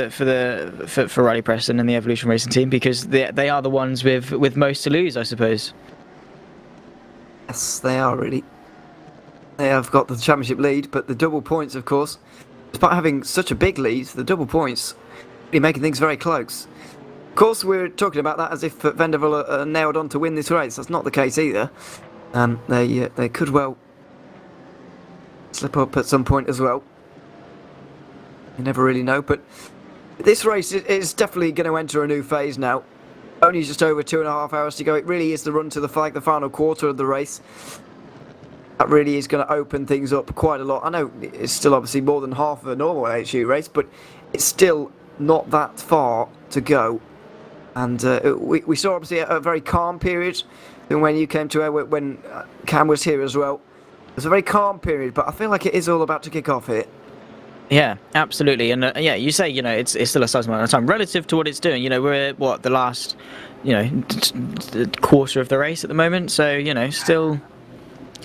Riley Preston and the Evolution Racing team, because they are the ones with most to lose, I suppose. Yes, they are really. They have got the championship lead, but the double points, of course, despite having such a big lead, the double points really making things very close. Of course, we're talking about that as if Vanderbilt are nailed on to win this race. That's not the case either. They could well slip up at some point as well. You never really know, but this race is definitely going to enter a new phase now. Only just over 2.5 hours to go. It really is the run to the flag, the final quarter of the race. That really is going to open things up quite a lot. I know it's still obviously more than half of a normal AHU race, but it's still not that far to go. And we saw obviously a very calm period when you came to when Cam was here as well. It was a very calm period, but I feel like it is all about to kick off here. Yeah, absolutely. And you say, it's still a sizable amount of time relative to what it's doing. We're at the last, quarter of the race at the moment. So,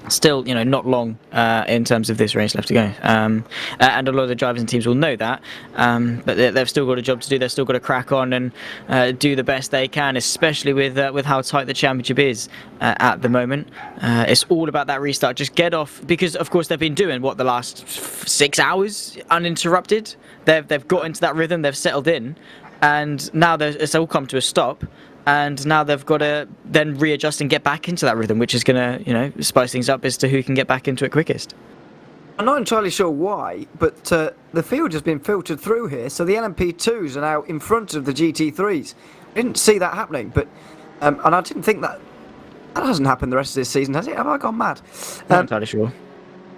still, not long in terms of this race left to go. And a lot of the drivers and teams will know that. But they've still got a job to do. They've still got to crack on and do the best they can, especially with how tight the championship is at the moment. It's all about that restart. Just get off, because of course they've been doing the last 6 hours uninterrupted. They've got into that rhythm. They've settled in, and now it's all come to a stop. And now they've got to then readjust and get back into that rhythm, which is going to, spice things up as to who can get back into it quickest. I'm not entirely sure why, but the field has been filtered through here, so the LMP2s are now in front of the GT3s. I didn't see that happening, but and I didn't think that hasn't happened the rest of this season, has it? Have I gone mad? Not entirely sure.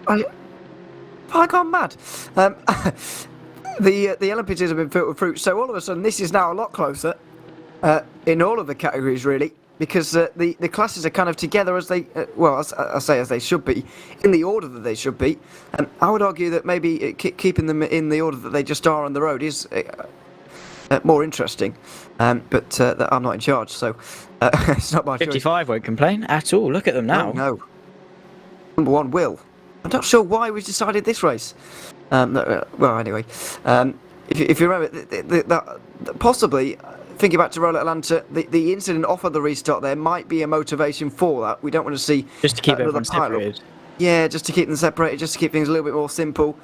Have I gone mad? The LMP2s have been filtered through, so all of a sudden this is now a lot closer. In all of the categories, really, because the classes are kind of together as they, as they should be, in the order that they should be. I would argue that maybe keeping them in the order that they just are on the road is more interesting. But I'm not in charge, so it's not my 55 won't complain at all. Look at them now. No. Number 1 will. I'm not sure why we decided this race. Anyway, if you remember, possibly. Thinking back to Roll Atlanta, the incident off of the restart there might be a motivation for that. We don't want to see just to keep everyone separated. Yeah, just to keep them separated, just to keep things a little bit more simple.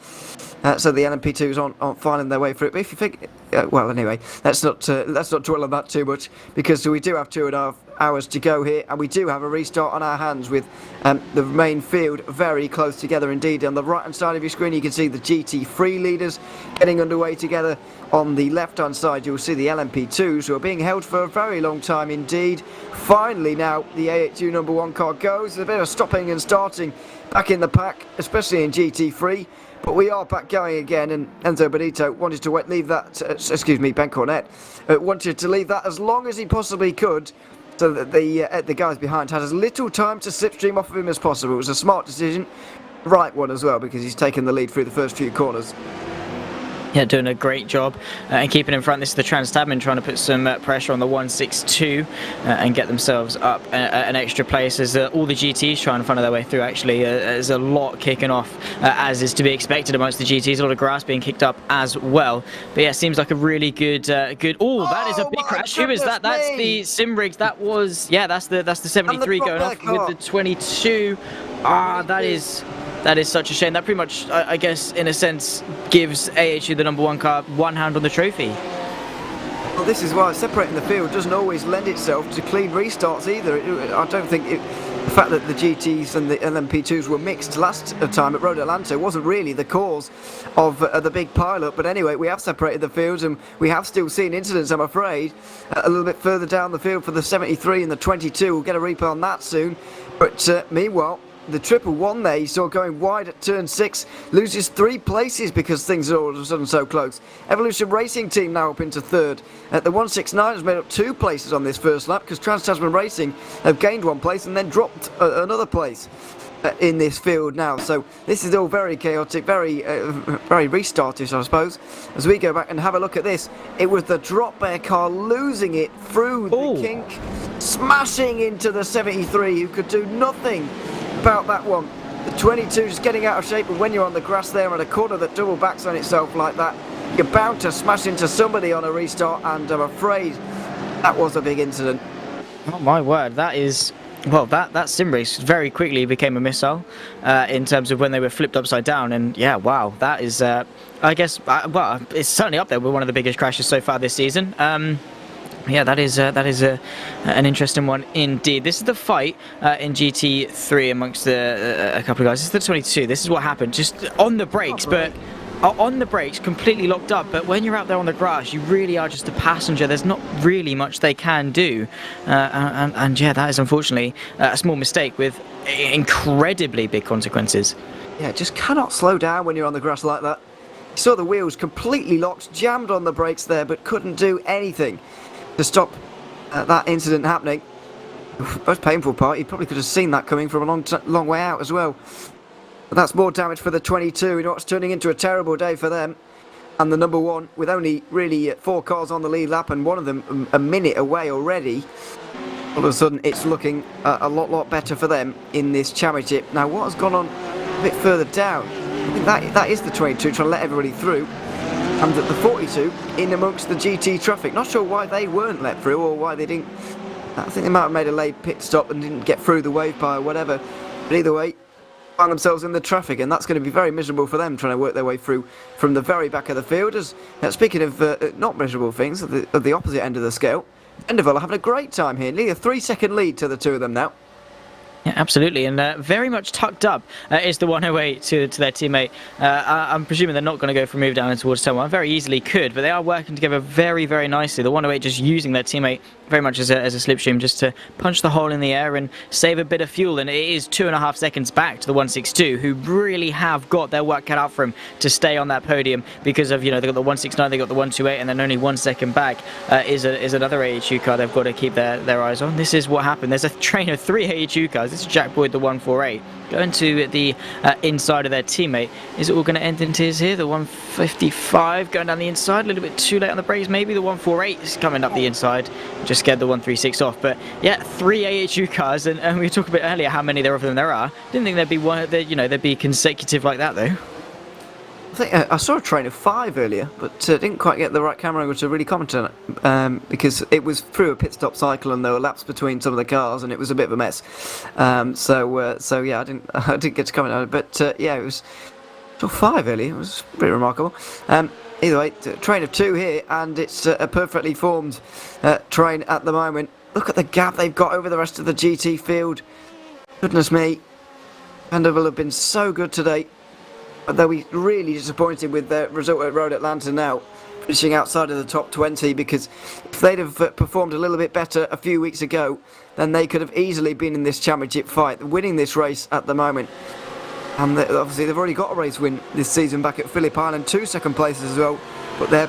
So the LMP2s aren't finding their way through it. But if you think, anyway, let's not dwell on that too much, because we do have 2.5 hours to go here, and we do have a restart on our hands with the main field very close together indeed. On the right hand side of your screen you can see the GT3 leaders getting underway together. On the left hand side you'll see the LMP2s who are being held for a very long time indeed. Finally now the AHU number 1 car goes. There's a bit of stopping and starting back in the pack, especially in GT3. But we are back going again, and Enzo Benito wanted to leave that, Ben Cornett, wanted to leave that as long as he possibly could, so that the guys behind had as little time to slipstream off of him as possible. It was a smart decision, right one as well, because he's taken the lead through the first few corners. Yeah, doing a great job and keeping in front. This is the Trans-Tasman trying to put some pressure on the 162 and get themselves up an extra place as all the GTs trying to funnel their way through. Actually, there's a lot kicking off, as is to be expected amongst the GTs. A lot of grass being kicked up as well. But yeah, seems like a really good. Oh, that is a big crash. Who is that? That's the Simrigs. That was that's the 73 going off with the 22. That is such a shame. That pretty much, I guess, in a sense, gives AHU the number 1 car one hand on the trophy. Well, this is why separating the field doesn't always lend itself to clean restarts either. I don't think the fact that the GTs and the LMP2s were mixed last time at Road Atlanta wasn't really the cause of the big pile-up. But anyway, we have separated the fields, and we have still seen incidents, I'm afraid, a little bit further down the field for the 73 and the 22. We'll get a replay on that soon. But meanwhile, the 111 there, you saw going wide at turn 6, loses 3 places because things are all of a sudden so close. Evolution Racing Team now up into 3rd. The 169 has made up 2 places on this first lap because Trans-Tasman Racing have gained 1 place and then dropped another place in this field now. So this is all very chaotic, very restartish, I suppose. As we go back and have a look at this, it was the drop bear car losing it through the kink, smashing into the 73 who could do nothing about that one. The 22 just getting out of shape, and when you're on the grass there on a corner that double backs on itself like that, you're bound to smash into somebody on a restart, and I'm afraid that was a big incident. Oh my word, that is... Well, that sim race very quickly became a missile in terms of when they were flipped upside down, and yeah, wow, that is, I guess, well, it's certainly up there with one of the biggest crashes so far this season. Yeah, that is an interesting one indeed. This is the fight in GT3 amongst a couple of guys. This is the 22. This is what happened. Just on the brakes, but on the brakes, completely locked up. But when you're out there on the grass, you really are just a passenger. There's not really much they can do. And yeah, that is unfortunately a small mistake with incredibly big consequences. Yeah, just cannot slow down when you're on the grass like that. You saw the wheels completely locked, jammed on the brakes there, but couldn't do anything to stop that incident happening. The most painful part, you probably could have seen that coming from a long way out as well. But that's more damage for the 22. You know what's turning into a terrible day for them. And the number 1, with only really 4 cars on the lead lap and one of them a minute away already, all of a sudden it's looking a lot better for them in this championship. Now what has gone on a bit further down? I think that is the 22 trying to let everybody through. And at the 42 in amongst the GT traffic. Not sure why they weren't let through or why they didn't. I think they might have made a late pit stop and didn't get through the wave bar or whatever. But either way, find themselves in the traffic, and that's going to be very miserable for them trying to work their way through from the very back of the field. As speaking of not miserable things, at the opposite end of the scale, Enderville are having a great time here. Nearly a 3-second lead to the 2 of them now. Yeah, absolutely, and very much tucked up is the 108 to their teammate. I'm presuming they're not going to go for a move down towards turn 1. Very easily could, but they are working together very, very nicely. The 108 just using their teammate very much as a slipstream just to punch the hole in the air and save a bit of fuel. And it is 2.5 seconds back to the 162, who really have got their work cut out for them to stay on that podium because of, you know, they've got the 169, they've got the 128, and then only 1 second back is another AHU car they've got to keep their eyes on. This is what happened. There's a train of 3 AHU cars. This is Jack Boyd, the 148, going to the inside of their teammate. Is it all going to end into his here? The 155 going down the inside, a little bit too late on the brakes maybe. The 148 is coming up the inside, just scared the 136 off. But yeah, 3 AHU cars, and we talked a bit earlier how many of them there are. Didn't think there'd be one, they'd be consecutive like that though. I think I saw a train of 5 earlier, but didn't quite get the right camera angle to really comment on it because it was through a pit stop cycle and there were laps between some of the cars and it was a bit of a mess. So yeah, I didn't get to comment on it, but yeah, it was 5 earlier. It was pretty remarkable. Either way, train of 2 here, and it's a perfectly formed train at the moment. look at the gap they've got over the rest of the GT field. Goodness me. Vanderbilt have been so good today. Although we really disappointed with their result at Road Atlanta now, finishing outside of the top 20, because if they'd have performed a little bit better a few weeks ago, then they could have easily been in this championship fight, winning this race at the moment. And obviously they've already got a race win this season back at Phillip Island, 2 second places as well, but their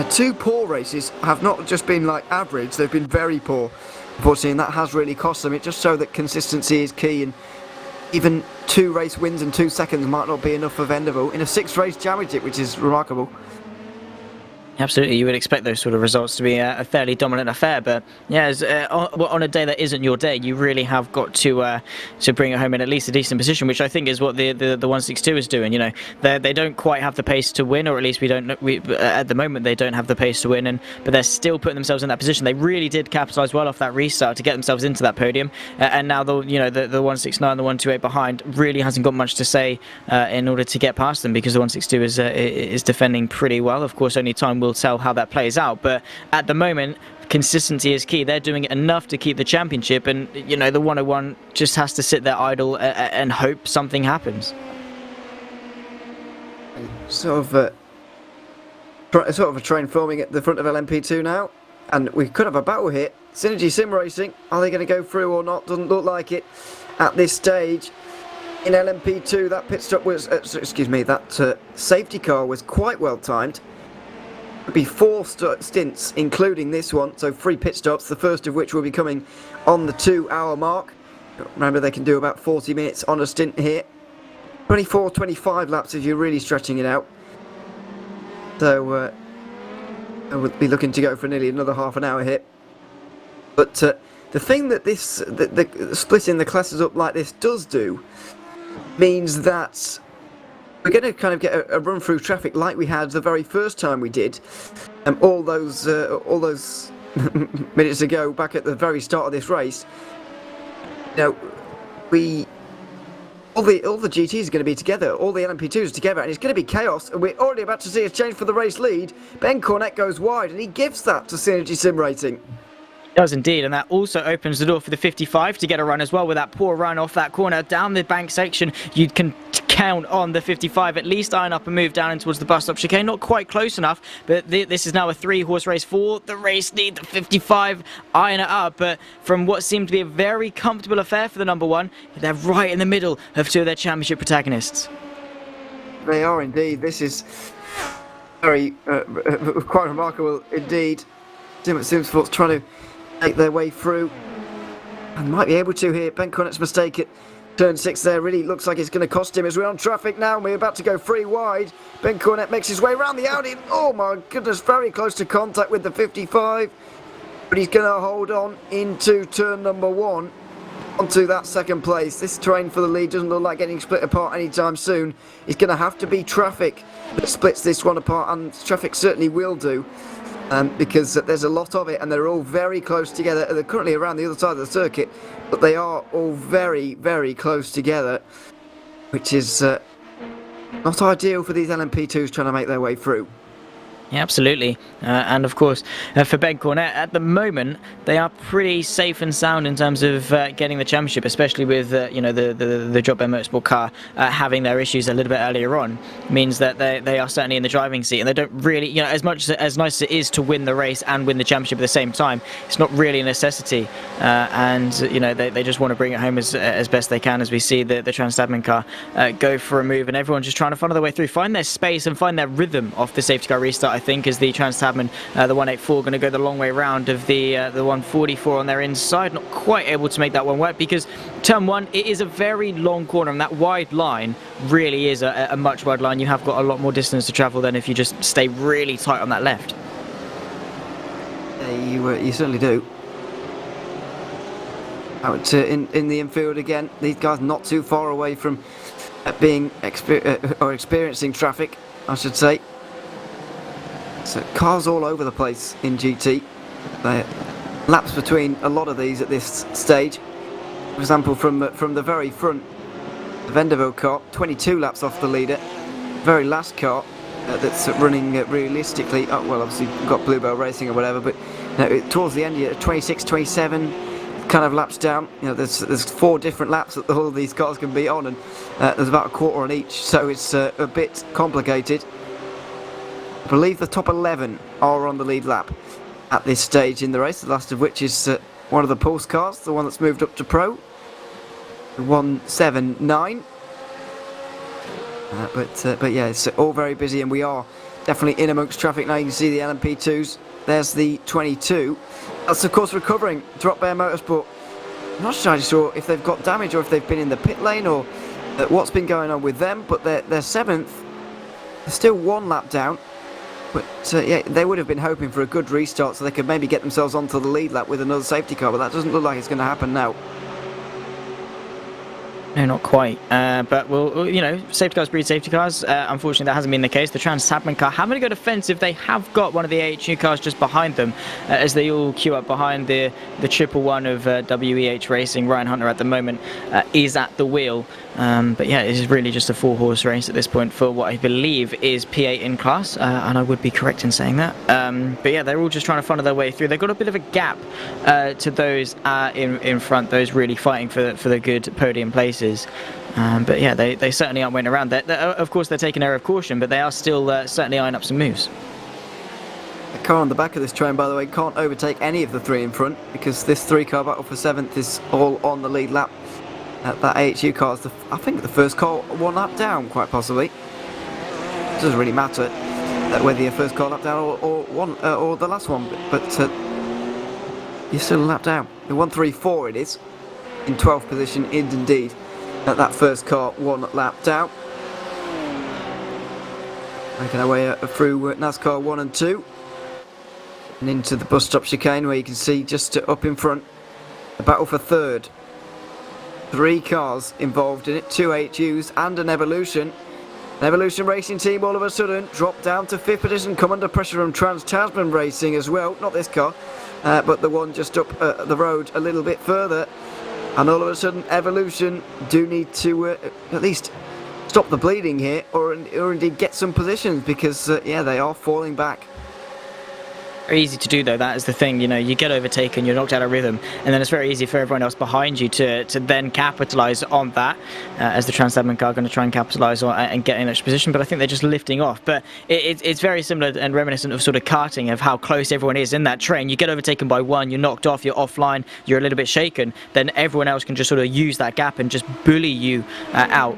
2 poor races have not just been like average, they've been very poor, unfortunately, and that has really cost them. It just shows that consistency is key, and even 2 race wins and 2 seconds might not be enough for Vanderbilt in a 6-race championship, which is remarkable. Absolutely, you would expect those sort of results to be a fairly dominant affair, but yeah, on a day that isn't your day, you really have got to bring it home in at least a decent position, which I think is what the 162 is doing. You know, they don't quite have the pace to win, or at least at the moment they don't have the pace to win, but they're still putting themselves in that position. They really did capitalise well off that restart to get themselves into that podium, and now the 169, the 128 behind really hasn't got much to say in order to get past them, because the 162 is defending pretty well. Of course, only time will tell how that plays out, but at the moment consistency is key. They're doing enough to keep the championship, and the 101 just has to sit there idle and hope something happens. Sort of a train forming at the front of LMP2 now, and we could have a battle here. Synergy Sim Racing, are they going to go through or not? Doesn't look like it at this stage. In LMP2, that pit stop was that safety car was quite well timed. It'll be 4 stints, including this one, so 3 pit stops, the first of which will be coming on the 2-hour mark. Remember, they can do about 40 minutes on a stint here. 24, 25 laps if you're really stretching it out. So I would be looking to go for nearly another half an hour here. But the thing that the splitting the classes up like this does do means that we're going to kind of get a run through traffic like we had the very first time we did, all those minutes ago back at the very start of this race. All the GTs are going to be together, all the LMP2s together, and it's going to be chaos. And we're already about to see a change for the race lead. Ben Cornett goes wide, and he gives that to Synergy Sim Racing. Does indeed, and that also opens the door for the 55 to get a run as well with that poor run off that corner down the bank section. You can count on the 55 at least iron up and move down in towards the bus stop chicane. Not quite close enough, but this is now a 3-horse race for the race lead. The 55 iron it up, but from what seemed to be a very comfortable affair for the number 1, they're right in the middle of 2 of their championship protagonists. They are indeed. This is very quite remarkable indeed. Simsport's trying to make their way through and might be able to here. Ben Cornett's mistake at turn 6 there really looks like it's going to cost him, as we're on traffic now and we're about to go 3 wide. Ben Cornett makes his way around the Audi. Oh my goodness, very close to contact with the 55, but he's going to hold on into turn number 1 onto that second place. This terrain for the lead doesn't look like getting split apart anytime soon. It's going to have to be traffic that splits this one apart, and traffic certainly will do. Because there's a lot of it, and they're all very close together. They're currently around the other side of the circuit, but they are all very, very close together, which is not ideal for these LMP2s trying to make their way through. Yeah, absolutely, and of course for Ben Cornett at the moment they are pretty safe and sound in terms of getting the championship, especially with the Drop Bear Motorsport car having their issues a little bit earlier on. Means that they are certainly in the driving seat, and they don't really, as much as nice as it is to win the race and win the championship at the same time, it's not really a necessity, and they just want to bring it home as best they can, as we see the Trans-Tasman car go for a move, and everyone's just trying to find their way through, find their space and find their rhythm off the safety car restart. I think as the Trans-Tasman, the 184, going to go the long way round of the 144 on their inside. Not quite able to make that one work, because turn 1, it is a very long corner, and that wide line really is a much wide line. You have got a lot more distance to travel than if you just stay really tight on that left. Yeah, you certainly do. Out in the infield again. These guys not too far away from being experiencing traffic, I should say. So cars all over the place in GT. Laps between a lot of these at this stage. For example, from the very front, the Vanderbilt car, 22 laps off the leader. Very last car that's running realistically. Oh, well, obviously we've got Bluebell Racing or whatever, but towards the end, you're 26, 27 kind of laps down. There's 4 different laps that all of these cars can be on, and there's about a quarter on each, so it's a bit complicated. I believe the top 11 are on the lead lap at this stage in the race, the last of which is one of the Pulse cars, the one that's moved up to Pro, the 179. But yeah, it's all very busy, and we are definitely in amongst traffic now. You can see the LMP2s. There's the 22. That's of course recovering. Drop Bear Motorsport. I'm not entirely sure if they've got damage or if they've been in the pit lane or what's been going on with them. But they're 7th. They're still 1 lap down. But yeah, they would have been hoping for a good restart so they could maybe get themselves onto the lead lap with another safety car. But that doesn't look like it's going to happen now. No, not quite. But safety cars breed safety cars. Unfortunately, that hasn't been the case. The Trans-Tasman car having to go defensive. They have got one of the AHU cars just behind them as they all queue up behind the 111 of WEH Racing. Ryan Hunter at the moment is at the wheel. But yeah, it is really just a 4-horse race at this point for what I believe is P8 in class, and I would be correct in saying that. But yeah, they're all just trying to funnel their way through. They've got a bit of a gap to those in front, those really fighting for the good podium places. But yeah, they certainly aren't waiting around. Of course, they're taking air of caution, but they are still certainly eyeing up some moves. The car on the back of this train, by the way, can't overtake any of the 3 in front because this 3-car battle for 7th is all on the lead lap. That AHU car is, I think, the first car 1 lap down, quite possibly. It doesn't really matter whether you're first car lap down or the last one, but you're still a lap down. The 134 it is, in 12th position, indeed. That first car 1 lap down. Making our way through NASCAR 1 and 2 and into the bus stop chicane, where you can see just up in front the battle for 3rd. 3 cars involved in it, 2 AHUs and an Evolution. An Evolution Racing team all of a sudden dropped down to 5th position, come under pressure from Trans-Tasman Racing as well. Not this car, but the one just up the road a little bit further. And all of a sudden, Evolution do need to at least stop the bleeding here, or indeed get some positions, because yeah, they are falling back. Very easy to do though, that is the thing, you get overtaken, you're knocked out of rhythm, and then it's very easy for everyone else behind you to then capitalise on that, as the Trans-Tasman car are going to try and capitalise on and get in extra position, but I think they're just lifting off. But it's very similar and reminiscent of sort of karting, of how close everyone is in that train. You get overtaken by one, you're knocked off, you're offline, you're a little bit shaken, then everyone else can just sort of use that gap and just bully you out.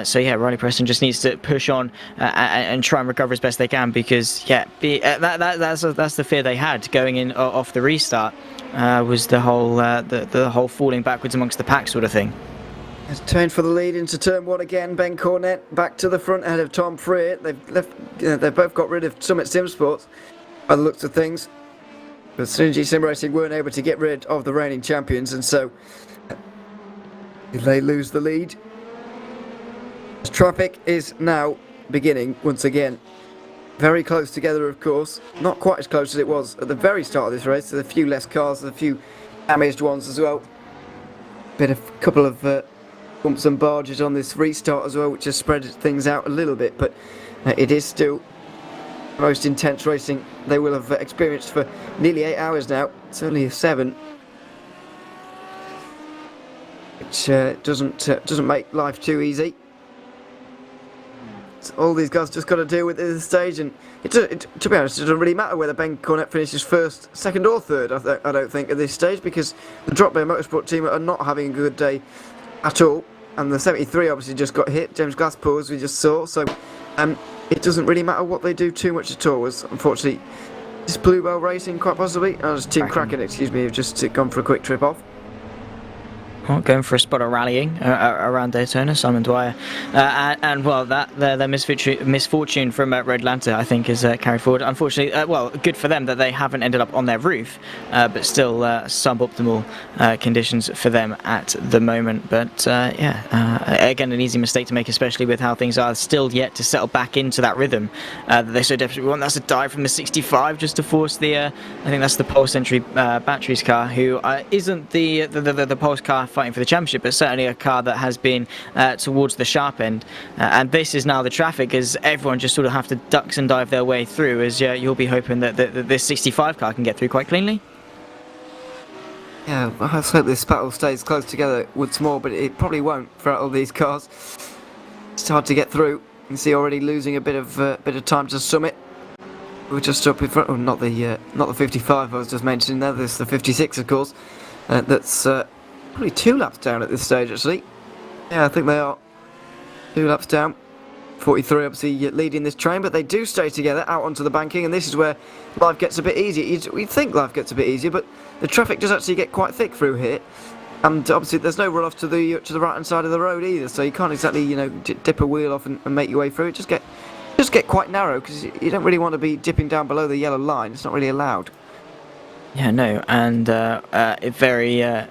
So yeah, Riley Preston just needs to push on and try and recover as best they can, because yeah, that's the fear they had going in off the restart, was the whole falling backwards amongst the pack sort of thing. It's turn for the lead into turn 1 again. Ben Cornett back to the front ahead of Tom Freer. They've both got rid of Summit Sim Sports by the looks of things, but Synergy Sim Racing weren't able to get rid of the reigning champions, and so they lose the lead. Traffic is now beginning once again. Very close together, of course. Not quite as close as it was at the very start of this race. There's a few less cars, a few damaged ones as well. A couple of bumps and barges on this restart as well, which has spread things out a little bit. But it is still the most intense racing they will have experienced for nearly 8 hours now. Certainly 7. Which doesn't make life too easy. All these guys just got to deal with at this stage, and to be honest, it doesn't really matter whether Ben Cornett finishes first, second or third, I don't think, at this stage, because the Drop Bear Motorsport team are not having a good day at all, and the 73 obviously just got hit, James Glasspool, as we just saw, so it doesn't really matter what they do too much at all, as unfortunately this Bluebell Racing, quite possibly, Team Kraken, excuse me, have just gone for a quick trip off. Going for a spot of rallying around Daytona, Simon Dwyer, and well, their misfortune from Red Lantern, I think, is carried forward. Unfortunately, well, good for them that they haven't ended up on their roof, but still suboptimal conditions for them at the moment. But yeah, again, an easy mistake to make, especially with how things are still yet to settle back into that rhythm that they so desperately want. That's a dive from the 65 just to force the, I think that's the Pulse Entry Batteries car, who isn't the Pulse car fighting for the championship, but certainly a car that has been towards the sharp end. And this is now the traffic, as everyone just sort of have to ducks and dive their way through, as you'll be hoping that this 65 car can get through quite cleanly. Yeah, I hope this battle stays close together once more, but it probably won't for all these cars. It's hard to get through. You can see already losing a bit of time to Summit. We're just up in front. Oh, not the 55 I was just mentioning there. There's the 56, of course. That's probably 2 laps down at this stage, actually. Yeah, I think they are 2 laps down. 43 obviously leading this train, but they do stay together out onto the banking, and this is where life gets a bit easier. You'd think life gets a bit easier, but the traffic does actually get quite thick through here, and obviously there's no run off to the right hand side of the road either, so you can't exactly dip a wheel off and make your way through. It just get quite narrow, because you don't really want to be dipping down below the yellow line. It's not really allowed. Yeah, no, and it very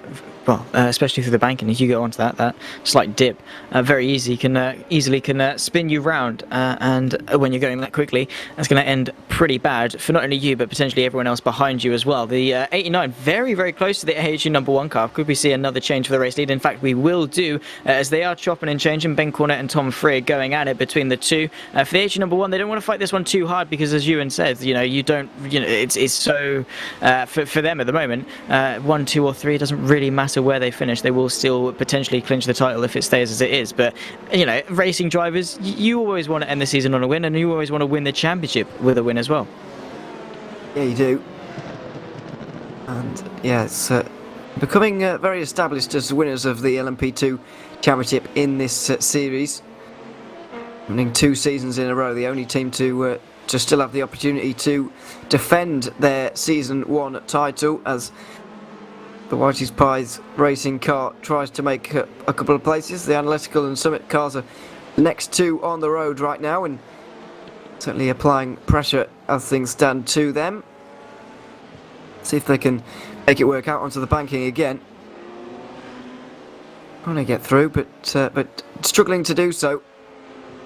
especially through the banking. If you go onto that slight dip, very easily can spin you round, and when you're going that quickly, that's going to end pretty bad for not only you but potentially everyone else behind you as well. The 89 very, very close to the AHU number 1 car. Could we see another change for the race lead? In fact, we will do, as they are chopping and changing. Ben Cornett and Tom Freer going at it between the two. For the AHU number 1, they don't want to fight this one too hard, because as Ewan said, it's so for them at the moment, 1, 2 or 3, it doesn't really matter where they finish. They will still potentially clinch the title if it stays as it is. But racing drivers, you always want to end the season on a win, and you always want to win the championship with a win as well. Yeah, you do. And yeah, it's becoming very established as winners of the LMP2 championship in this series. Winning 2 seasons in a row, the only team to still have the opportunity to defend their season 1 title, as the Whitey's Pies racing car tries to make a couple of places. The Analytical and Summit cars are the next 2 on the road right now, and certainly applying pressure as things stand to them. See if they can make it work out onto the banking again. Trying to get through, but struggling to do so.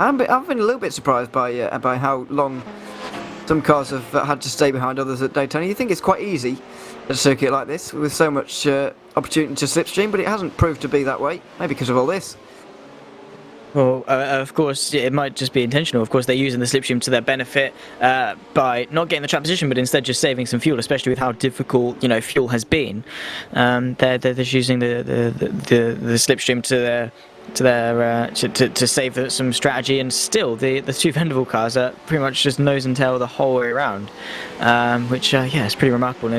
I've been a little bit surprised by how long some cars have had to stay behind others at Daytona. You think it's quite easy at a circuit like this with so much opportunity to slipstream, but it hasn't proved to be that way. Maybe because of all this. Well, of course, it might just be intentional. Of course, they're using the slipstream to their benefit by not getting the trap position, but instead just saving some fuel, especially with how difficult fuel has been. They're just using the slipstream to save some strategy, and still the 2 Vanderbilt cars are pretty much just nose and tail the whole way around, which is pretty remarkable. And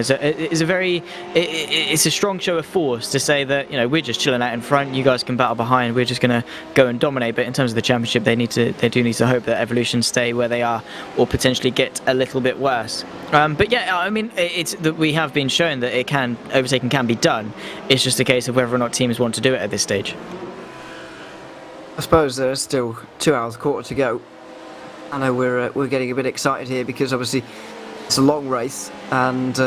it's a strong show of force to say that we're just chilling out in front, you guys can battle behind, we're just going to go and dominate. But in terms of the championship, they do need to hope that Evolution stay where they are, or potentially get a little bit worse. But yeah, I mean, it's that we have been shown that overtaking can be done. It's just a case of whether or not teams want to do it at this stage. I suppose there's still 2 hours, quarter to go. I know we're getting a bit excited here because obviously it's a long race, and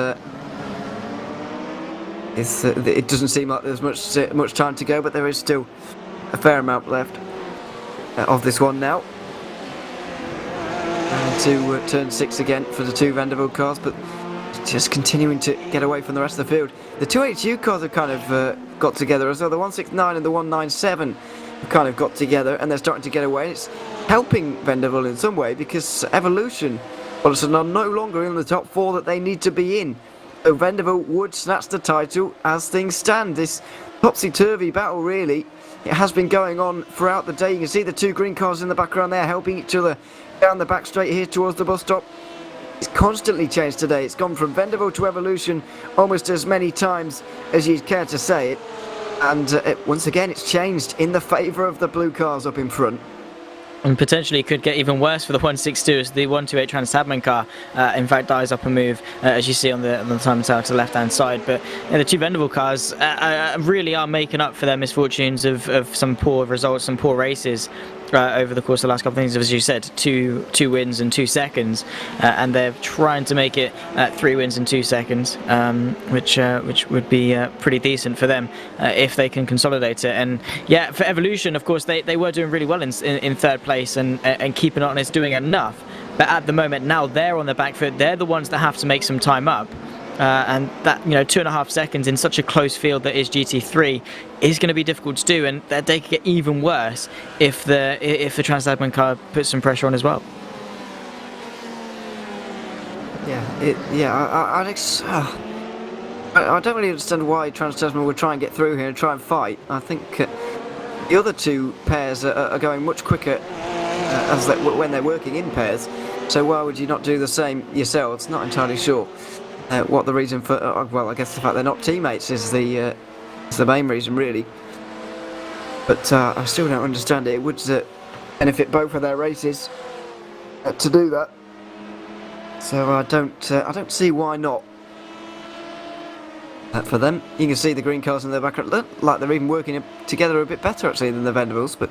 it doesn't seem like there's much time to go, but there is still a fair amount left of this one now. And to turn 6 again for the 2 Vanderbilt cars, but just continuing to get away from the rest of the field. The 2 AHU cars have kind of got together as well. The 169 and the 197 kind of got together, and they're starting to get away. It's helping Vanderbilt in some way, because Evolution all of a sudden are no longer in the top 4 that they need to be in. So Vanderbilt would snatch the title as things stand. This topsy-turvy battle, really, it has been going on throughout the day. You can see the 2 green cars in the background there helping each other down the back straight here towards the bus stop. It's constantly changed today. It's gone from Vanderbilt to Evolution almost as many times as you'd care to say it. And once again, it's changed in the favour of the blue cars up in front. And potentially could get even worse for the 162 as the 128 Trans-Tasman car in fact dies up a move, as you see on the time tower to the left hand side. But the 2 Vanderbilt cars really are making up for their misfortunes of some poor results, some poor races over the course of the last couple of things. As you said, two wins in 2 seconds, and they're trying to make it 3 wins in 2 seconds, which would be pretty decent for them if they can consolidate it. And yeah, for Evolution, of course, they were doing really well in 3rd place and keeping on, it's doing enough. But at the moment now they're on the back foot. They're the ones that have to make some time up. and that 2.5 seconds in such a close field that is GT3 is going to be difficult to do, and that they could get even worse if the Trans-Tasman car puts some pressure on as well. I don't really understand why Trans-Tasman would try and get through here and try and fight. I think the other two pairs are going much quicker when they're working in pairs. So why would you not do the same yourselves? Not entirely sure what the reason for. Well, I guess the fact they're not teammates is the main reason, really. But I still don't understand it. It would benefit both of their races to do that. So I don't see why not. For them, you can see the green cars in the background look like they're even working together a bit better actually than the Vendables. But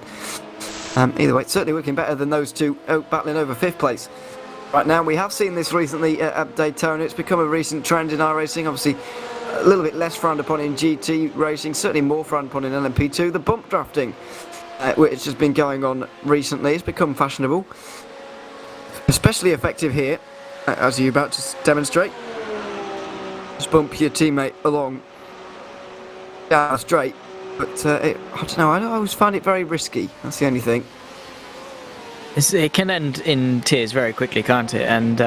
either way, it's certainly working better than those two battling over 5th place. Right now, we have seen this recently at Daytona. It's become a recent trend in iRacing. Obviously, a little bit less frowned upon in GT racing, certainly more frowned upon in LMP2. The bump drafting, which has been going on recently, has become fashionable. Especially effective here, as you're about to demonstrate. Just bump your teammate along down straight. But I don't know, I always find it very risky. That's the only thing. It can end in tears very quickly, can't it? And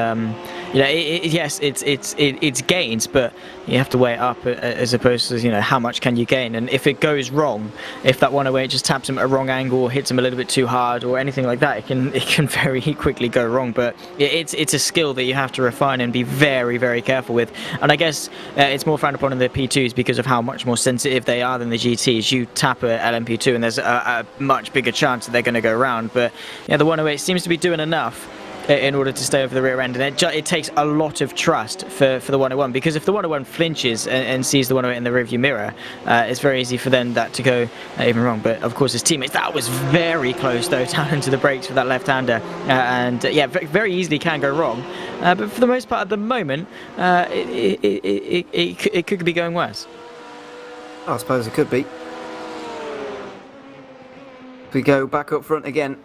yes, it's gains, but you have to weigh it up as opposed to how much can you gain. And if it goes wrong, if that 108 just taps him at a wrong angle or hits him a little bit too hard or anything like that, it can very quickly go wrong. But it's a skill that you have to refine and be very, very careful with. And I guess it's more frowned upon in the P2s because of how much more sensitive they are than the GTs. You tap a LMP2 and there's a much bigger chance that they're going to go around. But yeah, the 108 seems to be doing enough in order to stay over the rear end, and it takes a lot of trust for the 101, because if the 101 flinches and sees the 108 in the rearview mirror, it's very easy for then that to go even wrong. But of course his teammates, that was very close though, down into the brakes for that left-hander, and yeah, very easily can go wrong, but for the most part at the moment it could be going worse. I suppose it could be. If we go back up front again,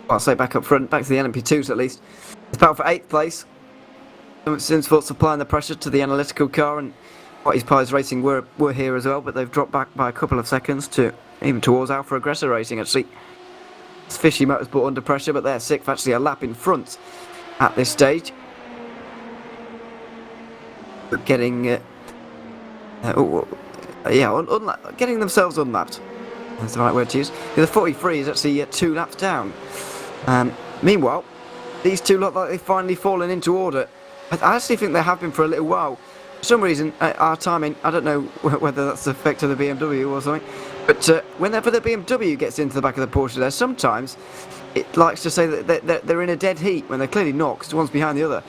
well, I'll say back up front, back to the LMP2s at least. It's battle for 8th place. Since supplying the pressure to the analytical car, and Whitey's Pies Racing were here as well, but they've dropped back by a couple of seconds to even towards Alpha Aggressor Racing actually. It's Fishy Motorsport under pressure, but they're 6th, actually a lap in front at this stage. But getting getting themselves unlapped. That's the right word to use. The 43 is actually 2 laps down. Meanwhile, these two look like they've finally fallen into order. I actually think they have been for a little while. For some reason, our timing, I don't know whether that's the effect of the BMW or something, but whenever the BMW gets into the back of the Porsche there, sometimes it likes to say that they're in a dead heat when they're clearly not, because one's behind the other.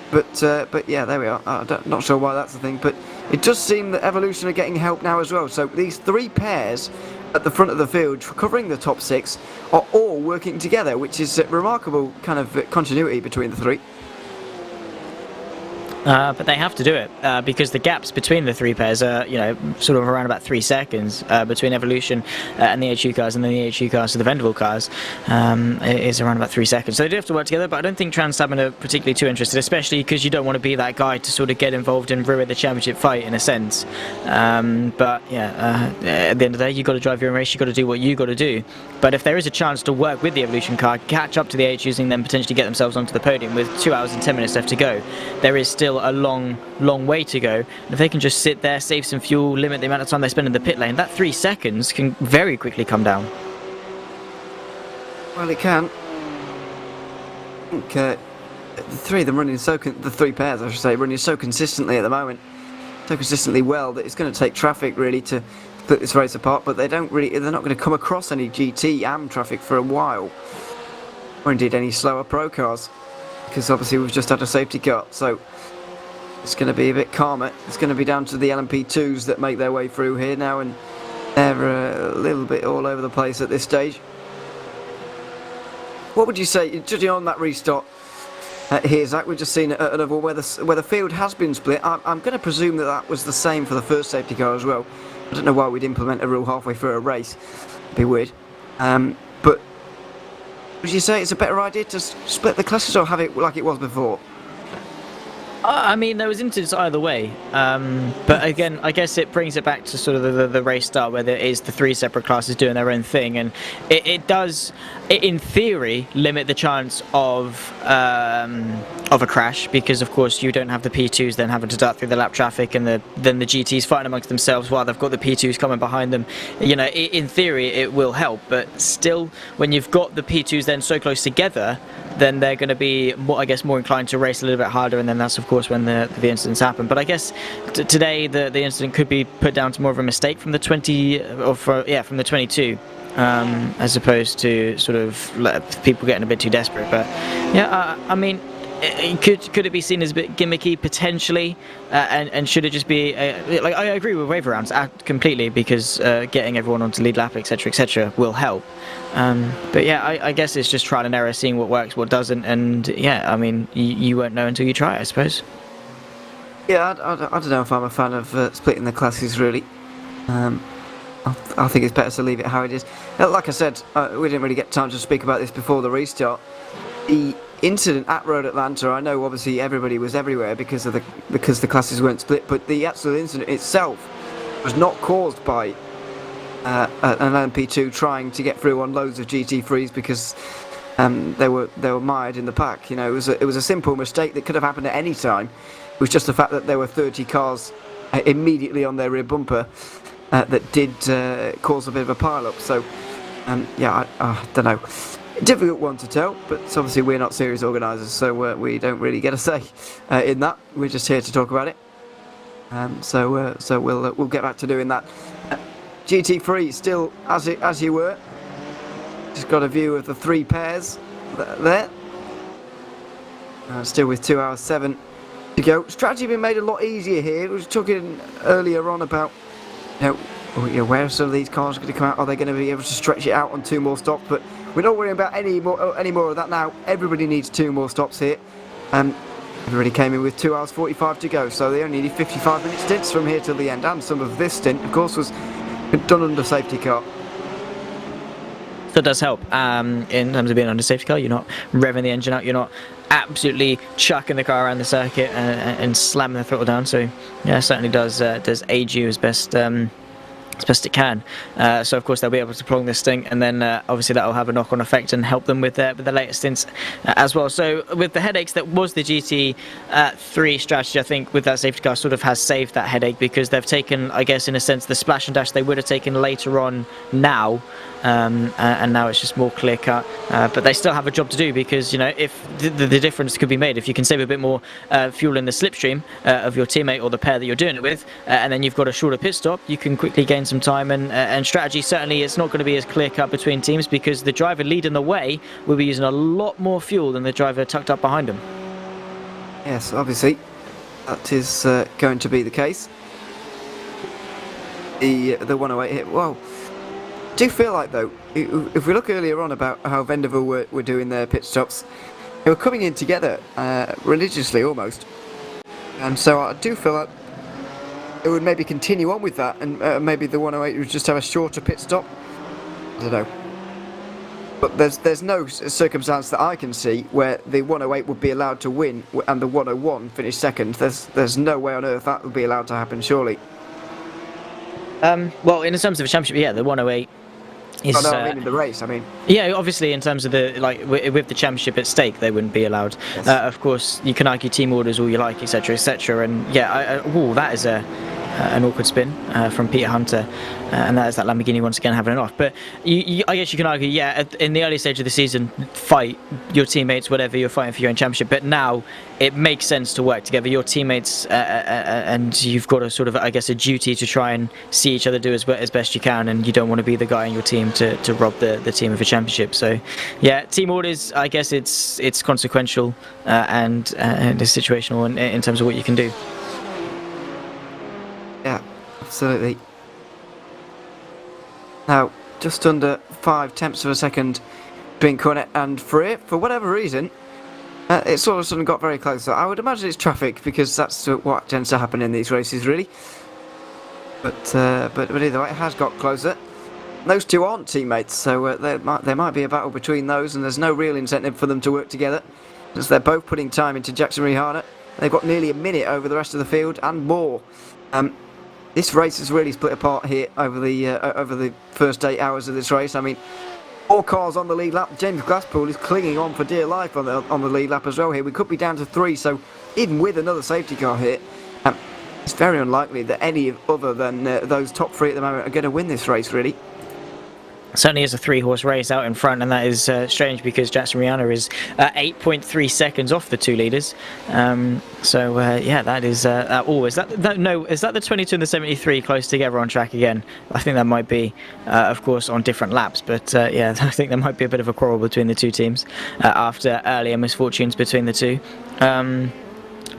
But yeah, there we are. Not sure why that's the thing, but it does seem that Evolution are getting help now as well. So these 3 pairs at the front of the field, covering the top 6, are all working together, which is remarkable kind of continuity between the 3. But they have to do it because the gaps between the 3 pairs are, sort of around about 3 seconds between Evolution and the AHU cars, and then the AHU cars to the Vendaval cars is around about 3 seconds. So they do have to work together, but I don't think Trans-Tasman are particularly too interested, especially because you don't want to be that guy to sort of get involved and ruin the championship fight in a sense. But yeah, at the end of the day, you've got to drive your own race, you've got to do what you've got to do. But if there is a chance to work with the Evolution car, catch up to the AHUs and then potentially get themselves onto the podium with 2 hours and 10 minutes left to go, there is still a long way to go. And if they can just sit there, save some fuel, limit the amount of time they spend in the pit lane, that 3 seconds can very quickly come down. Well, it can. I think the 3 of them running the 3 pairs, I should say, running so consistently at the moment, so consistently well, that it's going to take traffic really to split this race apart. But they're not going to come across any GT AM traffic for a while, or indeed any slower pro cars, because obviously we've just had a safety car. So it's going to be a bit calmer. It's going to be down to the LMP2s that make their way through here now, and they're a little bit all over the place at this stage. What would you say, judging on that restart here, Zach? We've just seen another one where the field has been split. I'm going to presume that was the same for the first safety car as well. I don't know why we'd implement a rule halfway through a race. It'd be weird. But would you say it's a better idea to split the classes or have it like it was before? I mean, there was incidents either way, but again, I guess it brings it back to sort of the race start, where there is the three separate classes doing their own thing, and it does, in theory, limit the chance of a crash, because of course you don't have the P2s then having to dart through the lap traffic, and then the GTs fighting amongst themselves while they've got the P2s coming behind them. You know, in theory, it will help, but still, when you've got the P2s then so close together, then they're going to be more, I guess, more inclined to race a little bit harder, and then that's of course when the incidents happen. But I guess today the incident could be put down to more of a mistake from the 20 from the 22, as opposed to sort of people getting a bit too desperate. But yeah, I mean, could it be seen as a bit gimmicky potentially, and should it just be like, I agree with wave rounds completely, because getting everyone onto lead lap, etc., will help. But yeah, I guess it's just trial and error, seeing what works, what doesn't, and yeah, I mean, you won't know until you try, I suppose. Yeah, I don't know if I'm a fan of splitting the classes, really. I think it's better to leave it how it is. Like I said, we didn't really get time to speak about this before the restart. The incident at Road Atlanta, I know obviously everybody was everywhere because the classes weren't split, but the actual incident itself was not caused by an LMP2 trying to get through on loads of GT3s because they were mired in the pack. You know, it was a simple mistake that could have happened at any time. It was just the fact that there were 30 cars immediately on their rear bumper that did cause a bit of a pile-up. So, yeah, I don't know. Difficult one to tell, but obviously we're not series organisers, so we don't really get a say in that. We're just here to talk about it. So we'll get back to doing that. GT3 still as you were. Just got a view of the three pairs there. Still with 2 hours 7 to go. Strategy been made a lot easier here. We were talking earlier on about, you know, where are some of these cars going to come out? Are they going to be able to stretch it out on 2 more stops? But we're not worrying about any more of that now. Everybody needs 2 more stops here. Everybody came in with 2 hours 45 to go, so they only need 55-minute stints from here till the end. And some of this stint, of course, was done under safety car. So it does help in terms of being under safety car. You're not revving the engine out. You're not absolutely chucking the car around the circuit and slamming the throttle down. So yeah, it certainly does aid you as best it can. So of course they'll be able to prolong this stint, and then obviously that will have a knock-on effect and help them with the later stints as well. So with the headaches that was the GT3 strategy, I think with that safety car sort of has saved that headache, because they've taken, I guess in a sense, the splash and dash they would have taken later on now. And now it's just more clear cut, but they still have a job to do, because you know, if the difference could be made if you can save a bit more fuel in the slipstream of your teammate or the pair that you're doing it with, and then you've got a shorter pit stop, you can quickly gain some time. And strategy, certainly it's not going to be as clear cut between teams, because the driver leading the way will be using a lot more fuel than the driver tucked up behind him. Yes, obviously that is going to be the case. The 108 hit. Well, I do feel like, though, if we look earlier on about how Vanderbilt were doing their pit stops, they were coming in together religiously almost, and so I do feel like it would maybe continue on with that, and maybe the 108 would just have a shorter pit stop. I don't know, but there's no circumstance that I can see where the 108 would be allowed to win and the 101 finish second. There's no way on earth that would be allowed to happen, surely. Well, in terms of a championship, yeah, the 108 is. Oh, no, I mean in the race. I mean. Yeah, obviously, in terms of the with the championship at stake, they wouldn't be allowed. Yes. Of course, you can argue team orders all you like, etc., etc. And yeah, that is an awkward spin from Peter Hunter, and that is that Lamborghini once again having it off. But I guess you can argue, yeah, in the early stage of the season, fight your teammates, whatever, you're fighting for your own championship. But now it makes sense to work together, your teammates, and you've got a sort of, I guess, a duty to try and see each other do as best you can, and you don't want to be the guy in your team to rob the team of a championship. So yeah, team orders, I guess it's consequential and it's situational in terms of what you can do. Yeah, absolutely. Now, just under 5/10 of a second between Cornet and Freer. For whatever reason, it sort of suddenly got very close. So I would imagine it's traffic, because that's what tends to happen in these races, really. But either way, it has got closer. Those two aren't teammates, so there might be a battle between those, and there's no real incentive for them to work together, as they're both putting time into Jackson Rehana. They've got nearly a minute over the rest of the field and more. This race is really split apart here over the first 8 hours of this race. I mean, 4 cars on the lead lap. James Glasspool is clinging on for dear life on the lead lap as well here. We could be down to 3, so even with another safety car here, it's very unlikely that any other than those top 3 at the moment are going to win this race, really. Certainly is a 3-horse race out in front, and that is strange because Jackson Rihanna is 8.3 seconds off the 2 leaders. Yeah, that is is that the 22 and the 73 close together on track again? I think that might be, of course, on different laps, but yeah, I think there might be a bit of a quarrel between the 2 teams after earlier misfortunes between the 2.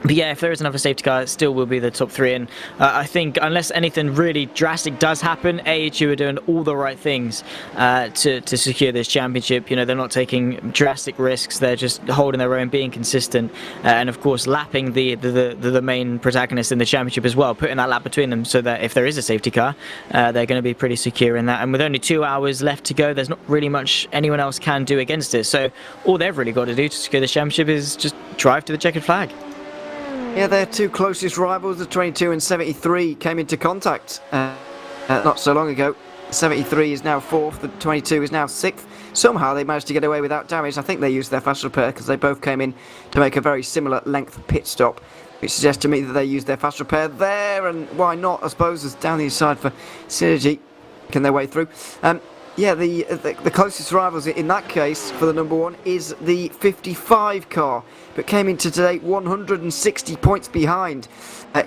But yeah, if there is another safety car, it still will be the top 3. And I think unless anything really drastic does happen, AHU are doing all the right things to secure this championship. You know, they're not taking drastic risks. They're just holding their own, being consistent, and of course lapping the main protagonist in the championship as well, putting that lap between them so that if there is a safety car, they're going to be pretty secure in that. And with only 2 hours left to go, there's not really much anyone else can do against it. So all they've really got to do to secure this championship is just drive to the checkered flag. Yeah, their 2 closest rivals, the 22 and 73, came into contact not so long ago. 73 is now 4th, the 22 is now 6th. Somehow they managed to get away without damage. I think they used their fast repair because they both came in to make a very similar length pit stop, which suggests to me that they used their fast repair there, and why not, I suppose, as down the inside for Synergy, making their way through. Yeah, the closest rivals in that case for the number 1 is the 55 car, but came into today 160 points behind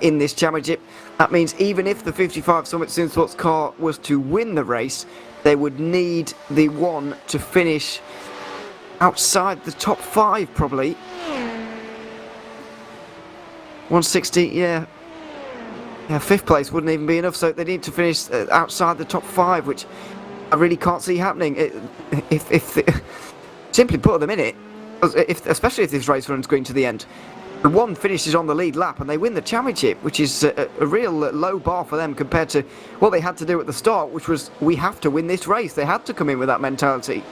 in this championship. That means even if the 55 Summit Sunsports car was to win the race, they would need the 1 to finish outside the top 5 probably. 160, yeah. Yeah, 5th place wouldn't even be enough, so they need to finish outside the top 5, which I really can't see happening. Simply put them in it, especially if this race runs green to the end, the 1 finishes on the lead lap and they win the championship, which is a real low bar for them compared to what they had to do at the start, which was we have to win this race. They had to come in with that mentality.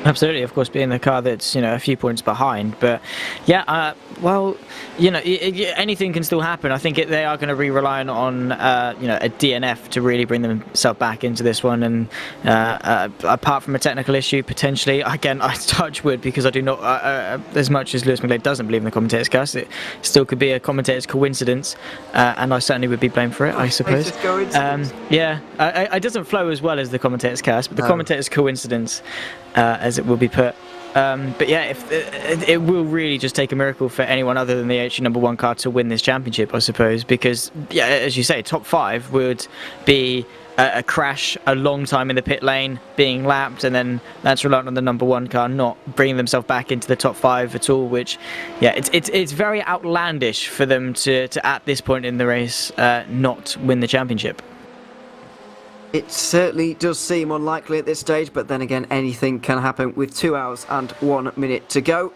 Absolutely, of course, being the car that's, you know, a few points behind, but yeah, well, you know, anything can still happen. I think they are going to be relying on, you know, a DNF to really bring themselves back into this one, and apart from a technical issue, potentially, again, I touch wood because I do not, as much as Lewis McGlade doesn't believe in the commentator's curse, it still could be a commentator's coincidence, and I certainly would be blamed for it, I suppose. Yeah, it doesn't flow as well as the commentator's curse, but the commentator's coincidence, as it will be put. But yeah, if it will really just take a miracle for anyone other than the AHU number 1 car to win this championship, I suppose, because yeah, as you say, top 5 would be a crash, a long time in the pit lane, being lapped, and then that's reliant on the number 1 car not bringing themselves back into the top 5 at all, which yeah, it's very outlandish for them to at this point in the race not win the championship. It certainly does seem unlikely at this stage, but then again, anything can happen with 2 hours and 1 minute to go.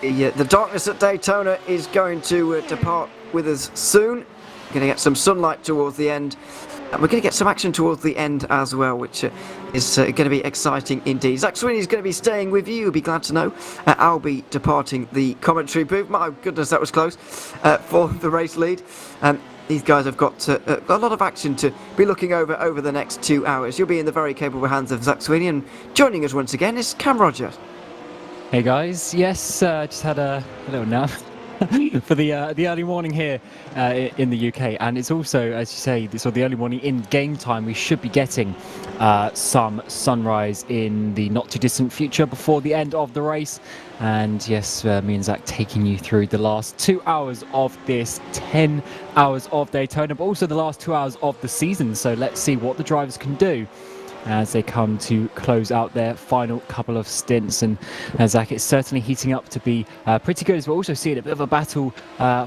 The darkness at Daytona is going to depart with us soon. We're going to get some sunlight towards the end. And we're going to get some action towards the end as well, which is going to be exciting indeed. Zach Sweeney is going to be staying with you, you'll be glad to know. I'll be departing the commentary booth. My goodness, that was close for the race lead. These guys have got a lot of action to be looking over the next 2 hours. You'll be in the very capable hands of Zach Sweeney, and joining us once again is Cam Rogers. Hey guys, yes, just had a little nap for the early morning here in the UK, and it's also, as you say, the early morning in game time. We should be getting some sunrise in the not too distant future before the end of the race. And yes, me and Zach taking you through the last 2 hours of this 10 hours of Daytona, but also the last 2 hours of the season. So let's see what the drivers can do as they come to close out their final couple of stints. And Zach, it's certainly heating up to be pretty good, as we're also seeing a bit of a battle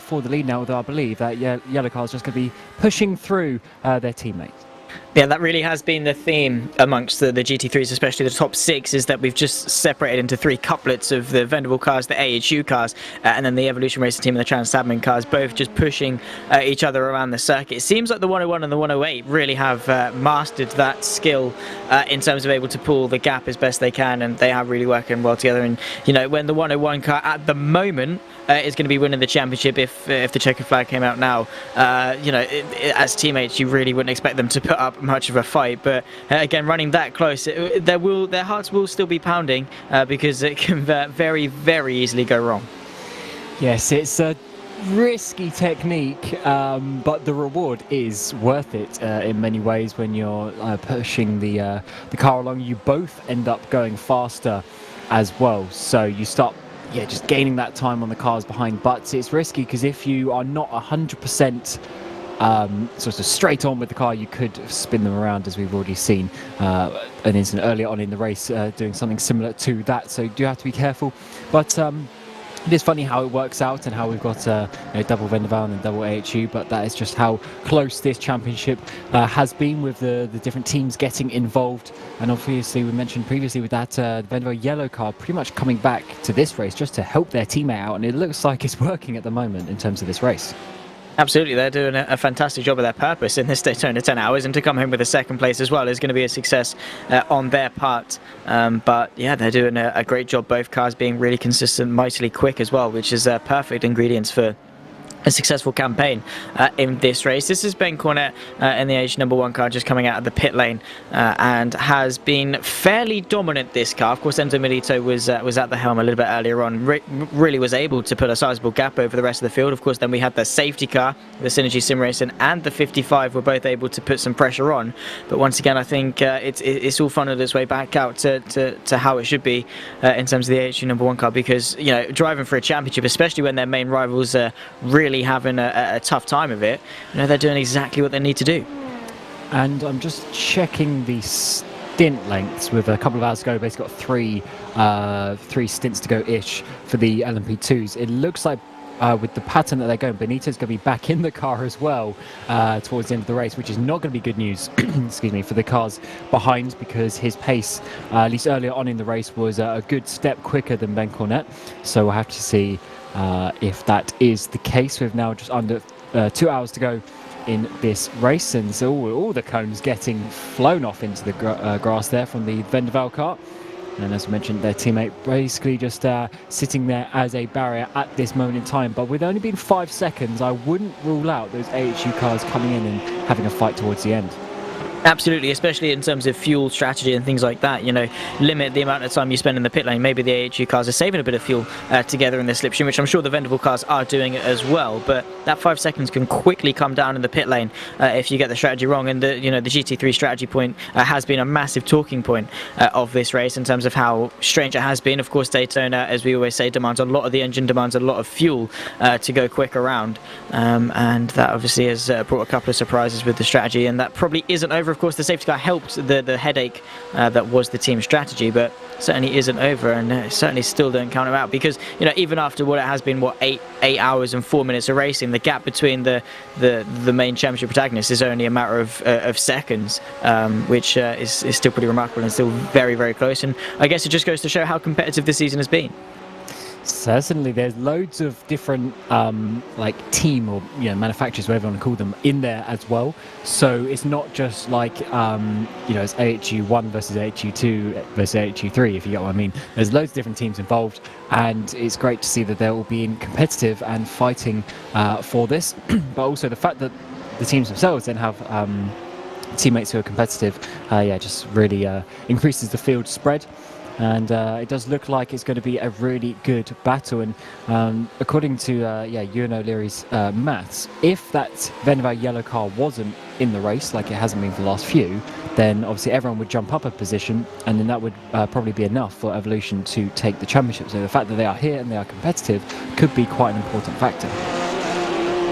for the lead now, although I believe that yellow car is just going to be pushing through their teammates. Yeah, that really has been the theme amongst the GT3s, especially the top 6, is that we've just separated into 3 couplets of the Vendaval cars, the AHU cars, and then the Evolution Racing Team and the Trans Tasman cars, both just pushing each other around the circuit. It seems like the 101 and the 108 really have mastered that skill in terms of able to pull the gap as best they can, and they are really working well together. And, you know, when the 101 car at the moment is going to be winning the championship, if the checkered flag came out now, you know, as teammates, you really wouldn't expect them to put up much of a fight. But again, running that close, their hearts will still be pounding because it can very, very easily go wrong. Yes, it's a risky technique, but the reward is worth it in many ways. When you're pushing the car along, you both end up going faster as well. So you start just gaining that time on the cars behind. But it's risky because if you are not 100% sort of straight on with the car, you could spin them around, as we've already seen an incident earlier on in the race doing something similar to that. So you do have to be careful. But it is funny how it works out and how we've got double Vendaval and double AHU, but that is just how close this championship has been, with the different teams getting involved. And obviously we mentioned previously with that Vendaval yellow car pretty much coming back to this race just to help their teammate out, and it looks like it's working at the moment in terms of this race. Absolutely, they're doing a fantastic job of their purpose in this Daytona 10 hours, and to come home with a second place as well is going to be a success on their part. But yeah, they're doing a great job, both cars being really consistent, mightily quick as well, which is perfect ingredients for a successful campaign in this race. This is Ben Cornett in the age number 1 car, just coming out of the pit lane and has been fairly dominant, this car. Of course, Enzo Milito was at the helm a little bit earlier on, really was able to put a sizable gap over the rest of the field. Of course, then we had the safety car, the Synergy Sim Racing, and the 55 were both able to put some pressure on. But once again, I think it's all funneled its way back out to how it should be in terms of the AHU number 1 car, because, you know, driving for a championship, especially when their main rivals are really having a tough time of it, you know, they're doing exactly what they need to do. And I'm just checking the stint lengths with a couple of hours to go. Basically got three stints to go ish for the LMP2s. It looks like with the pattern that they're going, Benito's going to be back in the car as well towards the end of the race, which is not going to be good news excuse me, for the cars behind, because his pace, at least earlier on in the race, was a good step quicker than Ben Cornett. So we'll have to see if that is the case. We've now just under 2 hours to go in this race, and so all the cones getting flown off into the grass there from the Vendaval car. And as I mentioned, their teammate basically just sitting there as a barrier at this moment in time. But with only been 5 seconds, I wouldn't rule out those AHU cars coming in and having a fight towards the end. Absolutely, especially in terms of fuel strategy and things like that. You know, limit the amount of time you spend in the pit lane. Maybe the AHU cars are saving a bit of fuel together in the slipstream, which I'm sure the Vendaval cars are doing as well. But that 5 seconds can quickly come down in the pit lane if you get the strategy wrong. And the GT3 strategy point has been a massive talking point of this race in terms of how strange it has been. Of course, Daytona, as we always say, demands a lot of the engine, demands a lot of fuel to go quick around, and that obviously has brought a couple of surprises with the strategy, and that probably isn't over. Of course, the safety car helped the headache that was the team strategy, but certainly isn't over, and certainly still don't count it out, because, you know, even after what it has been, eight hours and 4 minutes of racing, the gap between the main championship protagonists is only a matter of seconds, which is still pretty remarkable and still very, very close. And I guess it just goes to show how competitive this season has been. Certainly, there's loads of different like team or manufacturers, whatever you want to call them, in there as well. So it's not just like it's AHU 1 versus AHU 2 versus AHU 3, if you get what I mean. There's loads of different teams involved, and it's great to see that they're all being competitive and fighting for this. But also the fact that the teams themselves then have teammates who are competitive, just really increases the field spread. And it does look like it's going to be a really good battle. And according to Ewan O'Leary's maths, if that Vendaval yellow car wasn't in the race, like it hasn't been for the last few, then obviously everyone would jump up a position, and then that would probably be enough for Evolution to take the championship. So the fact that they are here and they are competitive could be quite an important factor.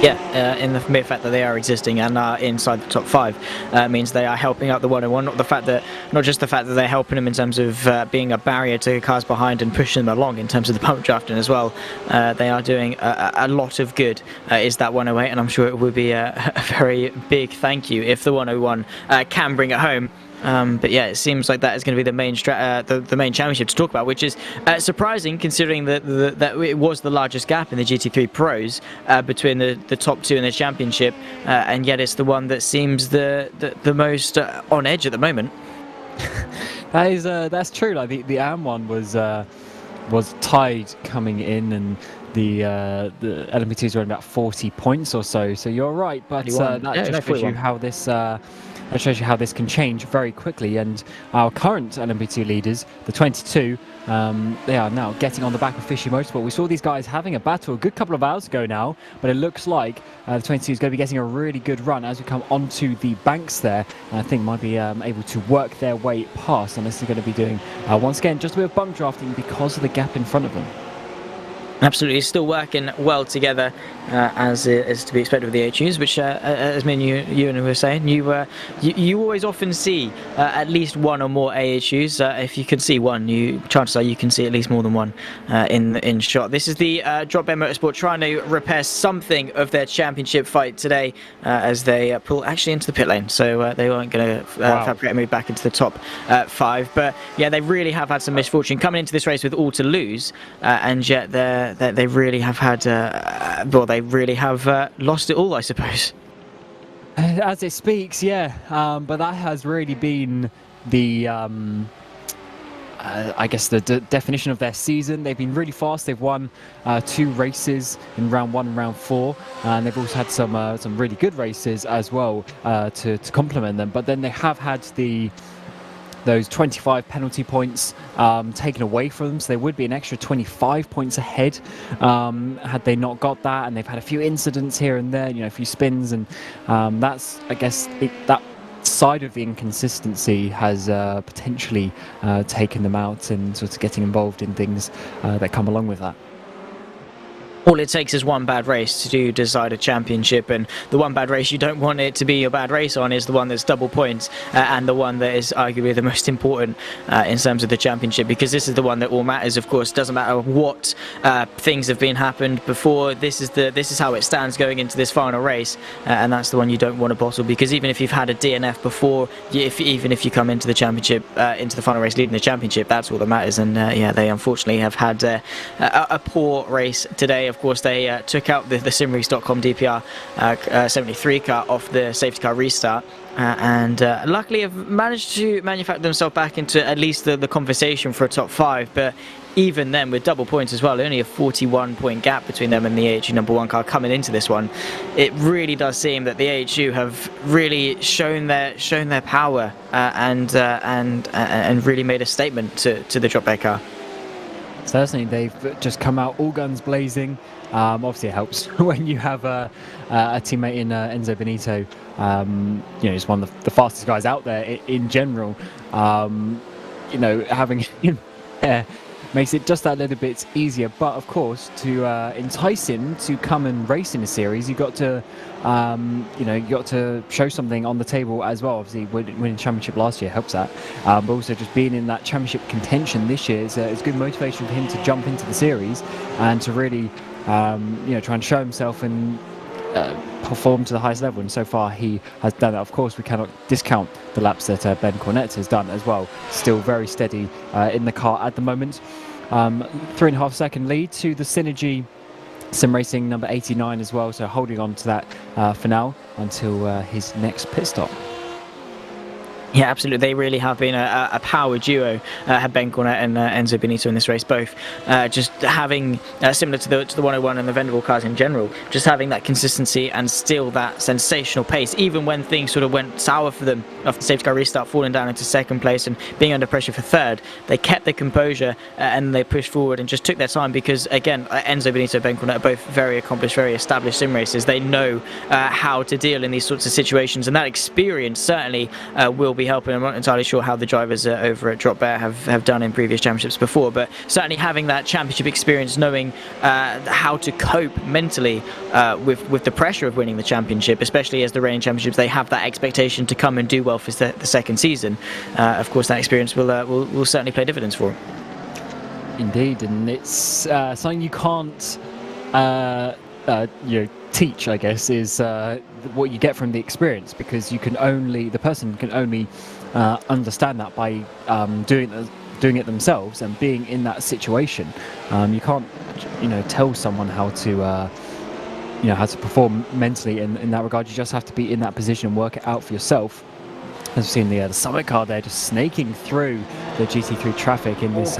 Yeah, in the mere fact that they are existing and are inside the top 5 means they are helping out the 101. Not just the fact that they're helping them in terms of being a barrier to cars behind and pushing them along in terms of the pump drafting as well. They are doing a lot of good. Is that 108, and I'm sure it would be a very big thank you if the 101 can bring it home. But yeah, it seems like that is going to be the main the main championship to talk about, which is surprising considering that it was the largest gap in the GT3 Pros between the top 2 in the championship, and yet it's the one that seems the most on edge at the moment. That's true. Like the AM one was tied coming in, and the LMP2s were about 40 points or so. So you're right, but that just shows you how this. That shows you how this can change very quickly. And our current LMP2 leaders, the 22, they are now getting on the back of Fishy Motorsport. We saw these guys having a battle a good couple of hours ago now, but it looks like the 22 is going to be getting a really good run as we come onto the banks there. And I think might be able to work their way past, and this is going to be doing, once again, just a bit of bump drafting because of the gap in front of them. Absolutely, still working well together, as is to be expected with the AHUs, which, as me and you were saying, you always often see at least one or more AHUs. If you can see one, chances are you can see at least more than one in shot. This is the Drop Bear Motorsport trying to repair something of their championship fight today, as they pull actually into the pit lane, so they weren't going to fabricate a move back into the top 5. But yeah, they really have had some misfortune coming into this race with all to lose, and yet they really have had, they really have lost it all, I suppose. As it speaks, yeah. But that has really been the, I guess, the definition of their season. They've been really fast. They've won 2 races in round 1 and round 4, and they've also had some really good races as well to complement them. But then they have had those 25 penalty points taken away from them, so they would be an extra 25 points ahead had they not got that. And they've had a few incidents here and there, a few spins, and that's, I guess, that side of the inconsistency has potentially taken them out and sort of getting involved in things that come along with that. All it takes is one bad race to decide a championship, and the one bad race you don't want it to be a bad race on is the one that's double points, and the one that is arguably the most important in terms of the championship, because this is the one that all matters. Of course, doesn't matter what things have been happened before. This is how it stands going into this final race, and that's the one you don't want to bottle, because even if you've had a DNF before, even if you come into the championship, into the final race leading the championship, that's all that matters. And yeah, they unfortunately have had a poor race today. Of course, they took out the Simrace.com DPR 73 car off the safety car restart, and luckily have managed to manufacture themselves back into at least the conversation for a top 5. But even then, with double points as well, only a 41-point gap between them and the AHU #1 car coming into this one, it really does seem that the AHU have really shown their power and really made a statement to the Drop Bear car. Certainly, they've just come out all guns blazing. Obviously, it helps when you have a teammate in Enzo Benito. He's one of the fastest guys out there in general. Having him there makes it just that little bit easier. But of course, to entice him to come and race in a series, you've got to, show something on the table as well. Obviously, winning championship last year helps that, but also just being in that championship contention this year is good motivation for him to jump into the series and to really, try and show himself and perform to the highest level. And so far, he has done that. Of course, we cannot discount the laps that Ben Cornett has done as well. Still very steady in the car at the moment. 3.5 second lead to the Synergy Sim Racing number 89 as well, so holding on to that for now until his next pit stop. Yeah, absolutely. They really have been a power duo, had Ben Cornett and Enzo Benito in this race, both just having, similar to the 101 and the Venable cars in general, just having that consistency and still that sensational pace, even when things sort of went sour for them after the safety car restart, falling down into 2nd place and being under pressure for 3rd. They kept their composure and they pushed forward and just took their time, because, again, Enzo Benito and Ben Cornett are both very accomplished, very established sim racers. They know how to deal in these sorts of situations, and that experience certainly will be helping. I'm not entirely sure how the drivers over at Drop Bear have done in previous championships before, but certainly having that championship experience, knowing how to cope mentally with the pressure of winning the championship, especially as the reigning championships, they have that expectation to come and do well for the second season. Of course, that experience will certainly play dividends for them. Indeed, and it's something you can't teach, I guess, is what you get from the experience, because the person can only understand that by doing it themselves and being in that situation. You can't tell someone how to perform mentally in that regard. You just have to be in that position and work it out for yourself. As we've seen the Summit car there just snaking through the GT3 traffic in this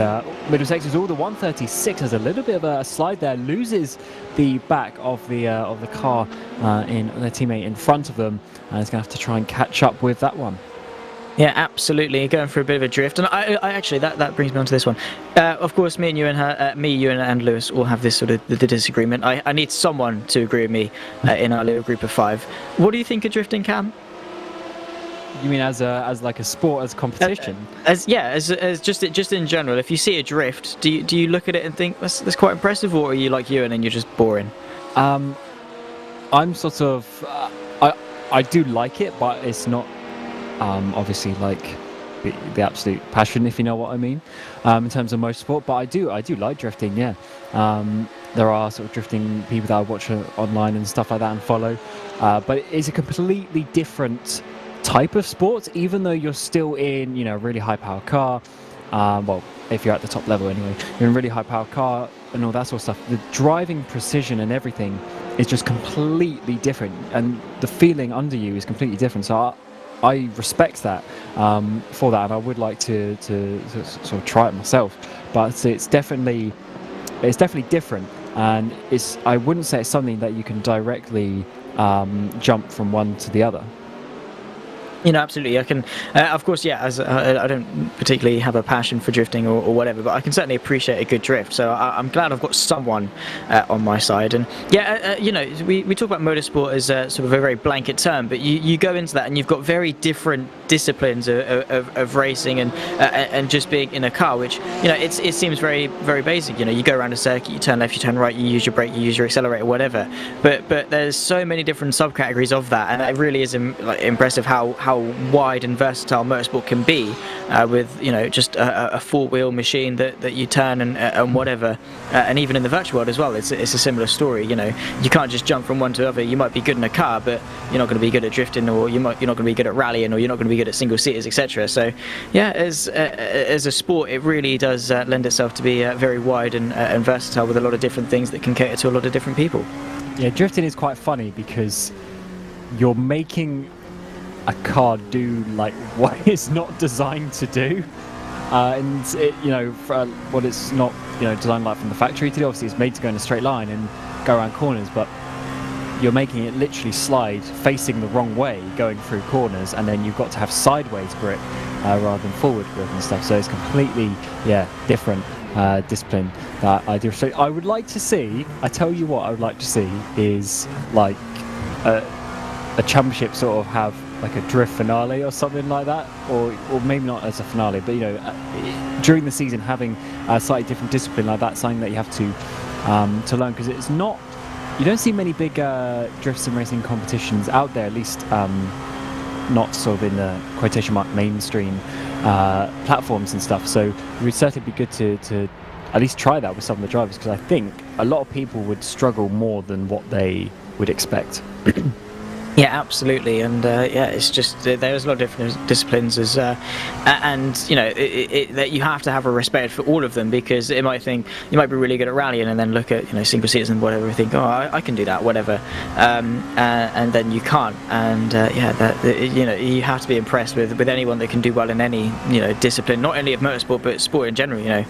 middle section. All the 136 has a little bit of a slide there, loses the back of the car in their teammate in front of them, and is going to have to try and catch up with that one. Yeah, absolutely. Going for a bit of a drift, and I actually that brings me on to this one. Of course, me, you, and Lewis all have this sort of the disagreement. I need someone to agree with me in our little group of 5. What do you think of drifting, Cam? You mean as like a sport, as competition? As just in general. If you see a drift, do you look at it and think that's quite impressive, or are you like Ewan and you're just boring? I'm sort of I do like it, but it's not obviously like the absolute passion, if you know what I mean, in terms of motorsport. But I do like drifting. Yeah, there are sort of drifting people that I watch online and stuff like that and follow, but it's a completely different type of sport, even though you're still in a really high power car. Well, if you're at the top level anyway, you're in a really high power car and all that sort of stuff. The driving precision and everything is just completely different, and the feeling under you is completely different. So I respect that for that, and I would like to sort of try it myself. But it's definitely different, and I wouldn't say it's something that you can directly jump from one to the other. Absolutely. I can, of course, yeah. As I don't particularly have a passion for drifting or whatever, but I can certainly appreciate a good drift. So I'm glad I've got someone on my side. And yeah, we talk about motorsport as sort of a very blanket term, but you go into that and you've got very different disciplines of racing and just being in a car, which it seems very very basic. You go around a circuit, you turn left, you turn right, you use your brake, you use your accelerator, whatever. But there's so many different subcategories of that, and it really is impressive how wide and versatile motorsport can be, with just a four-wheel machine that you turn and whatever, and even in the virtual world as well, it's a similar story. You can't just jump from one to the other. You might be good in a car, but you're not going to be good at drifting, or you're not going to be good at rallying, or you're not going to be good at single seaters, etc. So yeah, as a sport, it really does lend itself to be very wide and versatile, with a lot of different things that can cater to a lot of different people. Yeah, drifting is quite funny because you're making a car do like what it's not designed to do, and for what it's not designed like from the factory to do. Obviously, it's made to go in a straight line and go around corners, but you're making it literally slide facing the wrong way going through corners, and then you've got to have sideways grip rather than forward grip and stuff. So it's completely different discipline that I do. So I would like to see. I tell you what, I would like to see is like a championship sort of have like a drift finale or something like that, or maybe not as a finale, but during the season having a slightly different discipline like that, something that you have to learn, because it's not, you don't see many big drift sim racing competitions out there, at least not sort of in the quotation mark mainstream platforms and stuff. So it would certainly be good to at least try that with some of the drivers, because I think a lot of people would struggle more than what they would expect. Yeah, absolutely, and it's just there's a lot of different disciplines, and that you have to have a respect for all of them, because you might be really good at rallying and then look at single seaters and whatever and think, oh, I can do that, whatever, and then you can't, and you have to be impressed with anyone that can do well in any discipline, not only of motorsport but sport in general.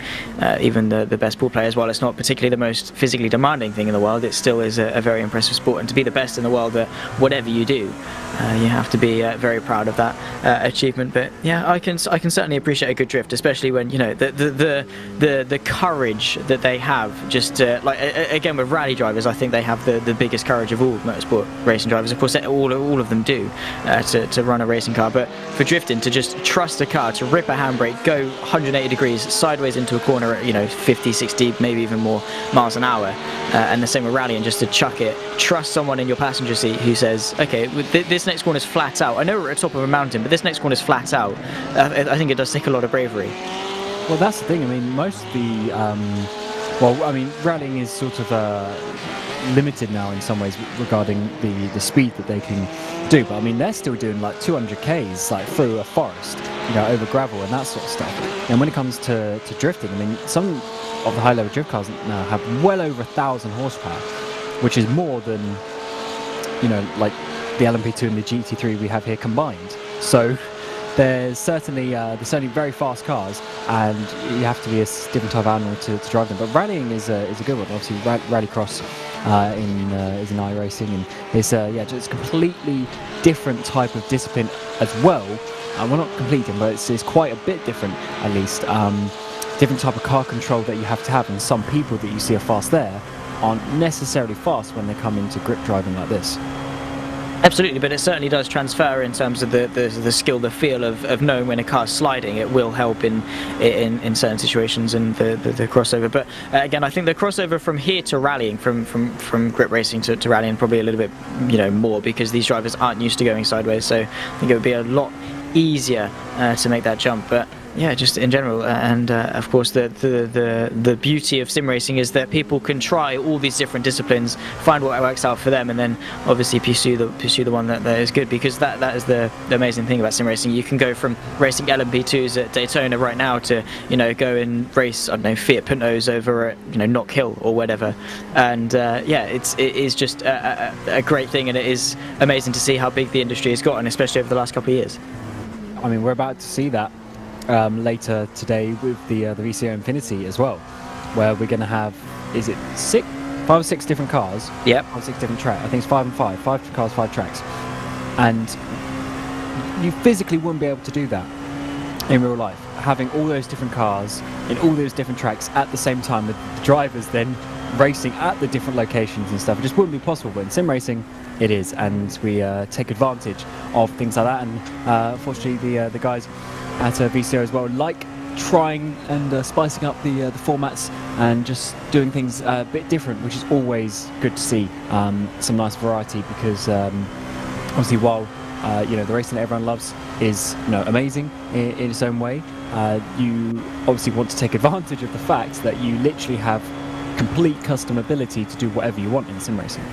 Even the best pool players, while it's not particularly the most physically demanding thing in the world, it still is a very impressive sport, and to be the best in the world at whatever you you do. You have to be very proud of that achievement. But yeah, I can certainly appreciate a good drift, especially when the courage that they have. Just again with rally drivers, I think they have the biggest courage of all motorsport racing drivers. Of course, all of them do to run a racing car. But for drifting, to just trust a car, to rip a handbrake, go 180 degrees sideways into a corner at 50, 60, maybe even more miles an hour, and the same with rallying, just to chuck it. Trust someone in your passenger seat who says, okay, this next corner is flat out. I know we're at the top of a mountain, but this next corner is flat out. I think it does take a lot of bravery. Well, that's the thing. I mean, most of the rallying is sort of limited now in some ways regarding the speed that they can do. But I mean, they're still doing like 200 k's like through a forest, over gravel and that sort of stuff. And when it comes to drifting, I mean, some of the high-level drift cars now have well over 1,000 horsepower, which is more than like the LMP2 and the GT3 we have here combined. So there's certainly very fast cars, and you have to be a different type of animal to drive them. But rallying is a good one. Obviously, rallycross is in iRacing, and it's just a completely different type of discipline as well. Well, not completely, but it's quite a bit different, at least. Different type of car control that you have to have, and some people that you see are fast there aren't necessarily fast when they come into grip driving like this. Absolutely, but it certainly does transfer in terms of the skill, the feel of knowing when a car's sliding. It will help in certain situations, and the crossover. But again, I think the crossover from here to rallying, from grip racing to rallying, probably a little bit more, because these drivers aren't used to going sideways. So I think it would be a lot easier to make that jump. But yeah, just in general, and of course the beauty of sim racing is that people can try all these different disciplines, find what works out for them, and then obviously pursue the one that is good, because that is the amazing thing about sim racing. You can go from racing LMP2s at Daytona right now to go and race, I don't know, Fiat Puntos over at Knock Hill or whatever, and it is just a great thing, and it is amazing to see how big the industry has gotten, especially over the last couple of years. I mean, we're about to see that later today with the VCO Infinity as well, where we're going to have, is it 5 or 6 different cars? Yep. 5 or 6 different tracks. I think it's 5 and 5. 5 cars, 5 tracks. And you physically wouldn't be able to do that in real life, having all those different cars in all those different tracks at the same time, with the drivers then racing at the different locations and stuff. It just wouldn't be possible, but in sim racing it is, and we take advantage of things like that. And unfortunately the guys at VCO as well like trying and spicing up the formats and just doing things a bit different, which is always good to see. Some nice variety, because obviously while the racing that everyone loves is amazing in its own way, you obviously want to take advantage of the fact that you literally have complete custom ability to do whatever you want in sim racing.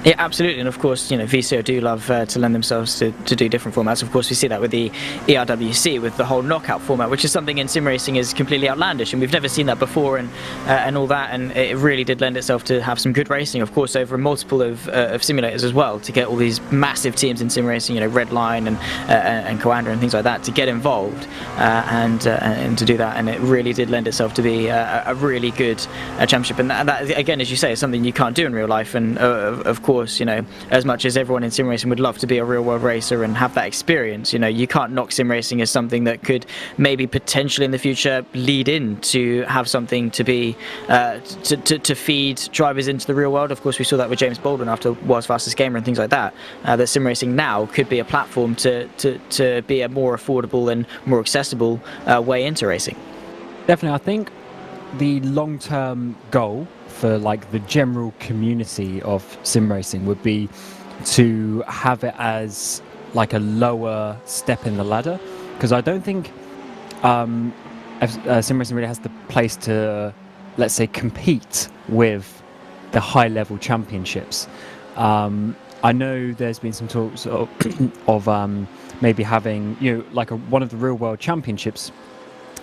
Yeah, absolutely, and of course, VCO do love to lend themselves to do different formats. Of course, we see that with the ERWC, with the whole knockout format, which is something in sim racing is completely outlandish, and we've never seen that before, and all that, and it really did lend itself to have some good racing, of course, over multiple of simulators as well, to get all these massive teams in sim racing, Redline and Coanda and things like that, to get involved and to do that, and it really did lend itself to be a really good championship, and that again, as you say, is something you can't do in real life, and of course, as much as everyone in sim racing would love to be a real world racer and have that experience, you can't knock sim racing as something that could maybe potentially in the future lead in to have something to be to feed drivers into the real world. Of course, we saw that with James Baldwin after World's Fastest Gamer and things like that. That sim racing now could be a platform to be a more affordable and more accessible way into racing. Definitely, I think the long-term goal for the general community of sim racing would be to have it as a lower step in the ladder, because I don't think sim racing really has the place to, let's say, compete with the high level championships. I know there's been some talks of maybe having one of the real world championships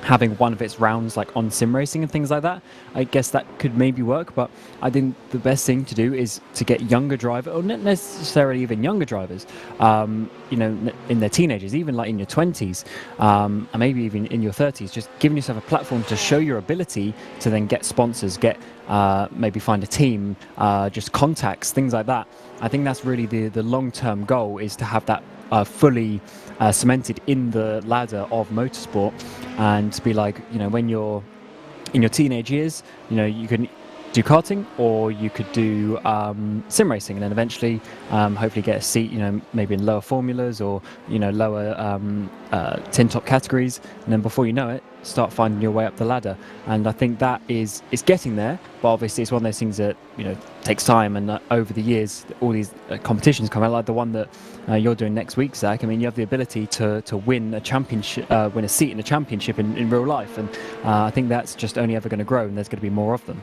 having one of its rounds on sim racing and things like that. I guess that could maybe work, but I think the best thing to do is to get younger drivers, or not necessarily even younger drivers, in their teenagers, even in your 20s, and maybe even in your 30s, just giving yourself a platform to show your ability to then get sponsors, maybe find a team, just contacts, things like that, I think that's really the long-term goal, is to have that fully cemented in the ladder of motorsport, and to be like, when you're in your teenage years, you can do karting, or you could do sim racing, and then eventually hopefully get a seat, maybe in lower formulas, or lower tin top categories, and then before you know it, start finding your way up the ladder. And I think that is getting there, but obviously it's one of those things that takes time, and over the years all these competitions come out, like the one that you're doing next week, Zach. I mean, you have the ability to win a championship, win a seat in a championship in real life, and I think that's just only ever going to grow, and there's going to be more of them.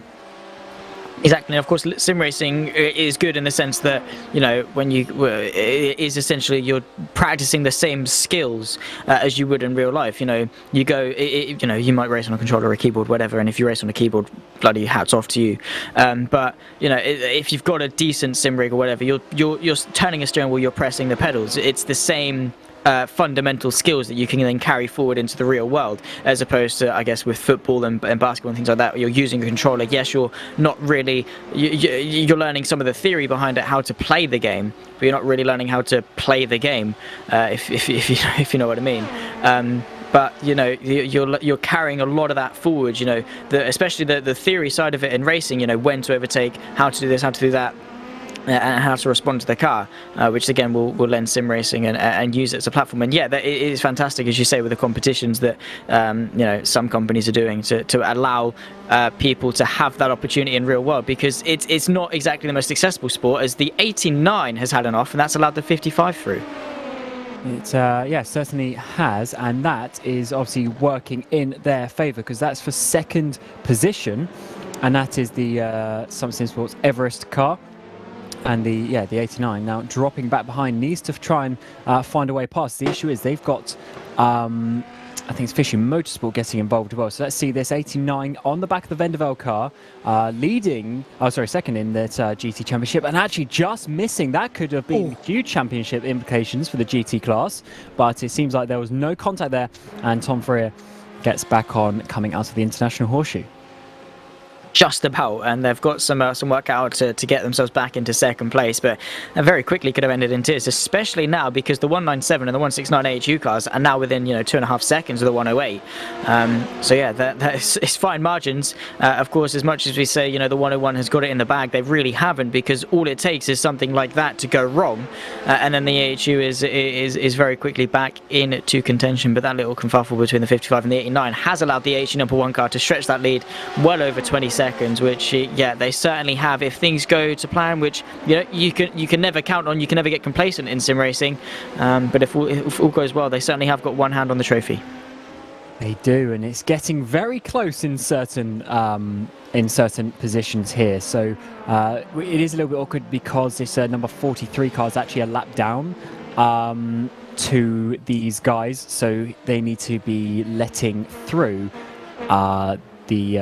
Exactly. Of course, sim racing is good in the sense that when it is essentially you're practicing the same skills as you would in real life. You go, you might race on a controller or a keyboard, whatever, and if you race on a keyboard, bloody hats off to you. But if you've got a decent sim rig or whatever, you're turning a steering wheel, you're pressing the pedals. It's the same fundamental skills that you can then carry forward into the real world, as opposed to, I guess, with football and basketball and things like that. You're using a controller. Yes, you're not really. You're learning some of the theory behind it, how to play the game, but you're not really learning how to play the game, if you know what I mean. But you're carrying a lot of that forward. Especially the theory side of it in racing. When to overtake, how to do this, how to do that, and how to respond to the car, which again will lend sim racing and use it as a platform. And yeah, it is fantastic, as you say, with the competitions that some companies are doing to allow people to have that opportunity in real world, because it's not exactly the most accessible sport, as the 89 has had an off, and that's allowed the 55 through. It certainly has, and that is obviously working in their favour, because that's for second position, and that is the Something Sports Everest car. And the 89 now dropping back behind, needs to try and find a way past. The issue is they've got, I think it's Fishy Motorsport getting involved as well. So let's see this 89 on the back of the Vendeveld car, second in that GT Championship, and actually just missing. That could have been huge championship implications for the GT class, but it seems like there was no contact there, and Tom Freer gets back on, coming out of the International Horseshoe. Just about, and they've got some work out to get themselves back into second place, but very quickly could have ended in tears, especially now because the 197 and the 169 AHU cars are now within 2.5 seconds of the 108. So yeah, it's fine margins. Of course, as much as we say the 101 has got it in the bag, they really haven't, because all it takes is something like that to go wrong, and then the AHU is very quickly back into contention. But that little kerfuffle between the 55 and the 89 has allowed the AHU number 1 car to stretch that lead well over 20 seconds, which they certainly have if things go to plan, which you can never count on. You can never get complacent in sim racing, but if all goes well, they certainly have got one hand on the trophy. They do, and it's getting very close in certain positions here. So it is a little bit awkward, because this number 43 car is actually a lap down to these guys, so they need to be letting through the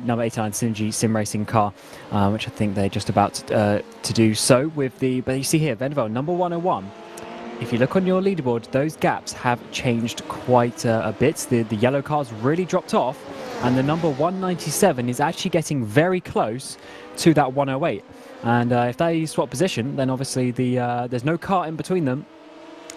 number 89 Synergy Sim Racing car, which I think they're just about to do so with but you see here, Vendeveld, number 101. If you look on your leaderboard, those gaps have changed quite a bit. The yellow car's really dropped off, and the number 197 is actually getting very close to that 108. And if they swap position, then obviously there's no car in between them,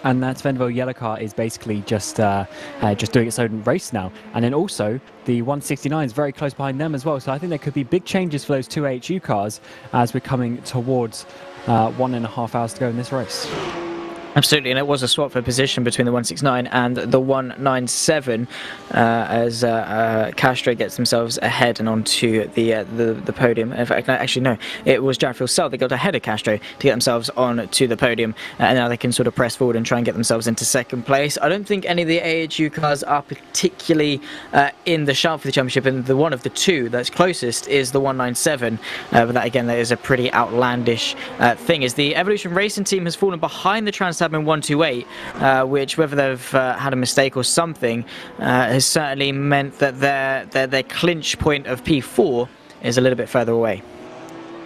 and that Vendeveld yellow car is basically just doing its own race now. And then also the 169 is very close behind them as well. So I think there could be big changes for those two AHU cars as we're coming towards 1.5 hours to go in this race. Absolutely, and it was a swap for position between the 169 and the 197 as Castro gets themselves ahead and onto the podium. In fact, actually no, it was Jared Phil they got ahead of Castro to get themselves onto the podium, and now they can sort of press forward and try and get themselves into second place. I don't think any of the AHU cars are particularly in the shout for the championship, and the one of the two that's closest is the 197, but that again, that is a pretty outlandish thing, as the Evolution Racing team has fallen behind the Trans Tab in 128, which, whether they've had a mistake or something, has certainly meant that their clinch point of P4 is a little bit further away.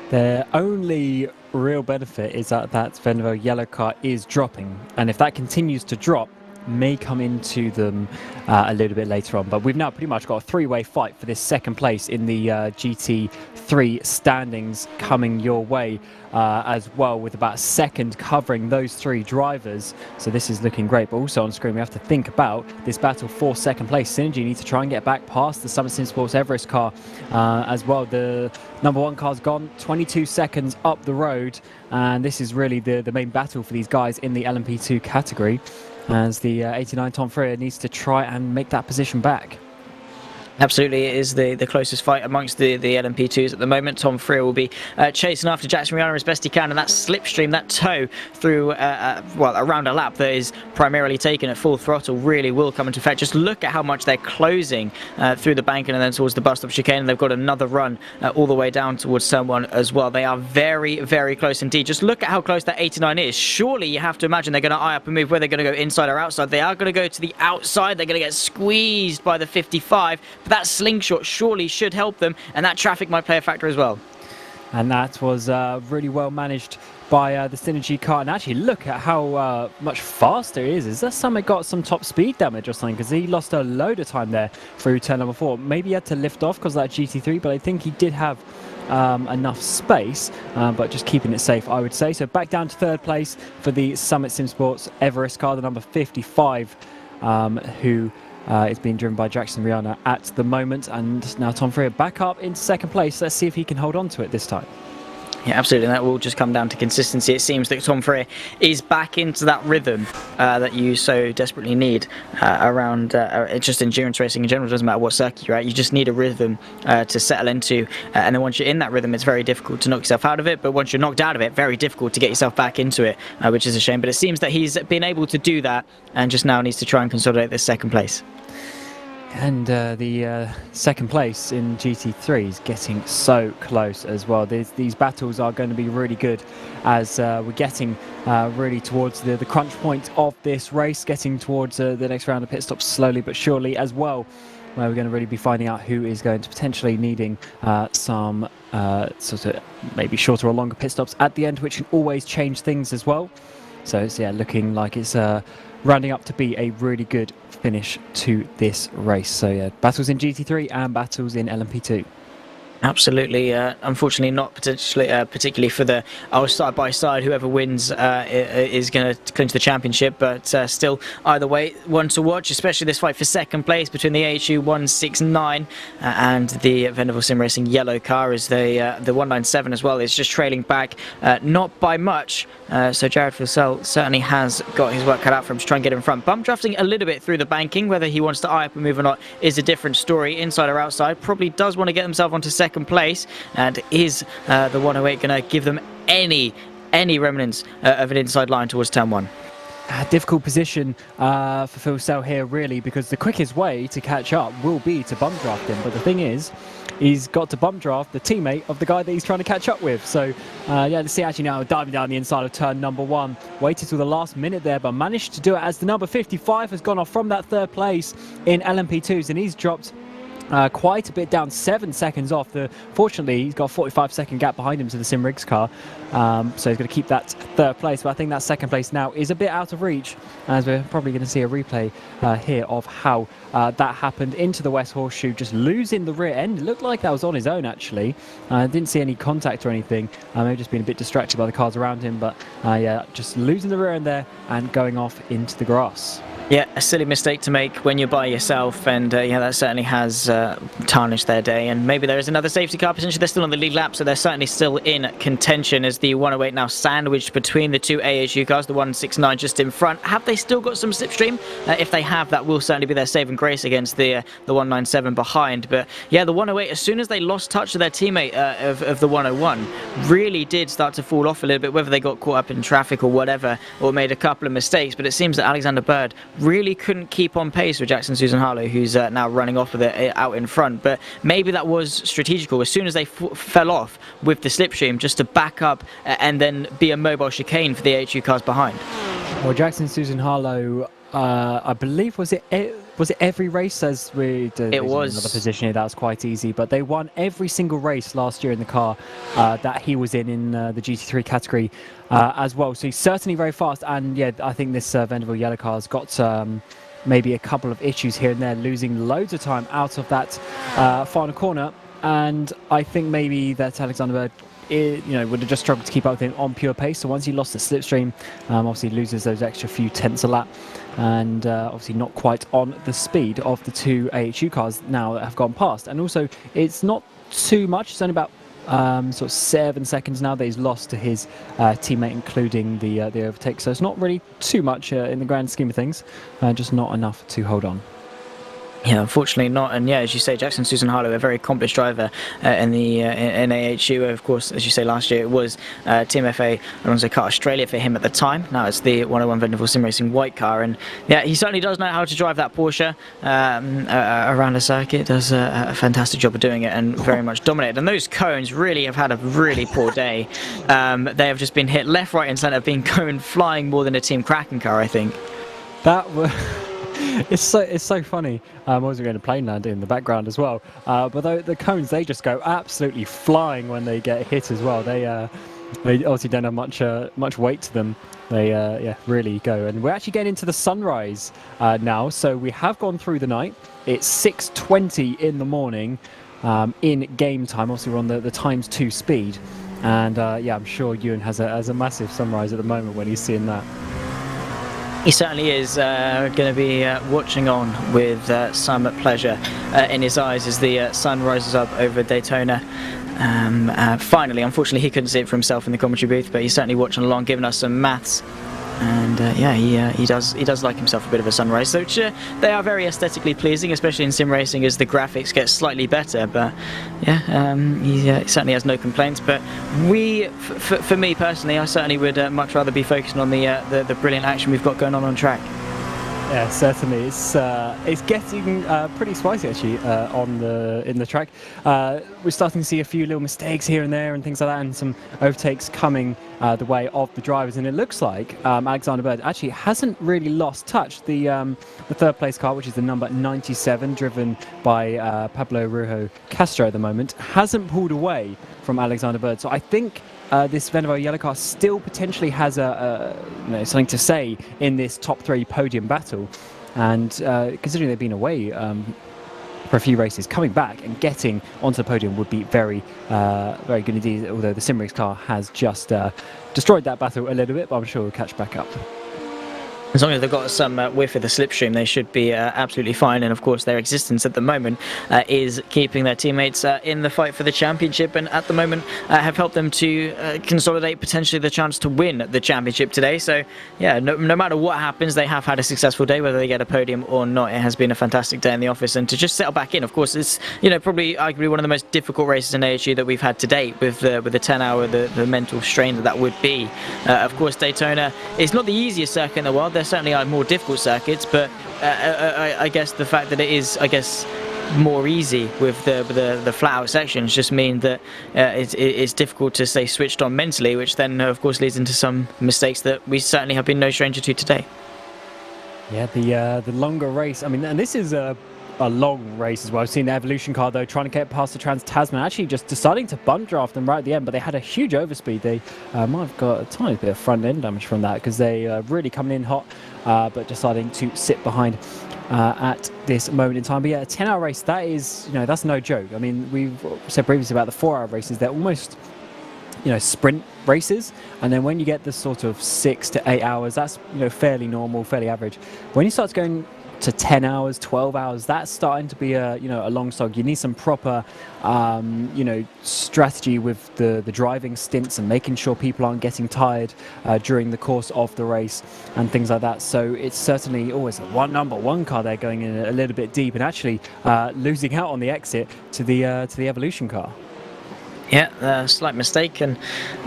Their only real benefit is that Vendeveld yellow car is dropping, and if that continues to drop, may come into them a little bit later on. But we've now pretty much got a three-way fight for this second place in the GT3 standings coming your way as well, with about a second covering those three drivers. So this is looking great. But also on screen, we have to think about this battle for second place. Synergy needs to try and get back past the Summit Sim Sports Everest car as well. The number one car's gone 22 seconds up the road, and this is really the main battle for these guys in the LMP2 category, as the 89 Tom Freer needs to try and make that position back. Absolutely, it is the closest fight amongst the LMP2s at the moment. Tom Freer will be chasing after Jackson Rihanna as best he can, and that slipstream, that tow through, around a lap that is primarily taken at full throttle really will come into effect. Just look at how much they're closing through the banking and then towards the bus stop chicane, and they've got another run all the way down towards turn 1 as well. They are very, very close indeed. Just look at how close that 89 is. Surely you have to imagine they're going to eye up and move, where they're going to go inside or outside. They are going to go to the outside. They're going to get squeezed by the 55. But that slingshot surely should help them, and that traffic might play a factor as well. And that was really well managed by the Synergy car. And actually look at how much faster he is. Is that Summit got some top speed damage or something? Because he lost a load of time there through turn number 4. Maybe he had to lift off because of that GT3, but I think he did have enough space, but just keeping it safe, I would say. So back down to third place for the Summit Sim Sports Everest car, the number 55, who is being driven by Jackson Rihanna at the moment. And now Tom Freer back up in second place. Let's see if he can hold on to it this time. Yeah, absolutely. That will just come down to consistency. It seems that Tom Freer is back into that rhythm that you so desperately need around just endurance racing in general. It doesn't matter what circuit you're at. You just need a rhythm to settle into. And then once you're in that rhythm, it's very difficult to knock yourself out of it. But once you're knocked out of it, very difficult to get yourself back into it, which is a shame. But it seems that he's been able to do that and just now needs to try and consolidate this second place. And the second place in GT3 is getting so close as well. These battles are going to be really good as we're getting really towards the crunch point of this race, getting towards the next round of pit stops slowly but surely as well, where we're going to really be finding out who is going to potentially needing some sort of maybe shorter or longer pit stops at the end, which can always change things as well. So it's looking like it's rounding up to be a really good finish to this race. So yeah, battles in GT3 and battles in LMP2. Absolutely. Unfortunately, not particularly for the side by side. Whoever wins is going to clinch the championship. But still, either way, one to watch. Especially this fight for second place between the AHU 169 and the Vendaval Sim Racing yellow car, as the 197 as well is just trailing back, not by much. So Jared Fussell certainly has got his work cut out for him to try and get in front. Bump drafting a little bit through the banking. Whether he wants to eye up and move or not is a different story. Inside or outside, probably does want to get himself onto second place, and is the 108 going to give them any remnants of an inside line towards turn 1? A difficult position for Phil Sell here, really, because the quickest way to catch up will be to bump draft him. But the thing is, he's got to bump draft the teammate of the guy that he's trying to catch up with. So yeah, let's see actually now diving down the inside of turn number 1. Waited till the last minute there, but managed to do it as the number 55 has gone off from that third place in LMP2s, and he's dropped quite a bit down, 7 seconds off. Fortunately, he's got a 45-second gap behind him to the Sim Rigs car, so he's going to keep that third place. But I think that second place now is a bit out of reach, as we're probably going to see a replay here of how that happened into the West Horseshoe, just losing the rear end. It looked like that was on his own, actually. Didn't see any contact or anything. Maybe just being a bit distracted by the cars around him, but yeah, just losing the rear end there and going off into the grass. Yeah, a silly mistake to make when you're by yourself, and yeah, that certainly has tarnished their day. And maybe there is another safety car potentially. They're still on the lead lap, so they're certainly still in contention, as the 108 now sandwiched between the two AHU cars, the 169 just in front. Have they still got some slipstream? If they have, that will certainly be their saving grace against the 197 behind. But yeah, the 108, as soon as they lost touch of their teammate of the 101, really did start to fall off a little bit, whether they got caught up in traffic or whatever, or made a couple of mistakes. But it seems that Alexander Bird really couldn't keep on pace with Jackson Susan Harlow, who's now running off with it out in front. But maybe that was strategical. As soon as they fell off with the slipstream, just to back up and then be a mobile chicane for the AHU cars behind. Well, Jackson Susan Harlow, I believe, was it was it every race? As we did, It was. another position here that was quite easy, but they won every single race last year in the car that he was in the GT3 category as well. So he's certainly very fast, and yeah, I think this Vanderbilt yellow car has got maybe a couple of issues here and there, losing loads of time out of that final corner, and I think maybe that Alexander Bird would have just struggled to keep up with him on pure pace. So once he lost the slipstream, obviously loses those extra few tenths a lap, and obviously not quite on the speed of the two AHU cars now that have gone past. And also, it's not too much. It's only about sort of 7 seconds now that he's lost to his teammate, including the overtake. So it's not really too much in the grand scheme of things, just not enough to hold on. Yeah, unfortunately not. And yeah, as you say, Jackson Susan Harlow, a very accomplished driver in AHU. Of course, as you say, last year it was Team FA Alonso Kart Australia for him at the time. Now it's the 101 Vanderbilt Sim Racing white car, and yeah, he certainly does know how to drive that Porsche around a circuit. Does a fantastic job of doing it, and very much dominated. And those cones really have had a really poor day. They have just been hit left, right, and centre, being cone flying more than a Team Kraken car, I think. That was. It's so funny. I'm also going to plane land in the background as well. But the cones, they just go absolutely flying when they get hit as well. They obviously don't have much weight to them. They really go. And we're actually getting into the sunrise now. So we have gone through the night. It's 6:20 in the morning in game time. Obviously we're on the ×2 speed. And I'm sure Ewan has a massive sunrise at the moment when he's seeing that. He certainly is going to be watching on with some pleasure in his eyes as the sun rises up over Daytona. Finally, unfortunately, he couldn't see it for himself in the commentary booth, but he's certainly watching along, giving us some maths. And he does like himself a bit of a sunrise, which they are very aesthetically pleasing, especially in sim racing as the graphics get slightly better. But he certainly has no complaints. But for me personally, I certainly would much rather be focusing on the brilliant action we've got going on track. Yeah, certainly. It's getting pretty spicy actually in the track. We're starting to see a few little mistakes here and there and things like that, and some overtakes coming the way of the drivers. And it looks like Alexander Bird actually hasn't really lost touch. The third place car, which is the number 97, driven by Pablo Rujo Castro at the moment, hasn't pulled away from Alexander Bird. So I think this Vanderbilt yellow car still potentially has something to say in this top 3 podium battle, and considering they've been away for a few races, coming back and getting onto the podium would be very good indeed, although the Simrix car has just destroyed that battle a little bit, but I'm sure we'll catch back up. As long as they've got some whiff of the slipstream, they should be absolutely fine. And of course, their existence at the moment is keeping their teammates in the fight for the championship, and at the moment have helped them to consolidate potentially the chance to win the championship today. So yeah, no matter what happens, they have had a successful day, whether they get a podium or not. It has been a fantastic day in the office, and to just settle back in, of course, it's probably arguably one of the most difficult races in AHU that we've had to date, with the 10-hour, the mental strain that would be. Of course, Daytona is not the easiest circuit in the world. There certainly are more difficult circuits, but I guess the fact that it is, more easy with the flat out sections just mean that it's difficult to stay switched on mentally, which then of course leads into some mistakes that we certainly have been no stranger to today. Yeah, the longer race, I mean, and this is a long race as well. I've seen the Evolution car though trying to get past the Trans-Tasman, actually just deciding to bunt draft them right at the end, but they had a huge overspeed. They might have got a tiny bit of front end damage from that, because they really coming in hot, but deciding to sit behind at this moment in time. But yeah, a 10-hour race, that is, that's no joke. I mean, we've said previously about the 4-hour races, they're almost sprint races, and then when you get the sort of 6 to 8 hours, that's fairly normal, fairly average. When you start going to 10 hours, 12 hours, that's starting to be a long slog. You need some proper strategy with the driving stints and making sure people aren't getting tired during the course of the race and things like that. So it's certainly always a number one car there going in a little bit deep, and actually losing out on the exit to the Evolution car. Yeah, slight mistake, and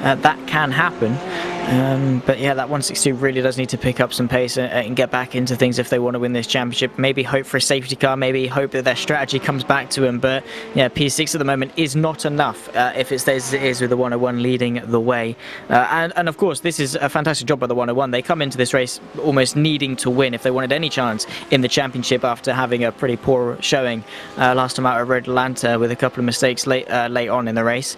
that can happen. But yeah, that 162 really does need to pick up some pace and get back into things if they want to win this championship. Maybe hope for a safety car, maybe hope that their strategy comes back to them. But yeah, P6 at the moment is not enough if it stays as it is with the 101 leading the way. And of course, this is a fantastic job by the 101. They come into this race almost needing to win if they wanted any chance in the championship after having a pretty poor showing last time out at Red Atlanta with a couple of mistakes late on in the race.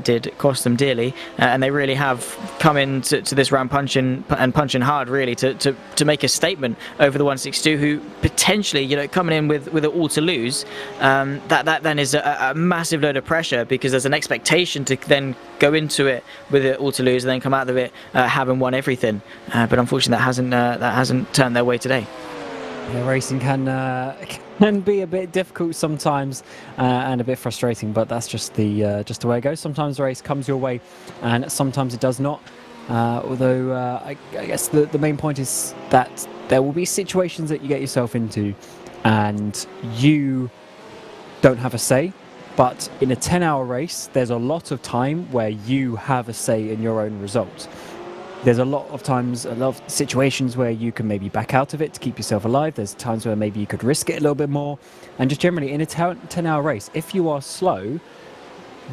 Did cost them dearly, and they really have come into this round punching hard, really, to make a statement over the 162, who potentially, you know, coming in with it all to lose, that then is a massive load of pressure, because there's an expectation to then go into it with it all to lose and then come out of it having won everything. But unfortunately, that hasn't turned their way today. Yeah, racing can be a bit difficult sometimes and a bit frustrating, but that's just the way it goes. Sometimes the race comes your way, and sometimes it does not. Although I guess the main point is that there will be situations that you get yourself into, and you don't have a say. But in a 10-hour race, there's a lot of time where you have a say in your own result. There's a lot of situations where you can maybe back out of it to keep yourself alive. There's times where maybe you could risk it a little bit more. And just generally, in a 10-hour race, if you are slow,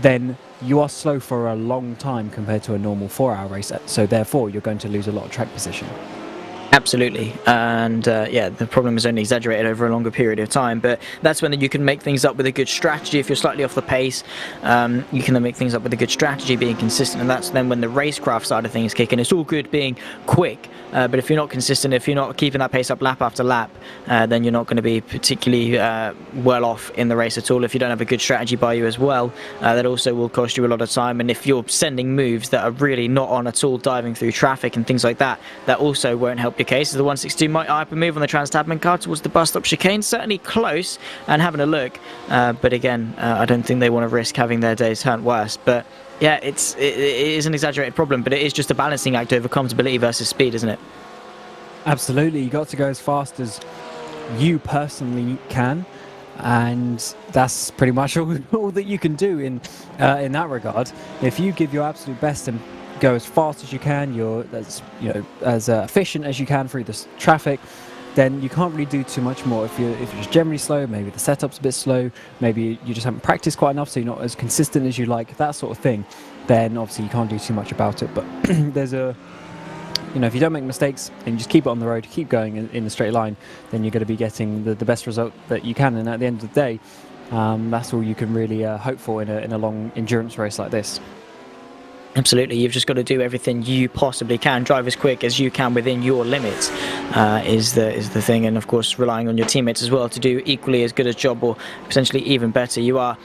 then you are slow for a long time compared to a normal 4-hour race. So therefore, you're going to lose a lot of track position. Absolutely, and yeah, the problem is only exaggerated over a longer period of time, but that's when you can make things up with a good strategy. If you're slightly off the pace, you can then make things up with a good strategy, being consistent, and that's then when the racecraft side of things kick in. It's all good being quick, but if you're not consistent, if you're not keeping that pace up lap after lap, then you're not going to be particularly well off in the race at all. If you don't have a good strategy by you as well, that also will cost you a lot of time, and if you're sending moves that are really not on at all, diving through traffic and things like that, that also won't help your case. As the 162 might hyper move on the Trans-Tasman car towards the bus stop chicane, certainly close and having a look, but again, I don't think they want to risk having their days turned worse. But yeah, it is an exaggerated problem, but it is just a balancing act over comfortability versus speed, isn't it? Absolutely, you got to go as fast as you personally can, and that's pretty much all that you can do in that regard. If you give your absolute best and go as fast as you can, you're as efficient as you can through this traffic, then you can't really do too much more. If you're just generally slow, maybe the setup's a bit slow, maybe you just haven't practiced quite enough, so you're not as consistent as you like, that sort of thing, then obviously you can't do too much about it. But there's if you don't make mistakes and you just keep it on the road, keep going in a straight line, then you're going to be getting the best result that you can. And at the end of the day, that's all you can really hope for in a long endurance race like this. Absolutely, you've just got to do everything you possibly can, drive as quick as you can within your limits, is the thing, and of course relying on your teammates as well to do equally as good a job, or potentially even better. You are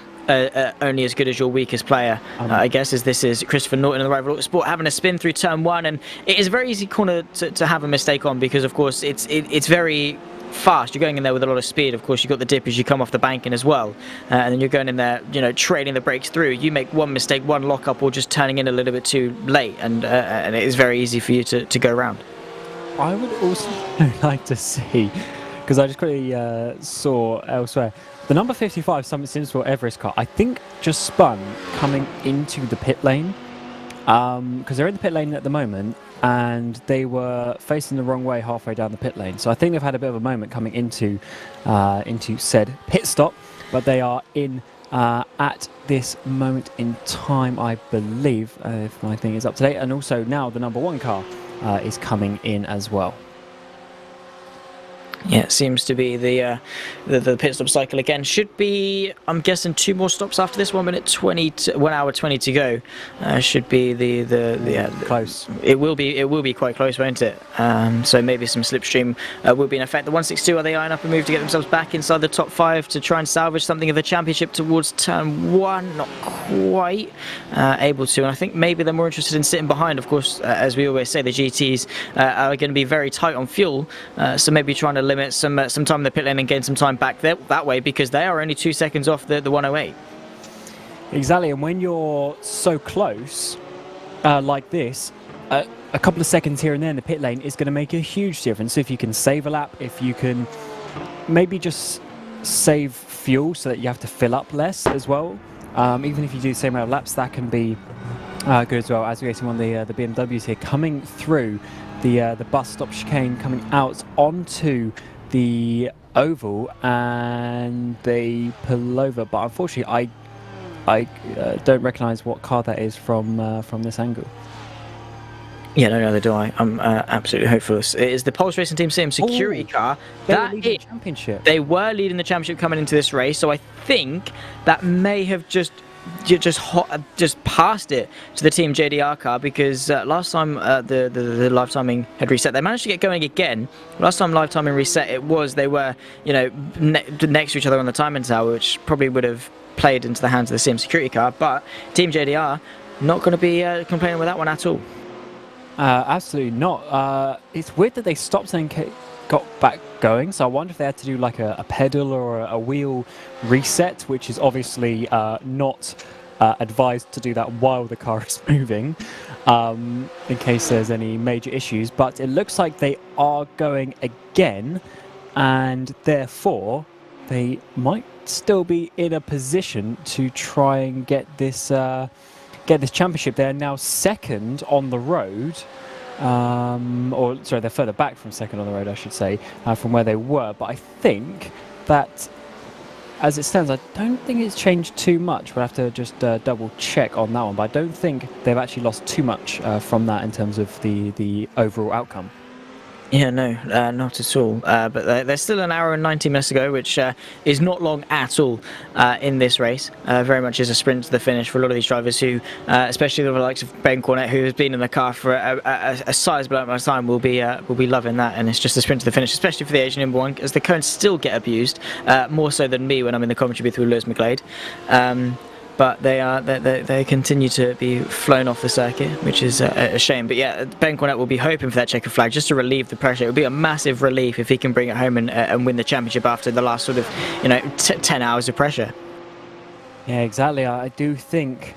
only as good as your weakest player, I guess, as this is Christopher Norton in the Rival Sport having a spin through turn one, and it is a very easy corner to have a mistake on, because of course it's very fast. You're going in there with a lot of speed. Of course, you've got the dip as you come off the banking as well, and then you're going in there, trailing the brakes through. You make one mistake, one lock up, or just turning in a little bit too late, and it is very easy for you to go around. I would also like to see, because I just quickly saw elsewhere, the number 55 Summit Simsport Everest car, I think, just spun coming into the pit lane, because they're in the pit lane at the moment, and they were facing the wrong way halfway down the pit lane. So I think they've had a bit of a moment coming into said pit stop, but they are in at this moment in time, I believe, if my thing is up to date. And also now the number one car is coming in as well. Yeah, it seems to be the pit stop cycle again. Should be, I'm guessing, 2 more stops after this. 1 hour 20 to go. Should be the close. It will be quite close, won't it? So maybe some slipstream will be in effect. The 162, are they eyeing up a move to get themselves back inside the top 5 to try and salvage something of the championship towards turn 1? Not quite able to, and I think maybe they're more interested in sitting behind. Of course, as we always say, the GTs are going to be very tight on fuel, so maybe trying to limit some time in the pit lane and gain some time back there that way, because they are only 2 seconds off the 108. Exactly, and when you're so close like this, a couple of seconds here and there in the pit lane is going to make a huge difference. So if you can save a lap, if you can maybe just save fuel so that you have to fill up less as well, even if you do the same amount of laps, that can be Good as well. As we're getting on the BMWs here, coming through the bus stop chicane, coming out onto the oval, and they pull over. But unfortunately, I don't recognise what car that is from this angle. Yeah, no, neither do I. I'm absolutely hopeless. It is the Pulse Racing Team Sim security car. They were leading the championship. They were leading the championship coming into this race, so I think that may have just passed it to the Team JDR car, because last time the live timing had reset, they managed to get going again. Last time live timing reset, they were next to each other on the timing tower, which probably would have played into the hands of the Sim security car. But Team JDR not going to be complaining with that one at all. Absolutely not. It's weird that they stopped and got back going, so I wonder if they had to do like a pedal or a wheel reset, which is obviously not advised to do that while the car is moving, in case there's any major issues. But it looks like they are going again, and therefore they might still be in a position to try and get this championship. They're now second on the road, or sorry, they're further back from second on the road, I should say, from where they were. But I think that, as it stands, I don't think it's changed too much. We'll have to just double check on that one. But I don't think they've actually lost too much from that in terms of the overall outcome. Yeah, no, not at all. But there's still an hour and 90 minutes to go, which is not long at all in this race. Very much is a sprint to the finish for a lot of these drivers who, especially the likes of Ben Cornett, who has been in the car for a sizable amount of time, will be loving that. And it's just a sprint to the finish, especially for the Asian number one, as the cones still get abused, more so than me when I'm in the commentary booth with Lewis McGlade. But they continue to be flown off the circuit, which is a shame. But yeah, Ben Cornett will be hoping for that checkered flag just to relieve the pressure. It would be a massive relief if he can bring it home and win the championship after the last sort of 10 hours of pressure. Yeah, exactly. I do think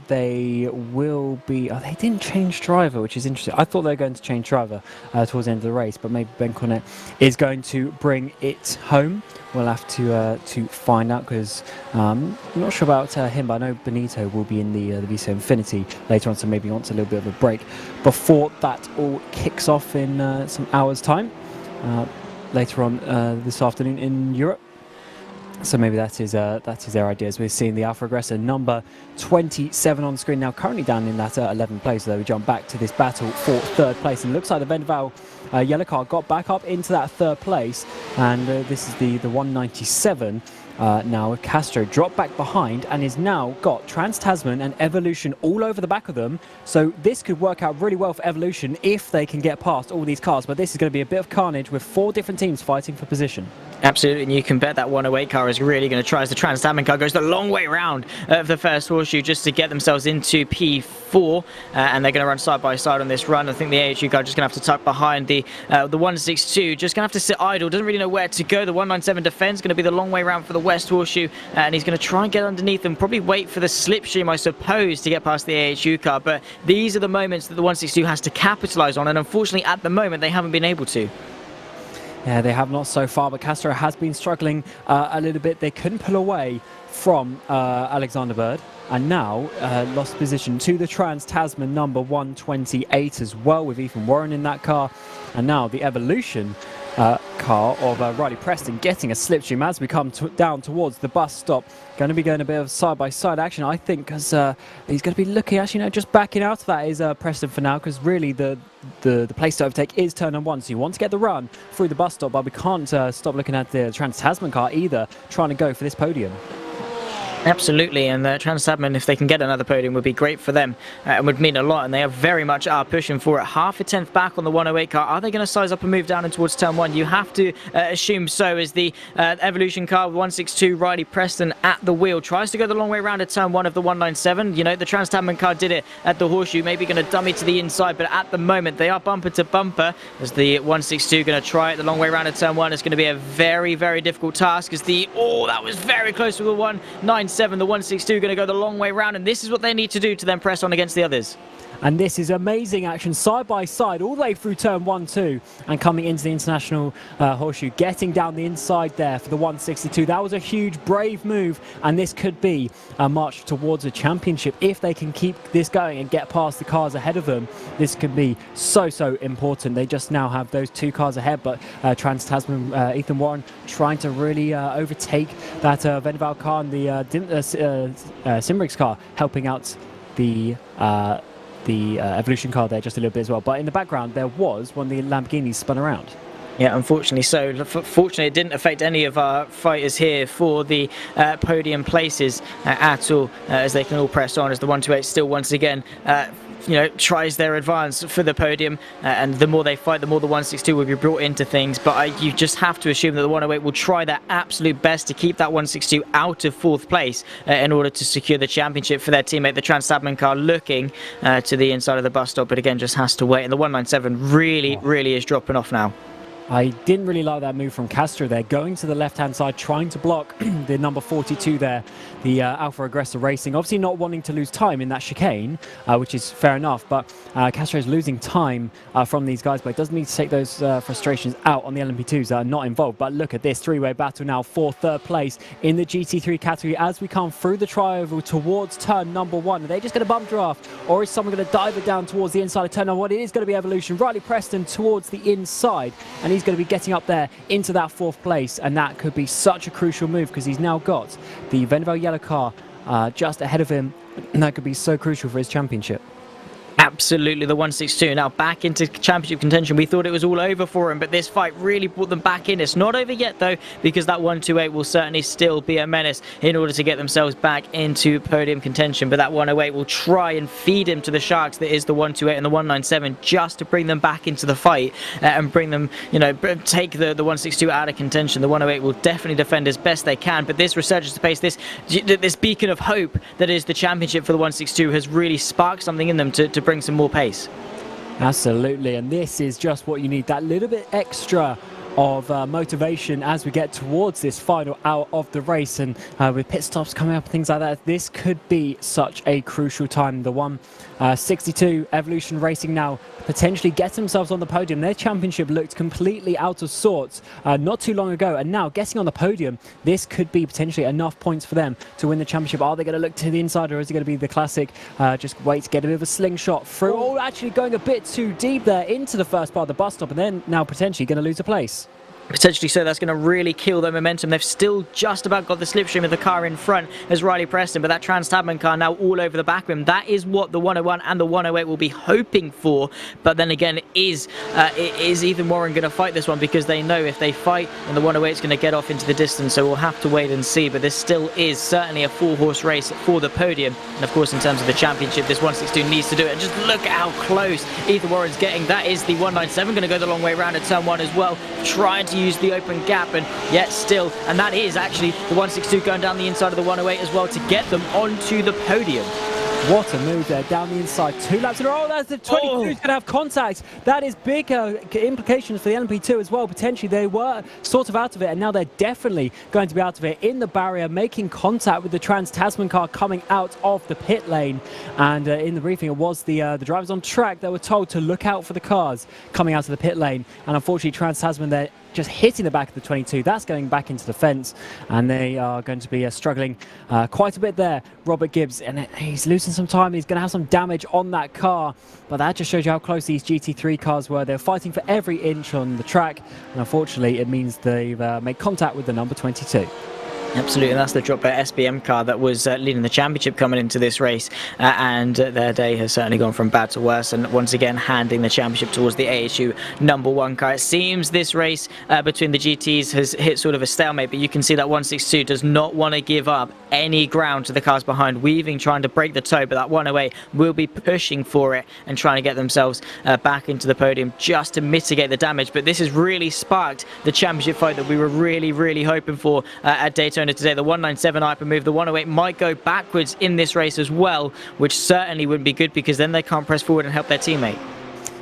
they will be. Oh, they didn't change driver, which is interesting. I thought they were going to change driver towards the end of the race, but maybe Ben Cornett is going to bring it home. We'll have to find out, because I'm not sure about him, but I know Benito will be in the VCO Infinity later on, so maybe he wants a little bit of a break before that all kicks off in some hours' time later on this afternoon in Europe. So maybe that is their ideas. We're seeing the Alpha Aggressor number 27 on the screen now, currently down in that 11th place. So we jump back to this battle for third place, and it looks like the Vendaval yellow car got back up into that third place, and this is the 197. Now Castro dropped back behind and is now got Trans-Tasman and Evolution all over the back of them. So this could work out really well for Evolution if they can get past all these cars. But this is going to be a bit of carnage with 4 different teams fighting for position. Absolutely, and you can bet that 108 car is really going to try, as the Trans-Tasman car goes the long way round of the first horseshoe just to get themselves into P4, and they're going to run side by side on this run. I think the AHU car just going to have to tuck behind the 162, just going to have to sit idle, doesn't really know where to go. The 197 defends, going to be the long way round for the West horseshoe, and he's going to try and get underneath and probably wait for the slipstream, I suppose, to get past the AHU car. But these are the moments that the 162 has to capitalise on, and unfortunately at the moment they haven't been able to. Yeah, they have not so far, but Castro has been struggling a little bit. They couldn't pull away from Alexander Bird, and now lost position to the Trans-Tasman number 128 as well, with Ethan Warren in that car. And now the Evolution car of Riley Preston getting a slipstream as we come down towards the bus stop. Going to be going a bit of side-by-side action, I think, because he's going to be looking, actually, just backing out of that is Preston for now, because really the place to overtake is turn number 1. So you want to get the run through the bus stop, but we can't stop looking at the Trans-Tasman car either, trying to go for this podium. Absolutely, and Trans-Tasman, if they can get another podium, would be great for them and would mean a lot, and they are very much pushing for it. Half a tenth back on the 108 car. Are they going to size up and move down and towards turn 1? You have to assume so, as the Evolution car with 162, Riley Preston at the wheel, tries to go the long way around at turn 1 of the 197. The Trans-Tasman car did it at the horseshoe, maybe going to dummy to the inside, but at the moment they are bumper to bumper, as the 162 going to try it the long way around at turn 1. It's going to be a very, very difficult task, as that was very close to the 197. The 162 going to go the long way round, and this is what they need to do to then press on against the others. And this is amazing action, side by side, all the way through turn 1-2, and coming into the International Horseshoe, getting down the inside there for the 162. That was a huge, brave move, and this could be a march towards a championship. If they can keep this going and get past the cars ahead of them, this could be so important. They just now have those 2 cars ahead, but Trans-Tasman, Ethan Warren trying to really overtake that Vendaval car and the Simrig's car, helping out the Evolution car there just a little bit as well. But in the background, there was one of the Lamborghinis spun around. Yeah, unfortunately so. Fortunately, it didn't affect any of our fighters here for the podium places at all, as they can all press on, as the 128 still once again tries their advance for the podium, and the more they fight, the more the 162 will be brought into things. But you just have to assume that the 108 will try their absolute best to keep that 162 out of 4th place in order to secure the championship for their teammate, the Trans-Tasman car, looking to the inside of the bus stop, but again just has to wait. And the 197 really is dropping off now. I didn't really like that move from Castro there, going to the left-hand side, trying to block the number 42 there, the Alpha Aggressor Racing. Obviously not wanting to lose time in that chicane, which is fair enough, but Castro is losing time from these guys, but it does need to take those frustrations out on the LMP2s that are not involved. But look at this three-way battle now for 3rd place in the GT3 category as we come through the tri-oval towards turn number 1. Are they just going to bump draft, or is someone going to dive it down towards the inside of turn number 1? It is going to be Evolution. Riley Preston towards the inside, and he's going to be getting up there into that 4th place, and that could be such a crucial move because he's now got the Vendaval yellow car just ahead of him, and that could be so crucial for his championship. Absolutely, the 162 now back into championship contention. We thought it was all over for him, but this fight really brought them back in. It's not over yet though, because that 128 will certainly still be a menace in order to get themselves back into podium contention. But that 108 will try and feed him to the sharks that is the 128 and the 197, just to bring them back into the fight and bring them, take the 162 out of contention. The 108 will definitely defend as best they can, but this resurgence of pace, this beacon of hope that is the championship for the 162 has really sparked something in them to bring some more pace. Absolutely, and this is just what you need, that little bit extra of motivation as we get towards this final hour of the race, and with pit stops coming up and things like that, this could be such a crucial time. The 162 Evolution Racing now potentially get themselves on the podium. Their championship looked completely out of sorts not too long ago, and now getting on the podium, this could be potentially enough points for them to win the championship. Are they going to look to the inside, or is it going to be the classic just wait to get a bit of a slingshot through? Oh, actually going a bit too deep there into the first part of the bus stop, and then now potentially going to lose a place. Potentially so. That's going to really kill their momentum. They've still just about got the slipstream of the car in front as Riley Preston, but that Trans-Tasman car now all over the back of him. That is what the 101 and the 108 will be hoping for. But then again, is Ethan Warren going to fight this one? Because they know if they fight, then the 108 is going to get off into the distance. So we'll have to wait and see. But this still is certainly a 4-horse race for the podium. And of course, in terms of the championship, this 162 needs to do it. And just look at how close Ethan Warren's getting. That is the 197 going to go the long way around at turn 1 as well, trying to use the open gap, and yet still, and that is actually the 162 going down the inside of the 108 as well to get them onto the podium. What a move there, down the inside, 2 laps in a row. That's the 22 who's going to have contact. That is big implications for the LMP2 as well. Potentially they were sort of out of it, and now they're definitely going to be out of it in the barrier, making contact with the Trans-Tasman car coming out of the pit lane. And in the briefing, it was the drivers on track that were told to look out for the cars coming out of the pit lane. And unfortunately, Trans-Tasman there just hitting the back of the 22. That's going back into the fence, and they are going to be struggling quite a bit there. Robert Gibbs, and he's losing some time. He's going to have some damage on that car, but that just shows you how close these GT3 cars were. They're fighting for every inch on the track, and unfortunately it means they've made contact with the number 22. Absolutely, and that's the Dropper SBM car that was leading the championship coming into this race, and their day has certainly gone from bad to worse, and once again handing the championship towards the AHU number 1 car. It seems this race between the GTs has hit sort of a stalemate, but you can see that 162 does not want to give up any ground to the cars behind, weaving, trying to break the toe, but that 108 will be pushing for it and trying to get themselves back into the podium just to mitigate the damage. But this has really sparked the championship fight that we were really hoping for at Daytona today. The 197 hyper move, the 108 might go backwards in this race as well, which certainly wouldn't be good, because then they can't press forward and help their teammate.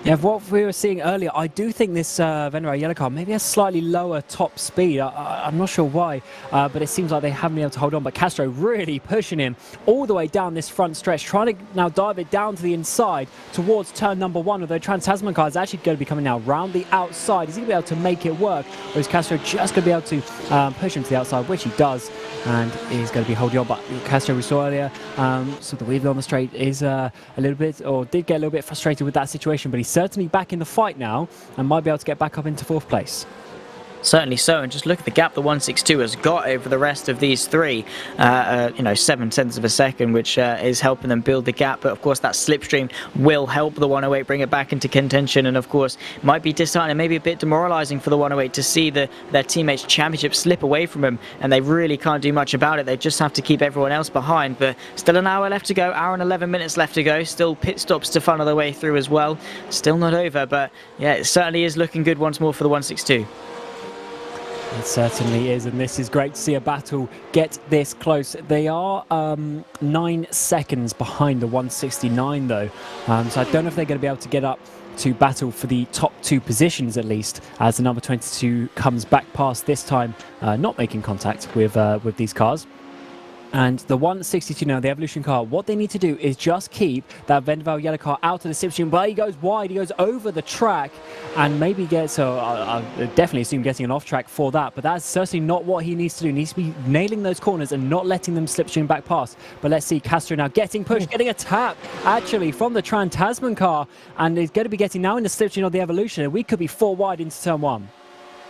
Yeah, what we were seeing earlier, I do think this Venera yellow car maybe has slightly lower top speed. I'm not sure why, but it seems like they haven't been able to hold on. But Castro really pushing him all the way down this front stretch, trying to now dive it down to the inside towards turn number 1. Although Trans-Tasman car is actually going to be coming now round the outside. Is he going to be able to make it work? Or is Castro just going to be able to push him to the outside, which he does, and he's going to be holding on. But Castro, we saw earlier, so the weaving on the straight is a little bit, or did get a little bit frustrated with that situation, but he's certainly back in the fight now and might be able to get back up into 4th place. Certainly so, and just look at the gap the 162 has got over the rest of these three. 7/10 of a second, which is helping them build the gap. But of course, that slipstream will help the 108 bring it back into contention, and of course, might be disheartening, maybe a bit demoralising for the 108 to see their teammates' championship slip away from them, and they really can't do much about it. They just have to keep everyone else behind. But still an hour left to go, hour and 11 minutes left to go. Still pit stops to funnel their way through as well. Still not over, but yeah, it certainly is looking good once more for the 162. It certainly is, and this is great to see a battle get this close. They are 9 seconds behind the 169 though, so I don't know if they're going to be able to get up to battle for the top 2 positions at least, as the number 22 comes back past this time, not making contact with these cars. And the 162 now, the Evolution car, what they need to do is just keep that Vendaval yellow car out of the slipstream. But he goes wide, he goes over the track, and maybe gets, I definitely assume getting an off track for that. But that's certainly not what he needs to do. He needs to be nailing those corners and not letting them slipstream back past. But let's see, Castro now getting pushed, getting a tap, actually, from the Trans-Tasman car. And he's going to be getting now in the slipstream of the Evolution. And we could be 4 wide into turn 1.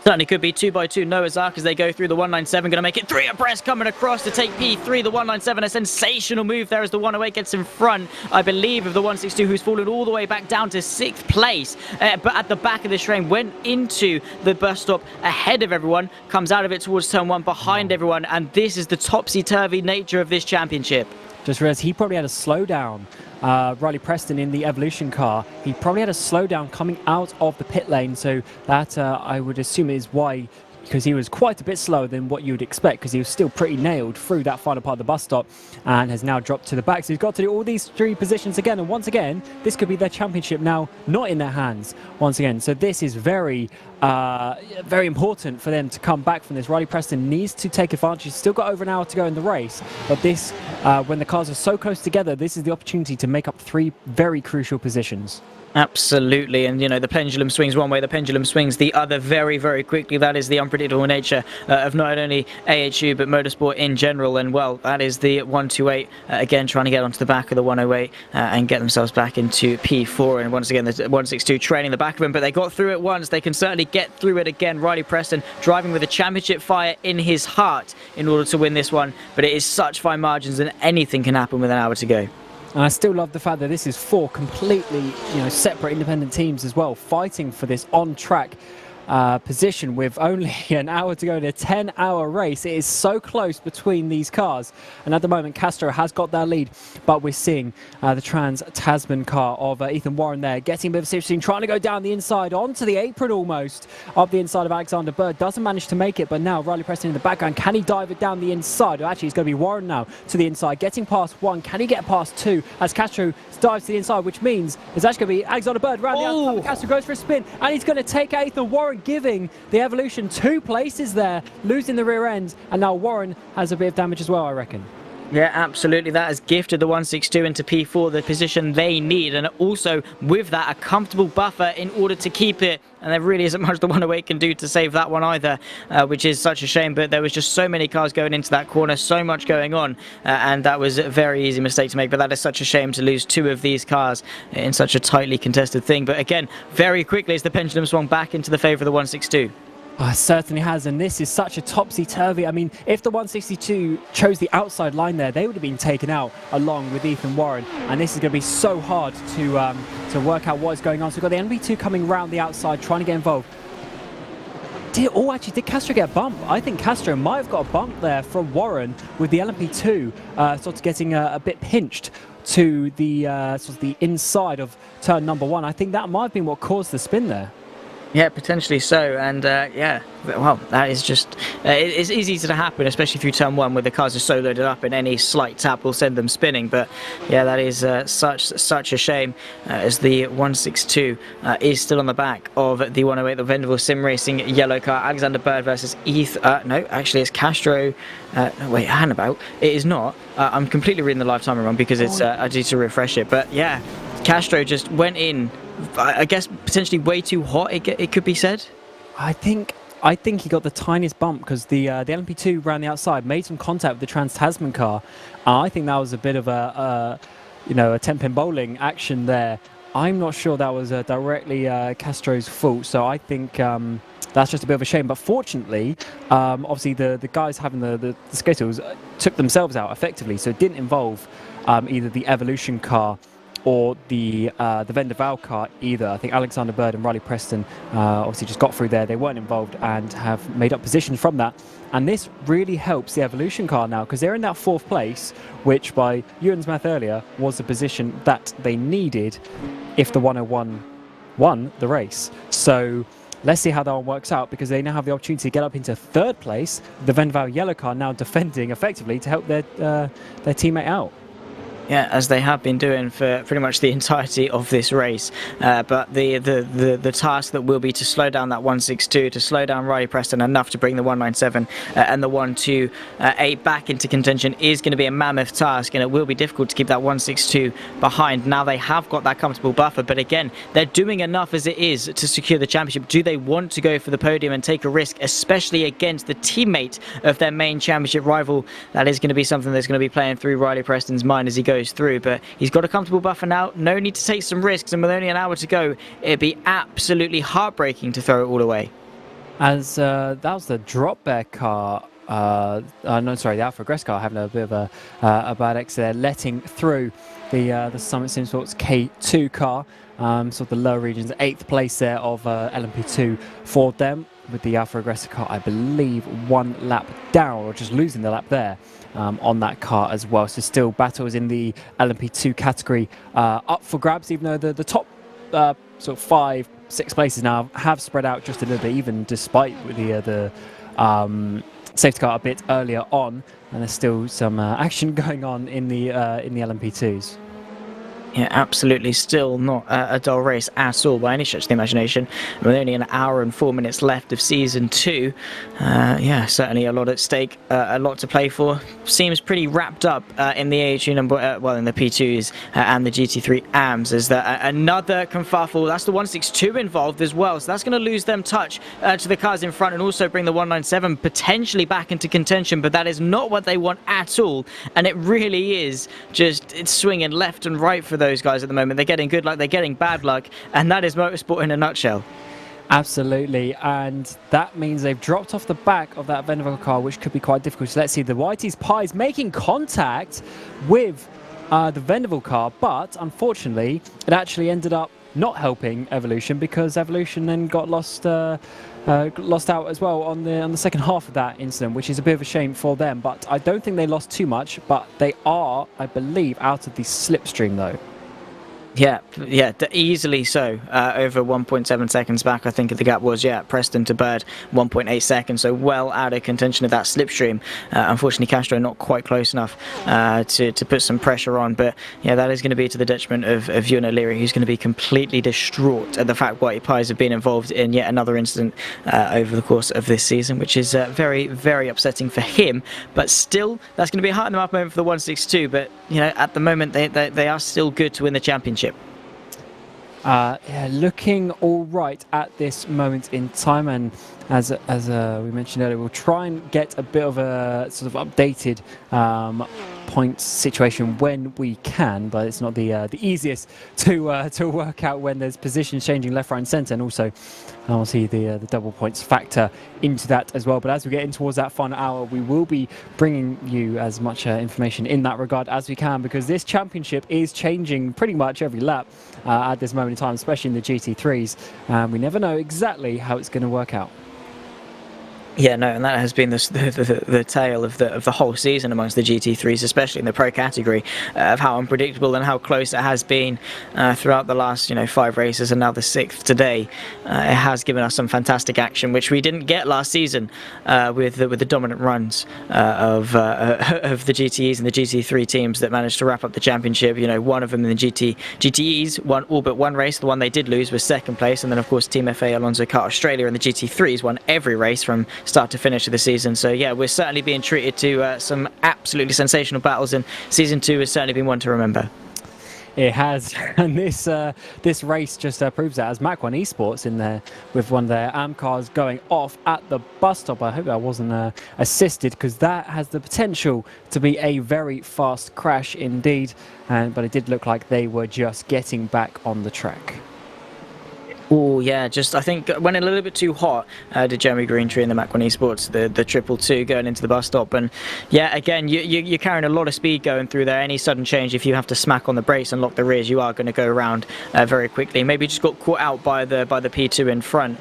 Certainly could be 2 by 2 Noah's Ark as they go through the 197, going to make it 3 abreast coming across to take P3. The 197, a sensational move there as the 108 gets in front, I believe, of the 162, who's fallen all the way back down to 6th place. But at the back of the train, went into the bus stop ahead of everyone, comes out of it towards turn 1 behind everyone, and this is the topsy-turvy nature of this championship. Just realised he probably had a slowdown. Riley Preston in the Evolution car, he probably had a slowdown coming out of the pit lane, so that I would assume is why, because he was quite a bit slower than what you would expect, because he was still pretty nailed through that final part of the bus stop and has now dropped to the back. So he's got to do all these 3 positions again, and once again, this could be their championship now not in their hands once again. So this is very important for them to come back from this. Riley Preston needs to take advantage. He's still got over an hour to go in the race, but this, when the cars are so close together, this is the opportunity to make up 3 very crucial positions. Absolutely, and the pendulum swings one way, the pendulum swings the other very, very quickly. That is the unpredictable nature of not only AHU but motorsport in general, and well, that is the 128 again trying to get onto the back of the 108 and get themselves back into P4, and once again the 162 trailing the back of him, but they got through it once, they can certainly get through it again. Riley Preston driving with a championship fire in his heart in order to win this one, but it is such fine margins and anything can happen with an hour to go. And I still love the fact that this is 4 completely, separate independent teams as well, fighting for this on-track position with only an hour to go in a 10-hour race. It is so close between these cars, and at the moment Castro has got that lead, but we're seeing the Trans-Tasman car of Ethan Warren there getting a bit of a situation, trying to go down the inside onto the apron almost up the inside of Alexander Bird, doesn't manage to make it, but now Riley Preston in the background, can he dive it down the inside? Actually, it's going to be Warren now to the inside, getting past 1, can he get past 2 as Castro dives to the inside, which means it's actually going to be Alexander Bird round the outside. Castro goes for a spin, and he's going to take out Ethan Warren, giving the Evolution 2 places there, losing the rear end, and now Warren has a bit of damage as well, I reckon. Yeah, absolutely. That has gifted the 162 into P4, the position they need, and also with that a comfortable buffer in order to keep it, and there really isn't much the 108 can do to save that one either, which is such a shame. But there was just so many cars going into that corner, so much going on, and that was a very easy mistake to make. But that is such a shame to lose 2 of these cars in such a tightly contested thing. But again, very quickly as the pendulum swung back into the favour of the 162. Oh, it certainly has, and this is such a topsy-turvy. I mean, if the 162 chose the outside line there, they would have been taken out along with Ethan Warren, and this is going to be so hard to work out what is going on. So we've got the NB2 coming round the outside, trying to get involved. Did Castro get a bump? I think Castro might have got a bump there from Warren with the LMP2 sort of getting a bit pinched to the sort of the inside of turn number 1. I think that might have been what caused the spin there. Yeah, potentially so, and yeah, well, that is just it's easy to happen, especially through turn one, where the cars are so loaded up, and any slight tap will send them spinning. But yeah, that is such a shame, as the 162 is still on the back of the 108, the Vendeville Sim Racing yellow car. Alexander Bird versus no, actually it's Castro. No, wait, Hannabout. It is not. I'm completely reading the live timer wrong because it's I need to refresh it. But yeah, Castro just went in. I guess potentially way too hot. It could be said. I think he got the tiniest bump because the LMP2 ran the outside, made some contact with the Trans-Tasman car. I think that was a bit of a 10-pin bowling action there. I'm not sure that was directly Castro's fault, so I think that's just a bit of a shame. But fortunately, obviously the guys having the Skittles took themselves out effectively, so it didn't involve either the Evolution car or the Vendaval car either. I think Alexander Bird and Riley Preston obviously just got through there. They weren't involved and have made up positions from that. And this really helps the Evolution car now because they're in that fourth place, which by Ewan's math earlier was the position that they needed if the 101 won the race. So let's see how that one works out because they now have the opportunity to get up into third place. The Vendaval yellow car now defending effectively to help their teammate out. Yeah, as they have been doing for pretty much the entirety of this race. But the task that will be to slow down that 162, to slow down Riley Preston enough to bring the 197 and the 128 back into contention is going to be a mammoth task, and it will be difficult to keep that 162 behind. Now they have got that comfortable buffer, but again, they're doing enough as it is to secure the championship. Do they want to go for the podium and take a risk, especially against the teammate of their main championship rival? That is going to be something that's going to be playing through Riley Preston's mind as he goes through, but he's got a comfortable buffer now. No need to take some risks, and with only an hour to go, it'd be absolutely heartbreaking to throw it all away. As that was the drop bear car. No, sorry, the Alpha Aggress car having a bit of a bad exit there, letting through the Summit Sim Sports K2 car. Sort of the lower regions, 8th place there of LMP2 for them, with the Alpha Aggressor car, I believe, one lap down, or just losing the lap there on that car as well. So still battles in the LMP2 category up for grabs, even though the top sort of 5-6 places now have spread out just a little bit, even despite the safety car a bit earlier on, and there's still some action going on in the LMP2s. Yeah, absolutely. Still not a dull race at all by any stretch of the imagination. With only an hour and 4 minutes left of Season 2. Yeah, certainly a lot at stake, a lot to play for. Seems pretty wrapped up in the AHU number, in the P2s and the GT3 AMs. Is there another confuffle? That's the 162 involved as well. So that's going to lose them touch to the cars in front and also bring the 197 potentially back into contention. But that is not what they want at all. And it really is it's swinging left and right for those guys at the moment. They're getting good luck, they're getting bad luck, and that is motorsport in a nutshell. Absolutely, and that means they've dropped off the back of that Vendaval car, which could be quite difficult. So let's see, the Whitey's Pies making contact with the Vendaval car, but unfortunately it actually ended up not helping Evolution because Evolution then got lost out as well on the second half of that incident, which is a bit of a shame for them. But I don't think they lost too much, but they are, I believe, out of the slipstream though. Yeah, easily so. Over 1.7 seconds back, I think the gap was, Preston to Bird, 1.8 seconds, so well out of contention of that slipstream. Unfortunately, Castro not quite close enough to put some pressure on, but yeah, that is going to be to the detriment of Ewan O'Leary, who's going to be completely distraught at the fact Whitey Pies have been involved in yet another incident over the course of this season, which is very, very upsetting for him. But still, that's going to be a heart in the mouth moment for the 162, but at the moment, they are still good to win the championship. Yeah, looking all right at this moment in time, and as we mentioned earlier, we'll try and get a bit of a sort of updated points situation when we can, but it's not the easiest to work out when there's positions changing left, right, and centre, and also I'll see the double points factor into that as well. But as we get in towards that final hour, we will be bringing you as much information in that regard as we can, because this championship is changing pretty much every lap at this moment in time, especially in the GT3s. We never know exactly how it's going to work out. Yeah, no, and that has been the tale of the whole season amongst the GT3s, especially in the pro category, of how unpredictable and how close it has been throughout the last 5 races, and now the 6th today. It has given us some fantastic action, which we didn't get last season with the dominant runs of the GTEs and the GT3 teams that managed to wrap up the championship. One of them in the GTEs won all but one race. The one they did lose was 2nd place, and then of course Team FA Alonso Kart Australia and the GT3s won every race from start to finish of the season. So yeah, we're certainly being treated to some absolutely sensational battles, and season 2 has certainly been one to remember. It has, and this race just proves that, as Mac One Esports in there with one of their AM cars going off at the bus stop. I hope that wasn't assisted, because that has the potential to be a very fast crash indeed, but it did look like they were just getting back on the track. Oh yeah, I think went a little bit too hot, did Jeremy Greentree in the Mac One Esports, the 222 going into the bus stop. And yeah, again, you're carrying a lot of speed going through there. Any sudden change, if you have to smack on the brakes and lock the rears, you are going to go around very quickly. Maybe just got caught out by the P2 in front.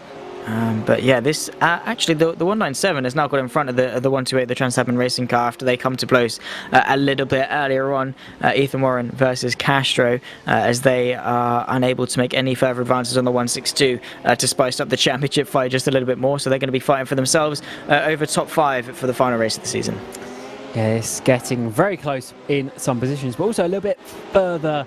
But yeah, this actually the 197 has now got in front of the 128, the Trans-Tasman racing car, after they come to blows a little bit earlier on. Ethan Warren versus Castro, as they are unable to make any further advances on the 162 to spice up the championship fight just a little bit more. So they're going to be fighting for themselves over top 5 for the final race of the season. Yeah, it's getting very close in some positions, but also a little bit further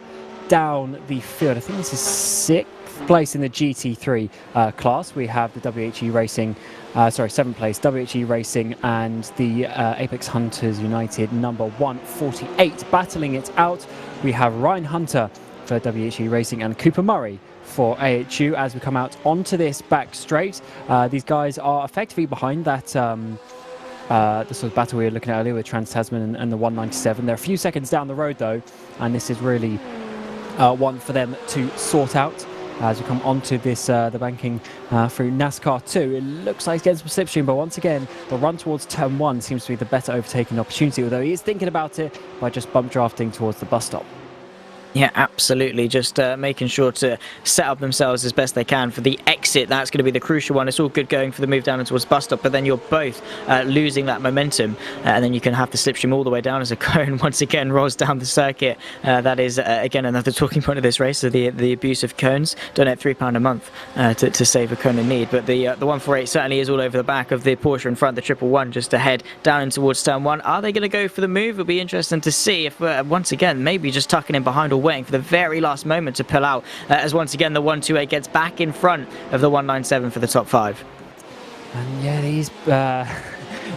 down the field. I think this is 6th place in the GT3 class. We have the WHE Racing, 7th place, WHE Racing and the Apex Hunters United number 148 battling it out. We have Ryan Hunter for WHE Racing and Cooper Murray for AHU as we come out onto this back straight. These guys are effectively behind that the sort of battle we were looking at earlier with Trans-Tasman and the 197. They're a few seconds down the road though, and this is really one for them to sort out. As we come onto this, the banking through NASCAR 2, it looks like he's getting some slipstream, but once again, the run towards turn 1 seems to be the better overtaking opportunity, although he is thinking about it by just bump drafting towards the bus stop. Yeah, absolutely. Just making sure to set up themselves as best they can for the exit. That's going to be the crucial one. It's all good going for the move down towards bus stop, but then you're both losing that momentum, and then you can have the slipstream all the way down as a cone once again rolls down the circuit. That is, again, another talking point of this race, so the abuse of cones. Donate £3 a month to save a cone in need. But the 148 certainly is all over the back of the Porsche in front, the 111 just ahead down in towards turn 1. Are they going to go for the move? It'll be interesting to see if, once again, maybe just tucking in behind or waiting for the very last moment to pull out, as once again the 128 gets back in front of the 197 for the top 5. And yeah,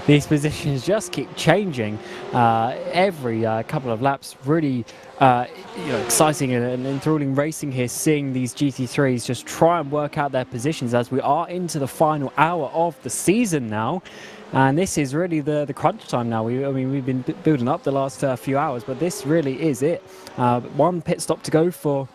these positions just keep changing every couple of laps. Really exciting and enthralling racing here, seeing these GT3s just try and work out their positions as we are into the final hour of the season now. And this is really the crunch time now. We've been building up the last few hours, but this really is it. One pit stop to go for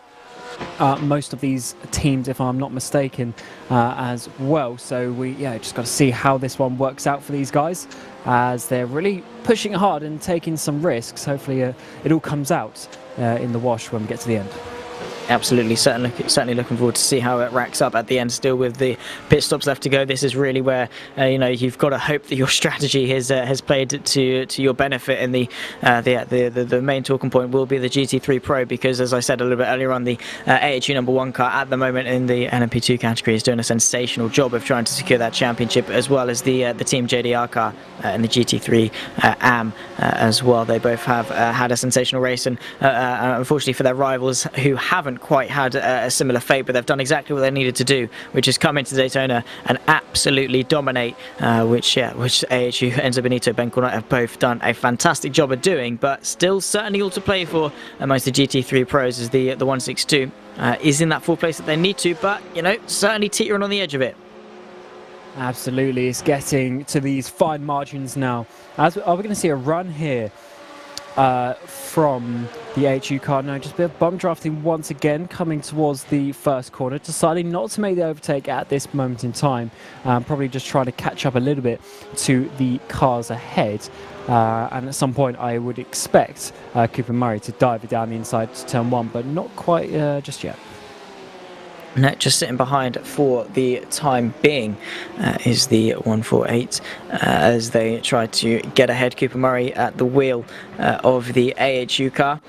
most of these teams, if I'm not mistaken, as well. So we just got to see how this one works out for these guys, as they're really pushing hard and taking some risks. Hopefully it all comes out in the wash when we get to the end. Absolutely, certainly looking forward to see how it racks up at the end. Still with the pit stops left to go, this is really where you've got to hope that your strategy has played to your benefit. And the main talking point will be the GT3 Pro, because as I said a little bit earlier on, the AHU number 1 car at the moment in the LMP2 category is doing a sensational job of trying to secure that championship, as well as the Team JDR car in the GT3 AM as well. They both have had a sensational race, and unfortunately for their rivals who haven't quite had a similar fate, but they've done exactly what they needed to do, which is come into Daytona and absolutely dominate, which AHU, Enzo Benito, Ben Cornett have both done a fantastic job of doing. But still certainly all to play for amongst the GT3 pros, as the 162 is in that 4th place that they need to, but certainly teetering on the edge of it. Absolutely, it's getting to these fine margins now. Are we going to see a run here from the AHU car? No, just a bit of bump drafting once again, coming towards the first corner, deciding not to make the overtake at this moment in time. Probably just trying to catch up a little bit to the cars ahead. And at some point I would expect Cooper Murray to dive it down the inside to turn 1, but not quite just yet. No, just sitting behind for the time being is the 148 as they try to get ahead. Cooper Murray at the wheel of the AHU car.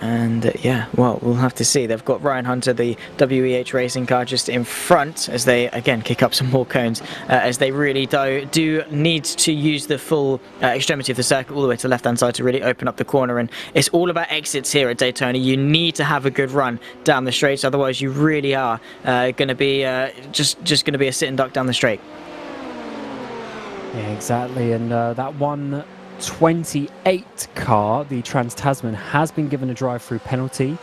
And yeah, well, we'll have to see. They've got Ryan Hunter, the WEH racing car, just in front as they again kick up some more cones, as they really do need to use the full extremity of the circuit all the way to the left hand side to really open up the corner. And it's all about exits here at Daytona. You need to have a good run down the straights, otherwise you really are going to be just going to be a sitting duck down the straight. Yeah, exactly. And that 128 car, the Trans-Tasman, has been given a drive-through penalty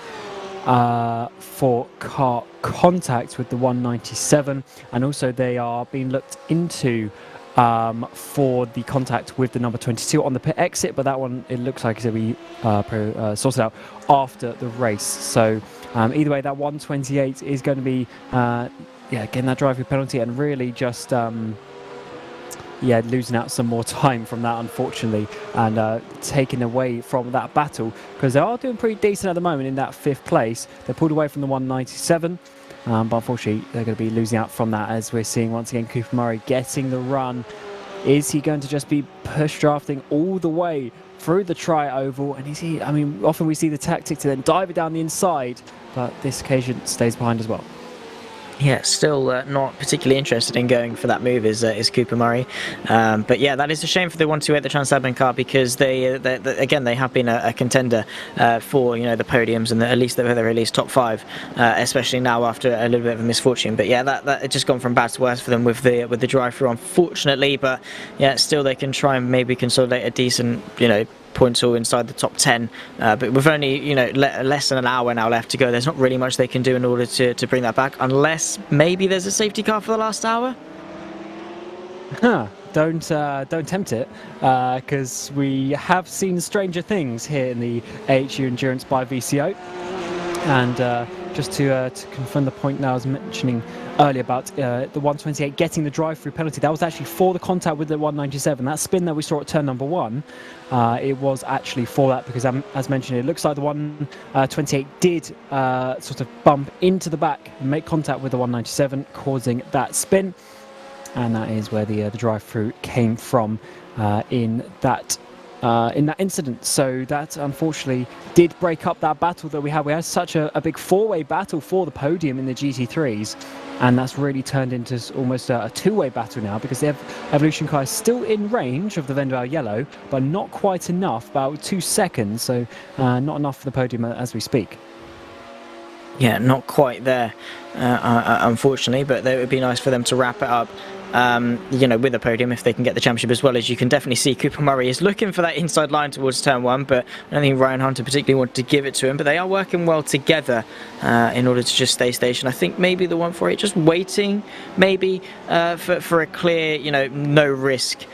for car contact with the 197, and also they are being looked into for the contact with the number 22 on the pit exit, but that one, it looks like it's going to be sorted out after the race. So either way, that 128 is going to be getting that drive-through penalty and really just losing out some more time from that, unfortunately, and taking away from that battle, because they are doing pretty decent at the moment in that 5th place. They pulled away from the 197, but unfortunately they're going to be losing out from that, as we're seeing once again Cooper Murray getting the run. Is he going to just be push drafting all the way through the tri-oval? And is he, I mean, often we see the tactic to then dive it down the inside, but this occasion stays behind as well. Yeah, still not particularly interested in going for that move is Cooper Murray. But yeah, that is a shame for the 128, the Trans-Tasman car, because they again, they have been a contender for, you know, the podiums and at least they're top 5, especially now after a little bit of a misfortune. But yeah, that had just gone from bad to worse for them with the drive-through, unfortunately. But yeah, still they can try and maybe consolidate a decent, you know, points all inside the top 10, but with only, you know, less than an hour now left to go, there's not really much they can do in order to bring that back, unless maybe there's a safety car for the last hour. Don't tempt it, because we have seen stranger things here in the AHU Endurance by VCO. And just to confirm the point that I was mentioning earlier about the 128 getting the drive-through penalty, that was actually for the contact with the 197. That spin that we saw at turn number 1, it was actually for that, because as mentioned, it looks like the 128 did sort of bump into the back and make contact with the 197, causing that spin. And that is where the drive-through came from in that incident. So that unfortunately did break up that battle that we had. We had such a big 4-way battle for the podium in the GT3s, and that's really turned into almost a 2-way battle now, because the Evolution car is still in range of the Vendel Yellow, but not quite enough, about 2 seconds, so not enough for the podium as we speak. Yeah, not quite there, unfortunately, but it would be nice for them to wrap it up, you know, with a podium if they can get the championship as well. As you can definitely see, Cooper Murray is looking for that inside line towards turn 1, but I don't think Ryan Hunter particularly wanted to give it to him, but they are working well together in order to just stay stationed. I think maybe the 148 just waiting maybe for a clear, you know, no risk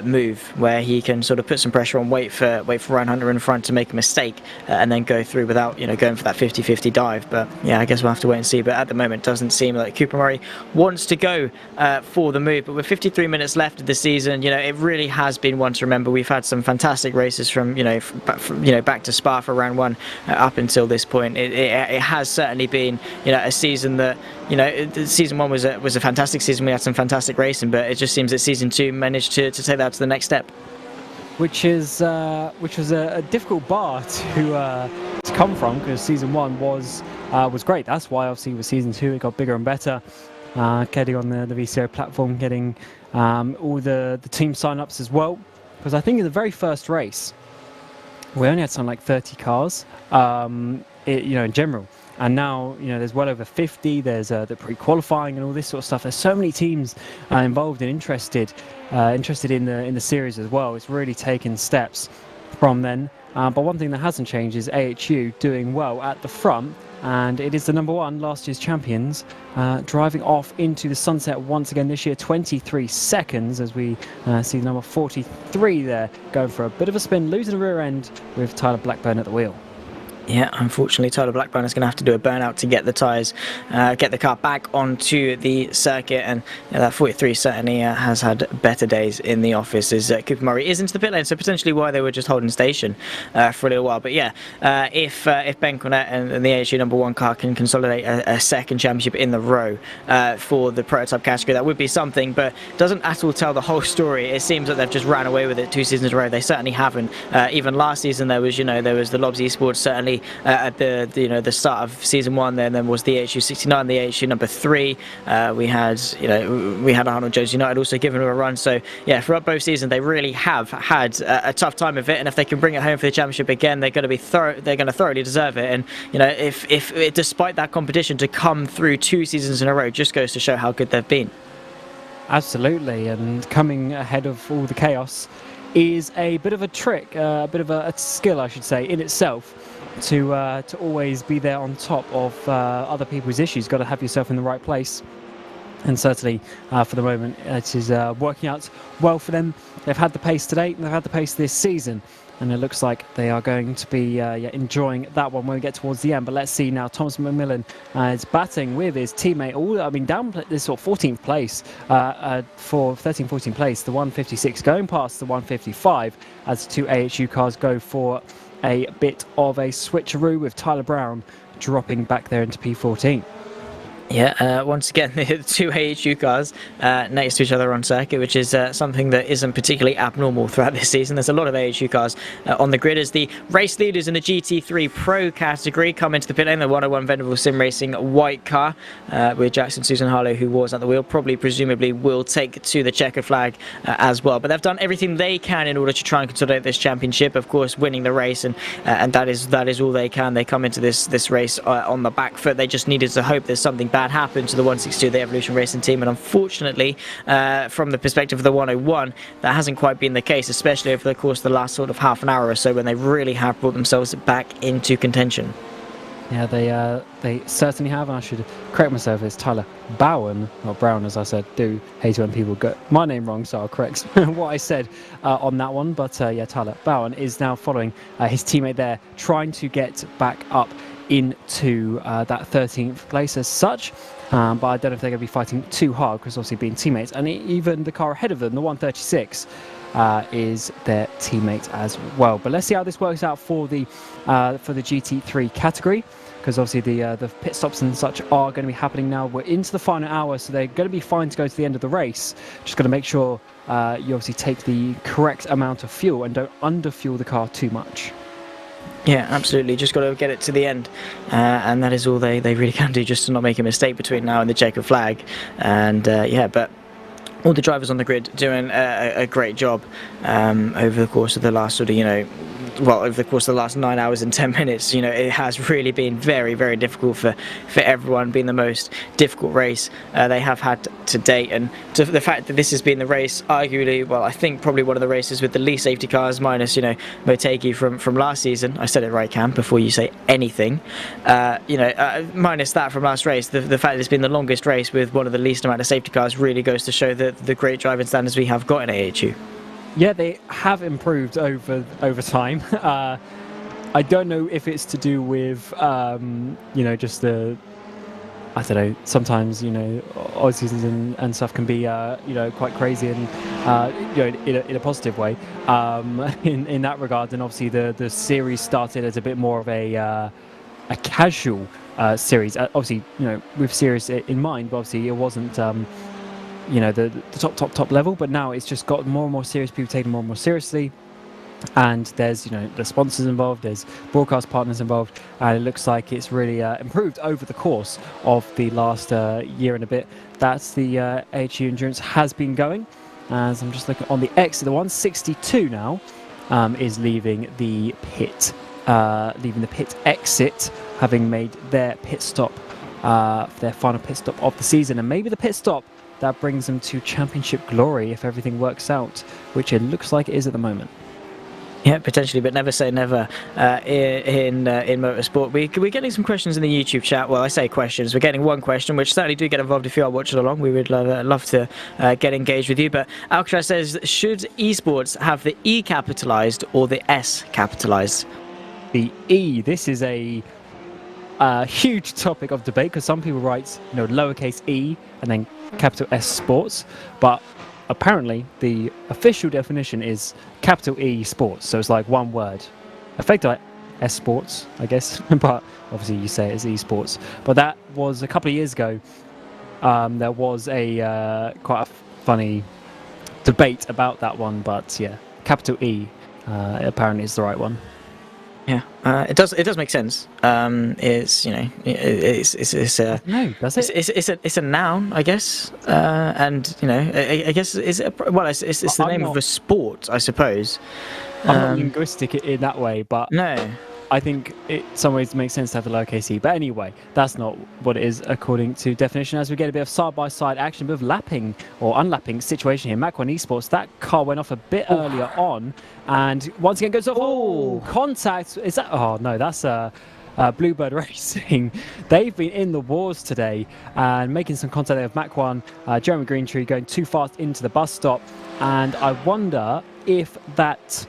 move where he can sort of put some pressure on, wait for Ryan Hunter in front to make a mistake, and then go through without, you know, going for that 50-50 dive. But yeah, I guess we'll have to wait and see. But at the moment, it doesn't seem like Cooper Murray wants to go for the move. But with 53 minutes left of the season, you know, it really has been one to remember. We've had some fantastic races from back to Spa for round 1 up until this point. It has certainly been, you know, a season that, you know, season 1 was a fantastic season. We had some fantastic racing, but it just seems that season 2 managed to take that to the next step. Which was a difficult bar to come from, because season 1 was great. That's why obviously with season 2 it got bigger and better. Getting on the VCO platform, getting all the team sign-ups as well. Because I think in the very first race we only had something like 30 cars, you know, in general. And now, you know, there's well over 50. There's the pre-qualifying and all this sort of stuff. There's so many teams involved and interested in the series as well. It's really taken steps from then. But one thing that hasn't changed is AHU doing well at the front, and it is the number 1 last year's champions driving off into the sunset once again this year. 23 seconds as we see number 43 there going for a bit of a spin, losing the rear end with Tyler Blackburn at the wheel. Yeah, unfortunately, Tyler Blackburn is going to have to do a burnout to get the tyres, get the car back onto the circuit, and that 43 certainly has had better days in the office as Cooper Murray is into the pit lane, so potentially why they were just holding station for a little while. But yeah, if Ben Cornett and the AHU #1 car can consolidate a second championship in the row for the prototype category, that would be something, but doesn't at all tell the whole story. It seems that they've just ran away with it 2 seasons in a row. They certainly haven't. Even last season there was the Lobs Esports certainly at the start of season 1. Then was the AHU 69, the AHU #3. We had Arnold Jones United also giving them a run. So yeah, throughout both seasons they really have had a tough time of it. And if they can bring it home for the championship again, they're going to be they're going to thoroughly deserve it. And if despite that competition to come through 2 seasons in a row just goes to show how good they've been. Absolutely, and coming ahead of all the chaos is a bit of a trick, a bit of a skill, I should say, in itself. To always be there on top of other people's issues. Got to have yourself in the right place, and certainly for the moment it is working out well for them. They've had the pace today, and they've had the pace this season, and it looks like they are going to be enjoying that one when we get towards the end. But let's see now. Thomas McMillan is batting with his teammate. Down this sort of 14th place for 13th, 14th place. The 156 going past the 155 as 2 AHU cars go for a bit of a switcheroo with Tyler Brown dropping back there into P14. Yeah, once again, the 2 AHU cars next to each other on circuit, which is something that isn't particularly abnormal throughout this season. There's a lot of AHU cars on the grid as the race leaders in the GT3 Pro category come into the pit lane. The 101 Venable Sim Racing white car with Jackson Susan Harlow, who was at the wheel, presumably will take to the checkered flag as well. But they've done everything they can in order to try and consolidate this championship. Of course, winning the race, and that is all they can. They come into this race on the back foot. They just needed to hope there's something bad happened to the 162, the Evolution Racing team, and unfortunately from the perspective of the 101, that hasn't quite been the case, especially over the course of the last sort of half an hour or so when they really have brought themselves back into contention. Yeah, they certainly have, and I should correct myself, it's Tyler Bowen, not Brown as I said. Do hate when people get my name wrong, so I'll correct what I said on that one. But yeah, Tyler Bowen is now following his teammate there, trying to get back up into that 13th place as such. But I don't know if they're going to be fighting too hard, because obviously being teammates, and even the car ahead of them, the 136, is their teammate as well. But let's see how this works out for the GT3 category, because obviously the pit stops and such are going to be happening now. We're into the final hour, so they're going to be fine to go to the end of the race. Just got to make sure you obviously take the correct amount of fuel and don't underfuel the car too much. Yeah, absolutely. Just got to get it to the end, and that is all they really can do, just to not make a mistake between now and the checkered flag. And yeah, but all the drivers on the grid doing a great job over the course of the last sort of, over the course of the last 9 hours and 10 minutes. It has really been very, very difficult for everyone, been the most difficult race they have had to date. And to the fact that this has been the race, arguably, well, I think probably one of the races with the least safety cars, minus, Motegi from last season. I said it right, Cam, before you say anything. Minus that from last race, the fact that it's been the longest race with one of the least amount of safety cars really goes to show the great driving standards we have got in AHU. Yeah, they have improved over time. I don't know if it's to do with, just the, I don't know, sometimes, odd seasons and stuff can be, quite crazy and, in a positive way in that regard. And obviously the series started as a bit more of a casual series, obviously, with series in mind, but obviously it wasn't, the top level, but now it's just got more and more serious, people taking more and more seriously, and there's the sponsors involved, there's broadcast partners involved, and it looks like it's really improved over the course of the last year and a bit. That's the AHU Endurance has been going. As I'm just looking on the exit, the 162 now is leaving the pit exit, having made their pit stop, their final pit stop of the season, and maybe the pit stop that brings them to championship glory if everything works out, which it looks like it is at the moment. Yeah, potentially, but never say never in motorsport. We're getting some questions in the YouTube chat. Well, I say questions. We're getting one question, which certainly do get involved if you are watching along. We would love to get engaged with you. But Alcatraz says, should esports have the E capitalized or the S capitalized? the E. This is a huge topic of debate because some people write, lowercase e and then capital S Sports, but apparently the official definition is capital E Sports, so it's like one word. Effectively like S Sports, I guess, but obviously you say it as E Sports. But that was a couple of years ago. There was a quite a funny debate about that one, but yeah, capital E apparently is the right one. Yeah, it does make sense. It's it's a no, does it? It's a noun, I guess, and I guess it's the name of a sport, I suppose. I'm not linguistic in that way, but no. I think it some ways makes sense to have the lowercase e. But anyway, that's not what it is according to definition. As we get a bit of side-by-side action, a bit of lapping or unlapping situation here. Mach 1 Esports, that car went off a bit earlier on, and once again goes off. Oh, contact! Is that? Oh no, that's Bluebird Racing. They've been in the wars today and making some contact there with Mach 1. Jeremy Greentree going too fast into the bus stop, and I wonder if that.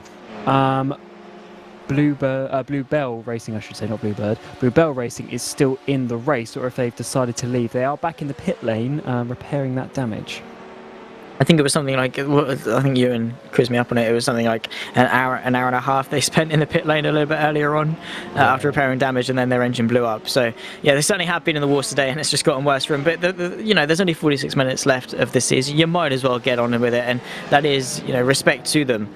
Blue Bell Racing, I should say, not Bluebird. Blue Bell Racing is still in the race, or if they've decided to leave. They are back in the pit lane, repairing that damage. I think it was something like, I think you and quizzed me up on it. It was something like an hour and a half they spent in the pit lane a little bit earlier on after repairing damage, and then their engine blew up. So yeah, they certainly have been in the wars today, and it's just gotten worse for them. But there's only 46 minutes left of the season. You might as well get on with it, and that is respect to them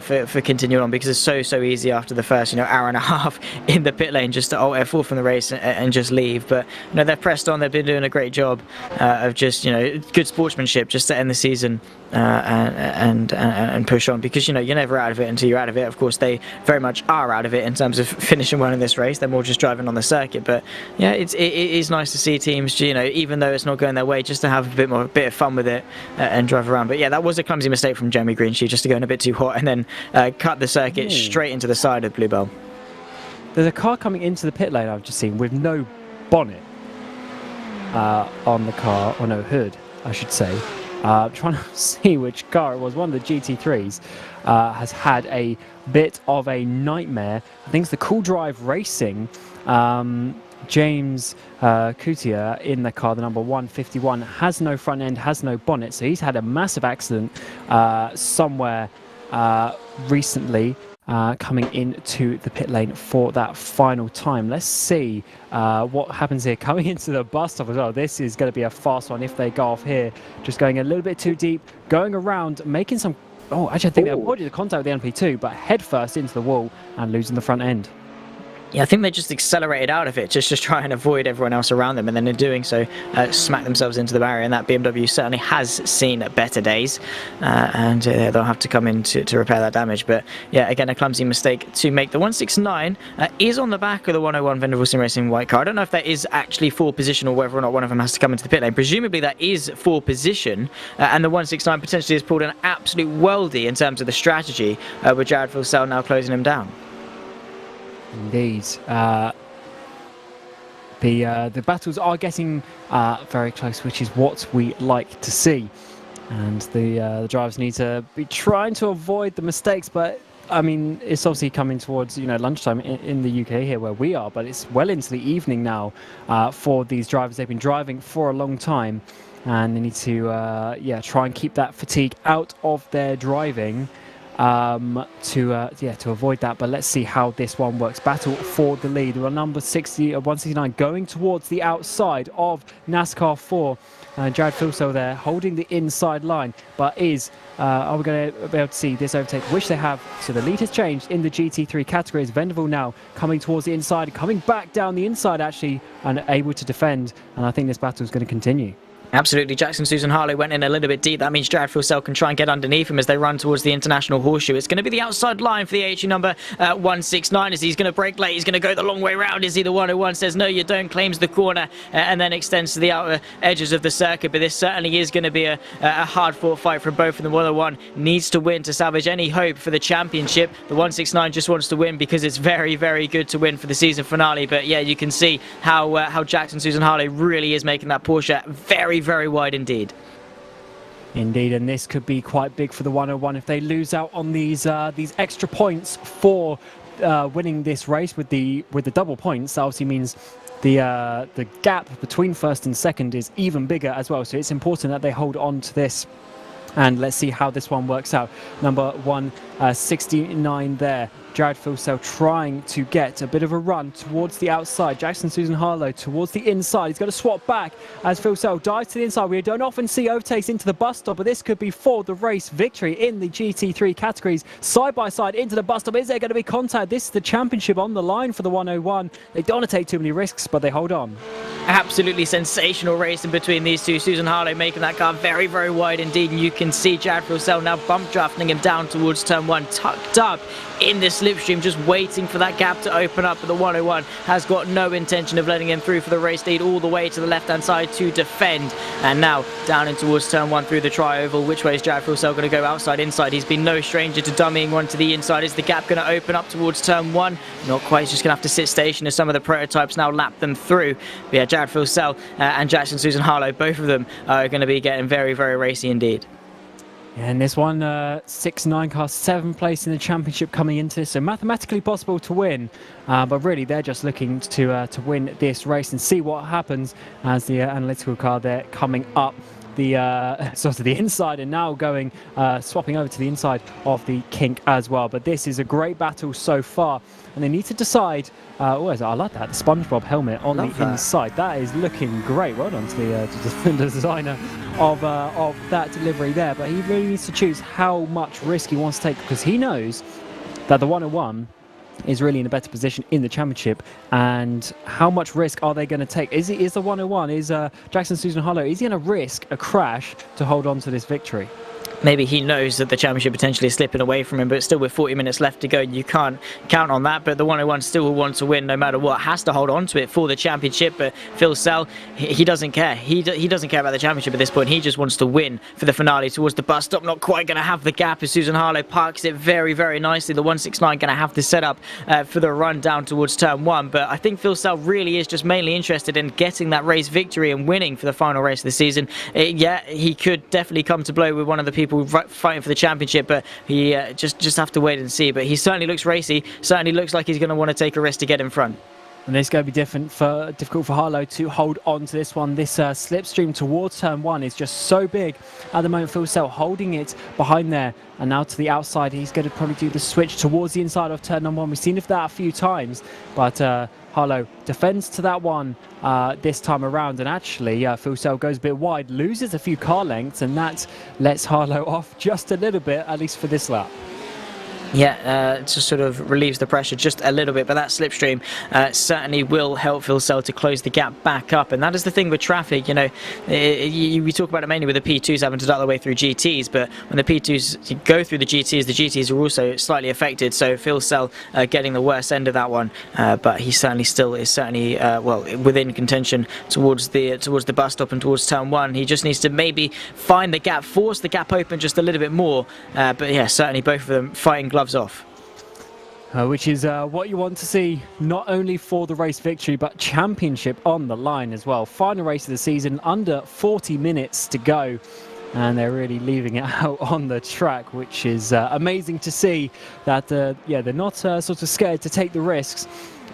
for continuing on, because it's so easy after the first hour and a half in the pit lane just to fall from the race and just leave. But they've pressed on. They've been doing a great job of just good sportsmanship just to end the season. And push on, because you're never out of it until you're out of it. Of course, they very much are out of it in terms of finishing well in this race. They're more just driving on the circuit. But yeah, it is nice to see teams, even though it's not going their way, just to have a bit of fun with it and drive around. But yeah, that was a clumsy mistake from Jeremy Greentree, just to go in a bit too hot and then cut the circuit straight into the side of Bluebell. There's a car coming into the pit lane I've just seen with no bonnet on the car, or no hood, I should say. Trying to see which car it was. One of the GT3s has had a bit of a nightmare. I think it's the Cool Drive Racing. James Coutier in the car, the number 151, has no front end, has no bonnet. So he's had a massive accident somewhere recently. Coming into the pit lane for that final time. Let's see what happens here. Coming into the bus stop as well. This is going to be a fast one if they go off here. Just going a little bit too deep, going around, making some... Oh, actually, I think they avoided the contact with the LMP2, but head first into the wall and losing the front end. Yeah, I think they just accelerated out of it, just try and avoid everyone else around them, and then in doing so, smack themselves into the barrier. And that BMW certainly has seen better days, and they'll have to come in to repair that damage. But yeah, again, a clumsy mistake to make. The 169 is on the back of the 101 Venerable Sim Racing white car. I don't know if that is actually for position or whether or not one of them has to come into the pit lane. Presumably that is for position, and the 169 potentially has pulled an absolute worldie in terms of the strategy, with Jared Filsell now closing him down. Indeed. The battles are getting very close, which is what we like to see. And the drivers need to be trying to avoid the mistakes. But, I mean, it's obviously coming towards, lunchtime in the UK here where we are. But it's well into the evening now for these drivers. They've been driving for a long time. And they need to, try and keep that fatigue out of their driving. To avoid that. But let's see how this one works. Battle for the lead. We're on number 169 going towards the outside of NASCAR 4. Jared Filsell there holding the inside line, but are we going to be able to see this overtake, which they have? So the lead has changed in the GT3 categories. Vanderbilt now coming towards the inside, coming back down the inside actually, and able to defend, and I think this battle is going to continue. Absolutely. Jackson Susan Harley went in a little bit deep. That means Jared Filsell can try and get underneath him as they run towards the International Horseshoe. It's going to be the outside line for the AHU number 169 as he's going to break late. He's going to go the long way round. Is he the 101? Says no, you don't. Claims the corner and then extends to the outer edges of the circuit. But this certainly is going to be a hard-fought fight for both of them. 101 needs to win to salvage any hope for the championship. The 169 just wants to win because it's very, very good to win for the season finale. But yeah, you can see how Jackson Susan Harley really is making that Porsche very, very wide indeed. Indeed, and this could be quite big for the 101 if they lose out on these extra points for winning this race with the double points, that obviously means the gap between first and second is even bigger as well. So it's important that they hold on to this. And let's see how this one works out. Number 169 there. Jared Filsell trying to get a bit of a run towards the outside. Jackson Susan Harlow towards the inside. He's got to swap back as Filsell dives to the inside. We don't often see overtakes into the bus stop, but this could be for the race victory in the GT3 categories. Side by side into the bus stop. Is there going to be contact? This is the championship on the line for the 101. They don't want to take too many risks, but they hold on. Absolutely sensational race in between these two. Susan Harlow making that car very, very wide indeed. And you can see Jared Filsell now bump drafting him down towards turn 1, tucked up in the slipstream, just waiting for that gap to open up. But the 101 has got no intention of letting him through for the race lead, all the way to the left-hand side to defend. And now down in towards turn 1 through the tri-oval. Which way is Jared Filsell going to go? Outside, inside. He's been no stranger to dummying one to the inside. Is the gap going to open up towards turn 1? Not quite. He's just going to have to sit station as some of the prototypes now lap them through. But yeah, Jared Filsell and Jackson Susan Harlow, both of them are going to be getting very, very racy indeed. Yeah, and this one, 6-9 car, 7th place in the championship coming into this, so mathematically possible to win. But really, they're just looking to win this race and see what happens as the analytical car there coming up the sort of the inside and now going swapping over to the inside of the kink as well. But this is a great battle so far, and they need to decide. I like that, the SpongeBob helmet on the inside. That is looking great. Well done to the designer of that delivery there. But he really needs to choose how much risk he wants to take, because he knows that the 101 is really in a better position in the championship. And how much risk are they going to take? Is the 101, is Jackson Susan Harlow, is he going to risk a crash to hold on to this victory? Maybe he knows that the championship potentially is slipping away from him, but still with 40 minutes left to go, you can't count on that. But the 101 still will want to win no matter what, has to hold on to it for the championship. But Filsell, he doesn't care. He doesn't care about the championship at this point. He just wants to win for the finale towards the bus stop. Not quite going to have the gap as Susan Harlow parks it very, very nicely. The 169 going to have to set up for the run down towards turn 1. But I think Filsell really is just mainly interested in getting that race victory and winning for the final race of the season. He could definitely come to blow with one of the people fighting for the championship, but he just have to wait and see. But he certainly looks racy, certainly looks like he's going to want to take a risk to get in front. And it's going to be difficult for Harlow to hold on to this one. This slipstream towards turn 1 is just so big at the moment. Filsell holding it behind there, and now to the outside. He's going to probably do the switch towards the inside of turn number 1. We've seen that a few times, but Harlow defends to that one this time around, and actually Filsell goes a bit wide, loses a few car lengths, and that lets Harlow off just a little bit, at least for this lap. Yeah, it just sort of relieves the pressure just a little bit, but that slipstream certainly will help Filsell to close the gap back up. And that is the thing with traffic, you know, we talk about it mainly with the P2s having to duck their way through GTs, but when the P2s go through the GTs are also slightly affected. So Filsell getting the worst end of that one, but he certainly still is within contention towards the bus stop and towards turn 1. He just needs to maybe find the gap, force the gap open just a little bit more. But yeah, certainly both of them fighting gloves off. Which is what you want to see, not only for the race victory, but championship on the line as well. Final race of the season, under 40 minutes to go. And they're really leaving it out on the track, which is amazing to see that they're not sort of scared to take the risks.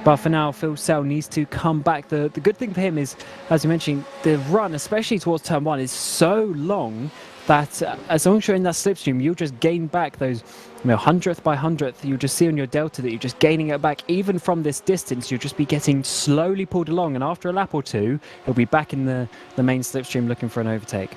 But for now, Filsell needs to come back. The good thing for him is, as you mentioned, the run, especially towards turn 1, is so long that as long as you're in that slipstream, you'll just gain back those, 100th by 100th. You'll just see on your delta that you're just gaining it back. Even from this distance, you'll just be getting slowly pulled along, and after a lap or two, he'll be back in the main slipstream looking for an overtake.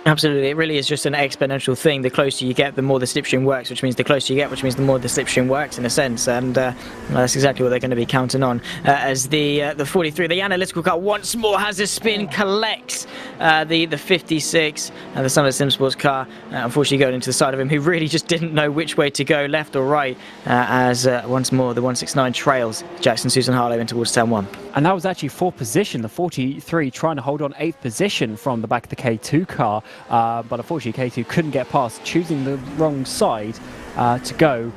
Absolutely, it really is just an exponential thing. The closer you get, the more the slipstream works, which means the closer you get, which means the more the slipstream works in a sense, and that's exactly what they're going to be counting on. As the 43, the analytical car once more has a spin, collects the 56, and the Summit Sim Sports car, unfortunately going into the side of him, who really just didn't know which way to go, left or right, as once more the 169 trails Jackson Susan Harlow in towards turn 1. And that was actually for position, the 43 trying to hold on 8th position from the back of the K2 car. But unfortunately K2 couldn't get past, choosing the wrong side to go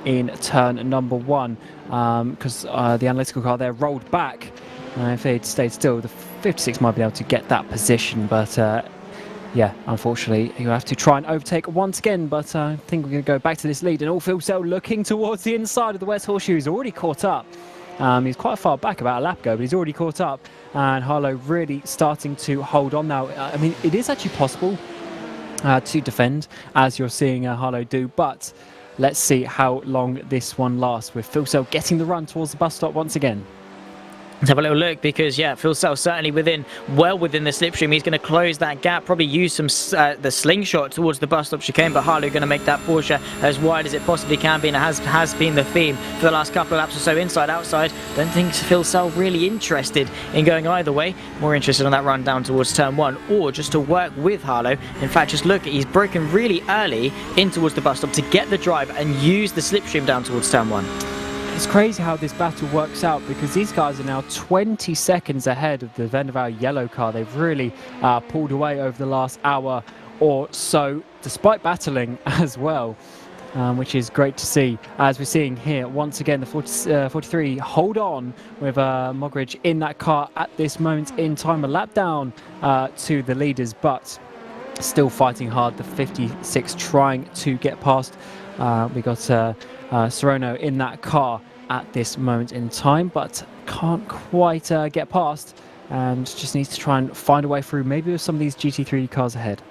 in turn number 1, because the analytical car there rolled back. If they'd stayed still, the 56 might be able to get that position, but yeah, unfortunately, you have to try and overtake once again, but I think we're going to go back to this lead, and all Phil Sell looking towards the inside of the West Horseshoe. He's already caught up. He's quite far back, about a lap ago, but he's already caught up, and Harlow really starting to hold on now. I mean, it is actually possible to defend, as you're seeing Harlow do, but let's see how long this one lasts, with Phil Sell getting the run towards the bus stop once again. Let's have a little look, because yeah, Phil Sell certainly well within the slipstream. He's going to close that gap, probably use some the slingshot towards the bus stop chicane, but Harlow going to make that Porsche as wide as it possibly can be, and it has been the theme for the last couple of laps or so. Inside, outside, don't think Phil Sell really interested in going either way. More interested on that run down towards turn 1, or just to work with Harlow. In fact, just look, he's broken really early in towards the bus stop to get the drive and use the slipstream down towards turn 1. It's crazy how this battle works out, because these guys are now 20 seconds ahead of the Vendaval yellow car. They've really pulled away over the last hour or so, despite battling as well, which is great to see. As we're seeing here, once again, the 43 hold on with Mogridge in that car at this moment in time. A lap down to the leaders, but still fighting hard. The 56 trying to get past. We got Serrano in that car at this moment in time, but can't quite get past, and just needs to try and find a way through, maybe with some of these GT3 cars ahead.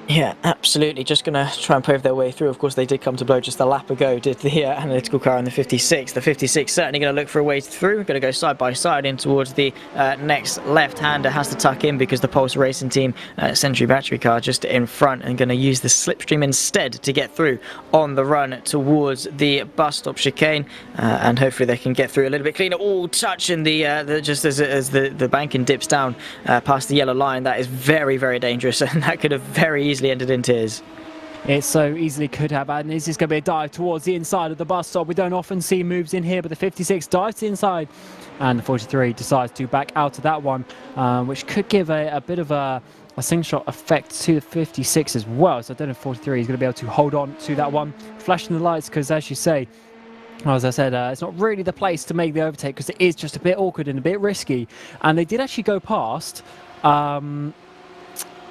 Yeah, absolutely. Just going to try and pave their way through. Of course, they did come to blow just a lap ago, did the analytical car in the 56. The 56 certainly going to look for a way through. Going to go side by side in towards the next left-hander. Has to tuck in because the Pulse Racing Team Century battery car just in front, and going to use the slipstream instead to get through on the run towards the bus stop chicane. And hopefully they can get through a little bit cleaner. All touching the just as the banking dips down past the yellow line. That is very, very dangerous, and that could have very easily ended in tears. It so easily could have, and is this going to be a dive towards the inside of the bus stop? We don't often see moves in here, but the 56 dives to the inside, and the 43 decides to back out of that one, which could give a bit of a slingshot effect to the 56 as well. So I don't know if 43 is going to be able to hold on to that one. Flashing the lights, because as you say, as I said, it's not really the place to make the overtake, because it is just a bit awkward and a bit risky. And they did actually go past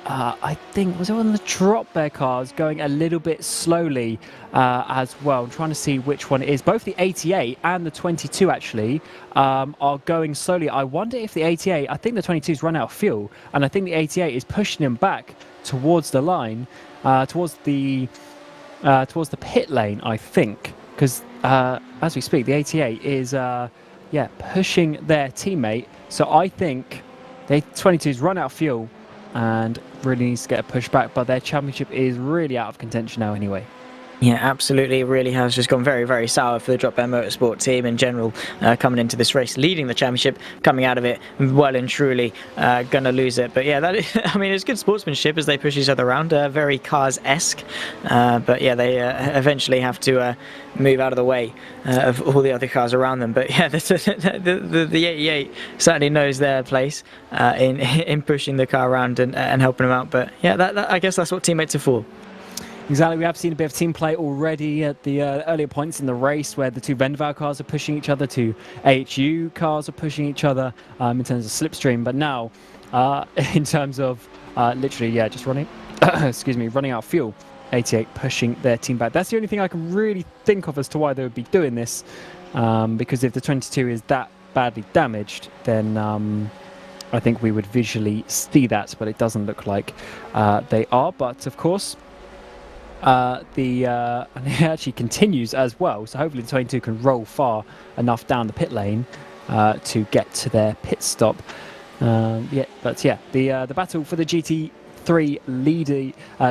I think, was it one of the drop bear cars going a little bit slowly as well? I'm trying to see which one it is. Both the 88 and the 22 actually are going slowly. I wonder if the 88, I think the 22's run out of fuel, and I think the 88 is pushing him back towards the line, towards the pit lane, I think, because as we speak, the 88 is pushing their teammate. So I think the 22's run out of fuel and really needs to get a push back, but their championship is really out of contention now anyway. Yeah, absolutely. It really has just gone very, very sour for the Drop Bear Motorsport team in general, coming into this race, leading the championship, coming out of it well and truly going to lose it. But yeah, that is, I mean, it's good sportsmanship as they push each other around, very Cars-esque. But yeah, they eventually have to move out of the way of all the other cars around them. But yeah, the 88 certainly knows their place in pushing the car around and helping them out. But yeah, that I guess that's what teammates are for. Exactly, we have seen a bit of team play already at the earlier points in the race, where the two Vendaval cars are pushing each other, two AHU cars are pushing each other in terms of slipstream. But now, in terms of literally, just running, running out of fuel, 88 pushing their team back. That's the only thing I can really think of as to why they would be doing this, because if the 22 is that badly damaged, then I think we would visually see that, but it doesn't look like they are. But of course, and it actually continues as well, so hopefully the 22 can roll far enough down the pit lane to get to their pit stop. The battle for the GT3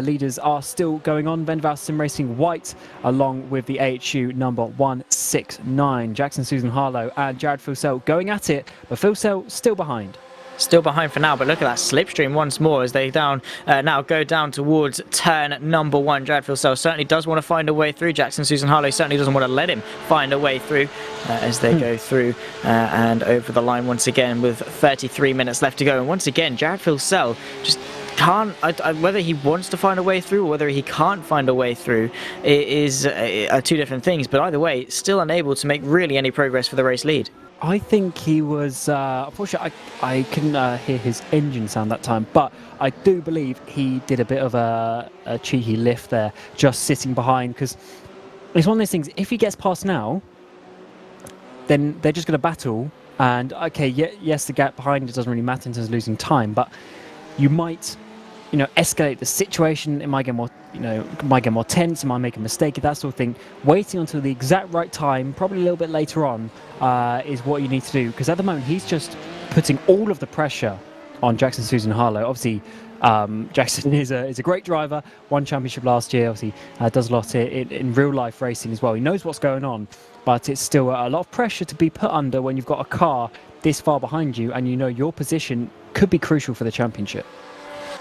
leaders are still going on. Vendaval Sim Racing White along with the AHU number 169, Jackson Susan Harlow and Jared Filsell going at it, but Filsell still behind. Still behind for now, but look at that slipstream once more as they now go down towards turn number 1. Jared Filsell certainly does want to find a way through. Jackson Susan Harlow certainly doesn't want to let him find a way through as they go through and over the line once again with 33 minutes left to go. And once again, Jared Filsell just can't, whether he wants to find a way through or whether he can't find a way through is two different things, but either way, still unable to make really any progress for the race lead. I think he was. Unfortunately, I couldn't hear his engine sound that time, but I do believe he did a bit of a cheeky lift there, just sitting behind, because it's one of those things. If he gets past now, then they're just going to battle. And okay, yes, the gap behind it doesn't really matter in terms of losing time, but you might, escalate the situation. It might get more, might get more tense. It might make a mistake, that sort of thing. Waiting until the exact right time, probably a little bit later on, is what you need to do. Because at the moment, he's just putting all of the pressure on Jackson Susan Harlow. Obviously, Jackson is a great driver. Won championship last year. Obviously, does a lot in real life racing as well. He knows what's going on, but it's still a lot of pressure to be put under when you've got a car this far behind you, and your position could be crucial for the championship.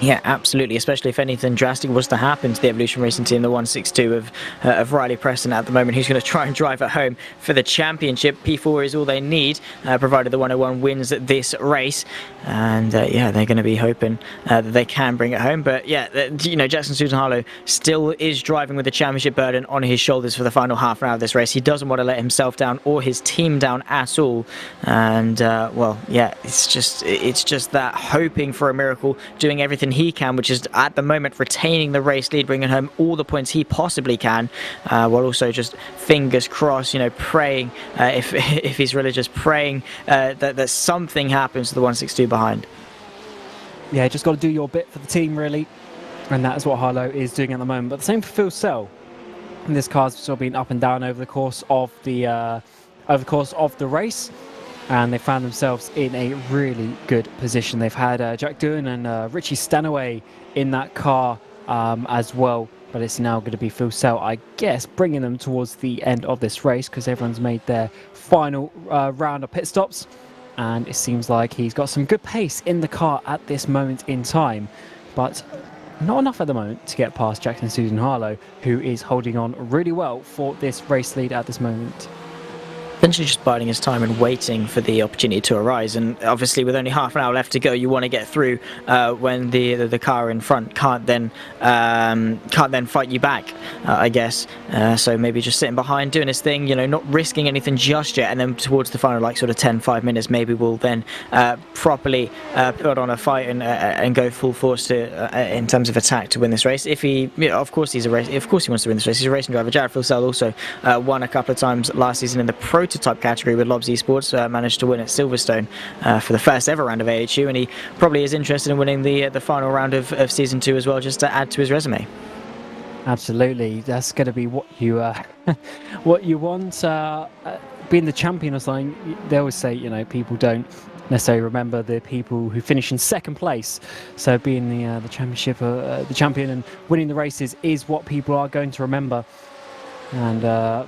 Yeah, absolutely, especially if anything drastic was to happen to the Evolution Racing team, the 162 of Riley Preston at the moment, who's going to try and drive at home for the championship. P4 is all they need, provided the 101 wins this race. And yeah, they're going to be hoping that they can bring it home. But yeah, Jackson Susan Harlow still is driving with the championship burden on his shoulders for the final half an hour of this race. He doesn't want to let himself down or his team down at all. And well, yeah, it's just that hoping for a miracle, doing everything he can, which is at the moment retaining the race lead, bringing home all the points he possibly can, while also just fingers crossed, praying, if he's religious, praying that something happens to the 162 behind. Yeah, just got to do your bit for the team, really, and that's what Harlow is doing at the moment. But the same for Phil Sell. And this car's still been up and down over the course of the race. And they found themselves in a really good position. They've had Jack Doohan and Richie Stanaway in that car as well. But it's now going to be Phil Sell, I guess, bringing them towards the end of this race, because everyone's made their final round of pit stops. And it seems like he's got some good pace in the car at this moment in time. But not enough at the moment to get past Jackson Susan Harlow, who is holding on really well for this race lead at this moment. Essentially just biding his time and waiting for the opportunity to arise. And obviously with only half an hour left to go, you want to get through when the car in front can't then fight you back, I guess. So maybe just sitting behind, doing his thing, not risking anything just yet. And then towards the final, like sort of 10-5 minutes, maybe we'll then properly put on a fight and go full force to in terms of attack to win this race. If he, of course he wants to win this race. He's a racing driver. Jared Philsell also won a couple of times last season in the prototype category with Lobs Esports, managed to win at Silverstone for the first ever round of AHU, and he probably is interested in winning the final round of season 2 as well, just to add to his resume. Absolutely, that's going to be what you want. Being the champion or something, they always say, people don't necessarily remember the people who finish in second place. So being the championship, the champion, and winning the races is what people are going to remember. And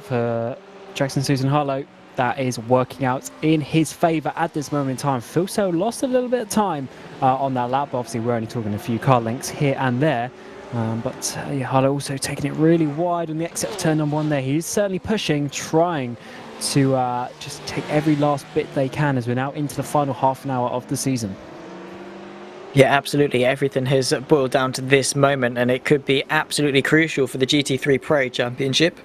for Jackson Susan Harlow, that is working out in his favour at this moment in time. Phil Sell lost a little bit of time on that lap. Obviously, we're only talking a few car lengths here and there. But Harlow also taking it really wide on the exit of turn number 1 there. He's certainly pushing, trying to just take every last bit they can as we're now into the final half an hour of the season. Yeah, absolutely. Everything has boiled down to this moment, and it could be absolutely crucial for the GT3 Pro Championship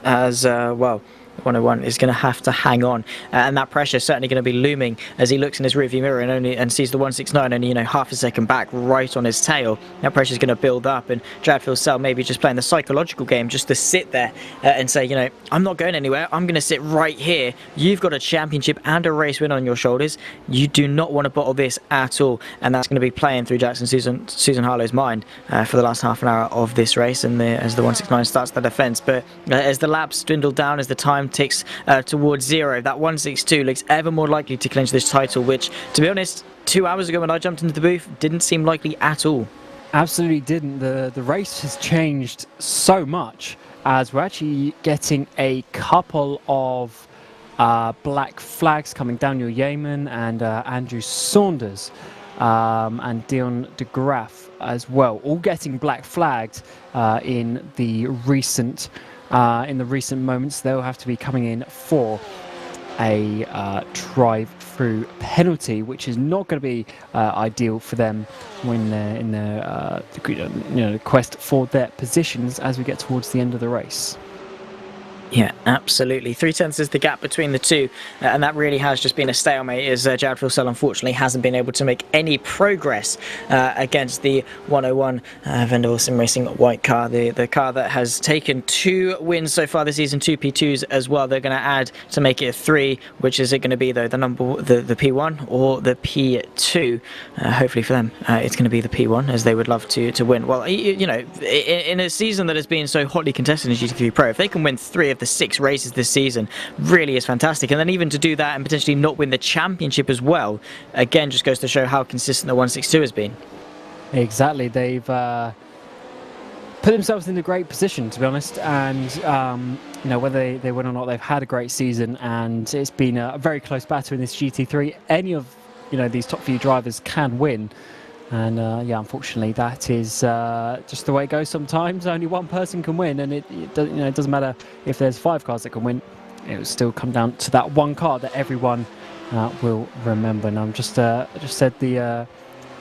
as well. 101 is going to have to hang on, and that pressure is certainly going to be looming as he looks in his rearview mirror and sees the 169 only half a second back right on his tail. That pressure is going to build up, and Jared Philsell maybe just playing the psychological game just to sit there and say, I'm not going anywhere, I'm going to sit right here. You've got a championship and a race win on your shoulders. You do not want to bottle this at all, and that's going to be playing through Jackson Susan Harlow's mind for the last half an hour of this race, and as the 169 starts the defence. But as the laps dwindle down, as the time ticks towards 0, that 162 looks ever more likely to clinch this title, which, to be honest, 2 hours ago when I jumped into the booth, didn't seem likely at all. Absolutely didn't. The race has changed so much, as we're actually getting a couple of black flags coming. Daniel Yeaman and Andrew Saunders and Dion de Graaf as well, all getting black flagged in the recent moments. They'll have to be coming in for a drive-through penalty, which is not going to be ideal for them when they're in their quest for their positions as we get towards the end of the race. Yeah, absolutely. 3/10 is the gap between the two, and that really has just been a stalemate as Jared Filsell unfortunately hasn't been able to make any progress against the 101 Vendor Sim Racing white car, the car that has taken 2 wins so far this season, 2 P2s as well. They're going to add to make it a 3, which is it going to be though, the P1 or the P2? Hopefully for them, it's going to be the P1 as they would love to win. Well, you know, in a season that has been so hotly contested in GT3 Pro, if they can win 3 of the 6 races this season, really is fantastic. And then even to do that and potentially not win the championship as well, again, just goes to show how consistent the 162 has been. Exactly. They've put themselves in a great position, to be honest. And, you know, whether they win or not, they've had a great season. And it's been a very close battle in this GT3. Any of, you know, these top few drivers can win. And yeah, unfortunately, that is just the way it goes sometimes. Only one person can win, and it doesn't matter if there's 5 cars that can win. It will still come down to that one car that everyone will remember. And I'm just said the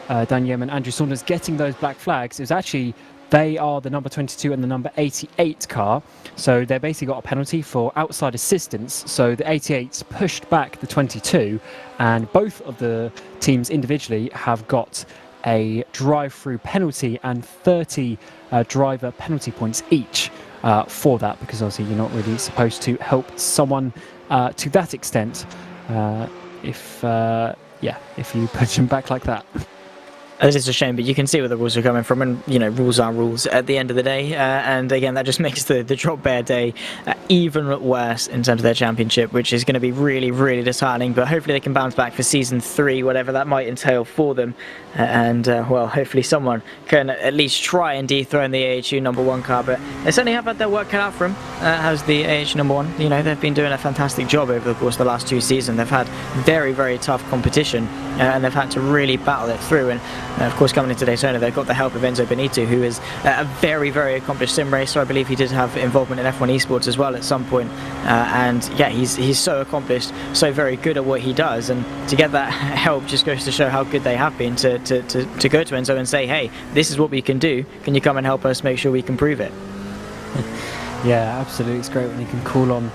Dan Yem and Andrew Saunders getting those black flags. It was actually they are the number 22 and the number 88 car, so they basically got a penalty for outside assistance. So the 88s pushed back the 22, and both of the teams individually have got a drive-through penalty and 30 driver penalty points each for that, because obviously you're not really supposed to help someone to that extent if you push them back like that. It is a shame, but you can see where the rules are coming from, and you know, rules are rules at the end of the day. And again, that just makes the Drop Bear Day even worse in terms of their championship, which is going to be really, really disheartening. But hopefully they can bounce back for season 3, whatever that might entail for them. Well, hopefully someone can at least try and dethrone the AHU number 1 car. But they certainly have had their work cut out for them. As the AHU number 1, you know, they've been doing a fantastic job over the course of the last 2 seasons. They've had very, very tough competition, and they've had to really battle it through. And of course, coming into Daytona, they've got the help of Enzo Benito, who is a very, very accomplished sim racer. I believe he did have involvement in F1 esports as well at some point. And yeah, he's so accomplished, so very good at what he does. And to get that help just goes to show how good they have been to go to Enzo and say, hey, this is what we can do. Can you come and help us make sure we can prove it? Yeah, absolutely. It's great when you can call on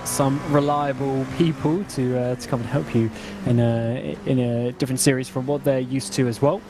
some reliable people to come and help you in a different series from what they're used to as well.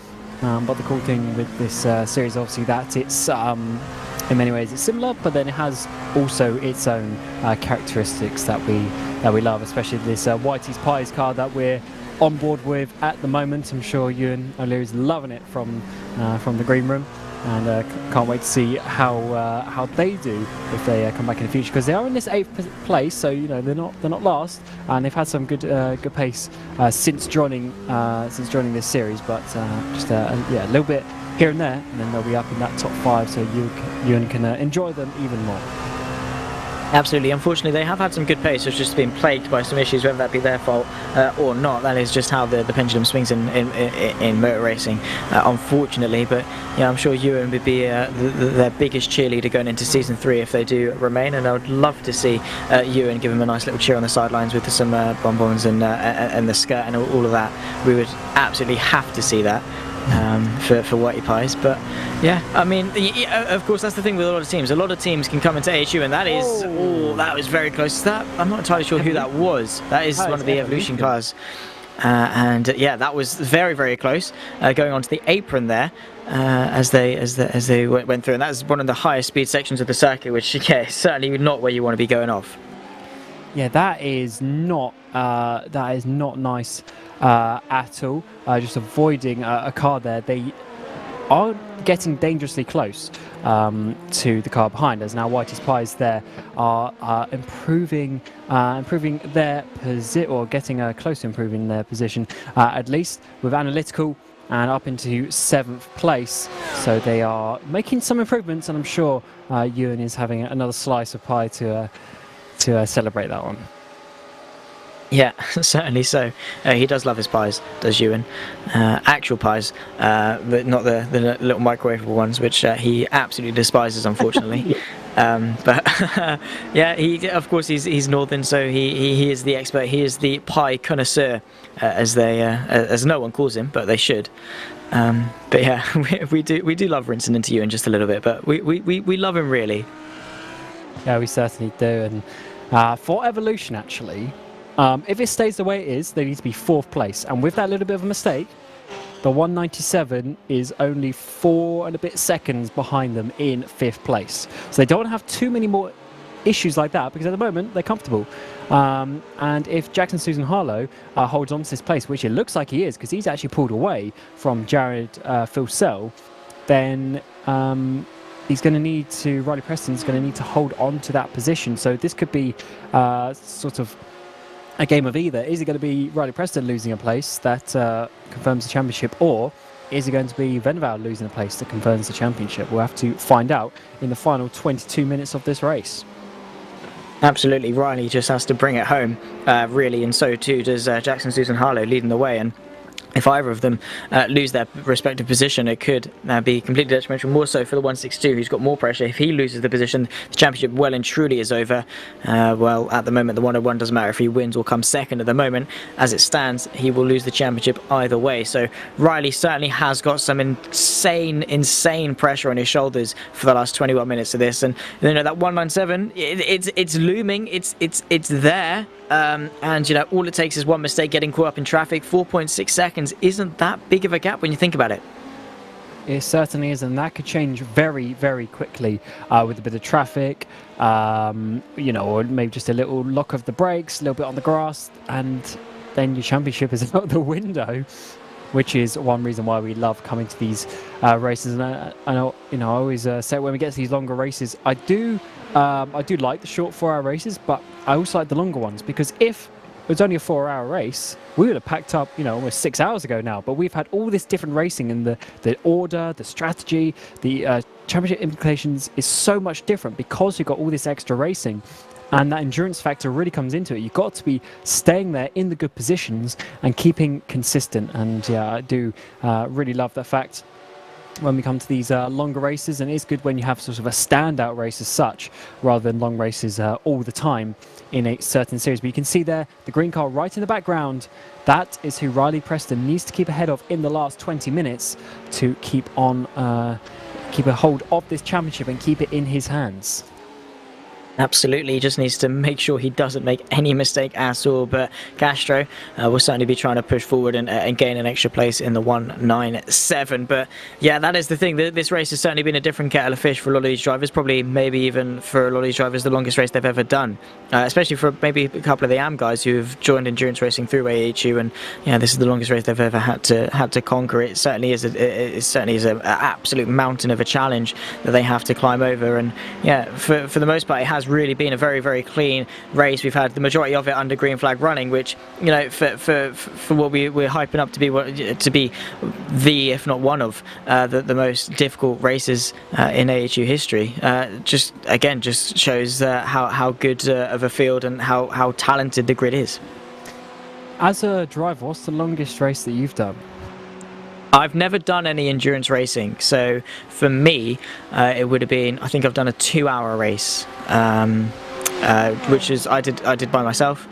But the cool thing with this series, obviously, that it's in many ways it's similar, but then it has also its own characteristics that we love, especially this Whitey's Pies car that we're on board with at the moment. I'm sure Ewan O'Leary's loving it from the green room. And can't wait to see how they do if they come back in the future, because they are in this 8th place, so you know they're not last, and they've had some good pace since joining this series. But just a little bit here and there, and then they'll be up in that top 5, so you can enjoy them even more. Absolutely. Unfortunately, they have had some good pace. It's just been plagued by some issues, whether that be their fault or not. That is just how the pendulum swings in motor racing, unfortunately. But yeah, I'm sure Ewan would be their biggest cheerleader going into season 3 if they do remain. And I would love to see Ewan give him a nice little cheer on the sidelines with some bonbons and the skirt and all of that. We would absolutely have to see that. For Whitey Pies. But yeah, I mean, of course, that's the thing with a lot of teams. A lot of teams can come into AHU, and that is that was very close to that. I'm not entirely sure who that was. That is one of the Evolution cars. And yeah, that was very, very close, going onto the apron there as they went through, and that's one of the highest speed sections of the circuit, which yeah, is certainly not where you want to be going off. Yeah, that is not nice at all. Just avoiding a car there. They are getting dangerously close to the car behind us. Now Whitey's Pies there are improving their position, or getting close to improving their position, at least with Analytical, and up into 7th place. So they are making some improvements, and I'm sure Ewan is having another slice of pie to celebrate that one. Yeah, certainly so. He does love his pies, does Ewan. Actual pies, but not the little microwavable ones, which he absolutely despises, unfortunately. But yeah, of course he's northern, so he is the expert. He is the pie connoisseur, as no one calls him, but they should. But yeah, we do love rinsing into Ewan just a little bit, but we love him really. Yeah, we certainly do. And for Evolution, actually, if it stays the way it is, they need to be 4th place. And with that little bit of a mistake, the 197 is only 4 and a bit seconds behind them in 5th place. So they don't have too many more issues like that, because at the moment they're comfortable. And if Jackson Susan Harlow holds on to this place, which it looks like he is, because he's actually pulled away from Jared Filsell, then he's going to need to, Riley Preston's going to need to hold on to that position. So this could be sort of a game of either. Is it going to be Riley Preston losing a place that confirms the championship, or is it going to be Venval losing a place that confirms the championship? We'll have to find out in the final 22 minutes of this race. Absolutely, Riley just has to bring it home, really, and so too does Jackson Susan Harlow leading the way. And if either of them lose their respective position, it could be completely detrimental, more so for the 162, who's got more pressure. If he loses the position, the championship well and truly is over. Well, at the moment, the 101 doesn't matter if he wins or comes second. At the moment, as it stands, he will lose the championship either way. So Riley certainly has got some insane pressure on his shoulders for the last 21 minutes of this. And you know, that 197, it's looming, it's there. And you know, all it takes is one mistake, getting caught up in traffic. 4.6 seconds isn't that big of a gap when you think about it. It certainly is, and that could change very, very quickly with a bit of traffic, you know, or maybe just a little lock of the brakes, a little bit on the grass, and then your championship is out the window, which is one reason why we love coming to these races. And I know, you know, I always say when we get to these longer races, I do like the short 4-hour races, but I also like the longer ones, because if it was only a 4-hour race, we would have packed up, you know, almost 6 hours ago now. But we've had all this different racing, and the order, the strategy, the championship implications is so much different because you've got all this extra racing. And that endurance factor really comes into it. You've got to be staying there in the good positions and keeping consistent. And yeah, I do really love that fact when we come to these longer races, and it's good when you have sort of a standout race as such, rather than long races all the time in a certain series. But you can see there the green car right in the background. That is who Riley Preston needs to keep ahead of in the last 20 minutes to keep a hold of this championship and keep it in his hands. Absolutely, he just needs to make sure he doesn't make any mistake at all. But Castro will certainly be trying to push forward and gain an extra place in the 197. But yeah, that is the thing. This race has certainly been a different kettle of fish for a lot of these drivers. Probably, maybe even for a lot of these drivers, the longest race they've ever done. Especially for maybe a couple of the AM guys who have joined endurance racing through AHU, and yeah, this is the longest race they've ever had to conquer. It certainly is an absolute mountain of a challenge that they have to climb over. And yeah, for the most part, it has really been a very, very clean race. We've had the majority of it under green flag running, which, you know, for what we're hyping up to be the, if not one of the most difficult races in AHU history, just shows how good of a field and how talented the grid is. As a driver, what's the longest race that you've done? I've never done any endurance racing, so for me, it would have been, I think I've done a 2-hour race, which is I did by myself,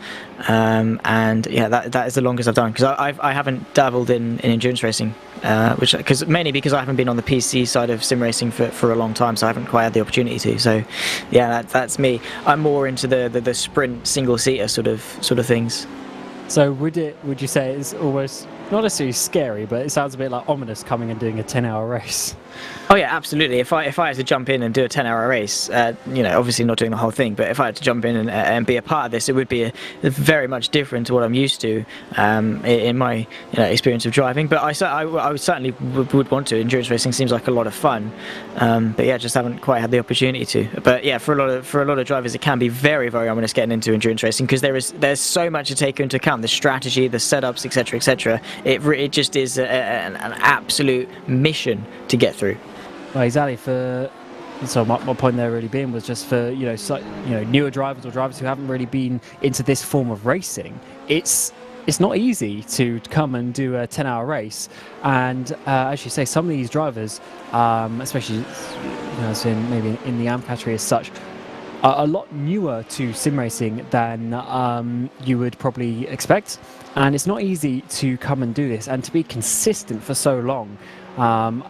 and yeah, that is the longest I've done, because I haven't dabbled in endurance racing, mainly because I haven't been on the PC side of sim racing for a long time, so I haven't quite had the opportunity to. So yeah, that's me. I'm more into the sprint single seater sort of things. So would you say it's almost not necessarily scary, but it sounds a bit like ominous coming and doing a 10-hour race? Oh yeah, absolutely. If I had to jump in and do a 10-hour race, you know, obviously not doing the whole thing, but if I had to jump in and be a part of this, it would be very much different to what I'm used to in my experience of driving. But I certainly would want to. Endurance racing seems like a lot of fun, but yeah, just haven't quite had the opportunity to. But yeah, for a lot of drivers, it can be very, very ominous getting into endurance racing, because there's so much to take into account: the strategy, the setups, etc., etc. It just is an absolute mission to get through. Well, exactly. So my point there really being was just for newer drivers or drivers who haven't really been into this form of racing. It's not easy to come and do a 10-hour race, and as you say, some of these drivers, especially maybe in the AM category as such, are a lot newer to sim racing than you would probably expect, and it's not easy to come and do this and to be consistent for so long.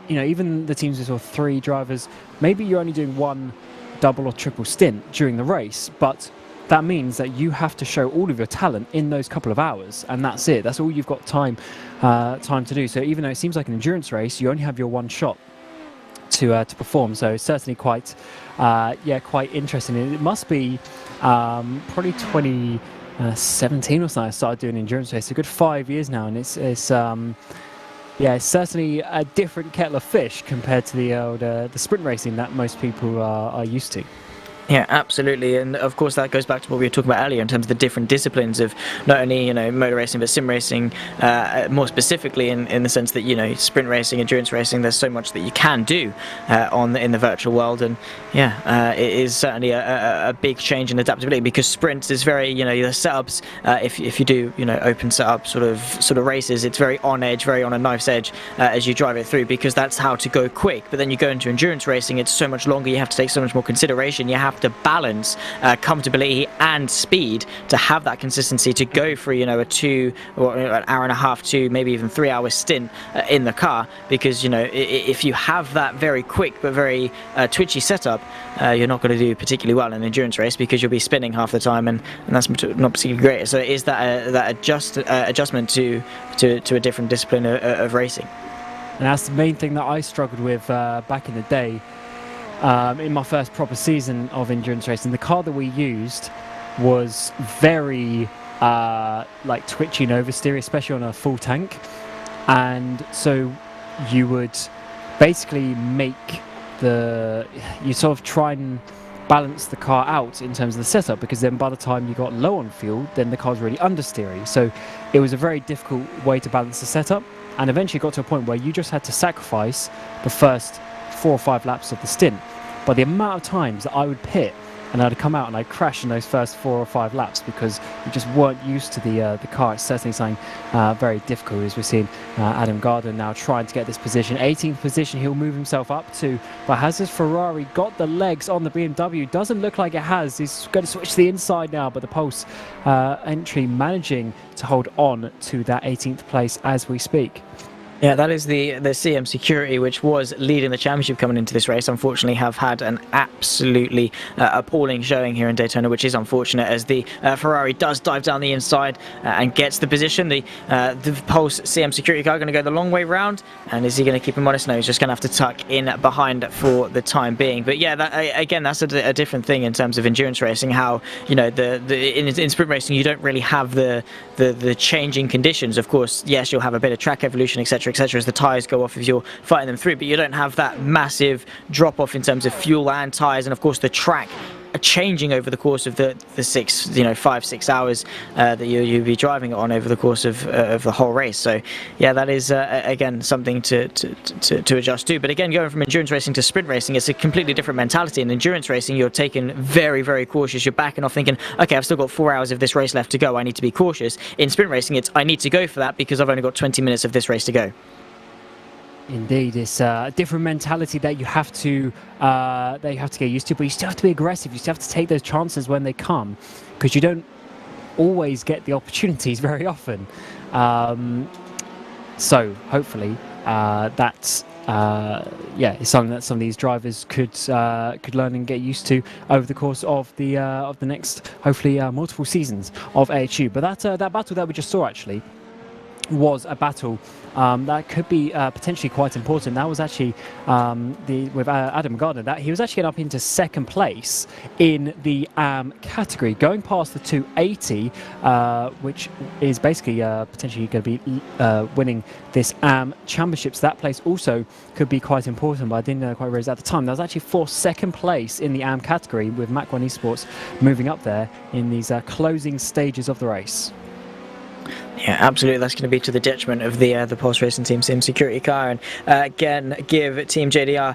Even the teams with 3 drivers, maybe you're only doing one double or triple stint during the race, but that means that you have to show all of your talent in those couple of hours, and that's it. That's all you've got time to do. So even though it seems like an endurance race, you only have your one shot to perform. So it's certainly quite interesting. It must be probably 2017 or something I started doing endurance race. A good 5 years now, and it's certainly a different kettle of fish compared to the old the sprint racing that most people are used to. Yeah, absolutely, and of course that goes back to what we were talking about earlier in terms of the different disciplines of not only motor racing but sim racing, more specifically in the sense that sprint racing, endurance racing. There's so much that you can do in the virtual world, and it is certainly a big change in adaptability because sprints is very the setups. If you do open setup sort of races, it's very on edge, very on a knife's edge as you drive it through because that's how to go quick. But then you go into endurance racing, it's so much longer. You have to take so much more consideration. You have to balance comfortability and speed to have that consistency to go for a 2 or an hour and a half to maybe even 3 hour stint in the car, because if you have that very quick but very twitchy setup, you're not going to do particularly well in an endurance race because you'll be spinning half the time, and that's not particularly great. So it is that adjustment to a different discipline of racing. And that's the main thing that I struggled with back in the day. In my first proper season of endurance racing, the car that we used was very twitchy and oversteery, especially on a full tank. And so you would basically you sort of try and balance the car out in terms of the setup, because then by the time you got low on fuel, then the car's really understeery. So it was a very difficult way to balance the setup, and eventually got to a point where you just had to sacrifice the first 4 or 5 laps of the stint. But the amount of times that I would pit and I'd come out and I'd crash in those first 4 or 5 laps because you just weren't used to the car. It's certainly something very difficult, as we're seeing Adam Gardner now trying to get this position. 18th position he'll move himself up to, but has his Ferrari got the legs on the BMW? Doesn't look like it has. He's going to switch to the inside now, but the Pulse entry managing to hold on to that 18th place as we speak. Yeah, that is the CM Security, which was leading the championship coming into this race. Unfortunately, have had an absolutely appalling showing here in Daytona, which is unfortunate as the Ferrari does dive down the inside and gets the position. The Pulse CM Security car going to go the long way round, and is he going to keep him honest? No, he's just going to have to tuck in behind for the time being. But yeah, that's a different thing in terms of endurance racing. How in sprint racing you don't really have the changing conditions. Of course, yes, you'll have a bit of track evolution, etc. as the tyres go off if you're fighting them through, but you don't have that massive drop off in terms of fuel and tyres, and of course the track changing over the course of the 5-6 hours that you'll be driving it on over the course of the whole race. So yeah, that is again something to adjust to. But again, going from endurance racing to sprint racing, it's a completely different mentality. In endurance racing, you're taking very, very cautious. You're backing off thinking, okay, I've still got 4 hours of this race left to go, I need to be cautious. In sprint racing, it's I need to go for that because I've only got 20 minutes of this race to go. Indeed, it's a different mentality that you have to get used to, but you still have to be aggressive. You still have to take those chances when they come, because you don't always get the opportunities very often. So hopefully that's it's something that some of these drivers could learn and get used to over the course of the next hopefully multiple seasons of AHU. But that battle that we just saw actually was a battle that could be potentially quite important. That was actually with Adam Gardner. That he was actually up into second place in the AM category, going past the 280, which is basically potentially going to be winning this AM championship. So that place also could be quite important, but I didn't quite realize at the time. That was actually for second place in the AM category, with Mach 1 Esports moving up there in these closing stages of the race. Yeah, absolutely. That's going to be to the detriment of the Pulse Racing Team Sim Security car, and again give Team JDR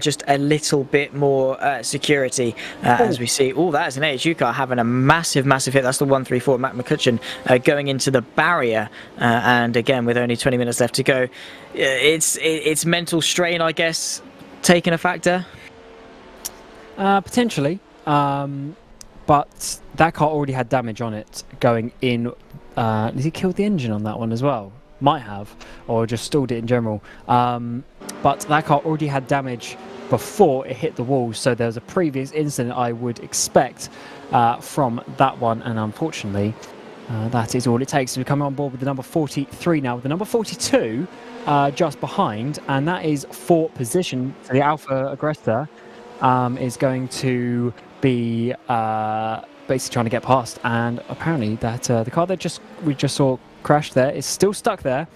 just a little bit more security as we see. Oh, that is an AHU car having a massive hit. That's the 134 Matt McCutcheon going into the barrier, and again with only 20 minutes left to go, it's mental strain, I guess, taking a factor. Potentially, but that car already had damage on it going in. Has he killed the engine on that one as well? Might have, or just stalled it in general. But that car already had damage before it hit the wall. So there was a previous incident I would expect from that one, and unfortunately that is all it takes. So we come on board with the number 43 now, with the number 42 just behind, and that is for position. So the Alpha Aggressor is going to be basically trying to get past, and apparently that the car that we just saw crash there is still stuck there.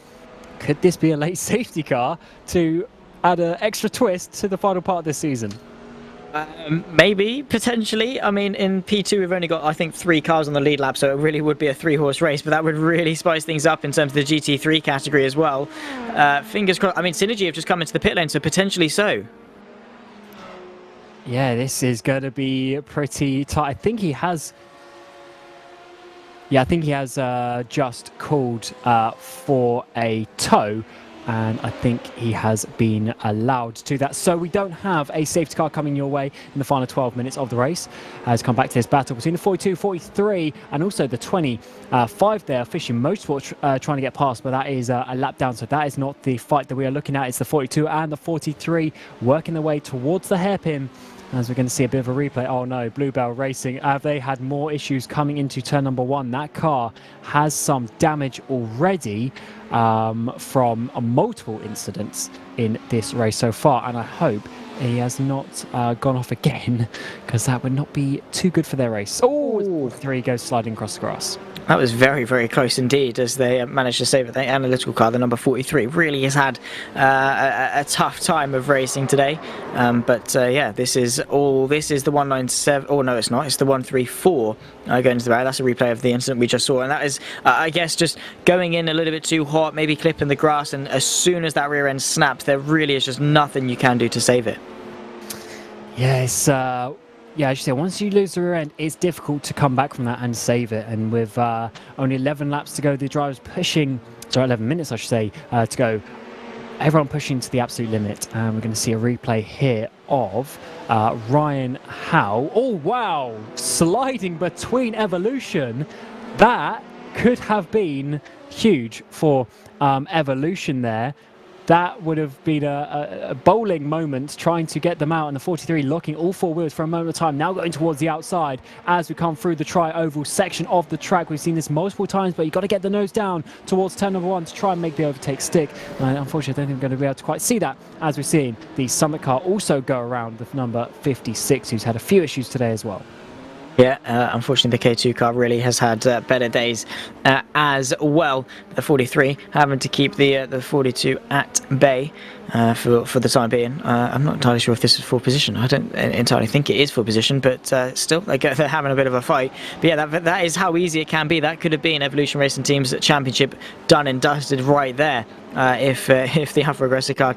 Could this be a late safety car to add an extra twist to the final part of this season? Maybe, potentially. I mean, in P2 we've only got, I think, 3 cars on the lead lap, so it really would be a 3-horse race, but that would really spice things up in terms of the GT3 category as well. Fingers crossed. I mean, Synergy have just come into the pit lane, so potentially so. Yeah, this is going to be pretty tight. I think he has... Yeah, I think he has just called for a tow, and I think he has been allowed to do that. So we don't have a safety car coming your way in the final 12 minutes of the race. Has come back to this battle between the 42, 43, and also the 25 there. Fishing Motorsport trying to get past, but that is a lap down. So that is not the fight that we are looking at. It's the 42 and the 43 working their way towards the hairpin. As we're going to see a bit of a replay. Oh no, Bluebell Racing. Have they had more issues coming into turn number 1? That car has some damage already from multiple incidents in this race so far. And I hope he has not gone off again, because that would not be too good for their race. Oh, 3 goes sliding across the grass. That was very, very close indeed, as they managed to save it. The analytical car, the number 43, really has had a tough time of racing today. Yeah, this is the 197. Oh no, it's not. It's the 134 going into the barrier. That's a replay of the incident we just saw, and that is, I guess, just going in a little bit too hot, maybe clipping the grass, and as soon as that rear end snaps, there really is just nothing you can do to save it. Yes. Yeah, as you say, once you lose the rear end, it's difficult to come back from that and save it. And with only 11 laps to go, the driver's pushing, 11 minutes, I should say, to go. Everyone pushing to the absolute limit. And we're going to see a replay here of Ryan Howe. Oh, wow! Sliding between Evolution. That could have been huge for Evolution there. That would have been a bowling moment, trying to get them out, and the 43 locking all 4 wheels for a moment of time, now going towards the outside as we come through the tri-oval section of the track. We've seen this multiple times, but you've got to get the nose down towards turn number 1 to try and make the overtake stick. And unfortunately, I don't think we're going to be able to quite see that, as we're seeing the Summit car also go around the number 56, who's had a few issues today as well. Yeah, unfortunately the K2 car really has had better days as well. The 43 having to keep the 42 at bay for the time being. I'm not entirely sure if this is full position. I don't entirely think it is full position, but still they're having a bit of a fight. But yeah, that is how easy it can be. That could have been Evolution Racing Team's championship done and dusted right there if the Alpha Aggressor car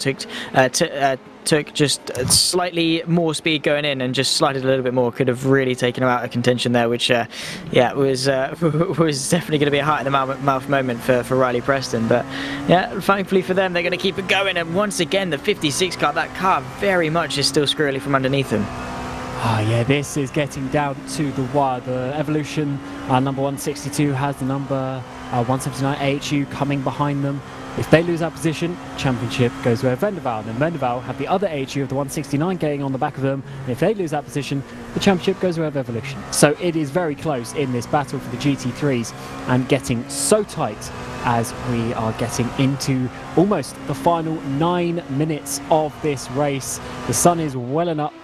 took just slightly more speed going in and just slided a little bit more. Could have really taken him out of contention there, which was definitely going to be a heart in the mouth moment for Riley Preston. But yeah, thankfully for them, they're going to keep it going. And once again, the 56 car, that car very much is still squirrely from underneath them. Oh yeah, this is getting down to the wire. The Evolution number 162 has the number 179 AHU coming behind them. If they lose that position, championship goes where Vendaval. And then Vendaval have the other AHU of the 169 getting on the back of them. And if they lose that position, the championship goes where Evolution. So it is very close in this battle for the GT3s, and getting so tight as we are getting into almost the final 9 minutes of this race. The sun is welling up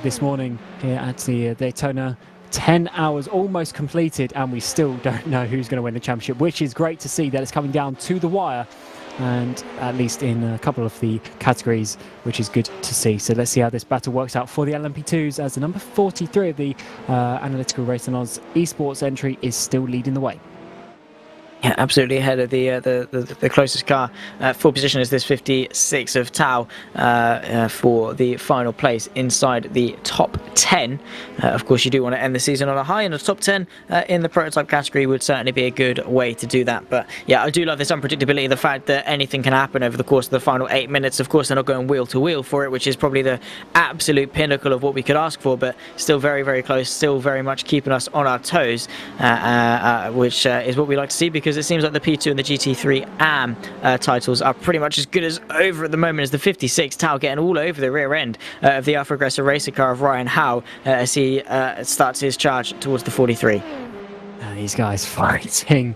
this morning here at the Daytona. 10 hours almost completed, and we still don't know who's going to win the championship, which is great to see that it's coming down to the wire, and at least in a couple of the categories, which is good to see. So let's see how this battle works out for the LMP2s, as the number 43 of the Analytical Racing Oz esports entry is still leading the way. Yeah, absolutely ahead of the closest car. Full position is this 56 of Tau for the final place inside the top 10. Of course, you do want to end the season on a high, and the top 10 in the prototype category would certainly be a good way to do that. But yeah, I do love this unpredictability, the fact that anything can happen over the course of the final 8 minutes. Of course, they're not going wheel to wheel for it, which is probably the absolute pinnacle of what we could ask for, but still very, very close, still very much keeping us on our toes, which is what we like to see, because because it seems like the P2 and the GT3 AM titles are pretty much as good as over at the moment as the 56 Tau, getting all over the rear end of the Alpha Aggressor racer car of Ryan Howe as he starts his charge towards the 43. These guys fighting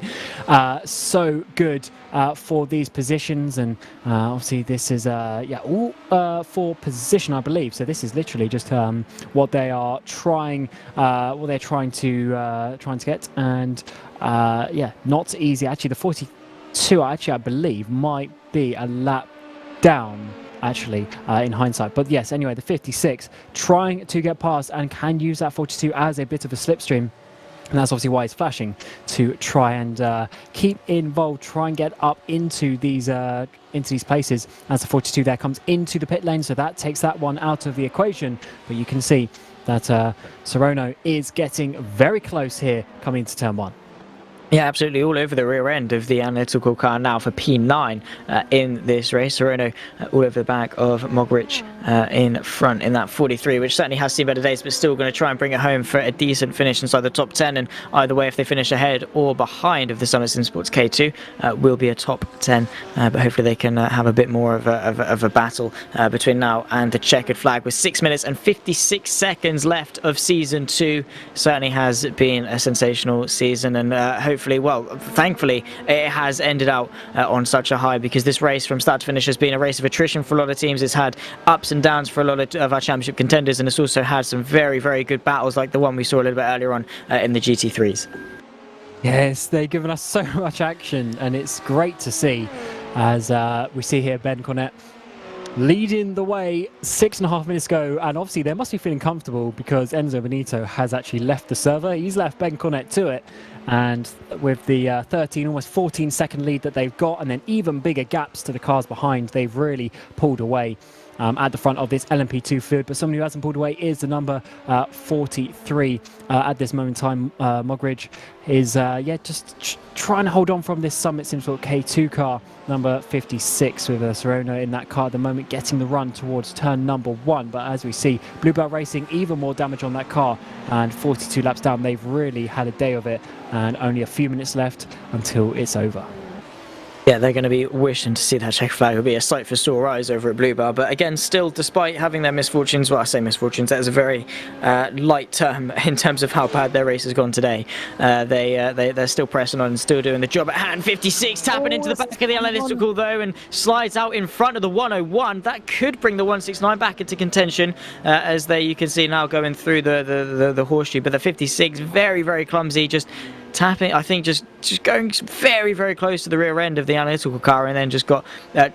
so good for these positions, and obviously this is all for position, I believe. So this is literally just what they are trying to get, and not easy. Actually, the 42 I believe might be a lap down. Actually, in hindsight, but yes. Anyway, the 56 trying to get past and can use that 42 as a bit of a slipstream. And that's obviously why he's flashing, to try and keep involved, try and get up into these places. As the 42 there comes into the pit lane, so that takes that one out of the equation. But you can see that Sorono is getting very close here coming into turn 1. Yeah, absolutely, all over the rear end of the analytical car now for P9 in this race. Sorono all over the back of Mogridge in front in that 43, which certainly has seen better days, but still going to try and bring it home for a decent finish inside the top 10. And either way, if they finish ahead or behind of the Summit Sim Sports K2, will be a top 10. But hopefully they can have a bit more of a battle between now and the checkered flag. With 6 minutes and 56 seconds left of Season 2, certainly has been a sensational season, and thankfully it has ended out on such a high, because this race from start to finish has been a race of attrition for a lot of teams. It's had ups and downs for a lot of our championship contenders, and it's also had some very, very good battles like the one we saw a little bit earlier on in the GT3s. Yes, they've given us so much action, and it's great to see, as we see here Ben Cornett leading the way 6.5 minutes ago, and obviously they must be feeling comfortable because Enzo Benito has actually left the server. He's left Ben Cornett to it, and with the 13, almost 14 second lead that they've got, and then even bigger gaps to the cars behind, they've really pulled away at the front of this LMP2 field. But someone who hasn't pulled away is the number 43 at this moment in time. Mogridge is just trying to hold on from this Summit Sim Sport K2 car, number 56, with Sorono in that car at the moment, getting the run towards turn number 1. But as we see, Bluebell Racing even more damage on that car, and 42 laps down, they've really had a day of it, and only a few minutes left until it's over. Yeah, they're going to be wishing to see that check flag. It'll be a sight for sore eyes over at Blue Bar. But again, still, despite having their misfortunes, well, I say misfortunes, that is a very light term in terms of how bad their race has gone today. They're still pressing on and still doing the job at hand. 56 tapping into the back of the analytical, though, and slides out in front of the 101. That could bring the 169 back into contention, as you can see now going through the horseshoe. But the 56, very, very clumsy, just tapping, I think, just going very, very close to the rear end of the analytical car, and then just got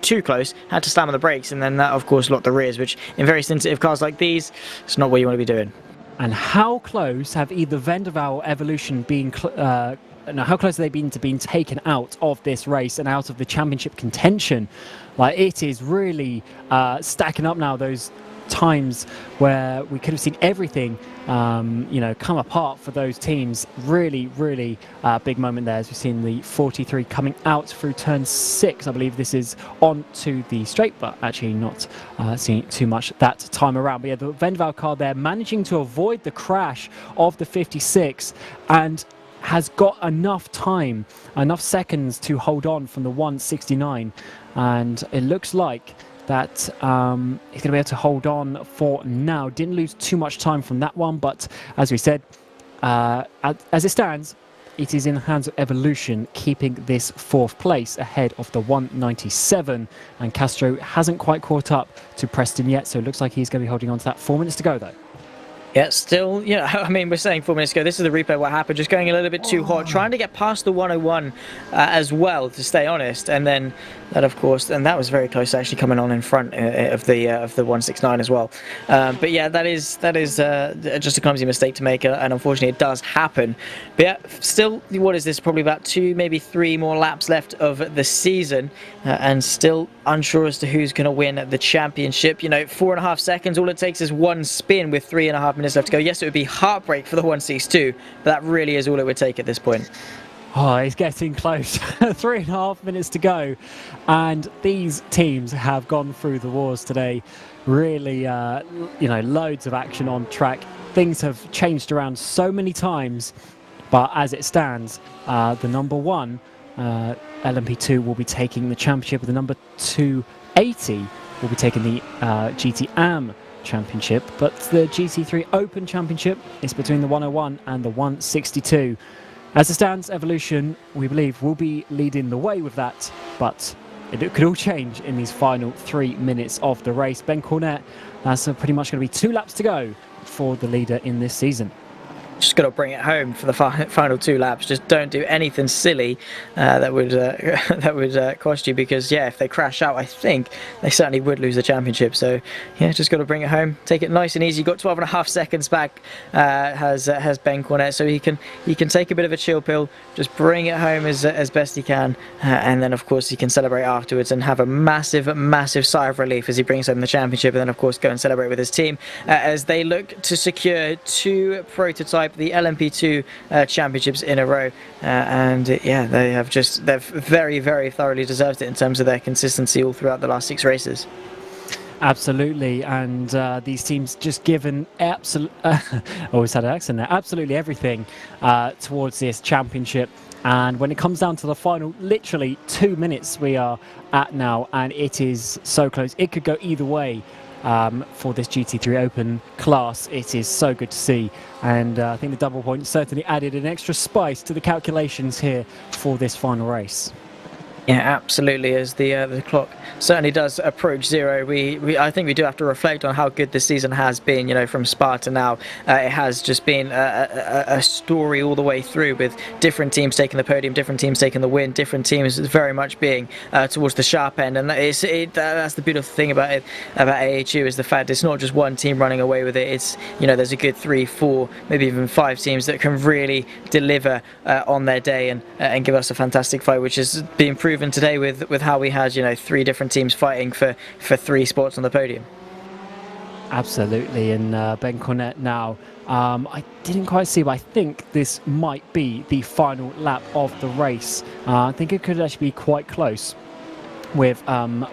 too close, had to slam on the brakes, and then that of course locked the rears, which in very sensitive cars like these, it's not what you want to be doing. And how close have either Vendaval or Evolution been how close have they been to being taken out of this race and out of the championship contention? Like, it is really stacking up now, those times where we could have seen everything come apart for those teams. Really, really big moment there, as we've seen the 43 coming out through turn 6. I believe this is on to the straight, but actually not seeing too much that time around. But yeah, the Vendaval car there managing to avoid the crash of the 56, and has got enough time, enough seconds to hold on from the 169, and it looks like that he's going to be able to hold on for now. Didn't lose too much time from that one, but as we said, as it stands, it is in the hands of Evolution, keeping this 4th place ahead of the 197, and Castro hasn't quite caught up to Preston yet, so it looks like he's going to be holding on to that. 4 minutes to go, though. Yeah, still, I mean, we're saying 4 minutes ago, this is the replay what happened, just going a little bit too hot, trying to get past the 101 as well, to stay honest, and then that, of course, and that was very close to actually coming on in front of the 169 as well. But yeah, that is just a clumsy mistake to make, and unfortunately it does happen. But yeah, still, what is this, probably about 2, maybe 3 more laps left of the season, and still unsure as to who's going to win the championship. 4.5 seconds, all it takes is one spin with 3.5 minutes left to go. Yes, it would be heartbreak for the 162, but that really is all it would take at this point. Oh, it's getting close. 3.5 minutes to go, and these teams have gone through the wars today. Really, loads of action on track. Things have changed around so many times, but as it stands, the number 1 LMP2 will be taking the championship, with the number 280 will be taking the GT Am championship, but the GT3 Open championship is between the 101 and the 162. As it stands, Evolution, we believe, will be leading the way with that, but it could all change in these final 3 minutes of the race. Ben Cornett, that's pretty much going to be 2 laps to go for the leader in this season. Just got to bring it home for the final 2 laps. Just don't do anything silly that would cost you, because if they crash out, I think they certainly would lose the championship. So just got to bring it home, take it nice and easy. Got 12.5 seconds back, has Ben Cornett, so he can take a bit of a chill pill, just bring it home as best he can, and then of course he can celebrate afterwards and have a massive sigh of relief as he brings home the championship, and then of course go and celebrate with his team as they look to secure 2 prototype the LMP2 championships in a row, and they've very thoroughly deserved it in terms of their consistency all throughout the last 6 races. Absolutely, and these teams just given always had an accent there, absolutely everything towards this championship. And when it comes down to the final, literally 2 minutes we are at now, and it is so close. It could go either way. For this GT3 Open class, it is so good to see, and I think the double point certainly added an extra spice to the calculations here for this final race. Yeah, absolutely. As the clock certainly does approach 0, I think we do have to reflect on how good this season has been. From Spa to now, it has just been a story all the way through, with different teams taking the podium, different teams taking the win, different teams very much being towards the sharp end. And that's the beautiful thing about it, about AHU, is the fact it's not just one team running away with it. It's there's a good 3, 4, maybe even 5 teams that can really deliver on their day and give us a fantastic fight, which is being proven today with how we had 3 different teams fighting for 3 spots on the podium. Absolutely, and Ben Cornett now, I didn't quite see, but I think this might be the final lap of the race. I think it could actually be quite close with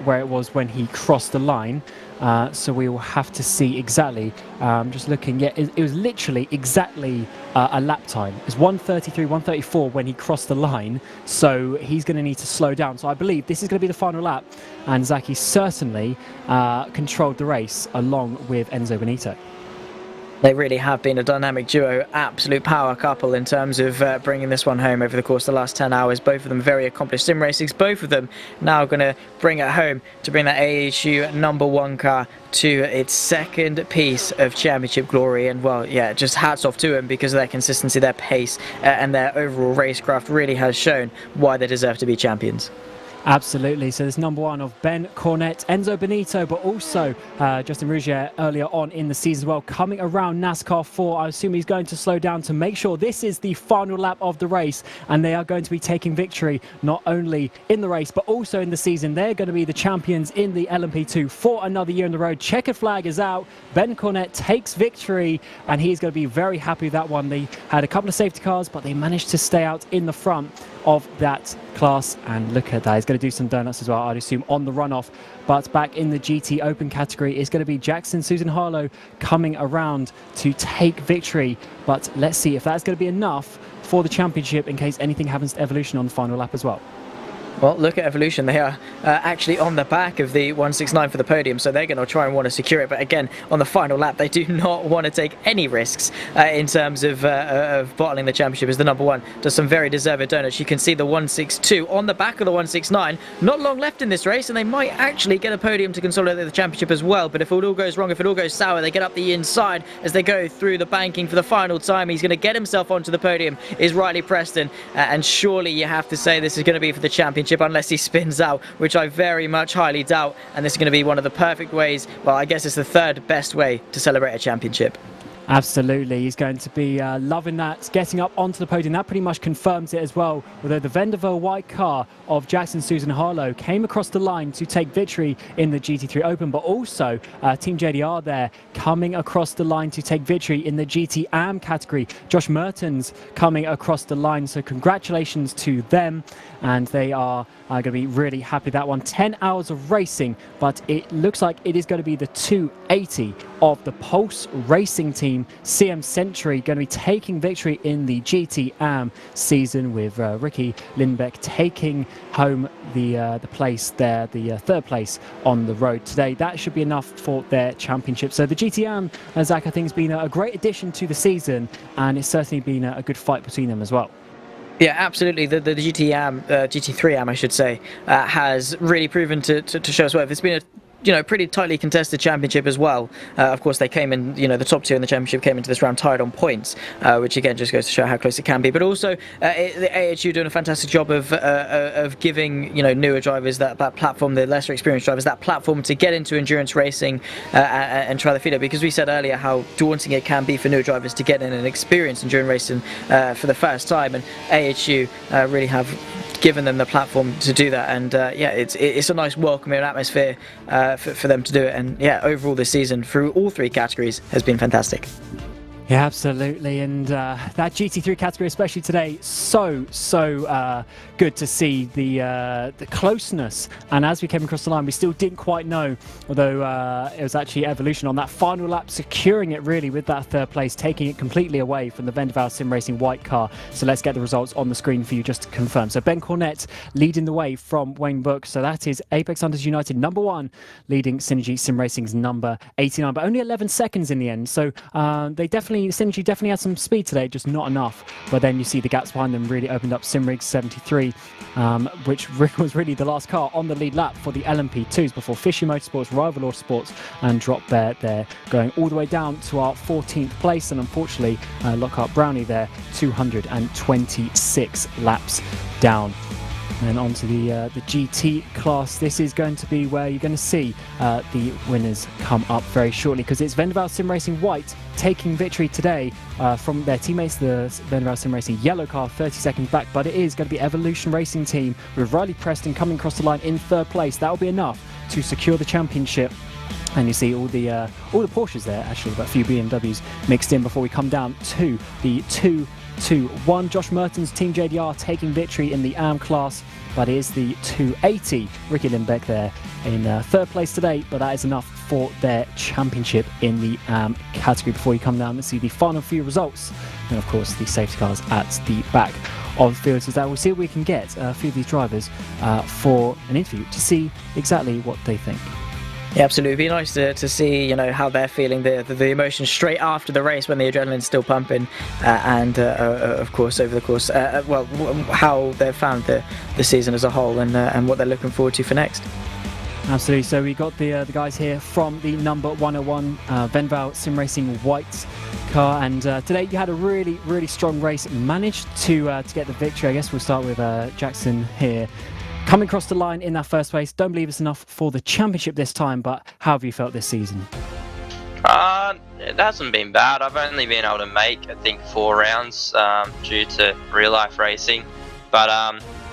where it was when he crossed the line. So we will have to see exactly. Just looking, it was literally exactly a lap time. It was 1:33, 1:34 when he crossed the line. So he's going to need to slow down. So I believe this is going to be the final lap, and Zaki certainly controlled the race along with Enzo Benito. They really have been a dynamic duo, absolute power couple in terms of bringing this one home over the course of the last 10 hours. Both of them very accomplished sim racers. Both of them now going to bring it home to bring that AHU number 1 car to its 2nd piece of championship glory. And just hats off to them, because of their consistency, their pace, and their overall racecraft really has shown why they deserve to be champions. Absolutely. So there's number 1 of Ben Cornett, Enzo Benito, but also Justin Rougier earlier on in the season as well, coming around NASCAR 4. I assume he's going to slow down to make sure this is the final lap of the race, and they are going to be taking victory not only in the race but also in the season. They're going to be the champions in the LMP2 for another year on the road. Checkered flag is out. Ben Cornett takes victory, and he's going to be very happy with that one. They had a couple of safety cars, but they managed to stay out in the front of that class, and look at that, he's going to do some donuts as well, I'd assume, on the runoff. But back in the GT Open category is going to be Jackson Susan Harlow coming around to take victory, but let's see if that's going to be enough for the championship in case anything happens to Evolution on the final lap as well. Well, look at Evolution. They are actually on the back of the 169 for the podium, so they're going to try and want to secure it. But again, on the final lap, they do not want to take any risks in terms of bottling the championship, as the number 1 does some very deserved donuts. You can see the 162 on the back of the 169. Not long left in this race, and they might actually get a podium to consolidate the championship as well. But if it all goes wrong, if it all goes sour, they get up the inside as they go through the banking for the final time. He's going to get himself onto the podium, is Riley Preston, and surely you have to say this is going to be for the championship, unless he spins out, which I very much highly doubt. And this is going to be one of the perfect ways, well, I guess it's the 3rd best way to celebrate a championship. Absolutely, he's going to be loving that, getting up onto the podium. That pretty much confirms it as well, although the Vanderbilt white car of Jackson Susan Harlow came across the line to take victory in the GT3 Open, but also Team JDR there coming across the line to take victory in the GT Am category. Josh Mertens coming across the line, so congratulations to them, and they are going to be really happy with that one. 10 hours of racing, but it looks like it is going to be the 280 of the Pulse Racing team team, CM Century, going to be taking victory in the GT season, with Ricky Lindbeck taking home the place there, the third place on the road today. That should be enough for their championship. So the GT Zach, I think, has been a great addition to the season, and it's certainly been a good fight between them as well. Yeah, absolutely. The GT3 AM, I should say, has really proven to show us well. It's been a pretty tightly contested championship as well. Of course, they came in, the top two in the championship came into this round tied on points, which again just goes to show how close it can be. But also, the AHU doing a fantastic job of giving newer drivers that platform, the lesser experienced drivers, that platform to get into endurance racing and try their feet up. Because we said earlier how daunting it can be for newer drivers to get in and experience endurance racing for the first time, and AHU really have given them the platform to do that. And it's a nice welcoming atmosphere for them to do it. And overall this season through all three categories has been fantastic. Yeah, absolutely. And that GT3 category, especially today, so good to see the closeness. And as we came across the line, we still didn't quite know, although it was actually Evolution on that final lap, securing it really with that third place, taking it completely away from the Vendaval Sim Racing white car. So let's get the results on the screen for you just to confirm. So Ben Cornett leading the way from Wayne Book. So that is Apex Hunters United number 1, leading Synergy Sim Racing's number 89, but only 11 seconds in the end. So Synergy definitely had some speed today, just not enough. But then you see the gaps behind them really opened up. Simrig 73, which was really the last car on the lead lap for the LMP2s before Fishy Motorsports, Rival Autosports, and Drop Bear there, going all the way down to our 14th place. And unfortunately, Lockhart Brownie there, 226 laps down. And onto the GT class. This is going to be where you're going to see the winners come up very shortly, because it's Vendaval Sim Racing White taking victory today from their teammates, the Vendaval Sim Racing yellow car, 30 seconds back. But it is going to be Evolution Racing Team with Riley Preston coming across the line in third place. That will be enough to secure the championship. And you see all the Porsches there, actually, but a few BMWs mixed in before we come down to the 2-1. Josh Merton's Team JDR taking victory in the AM class, but it is the 280. Ricky Lindbeck there in third place today, but that is enough for their championship in the AM category. Before you come down and see the final few results, and of course the safety cars at the back of the field, so that we'll see if we can get a few of these drivers for an interview to see exactly what they think. Yeah, absolutely. It'd be nice to see, how they're feeling, the emotions straight after the race when the adrenaline's still pumping, and of course over the course, how they've found the season as a whole, and what they're looking forward to for next. Absolutely. So we got the guys here from the number 101 Vendaval Sim Racing white car, and today you had a really, really strong race. Managed to get the victory. I guess we'll start with Jackson here. Coming across the line in that first race, don't believe it's enough for the championship this time, but how have you felt this season? It hasn't been bad. I've only been able to make, I think, 4 rounds due to real life racing. But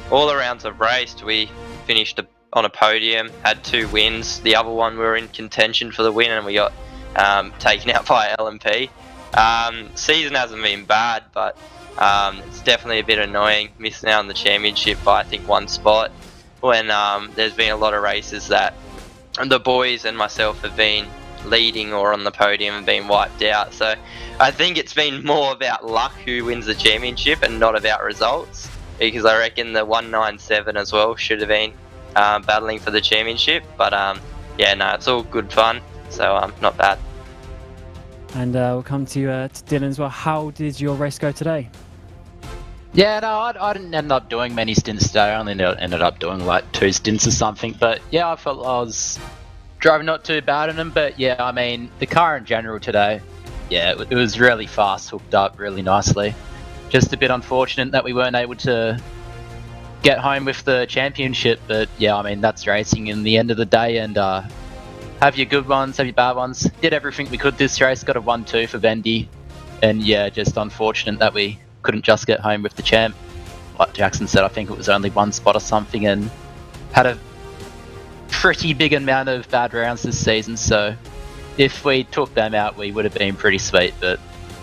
all the rounds I've raced, we finished on a podium, had 2 wins. The other one we were in contention for the win, and we got taken out by LMP. Season hasn't been bad, but it's definitely a bit annoying missing out on the championship by, I think, 1 spot, when there's been a lot of races that the boys and myself have been leading or on the podium and been wiped out. So I think it's been more about luck who wins the championship and not about results, because I reckon the 197 as well should have been battling for the championship. But it's all good fun, so not bad. And we'll come to Dylan as well. How did your race go today? Yeah, no, I didn't end up doing many stints today. I only ended up doing like 2 stints or something. But yeah, I felt I was driving not too bad in them. But yeah, I mean, the car in general today, yeah, it was really fast, hooked up really nicely. Just a bit unfortunate that we weren't able to get home with the championship. But yeah, I mean, that's racing in the end of the day. And have your good ones, have your bad ones. Did everything we could this race, got a 1-2 for Vendy. And yeah, just unfortunate that we couldn't just get home with the champ. Like Jackson said, I think it was only 1 spot or something, and had a pretty big amount of bad rounds this season. So if we took them out, we would have been pretty sweet. But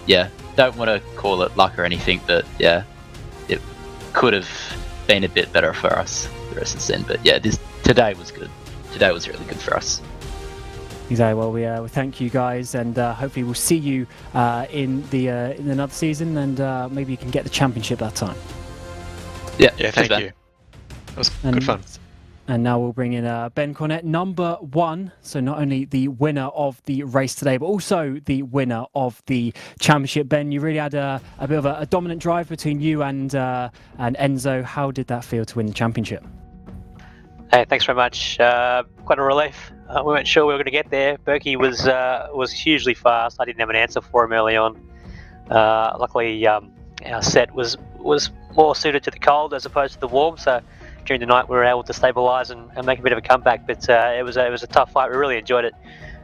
yeah, don't want to call it luck or anything, but yeah, it could have been a bit better for us the rest of the season. But yeah, today was good. Today was really good for us. Exactly. Well, we thank you guys, and hopefully we'll see you in another season, and maybe you can get the championship that time. Yeah, Cheers, thank Ben. you. That was And, good fun. And now we'll bring in Ben Cornett, number 1. So not only the winner of the race today, but also the winner of the championship. Ben, you really had a bit of a dominant drive between you and Enzo. How did that feel to win the championship? Hey, thanks very much. Quite a relief. We weren't sure we were going to get there. Berkey was hugely fast. I didn't have an answer for him early on. Luckily, our set was more suited to the cold as opposed to the warm. So during the night, we were able to stabilise and make a bit of a comeback. But it was a tough fight. We really enjoyed it.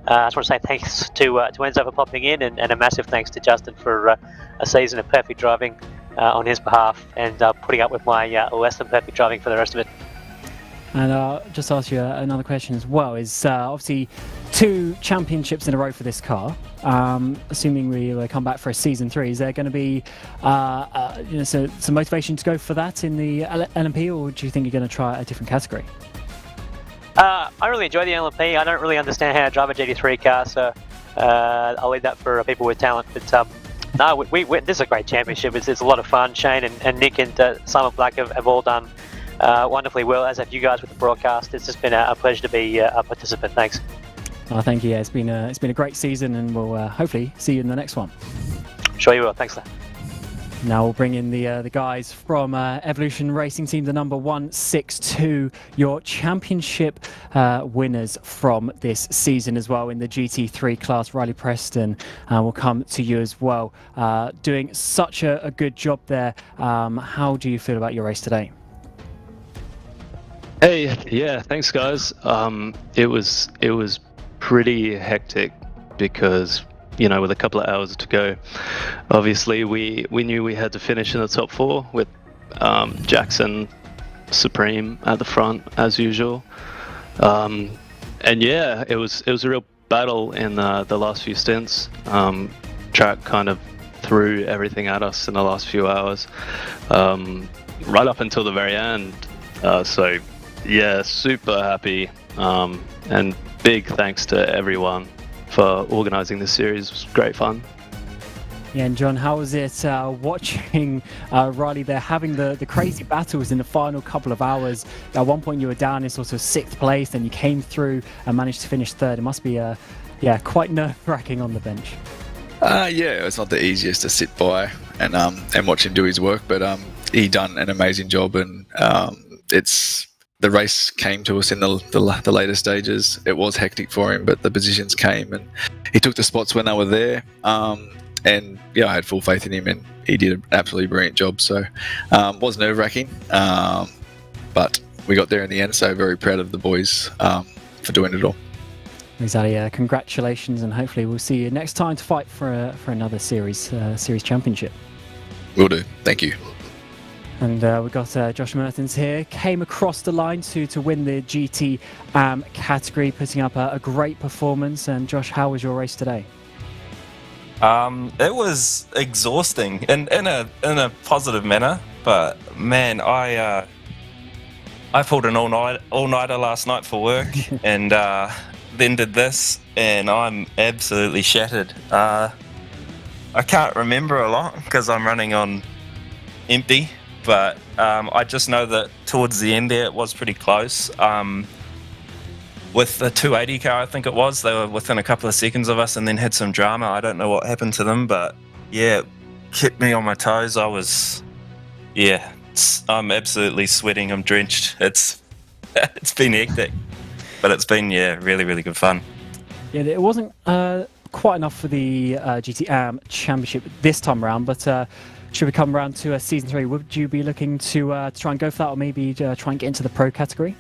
I just want to say thanks to Enzo for popping in, and a massive thanks to Justin for a season of perfect driving on his behalf, and putting up with my less than perfect driving for the rest of it. And just ask you another question as well. Is obviously 2 championships in a row for this car. Assuming we will come back for a season 3, is there going to be some motivation to go for that in the LMP, or do you think you're going to try a different category? I really enjoy the LMP. I don't really understand how to drive a GT3 car, so I'll leave that for people with talent. But no, this is a great championship. It's a lot of fun. Shane and Nick and Simon Black have all done wonderfully well, as have you guys with the broadcast. It's just been a pleasure to be a participant. Thanks. Thank you. Yeah, it's been a great season, and we'll hopefully see you in the next one. Sure you will. Thanks. Now we'll bring in the guys from Evolution Racing Team, the number 162, your championship winners from this season as well in the GT3 class. Riley Preston will come to you as well, doing such a good job there. How do you feel about your race today? Hey, yeah, thanks guys. It was pretty hectic because, with a couple of hours to go, obviously we knew we had to finish in the top 4 with Jackson Supreme at the front as usual. And yeah, it was a real battle in the last few stints. Track kind of threw everything at us in the last few hours, right up until the very end. So yeah, super happy, and big thanks to everyone for organising this series. It was great fun. Yeah, and John, how was it watching Riley there having the crazy battles in the final couple of hours? At one point you were down in sort of 6th place, then you came through and managed to finish 3rd. It must be quite nerve-wracking on the bench. Yeah, it's not the easiest to sit by and watch him do his work, but he done an amazing job, and the race came to us in the later stages. It was hectic for him, but the positions came, and he took the spots when they were there. And yeah, I had full faith in him, and he did an absolutely brilliant job. So was nerve-wracking, but we got there in the end. So very proud of the boys for doing it all. Exactly. Congratulations, and hopefully we'll see you next time to fight for another series championship. Will do. Thank you. And we've got Josh Mertens here, came across the line to win the GT category, putting up a great performance. And Josh, how was your race today? It was exhausting in a positive manner, but man, I pulled an all-nighter last night for work, and then did this, and I'm absolutely shattered. I can't remember a lot because I'm running on empty. But I just know that towards the end there, it was pretty close. With the 280 car, I think it was, they were within a couple of seconds of us and then had some drama. I don't know what happened to them, but yeah, it kept me on my toes. I'm absolutely sweating. I'm drenched. It's been hectic, but it's been, really, really good fun. Yeah, it wasn't quite enough for the GT Championship this time around, but should we come around to Season 3, would you be looking to try and go for that, or maybe try and get into the Pro category?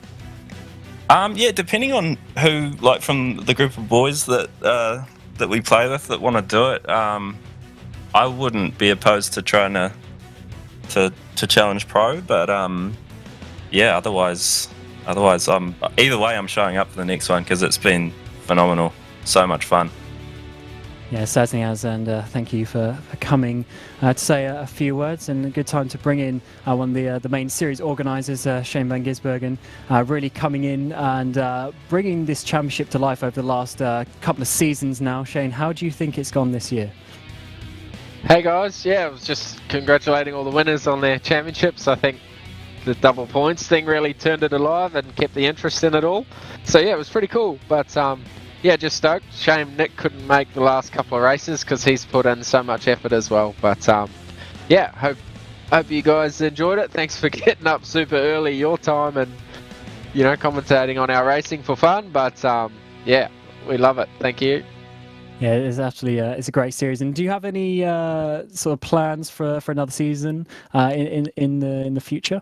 Yeah, depending on who, like from the group of boys that we play with that want to do it, I wouldn't be opposed to trying to challenge Pro, but yeah, otherwise either way I'm showing up for the next one because it's been phenomenal, so much fun. Yeah, certainly has, and thank you for coming to say a few words, and a good time to bring in one of the main series organisers, Shane Van Gisbergen, really coming in and bringing this championship to life over the last couple of seasons now. Shane, how do you think it's gone this year? Hey guys, yeah, I was just congratulating all the winners on their championships. I think the double points thing really turned it alive and kept the interest in it all. So yeah, it was pretty cool, but yeah, just stoked. Shame Nick couldn't make the last couple of races because he's put in so much effort as well. But yeah, hope you guys enjoyed it. Thanks for getting up super early your time and commentating on our racing for fun. But yeah, we love it. Thank you. Yeah, it's actually it's a great series. And do you have any sort of plans for another season in the future?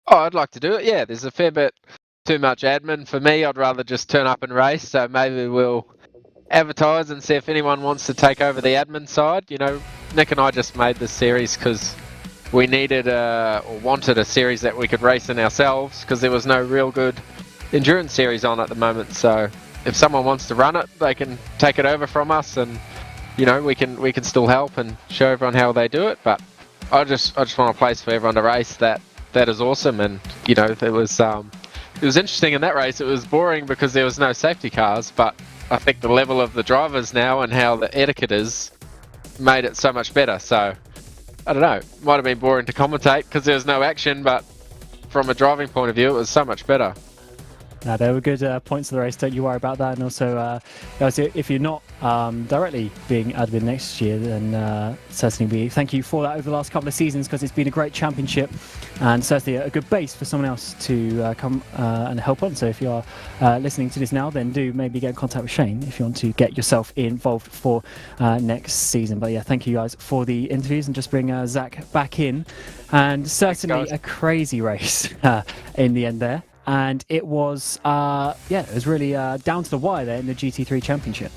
Oh, I'd like to do it. Yeah, there's a fair bit too much admin for me. I'd rather just turn up and race. So maybe we'll advertise and see if anyone wants to take over the admin side. Nick and I just made this series because we needed or wanted a series that we could race in ourselves because there was no real good endurance series on at the moment. So if someone wants to run it, they can take it over from us, and we can still help and show everyone how they do it. But I just want a place for everyone to race that is awesome. And it was interesting in that race. It was boring because there was no safety cars, but I think the level of the drivers now and how the etiquette is made it so much better. So I don't know, it might have been boring to commentate because there was no action, but from a driving point of view, it was so much better. No, there were good points of the race. Don't you worry about that. And also, if you're not directly being admin next year, then certainly we thank you for that over the last couple of seasons because it's been a great championship and certainly a good base for someone else to come and help on. So if you are listening to this now, then do maybe get in contact with Shane if you want to get yourself involved for next season. But yeah, thank you guys for the interviews, and just bring Zach back in. And certainly a crazy race in the end there. And it was, it was really down to the wire there in the GT3 Championship.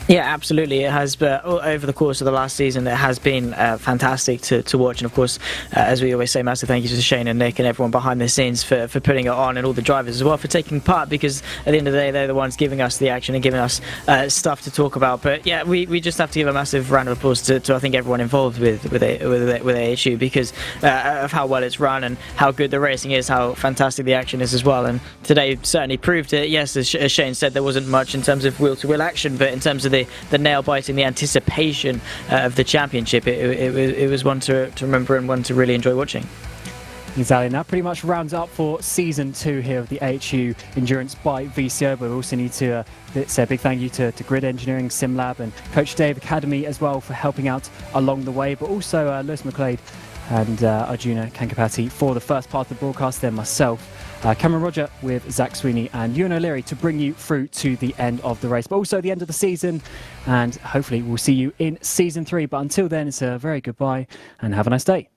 Yeah, absolutely it has. But over the course of the last season, it has been fantastic to watch. And of course, as we always say, massive thank you to Shane and Nick and everyone behind the scenes for putting it on, and all the drivers as well for taking part, because at the end of the day, they're the ones giving us the action and giving us stuff to talk about. But yeah, we just have to give a massive round of applause to I think everyone involved with AHU because of how well it's run and how good the racing is, how fantastic the action is as well. And today certainly proved it. Yes, as Shane said, there wasn't much in terms of wheel-to-wheel action, but in terms of the nail-biting, the anticipation of the championship, it was one to remember and one to really enjoy watching. Exactly, and that pretty much rounds up for Season 2 here of the AHU Endurance by VCO, but we also need to say a big thank you to Grid Engineering, SimLab and Coach Dave Academy as well for helping out along the way, but also Lewis McLeod and Arjuna Kankapati for the first part of the broadcast, then myself, Cameron Roger with Zach Sweeney and Ewan O'Leary to bring you through to the end of the race, but also the end of the season, and hopefully we'll see you in Season 3. But until then, it's a very goodbye and have a nice day.